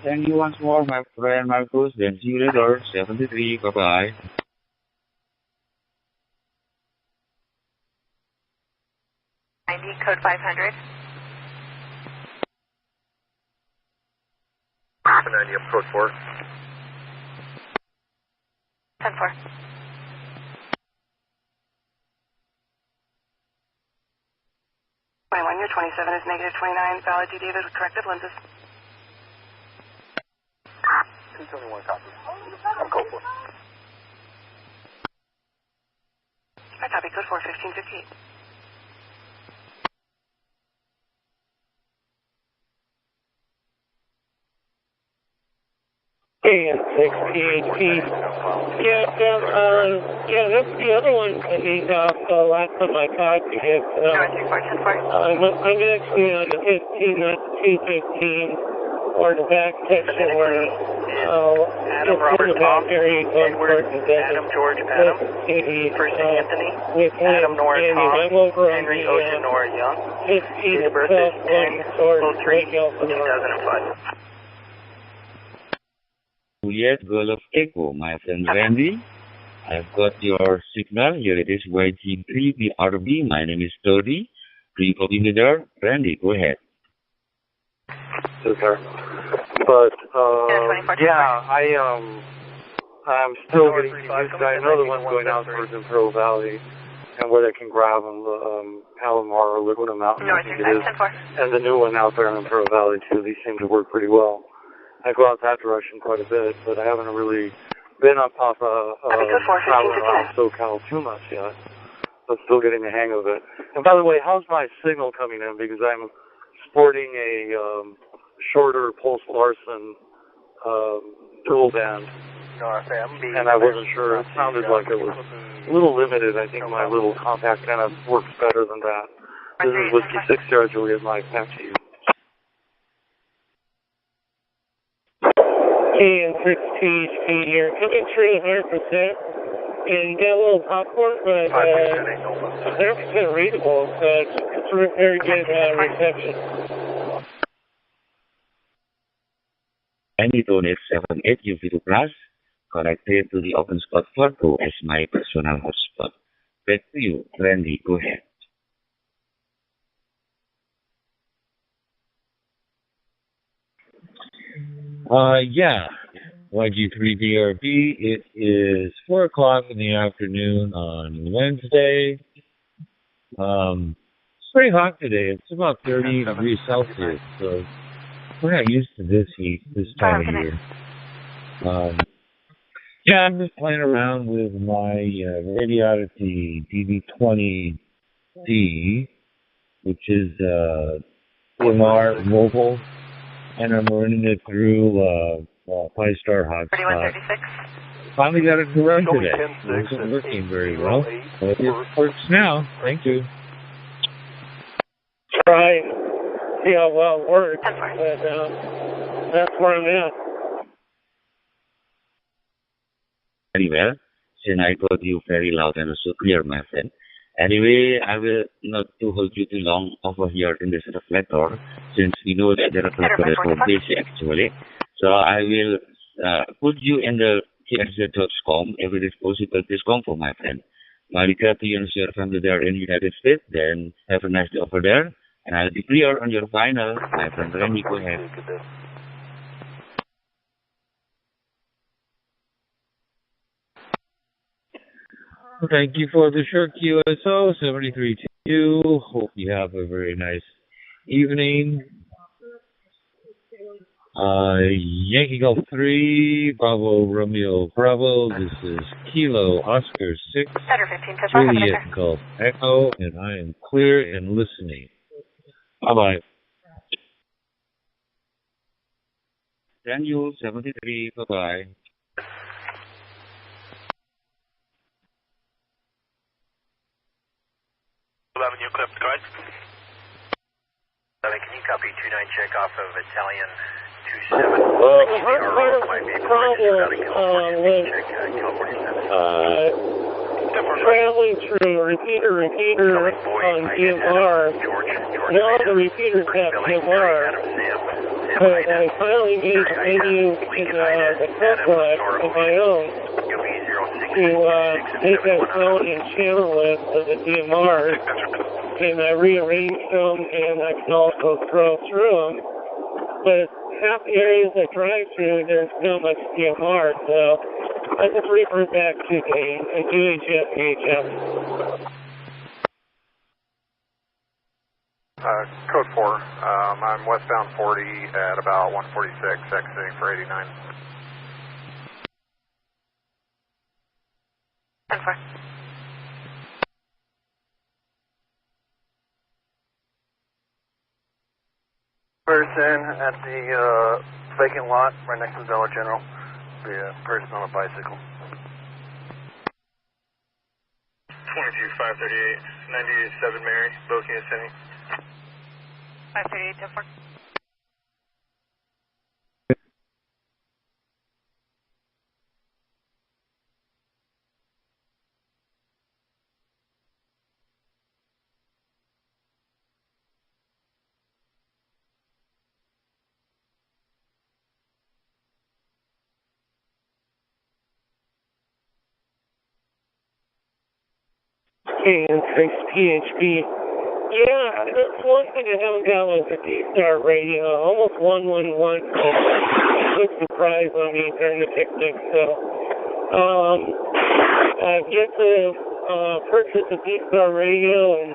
Thank you once more, my friend Marcos. Then see you later. 73. Bye-bye. ID code 500. 90 up code 4. 10-4. Your 27 is -29. Valid D. David with corrected lenses. 271 copy. I'm code 4. I copy code 4, 1558. AN6PHP. Yeah, that's the other one that he's off the last time I talked to him. I'm going to see on the 15, not the 215, or the back section where Adam, Robert, Tom, Edward, Adam, George, Adam, First Anthony, Adam, Nora, Tom, Henry, Ocean, Nora, Young, date of birth is 10/03/2005. Juliet, girl of Echo, my friend Randy. I've got your signal. Here it is, YG3BRB. My name is Todi. Pre-copy me there. Randy, go ahead. Yes, sir. But, yeah, I'm still getting used to another one going out towards Imperial Valley. and where they can grab them, Palomar or Laguna Mountain, I think it is, and the new one out there in Imperial Valley too. These seem to work pretty well. I go out that direction quite a bit, but I haven't really been up off traveling around SoCal too much yet. But still getting the hang of it. And by the way, how's my signal coming in? Because I'm sporting a shorter Pulse Larson dual band. And I wasn't sure. It sounded like it was a little limited. I think my little compact kind of works better than that. This is Whiskey 6 Sierra Juliet Mike. Back to you. And 6 THP here. Coming through 100%. And get a little popcorn, but 100% readable. So it's very good reception. Anytone 78 UV2 Plus connected to the OpenSpot 42 as my personal hotspot. Back to you, Randy. Go ahead. Yeah. YG3DRP, it is 4 o'clock in the afternoon on Wednesday. It's pretty hot today. It's about 30 degrees Celsius, so we're not used to this heat this time of year. Yeah, I'm just playing around with my Radiodity DB20D, which is DMR mobile, and I'm running it through Pi-Star hotspot. Finally got it to run today. It wasn't working very well, but it works now. Thank you. Try see how well it works, but that's where I'm at. Very well. Since I got you very loud and also clear, my friend. Anyway, I will not to hold you too long over here in this reflector, since we know that the reflector is so busy actually. So I will put you in the TXZ.com, every disposable.com for my friend. Malika to you and your family there in the United States, then have a nice day over there. And I'll be clear on your final, my friend Randy, go ahead. Thank you for the short QSO 73-2. Hope you have a very nice evening. Yankee Golf 3, Bravo Romeo Bravo. This is Kilo Oscar 6, Juliet Golf Echo, and I am clear and listening. Bye-bye. Daniel 73, bye-bye. Avenue clip, go ahead. Can you copy 29 check off of Italian 27? Traveling through repeater on DMR. All the repeaters have DMR. But I finally gave the menu to the Cutlass of my own to take that phone and channel it to the DMR. And I rearranged them, and I can also throw through them. But half the areas I drive through, there's not much DMR, so I just revert back to a UHF VHF. Code 4. I'm westbound 40 at about 146, exiting for 89. 10-4. Person at the vacant lot right next to the Dollar General. Be a person on a bicycle. 22-538, 97 Mary, Boca City. 538, 10-4. And 6 PHP. Yeah, that's one thing I haven't got with the D-Star radio. Almost 111. Good surprise on me during the picnic. So, I've yet to purchase a D-Star radio and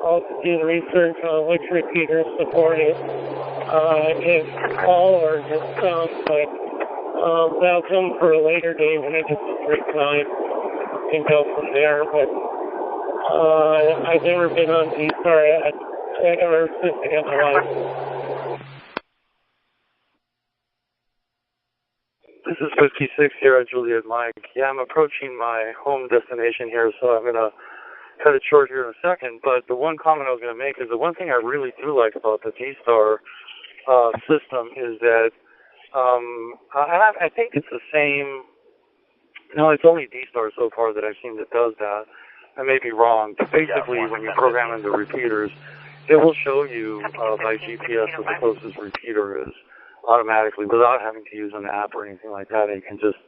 also do the research on which repeaters support it. If all or just some, but that'll come for a later date when I get the free time and go from there. But I've never been on D-Star ever since I got my life. This is 56 here at Juliet Mike. Yeah, I'm approaching my home destination here, so I'm going to cut it short here in a second. But the one comment I was going to make is the one thing I really do like about the D-Star system is that, and I think it's the same, no, it's only D-Star so far that I've seen that does that. I may be wrong. But basically, when you program in the repeaters, it will show you by GPS what the closest repeater is automatically without having to use an app or anything like that. And you can just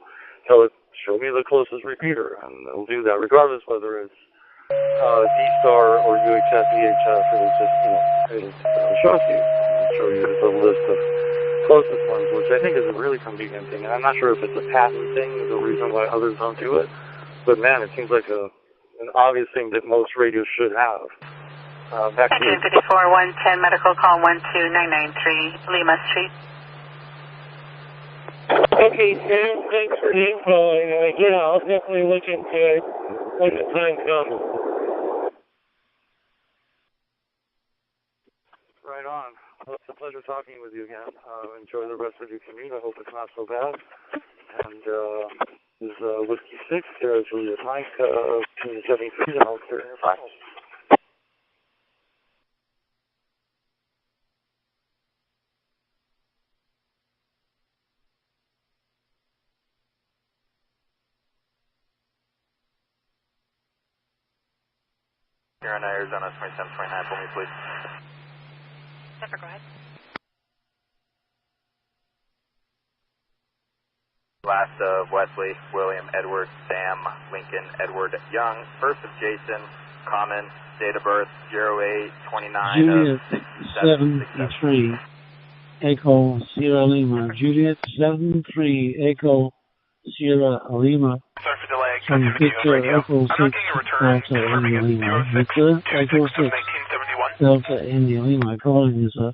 tell it, show me the closest repeater, and it'll do that regardless whether it's D-Star or UHF, EHF. It'll just, it'll show you. It'll show you the list of closest ones, which I think is a really convenient thing. And I'm not sure if it's a patent thing, the reason why others don't do it, but man, it seems like an obvious thing that most radios should have. Back to you. 54-110 medical call 12993 Lima Street. Okay, Sam, thanks for the info, and I'll definitely look into it when the time comes. Right on. Well, it's a pleasure talking with you again. Enjoy the rest of your commute. I hope it's not so bad. And this is Whiskey 6 here at Juliet Mike, Team 73, and I'll clear in your finals. Here in Arizona, 2729, pull me, please. Zephyr, go ahead. Last of Wesley, William, Edward, Sam, Lincoln, Edward, Young. First of Jason, Common, date of birth 0829 Juliet 73, Echo Sierra Lima. Juliet 73, Echo Sierra Lima. Sorry for delay. From Victor Echo 6 Delta India Lima. Victor Echo 6 Delta India Lima. Calling you, sir.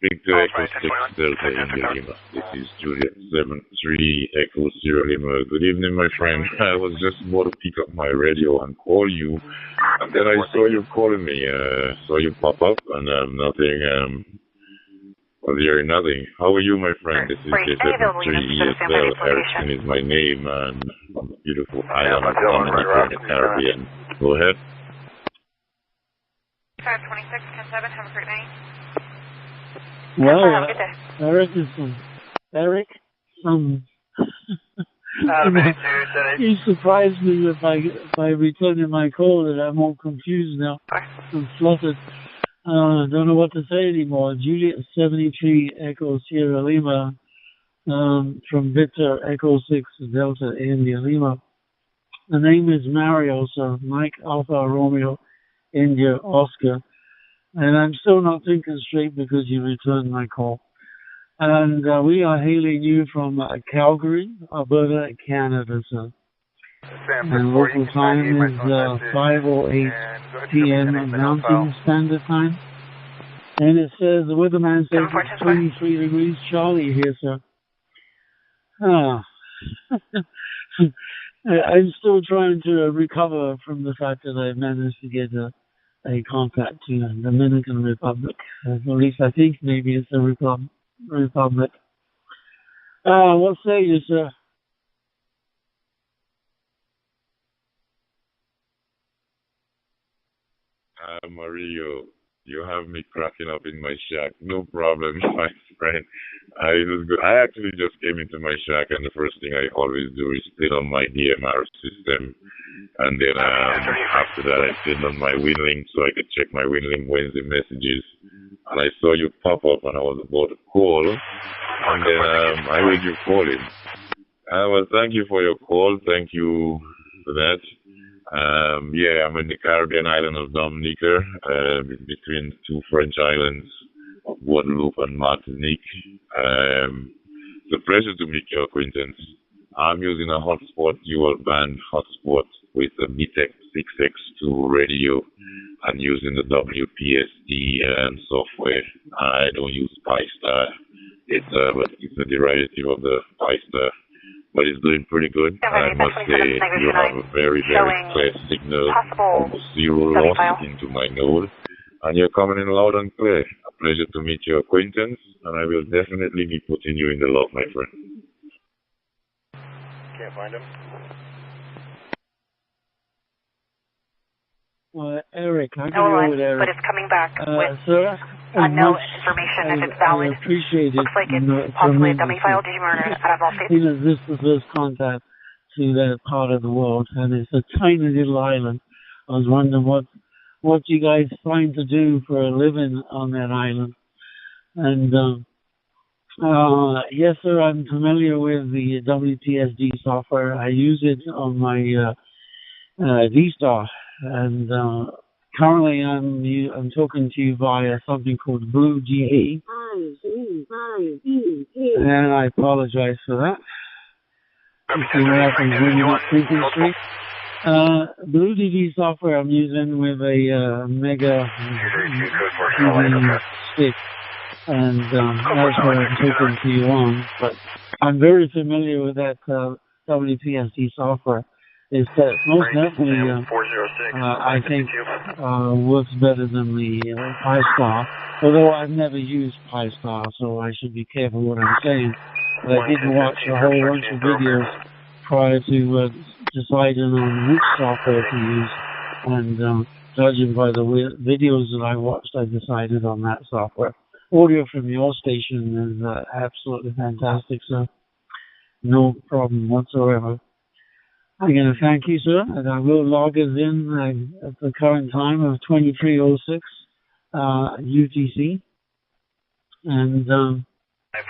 Victor Echo 6 Delta India Lima. This is Juliet 73 Echo Sierra Lima. Good evening, my friend. I was just about to pick up my radio and call you, and then I saw you calling me. Saw you pop up, and nothing. Well, you're nothing. How are you, my friend? This is J73 ESL. Erickson is my name, and on the beautiful island of Dominica in the Caribbean. Go ahead. 526, 10-7, have a great night. Well, Eric, you surprised me by returning my call, that I'm all confused now. I'm flustered. I don't know what to say anymore. Juliet 73 Echo Sierra Lima, from Victor Echo 6 Delta India Lima. The name is Mario, so Mike Alpha Romeo India Oscar. And I'm still not thinking straight because you returned my call. And we are hailing you from Calgary, Alberta, Canada, sir. And local time is 5:08 p.m. Mountain Standard Time. And it says, the weatherman says it's 23 degrees Charlie here, sir. I'm still trying to recover from the fact that I managed to get a contact to the Dominican Republic. At least I think maybe it's a republic. What say you, sir? Mario, you have me cracking up in my shack. No problem, my friend. It was good. I actually just came into my shack, and the first thing I always do is put on my DMR system. And then after that, I turned on my WinLink so I could check my WinLink Wednesday messages. And I saw you pop up, and I was about to call. And then I heard you calling. Well, thank you for your call. Thank you for that. Yeah, I'm in the Caribbean island of Dominica, between the two French islands of Guadeloupe and Martinique. It's a pleasure to make your acquaintance. I'm using a hotspot dual band hotspot with a BTEC 6X2 radio. I'm using the WPSD software. I don't use PyStar. It's a derivative of the PyStar, but it's doing pretty good. I must say you have a very, very clear signal, almost zero loss into my node, and you're coming in loud and clear. A pleasure to meet your acquaintance, and I will definitely be putting you in the log, my friend. Can't find him. Eric, I can go with Eric. But it's coming back with sir, unknown information. If it's valid, I appreciate it. looks like it's possibly a dummy file. Did you murder it out of all faith? This is the first contact to that part of the world, and it's a tiny little island. I was wondering what you guys find to do for a living on that island. And yes, sir, I'm familiar with the WPSD software. I use it on my D-Star. And currently I'm talking to you via something called Blue GD. And I apologize for that. You see what happens when you're not thinking straight. Blue GD software I'm using with a Mega TV stick. And that's what I'm talking to you on. But I'm very familiar with that WPSD software. It's most definitely, I think, works better than the PyStar. Although I've never used PyStar, so I should be careful what I'm saying. But I did watch a whole bunch of videos prior to deciding on which software to use. And judging by the videos that I watched, I decided on that software. Audio from your station is absolutely fantastic, so no problem whatsoever. I'm going to thank you, sir, and I will log us in at the current time of 23:06 UTC. And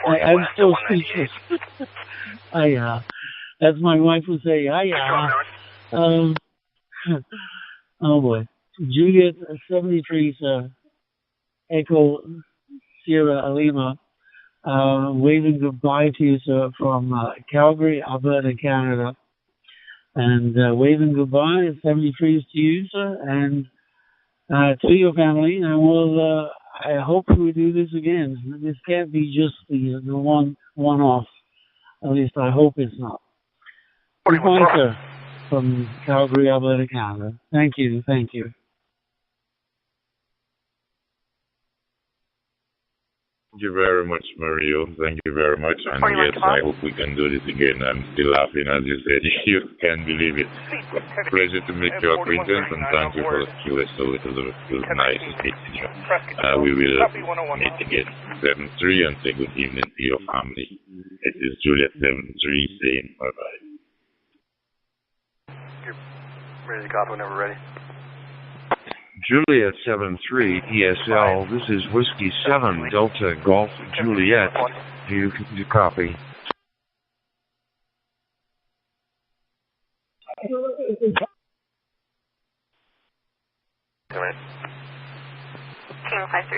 I'm still speechless. As my wife would say, oh boy. Juliet 73, sir. Echo Sierra Lima. Waving goodbye to you, sir, from Calgary, Alberta, Canada. And waving goodbye at 73s to you, sir, and to your family. And I hope we do this again. This can't be just the one-off. At least I hope it's not. Goodbye, sir, from Calgary, Alberta, Canada. Thank you. Thank you very much, Mario. Thank you very much. And yes, I hope we can do this again. I'm still laughing, as you said. You can't believe it. Pleasure to make your acquaintance, and thank you for the QSO. It was nice meeting you. We will meet again 7-3 and say good evening to your family. It is Juliet 7-3 saying bye-bye. You're ready to copy whenever ready. Juliet 73 ESL, this is Whiskey 7 Delta Golf Juliet. Do you copy?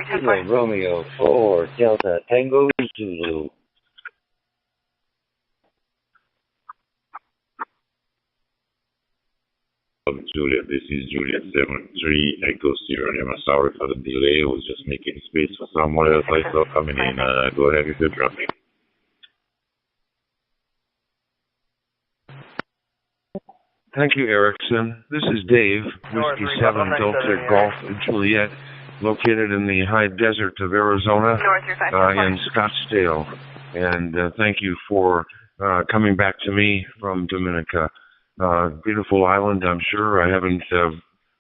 Kilo Romeo 4 Delta Tango Zulu. Juliet, this is Juliet 73 Echo Sierra Lima. Sorry for the delay. I was just making space for someone else I saw coming in. Go ahead with your dropping. Thank you, Erickson. This is Dave, Whiskey 7 Delta Golf Juliet, located in the high desert of Arizona in Scottsdale. And thank you for coming back to me from Dominica. Beautiful island, I'm sure. I haven't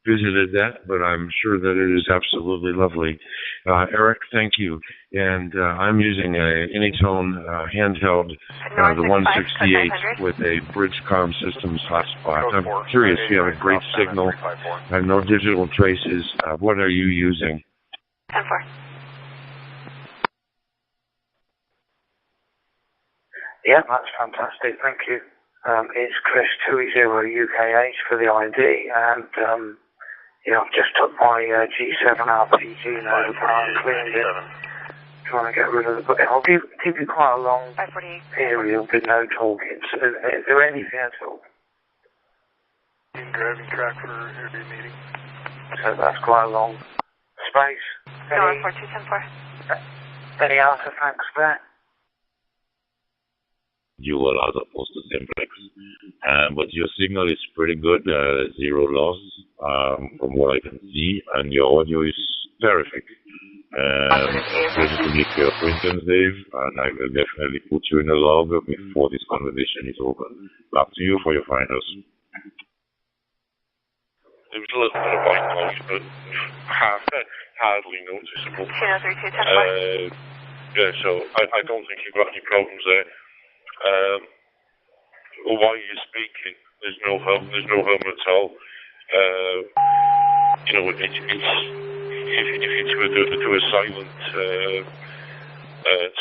visited that, but I'm sure that it is absolutely lovely. Eric, thank you. And I'm using a Anytone handheld, the 168 with a Bridgecom Systems hotspot. I'm curious, you have a great signal. I have no digital traces. What are you using? 10-4. Yeah, that's fantastic. Thank you. It's Chris 20UKH for the ID, and I've just took my G7 RPG node apart and cleaned it, trying to get rid of the book. I'll give you quite a long period with no talking. So, is there anything at all? Driving track for every meeting. So that's quite a long space. North 4210-4. Any answer, thanks for that. You will also post the simplex. But your signal is pretty good, zero loss from what I can see, and your audio is terrific. Pleasure to meet your acquaintance, Dave, and I will definitely put you in a log before this conversation is over. Back to you for your finals. It was a little bit of white noise, but hardly noticeable. CHINO 3210-4. Yeah, so I don't think you've got any problems there. While you're speaking, there's no hum at all. You know, if you were to do a silent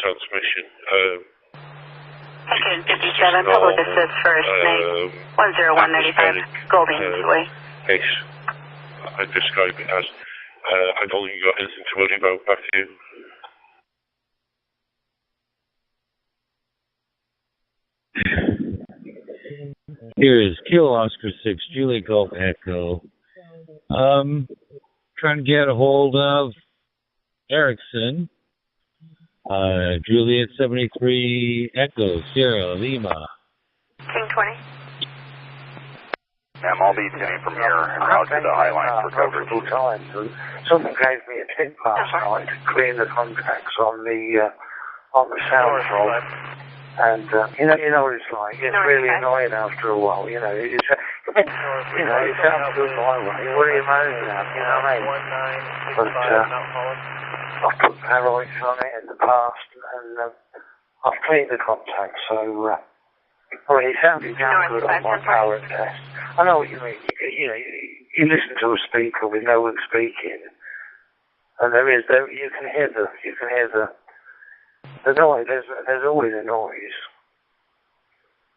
transmission. Okay, 57, public assist for Snake, 10195, Golding's Way. I describe it as, I don't think you've got anything to worry about. Back to you. Here is Kilo Oscar 6, Juliet Golf Echo. Trying to get a hold of Erickson. Juliet 73 Echo, Sierra Lima. King 20. I'll be tuning from here and route to the High Line for coverage. Someone gave me a tip last night to clean the contacts on the sound fob. And you know what it's like. It's really annoying after a while. You know, it sounds good my way. What are you moaning at? You know what I mean? But I've put paranoids on it in the past, and I've cleaned the contacts. So it sounded damn good on my power test. I know what you mean. You listen to a speaker with no one speaking, and you can hear the noise. There's always a noise.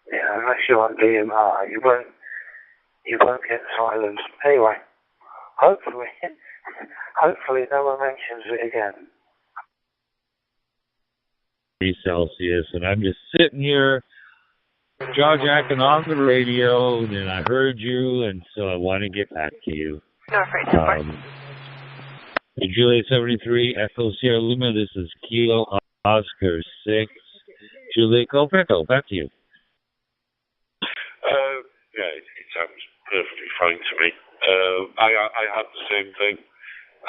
Yeah, unless you're on DMR, you won't get silence. Anyway, hopefully no one mentions it again. Celsius, and I'm just sitting here jaw-jacking on the radio, and I heard you, and so I want to get back to you. North 4210-4. Juliet 73, Echo Sierra Lima, this is Kilo Oscar 6, Juliet Golf Echo, back to you. Yeah, it sounds perfectly fine to me. I had the same thing.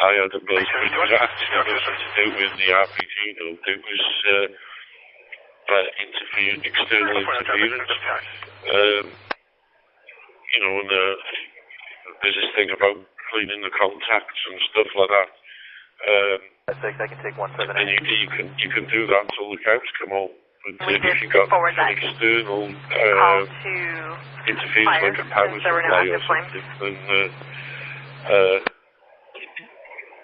I had a buzz, but it was actually nothing to do with the RPG, though. It was external interference. And there's this thing about cleaning the contacts and stuff like that. I can take 178. And you can do that until the cows come home. But if you've got an external interference like a power supply or something, then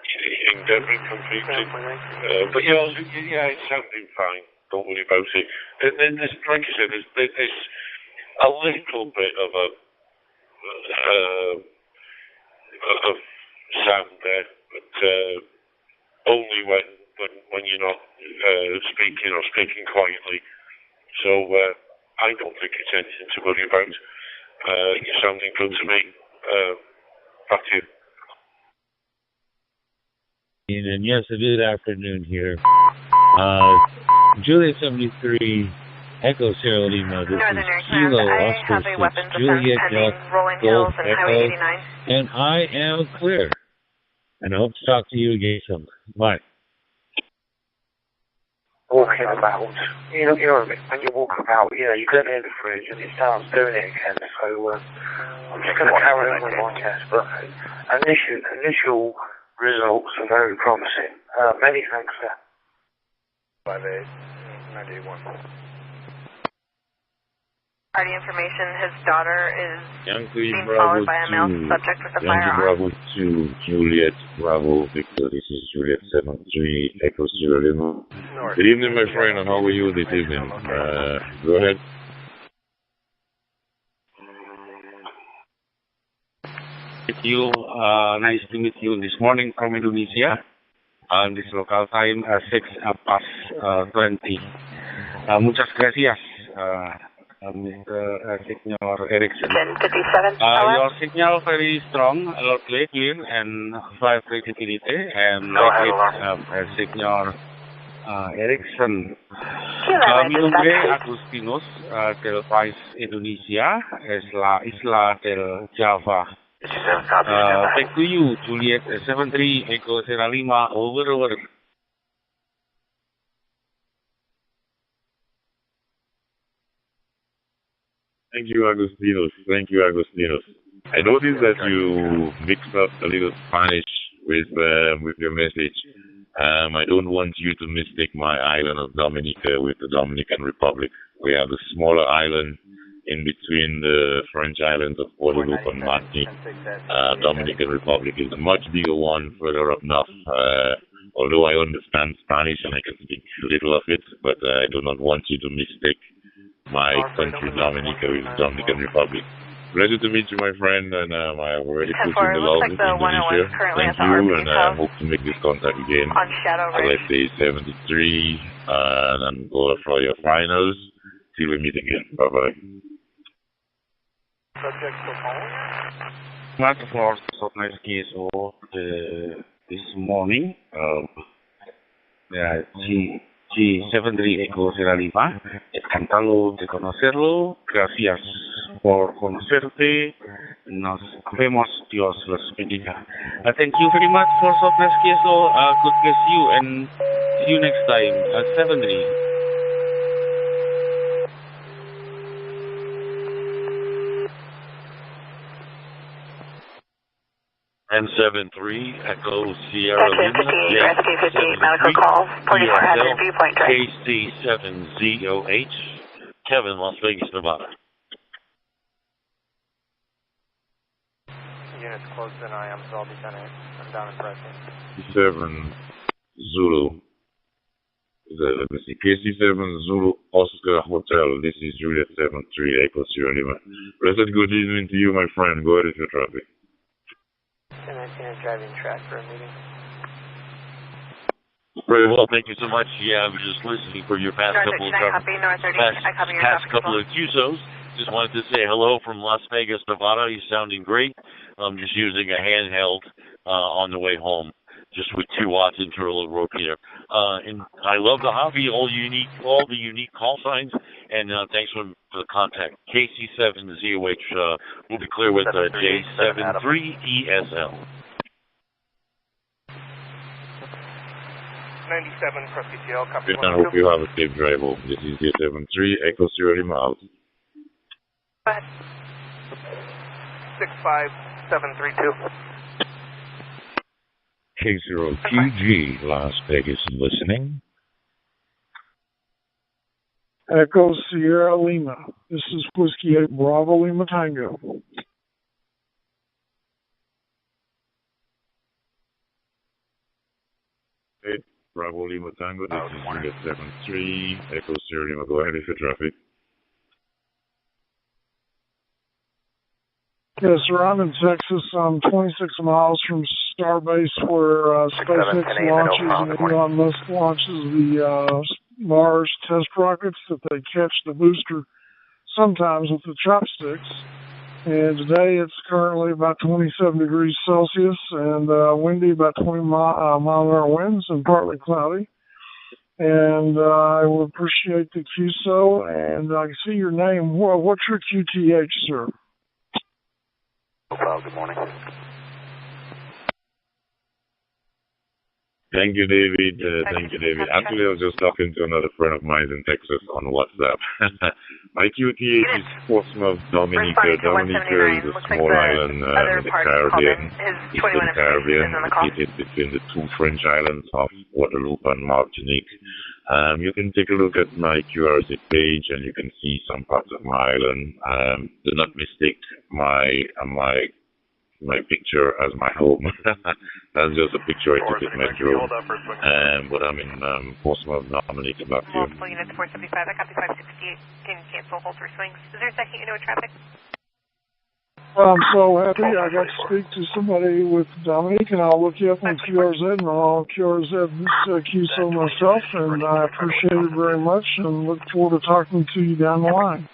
you can get it completely. But it's sounding fine. Don't worry about it. And then, like I said, there's a little bit of sound there, but only when you're not speaking quietly. So I don't think it's anything to worry about. You're sounding good to me. Back to you. And yes, it is afternoon here. Juliet 73, Echo Sierra Lima, this is Kilo Oscar 6, Juliet Golf Echo, and I am clear. And I hope to talk to you again soon. Bye. Walking about, you know what I mean? When you walk about, you get in the fridge and it starts doing it again. So I'm just going to carry on with my test. But initial results are very promising. Many thanks, sir. 5891. Party information, his daughter is Yankee being Bravo followed by a male subject with a Yankee firearm. Bravo 2, Juliet Bravo Victor, this is Juliet 73, Echo Sierra Lima. Good evening, my friend, and how are you this evening? Go ahead. Nice to meet you this morning from Indonesia. This local time 6:20. Muchas gracias, Mr. Signor Erickson. 10:57. Your signal very strong, loud, clear, and high predictability, and like it, Signor Erickson. Mi nombre es Agustinus del país Indonesia, es la isla del Java. Back to you, Juliet 73 Echo Sierra Lima, over. Thank you, Agustinos. Thank you, Agustinos. I noticed that you mixed up a little Spanish with your message. I don't want you to mistake my island of Dominica with the Dominican Republic. We have a smaller island in between the French islands of Guadeloupe and Martinique. Dominican Republic is a much bigger one further up north. Although I understand Spanish and I can speak a little of it, but I do not want you to mistake my country, Dominica, with the Dominican Republic. Pleasure to meet you, my friend, and I have already put in the log in Indonesia. Thank you, and I hope to make this contact again. Let's say 73, and go for your finals. Till we meet again. Bye-bye. Not for Southern KSO this morning. G73 Echo Sierra Lima. Encantado de conocerlo. Gracias por conocerte. Nos vemos. Dios los bendiga. Thank you very much for Southern KSO. God bless you and see you next time at 73. M73 Echo Sierra Lima. SK58 medical calls. 4400 viewpoint drive. KC7ZOH. Kevin, Las Vegas, Nevada. Units close in I am, so I'll be 10-8. I'm down in pressing. 7 Zulu. Let me see. KC7 Zulu Oscar Hotel. This is Juliet 73 Echo Sierra Lima. Pleasant good evening to you, my friend. Go ahead with your traffic. And I'm driving track for a meeting. Very well, thank you so much. Yeah, I was just listening for your past couple of QSOs. Just wanted to say hello from Las Vegas, Nevada. You're sounding great. I'm just using a handheld on the way home, just with 2 watts internal rotator. And I love the hobby, all the unique call signs. And thanks for the contact. KC7ZOH, we'll be clear with J73ESL. 97 for PTL, copy. I hope you have a safe drive home. This is J73 Echo Sierra Lima out. Go ahead. 65732. K0QG, Las Vegas listening. Echo Sierra Lima. This is Whiskey 8 Bravo Lima Tango. Bravo Lima Tango, this is Juliet 73, Echo Sierra Lima. Go ahead with your traffic. Yes, sir. I'm in Texas. I'm 26 miles from Starbase, where SpaceX launches and Elon Musk launches the Mars test rockets that they catch the booster sometimes with the chopsticks. And today it's currently about 27 degrees Celsius and windy, about 20 mile-an-hour winds and partly cloudy. And I would appreciate the QSO. And I can see your name. What's your QTH, sir? Good morning. Thank you, David. Thank you, David. Actually, I was just talking to another friend of mine in Texas on WhatsApp. My QTH is Portsmouth, Dominica. Dominica is a small island in the Caribbean, Eastern Caribbean, located between the 2 French islands of Guadeloupe and Martinique. You can take a look at my QRZ page and you can see some parts of my island. Do not mistake my picture as my home. That's just a picture I took at Metro. But I'm in Portsmouth, Dominica, back here. Multiple units 475, I copy 568. Can you cancel hold for swings? Is there a second you know traffic? I'm so happy I got to speak to somebody with Dominique, and I'll look you up on QRZ, and I'll QRZ this QSO myself, and I appreciate it very much, and look forward to talking to you down the line.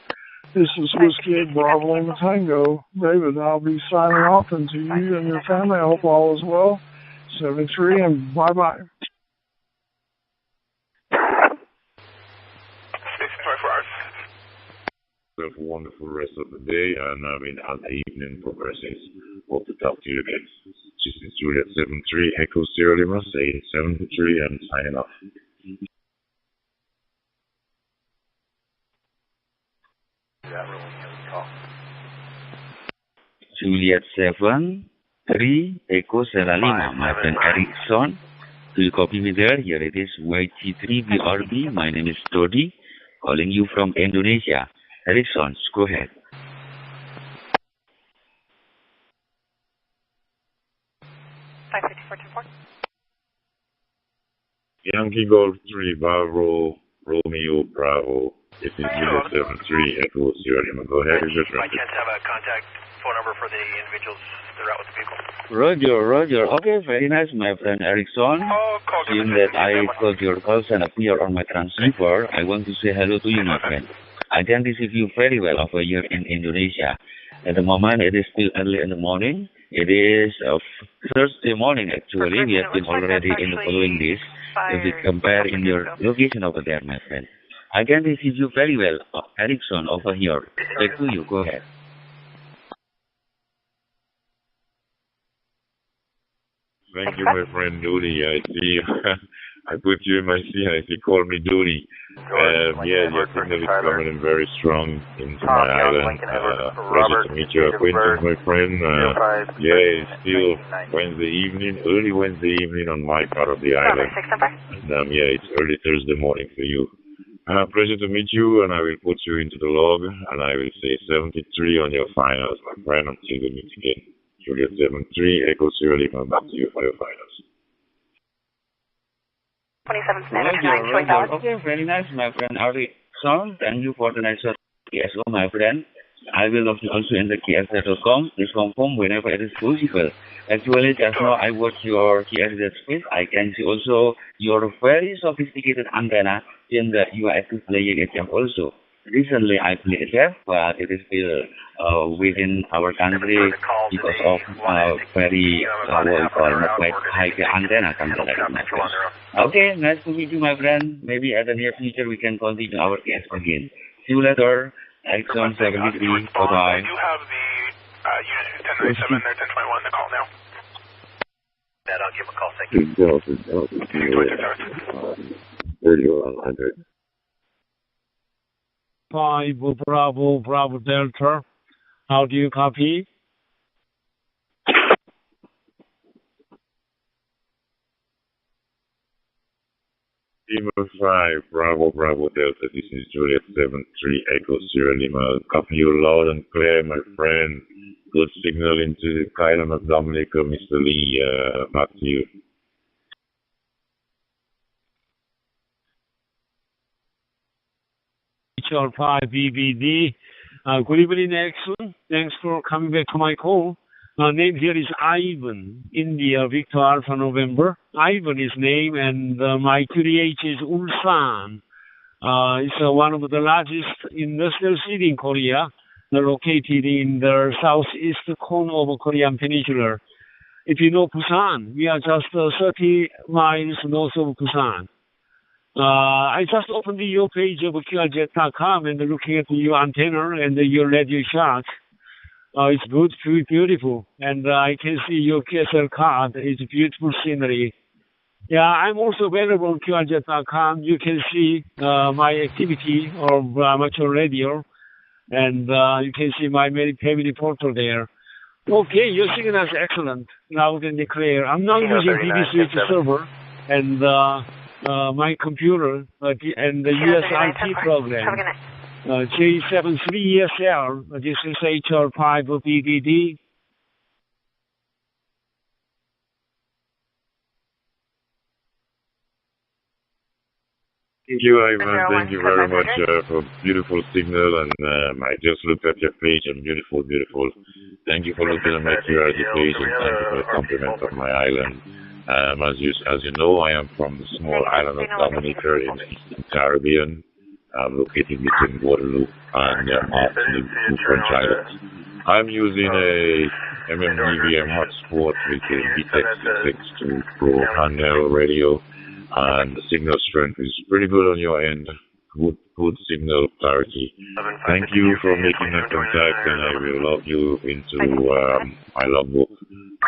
This is Whiskey at Bravo and the Tango. David, I'll be signing off, and to you and your family, I hope all is well. 73, and bye-bye. Have a wonderful rest of the day, and as the evening progresses, hope to talk to you again. This is Juliet 73, Echo Sierra Lima, saying 73, and signing off. Juliet 73, Echo Sierra Lima, my friend Erickson. Do you copy me there? Here it is, YT3BRB. My name is Dodi, calling you from Indonesia. Erickson, go ahead. Yankee Golf 3, Bravo, Romeo, Bravo. This is Juliet 73, Echo Sierra Lima. Go ahead, is your By chance have a contact phone number for the individuals that are out with the vehicle? Roger. Okay, very nice, my friend Erickson. Seeing that I got your calls and appear on my transceiver, I want to say hello to you, my friend. I can receive you very well over here in Indonesia. At the moment, it is still early in the morning. It is Thursday morning, actually. We have been already in the following days. If we compare in your location over there, my friend. I can receive you very well, Erickson, over here. Back to you. Go ahead. Thank you, my friend Doody. I see I put you in my CIC. Call me Doody. Yeah, your signal is coming in very strong into my island. Pleasure to meet your acquaintance, my friend. Yeah, it's still Wednesday evening, early Wednesday evening on my part of the island. And yeah, it's early Thursday morning for you. Pleasure to meet you, and I will put you into the log, and I will say 73 on your finals, my friend, until we meet again. Juliet 73, Echo Sierra Lima, back to you for your finals. 27 Spanish 9, showing valid. Okay, very nice, my friend Erickson. Thank you for the nice KSO, my friend. I will also in the KSZ.com. Please confirm whenever it is possible. Actually, just now I watched your KSZ space. I can see also your very sophisticated antenna in the you are active playing itself also. Recently I played itself, but it is still within our country because of very what we call not quite high antenna, something like that, my friend. Okay, nice to meet you, my friend. Maybe at the near future we can continue our case again. See you later. Erickson 73. Bye-bye. I do have the unit 1097 there, 1021, the call now. And I'll give him a call, thank you. 5 Bravo Delta. How do you copy? Lima 5, Bravo Delta. This is Juliet 73, Echo Sierra Lima. I'll copy you loud and clear, my friend. Good signal into the island of Dominica, Mr. Lee. Back to you. HR5 BBD. Good evening, Exxon. Thanks for coming back to my call. Name here is Ivan, India, Victor Alpha November. Ivan is name, and my QDH is Ulsan. It's one of the largest industrial city in Korea, located in the southeast corner of Korean Peninsula. If you know Busan, we are just 30 miles north of Busan. I just opened your page of QRZ.com and looking at your antenna and your radio shot. It's good, beautiful, and I can see your QSL card. It's beautiful scenery. Yeah, I'm also available on QRZ.com. You can see my activity of amateur radio, and you can see my family portal there. Okay, your signal is excellent, loud and clear. I'm now using BBC server and my computer and the USRT program. J73ESL, this is HR5 BDD. Thank you, Ivan. Thank you very much for beautiful signal. And I just looked at your page and beautiful, beautiful. Thank you for looking at my QRZ page and thank you for the compliment of my island. As you know, I am from the small island of Dominica in the Eastern Caribbean, located between Guadeloupe and Martinique, two French islands. I'm using a MMDVM hotspot with a DEPT'S 6X2 Pro handheld radio. And the signal strength is pretty good on your end. Good signal clarity. Thank you for making that contact, and I will log you into my logbook.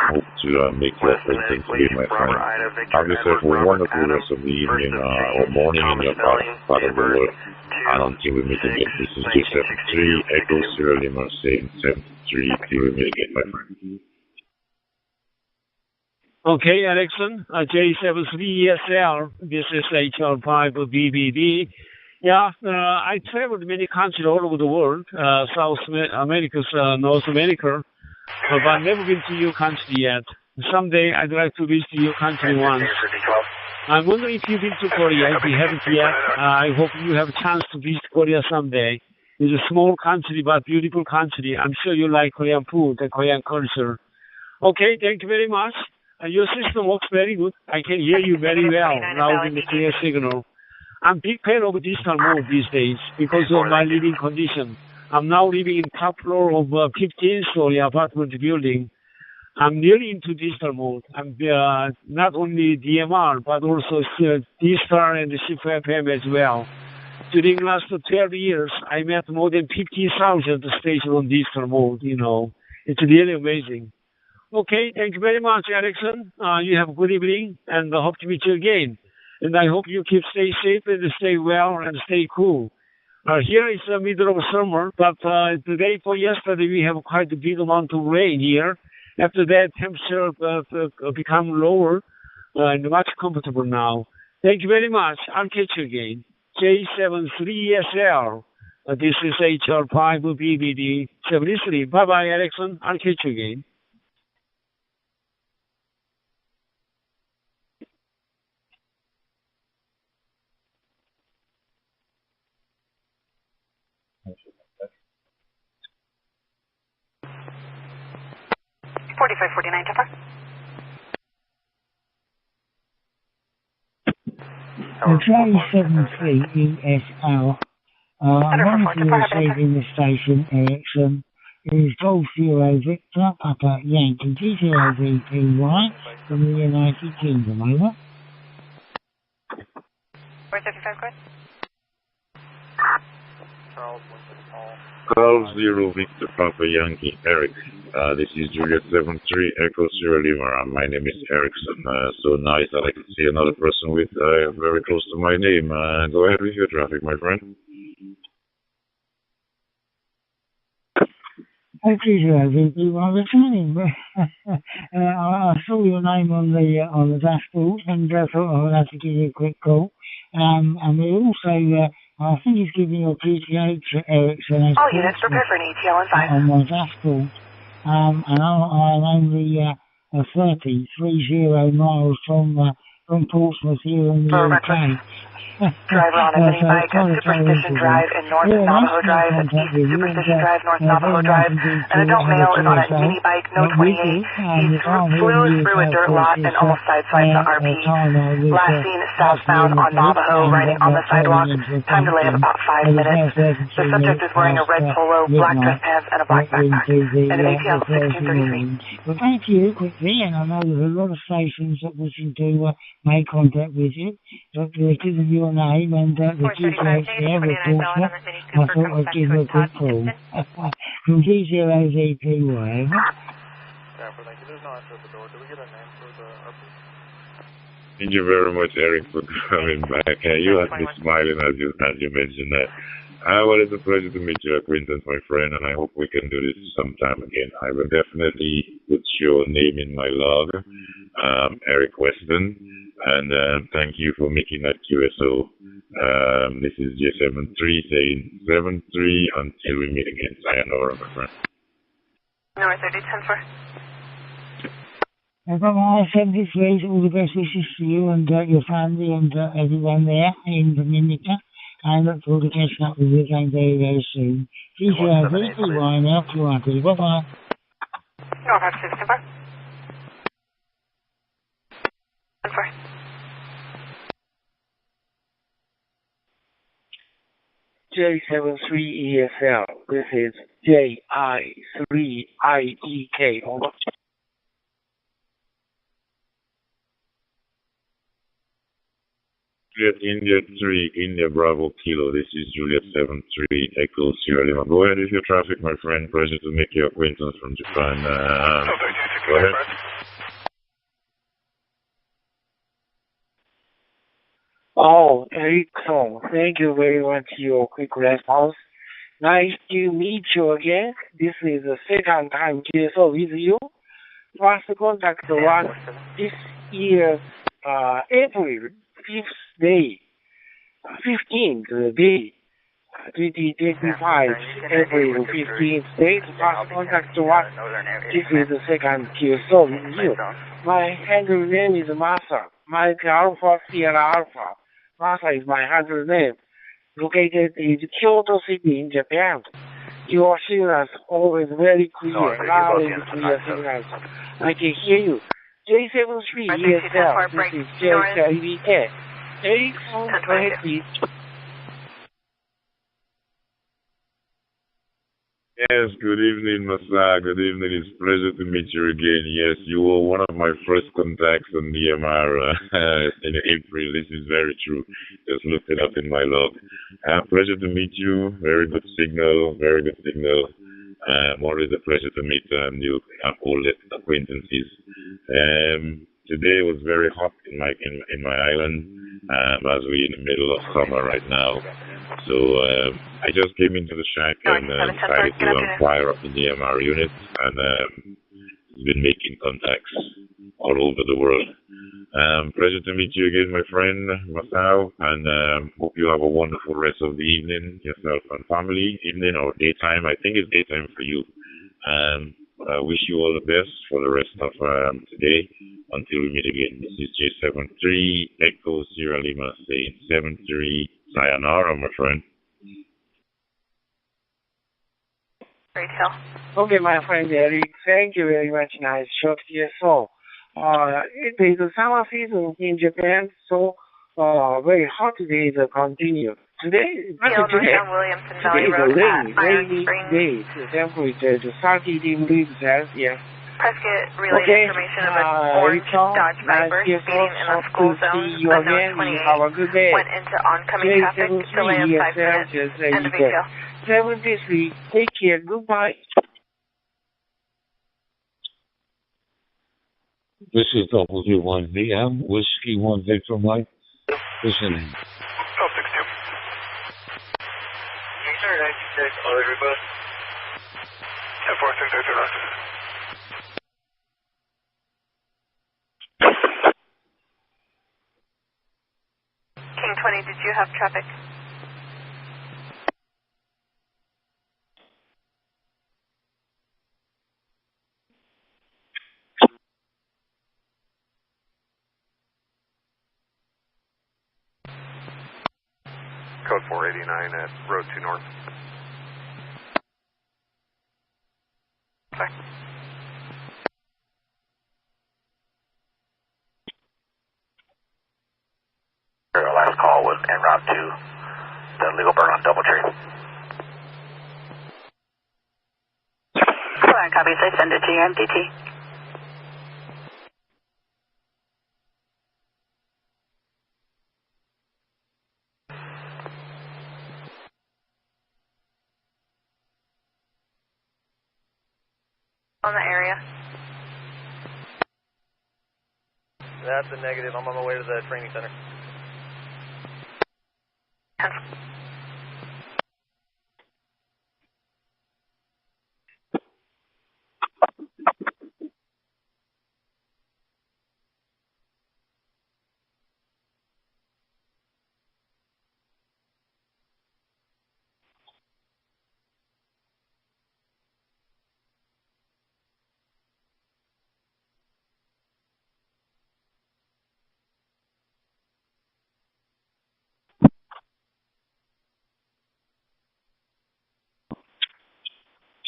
Hope to make your acquaintance with my friend. Have yourself a wonderful rest of the evening or morning in your part of the world. And until we meet again, this is J73 Echo Sierra Lima saying 73 till we meet again, my friend. Okay, Ericsson, J73ESL, this is HR5 BBD. Yeah, I traveled many countries all over the world, South America, North America, but I've never been to your country yet. Someday I'd like to visit your country once. I'm wondering if you've been to Korea. If you haven't yet, I hope you have a chance to visit Korea someday. It's a small country, but beautiful country. I'm sure you like Korean food and Korean culture. Okay, thank you very much. Your system works very good. I can hear you very well now in the clear signal. I'm big fan of digital mode these days because of my living condition. I'm now living in top floor of a 15-story apartment building. I'm nearly into digital mode. I'm not only DMR, but also D-Star and the Shift FM as well. During the last 12 years, I met more than 50,000 stations on digital mode, you know. It's really amazing. Okay, thank you very much, Ericsson. You have a good evening, and I hope to meet you again. And I hope you stay safe and stay well and stay cool. Here is the middle of summer, but the day before yesterday we have quite a big amount of rain here. After that, temperature become lower and much comfortable now. Thank you very much. I'll catch you again. J73SL. This is HR5 BBD 73. Bye-bye, Ericsson. I'll catch you again. J73ESL. I'm wonderfully receiving the station, Ericsson. It is Golf Zero Victor, Papa Yankee G0VPY from the United Kingdom, over. 475, good. Golf Zero Victor Papa Yankee, Eric. This is Juliet 73 Echo Sierra Lima. My name is Ericsson. So nice that I can see another person with very close to my name. Go ahead with your traffic, my friend. Okay, VP, well, returning. I saw your name on the dashboard and thought I would have to give you a quick call. And we also, I think he's giving you a PTH to Ericsson as all units prepare for an ATL on my dashboard. And I'm only 30 miles from Portsmouth here in the UK. Driver on a mini bike at Superstition Drive in North Navajo Drive, East Superstition Drive, North Navajo Drive. An adult male is on a mini bike, no 28. He flew through a dirt lot and almost sideswiped the RP. Last seen southbound on Navajo, riding on the sidewalk. Time delay of about 5 minutes. The subject is wearing a red polo, black dress pants, and a black backpack. And an ATL 1633. Well, thank you quickly, and I know there's a lot of stations that we can do make contact with you. But given your name and the GTH there reporter, I thought I'd give you a quick call. From G0VPY. Thank you very much, Eric, for coming back. You had me smiling as you mentioned that. Well, it's a pleasure to meet your acquaintance, my friend, and I hope we can do this sometime again. I will definitely put your name in my log, Eric Weston, and thank you for making that QSO. This is J73 saying 73 until we meet again. Sayonara, my friend. North 30, 10-4. I've got my 73s, all the best wishes to you and your family and everyone there in Dominica. I look forward to catching up with you again very, very soon. DCIVPY now, QRT. Bye-bye. Norfolk 64. J73ESL. This is JI3IEK. Over. Juliet India 3, India Bravo Kilo. This is Juliet 73, Echo Sierra Lima. Go ahead with your traffic, my friend. Pleasure to make your acquaintance from Japan. Go ahead. Oh, Erickson, thank you very much for your quick response. Nice to meet you again. This is the second time GSO with you. First contact was this year, April 5th day, 15th day, 2025, April 15th date. First contact was this is the second GSO with you. My handle name is Masa. Mike Alpha Sierra Alpha. Masa is my handle name. Located in Kyoto City in Japan. Your signals always very clear, loud and clear signals. I can hear you. J73 ESL, this is JIVK. Erickson, go ahead please. Yes, good evening, Masa. Good evening. It's a pleasure to meet you again. Yes, you were one of my first contacts on DMR in April. This is very true. Just looked it up in my log. Pleasure to meet you. Very good signal. Very good signal. Always a pleasure to meet new old acquaintances. Today was very hot in my island as we're in the middle of summer right now. So I just came into the shack and decided to fire up the DMR unit and been making contacts all over the world. Pleasure to meet you again, my friend Masao, and hope you have a wonderful rest of the evening, yourself and family. Evening or daytime, I think it's daytime for you. I wish you all the best for the rest of today until we meet again. This is J73 Echo Sierra Lima saying 73 Sayonara, my friend. Okay, my friend Eric, thank you very much. Nice short GSO. It is the summer season in Japan, so very hot days continue. Today is a rainy day. The temperature is 30 degrees Celsius. Prescott relay information of an orange Dodge Viper speeding in the school zone. Unknown 28 have a good day. went into oncoming traffic, delay of 5 minutes. End of detail. 73, take care, goodbye. This is W1VM, Whiskey 1 Victor Mike. Listening. Oh, 62. Victor 96, all everybody. 10-4-6-0-0. King 20, did you have traffic? Code 489 at Road 2 North. Sorry. Our last call was en route to the legal burn on Doubletree. Copy, so send it to your MDT. On the area. That's a negative. I'm on my way to the training center.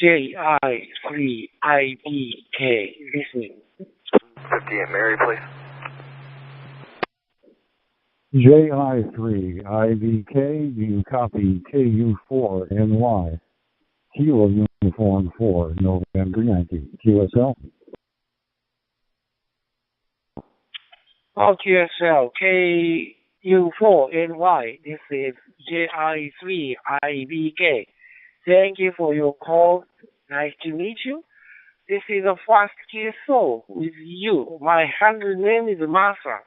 JI3IBK. Listening. 58 Mary, please. JI3IBK, do you copy KU4NY? Kilo Uniform 4, November Yankee. QSL? QSL, KU4NY. This is JI3IBK. Thank you for your call. Nice to meet you. This is a fast QSO with you. My handle name is Masa.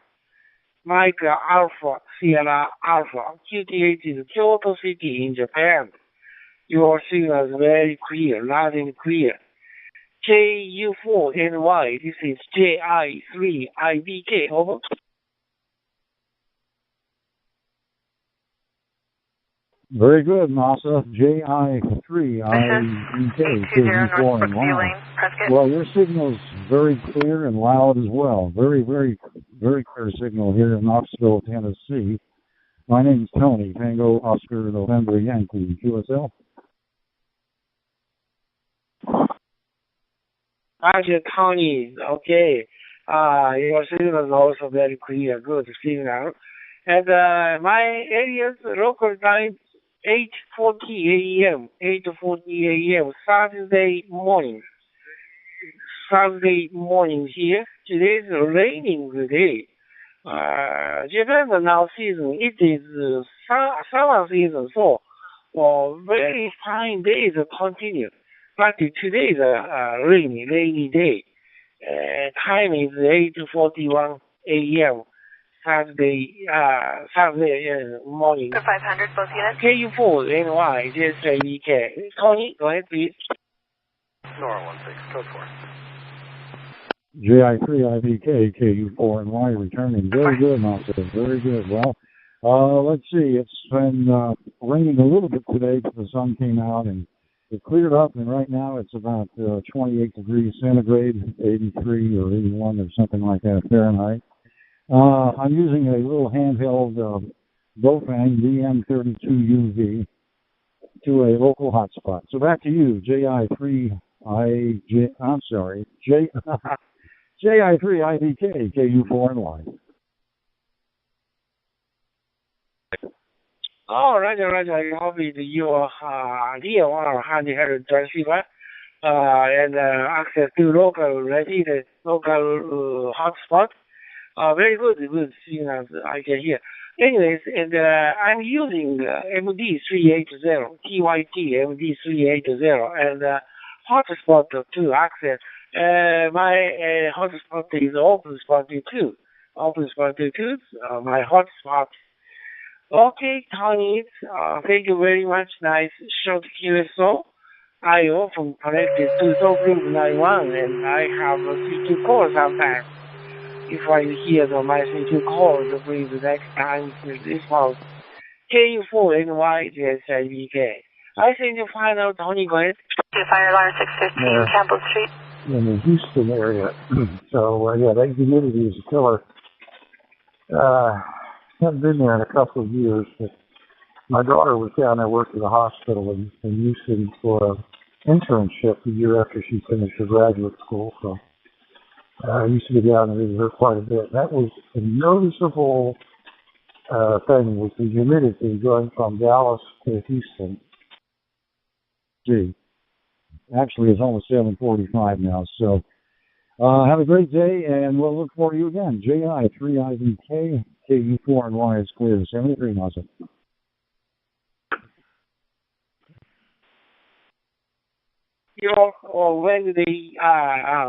Mike Alpha, Sierra Alpha. QTH is Kyoto City in Japan. Your signal is very clear, loud and clear. KU4NY, this is JI3IBK, over. Very good, Masa. JI3IBK, KU4NY. Well, your signal's very clear and loud as well. Very, very, very clear signal here in Knoxville, Tennessee. My name's Tony, Tango Oscar November Yankee, QSL. Roger, Tony. Okay. Your signal is also very clear. Good signal. And my area's local time 8:40 a.m. 8:40 a.m. Saturday morning. Saturday morning here. Today's raining day. Japan now season. It is summer season, so very fine days continue. But today is a rainy day. Time is 8:41 a.m. Saturday morning. 500, both units. KU4NY, JSABK. Tony, go ahead, please. Nora 16, code 4. JI3IBK, KU4NY, returning. Very good, Masa. Very good. Well, let's see. It's been raining a little bit today, but the sun came out and it cleared up, and right now it's about 28 degrees centigrade, 83 or 81 or something like that Fahrenheit. I'm using a little handheld Bofang DM32UV to a local hotspot. So back to you, JI3IBK, KU4NY. Oh, Roger. I hope your dear one handheld transceiver and access to local hotspot. Very good signals I can hear. Anyways, and I'm using MD380, TYT MD380, and hotspot to access. My hotspot is OpenSpot 2. OpenSpot 2, my hotspot. Okay, Tony, thank you very much. Nice short QSO. I often connected to Group 91, and I have a C2 call sometimes. If I hear my C2 call, please next time this month. KU4NY, JSABK. I think you find out, Tony, go ahead. Fire alarm 615, Campbell Street. In the Houston area. So, yeah, that humidity is a killer. Haven't been there in a couple of years, but my daughter was down there working at a hospital in Houston for an internship the year after she finished her graduate school. So I used to be down and visit her quite a bit. That was a noticeable thing, was the humidity going from Dallas to Houston. Gee, actually it's almost 7:45 now, so have a great day, and we'll look for you again. JI3IBK, KU4NY is clear. 73, Masa.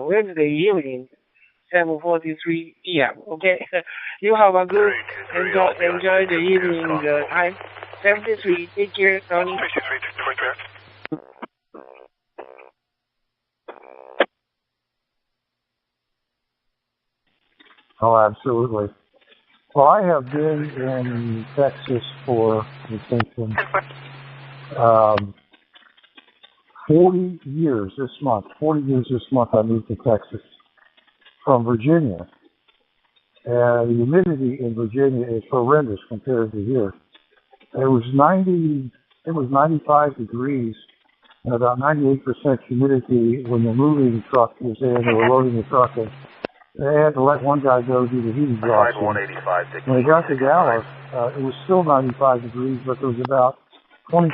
Wednesday evening, 7:43 p.m. Okay, you have a good enjoy the evening time. 73, take care, Tony. Oh, absolutely. Well, I have been in Texas for, distinction, 40 years this month. 40 years this month I moved to Texas from Virginia. And the humidity in Virginia is horrendous compared to here. It was 95 degrees and about 98% humidity when the moving truck was there. They were loading the truck, and they had to let one guy go due to heat exhaustion. When they got to Dallas, it was still 95 degrees, but there was about 20%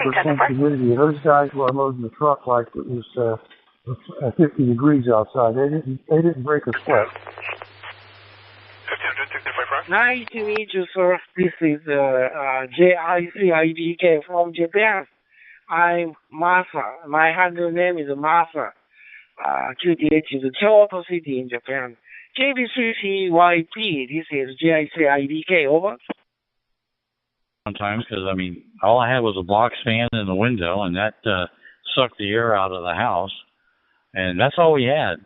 humidity. And those guys were unloading the truck like it was 50 degrees outside. They didn't break a sweat. Nice to meet you, sir. This is JICIDK from Japan. I'm Masa. My handle name is Masa. QTH is Kyoto City in Japan. JB3CYP, this is JICIDK, over. Sometimes, because, I mean, all I had was a box fan in the window, and that sucked the air out of the house. And that's all we had.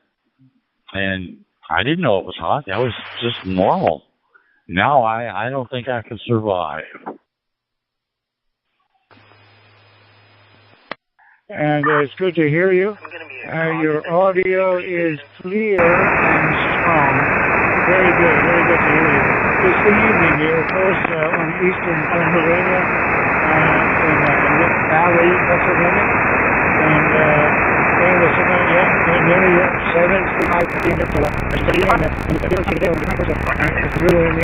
And I didn't know it was hot. That was just normal. Now I don't think I could survive. And it's good to hear you. Your audio is clear and strong. Very good to hear you. It's the evening here, of course, on eastern Pennsylvania, in Nick Valley, Pennsylvania. And nearly 7:05 p.m. It's really in the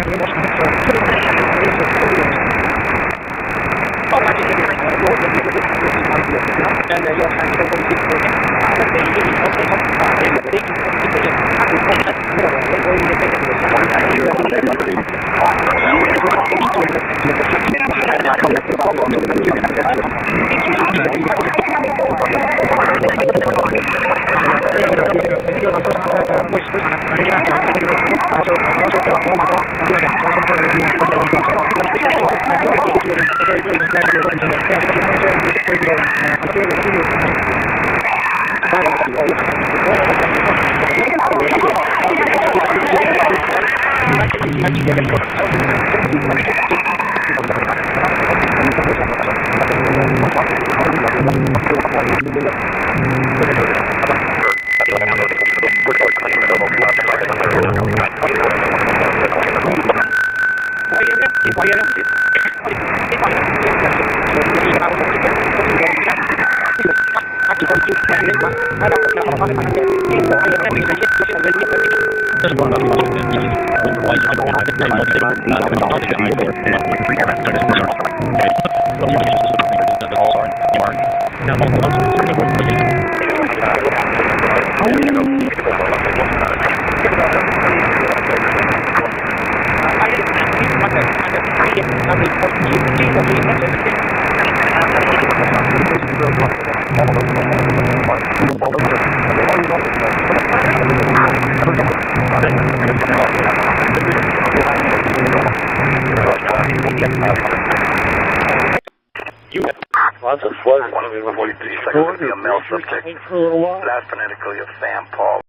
Lots of flooding. 143 seconds to be a male subject. Last phonetically of Sam Paul.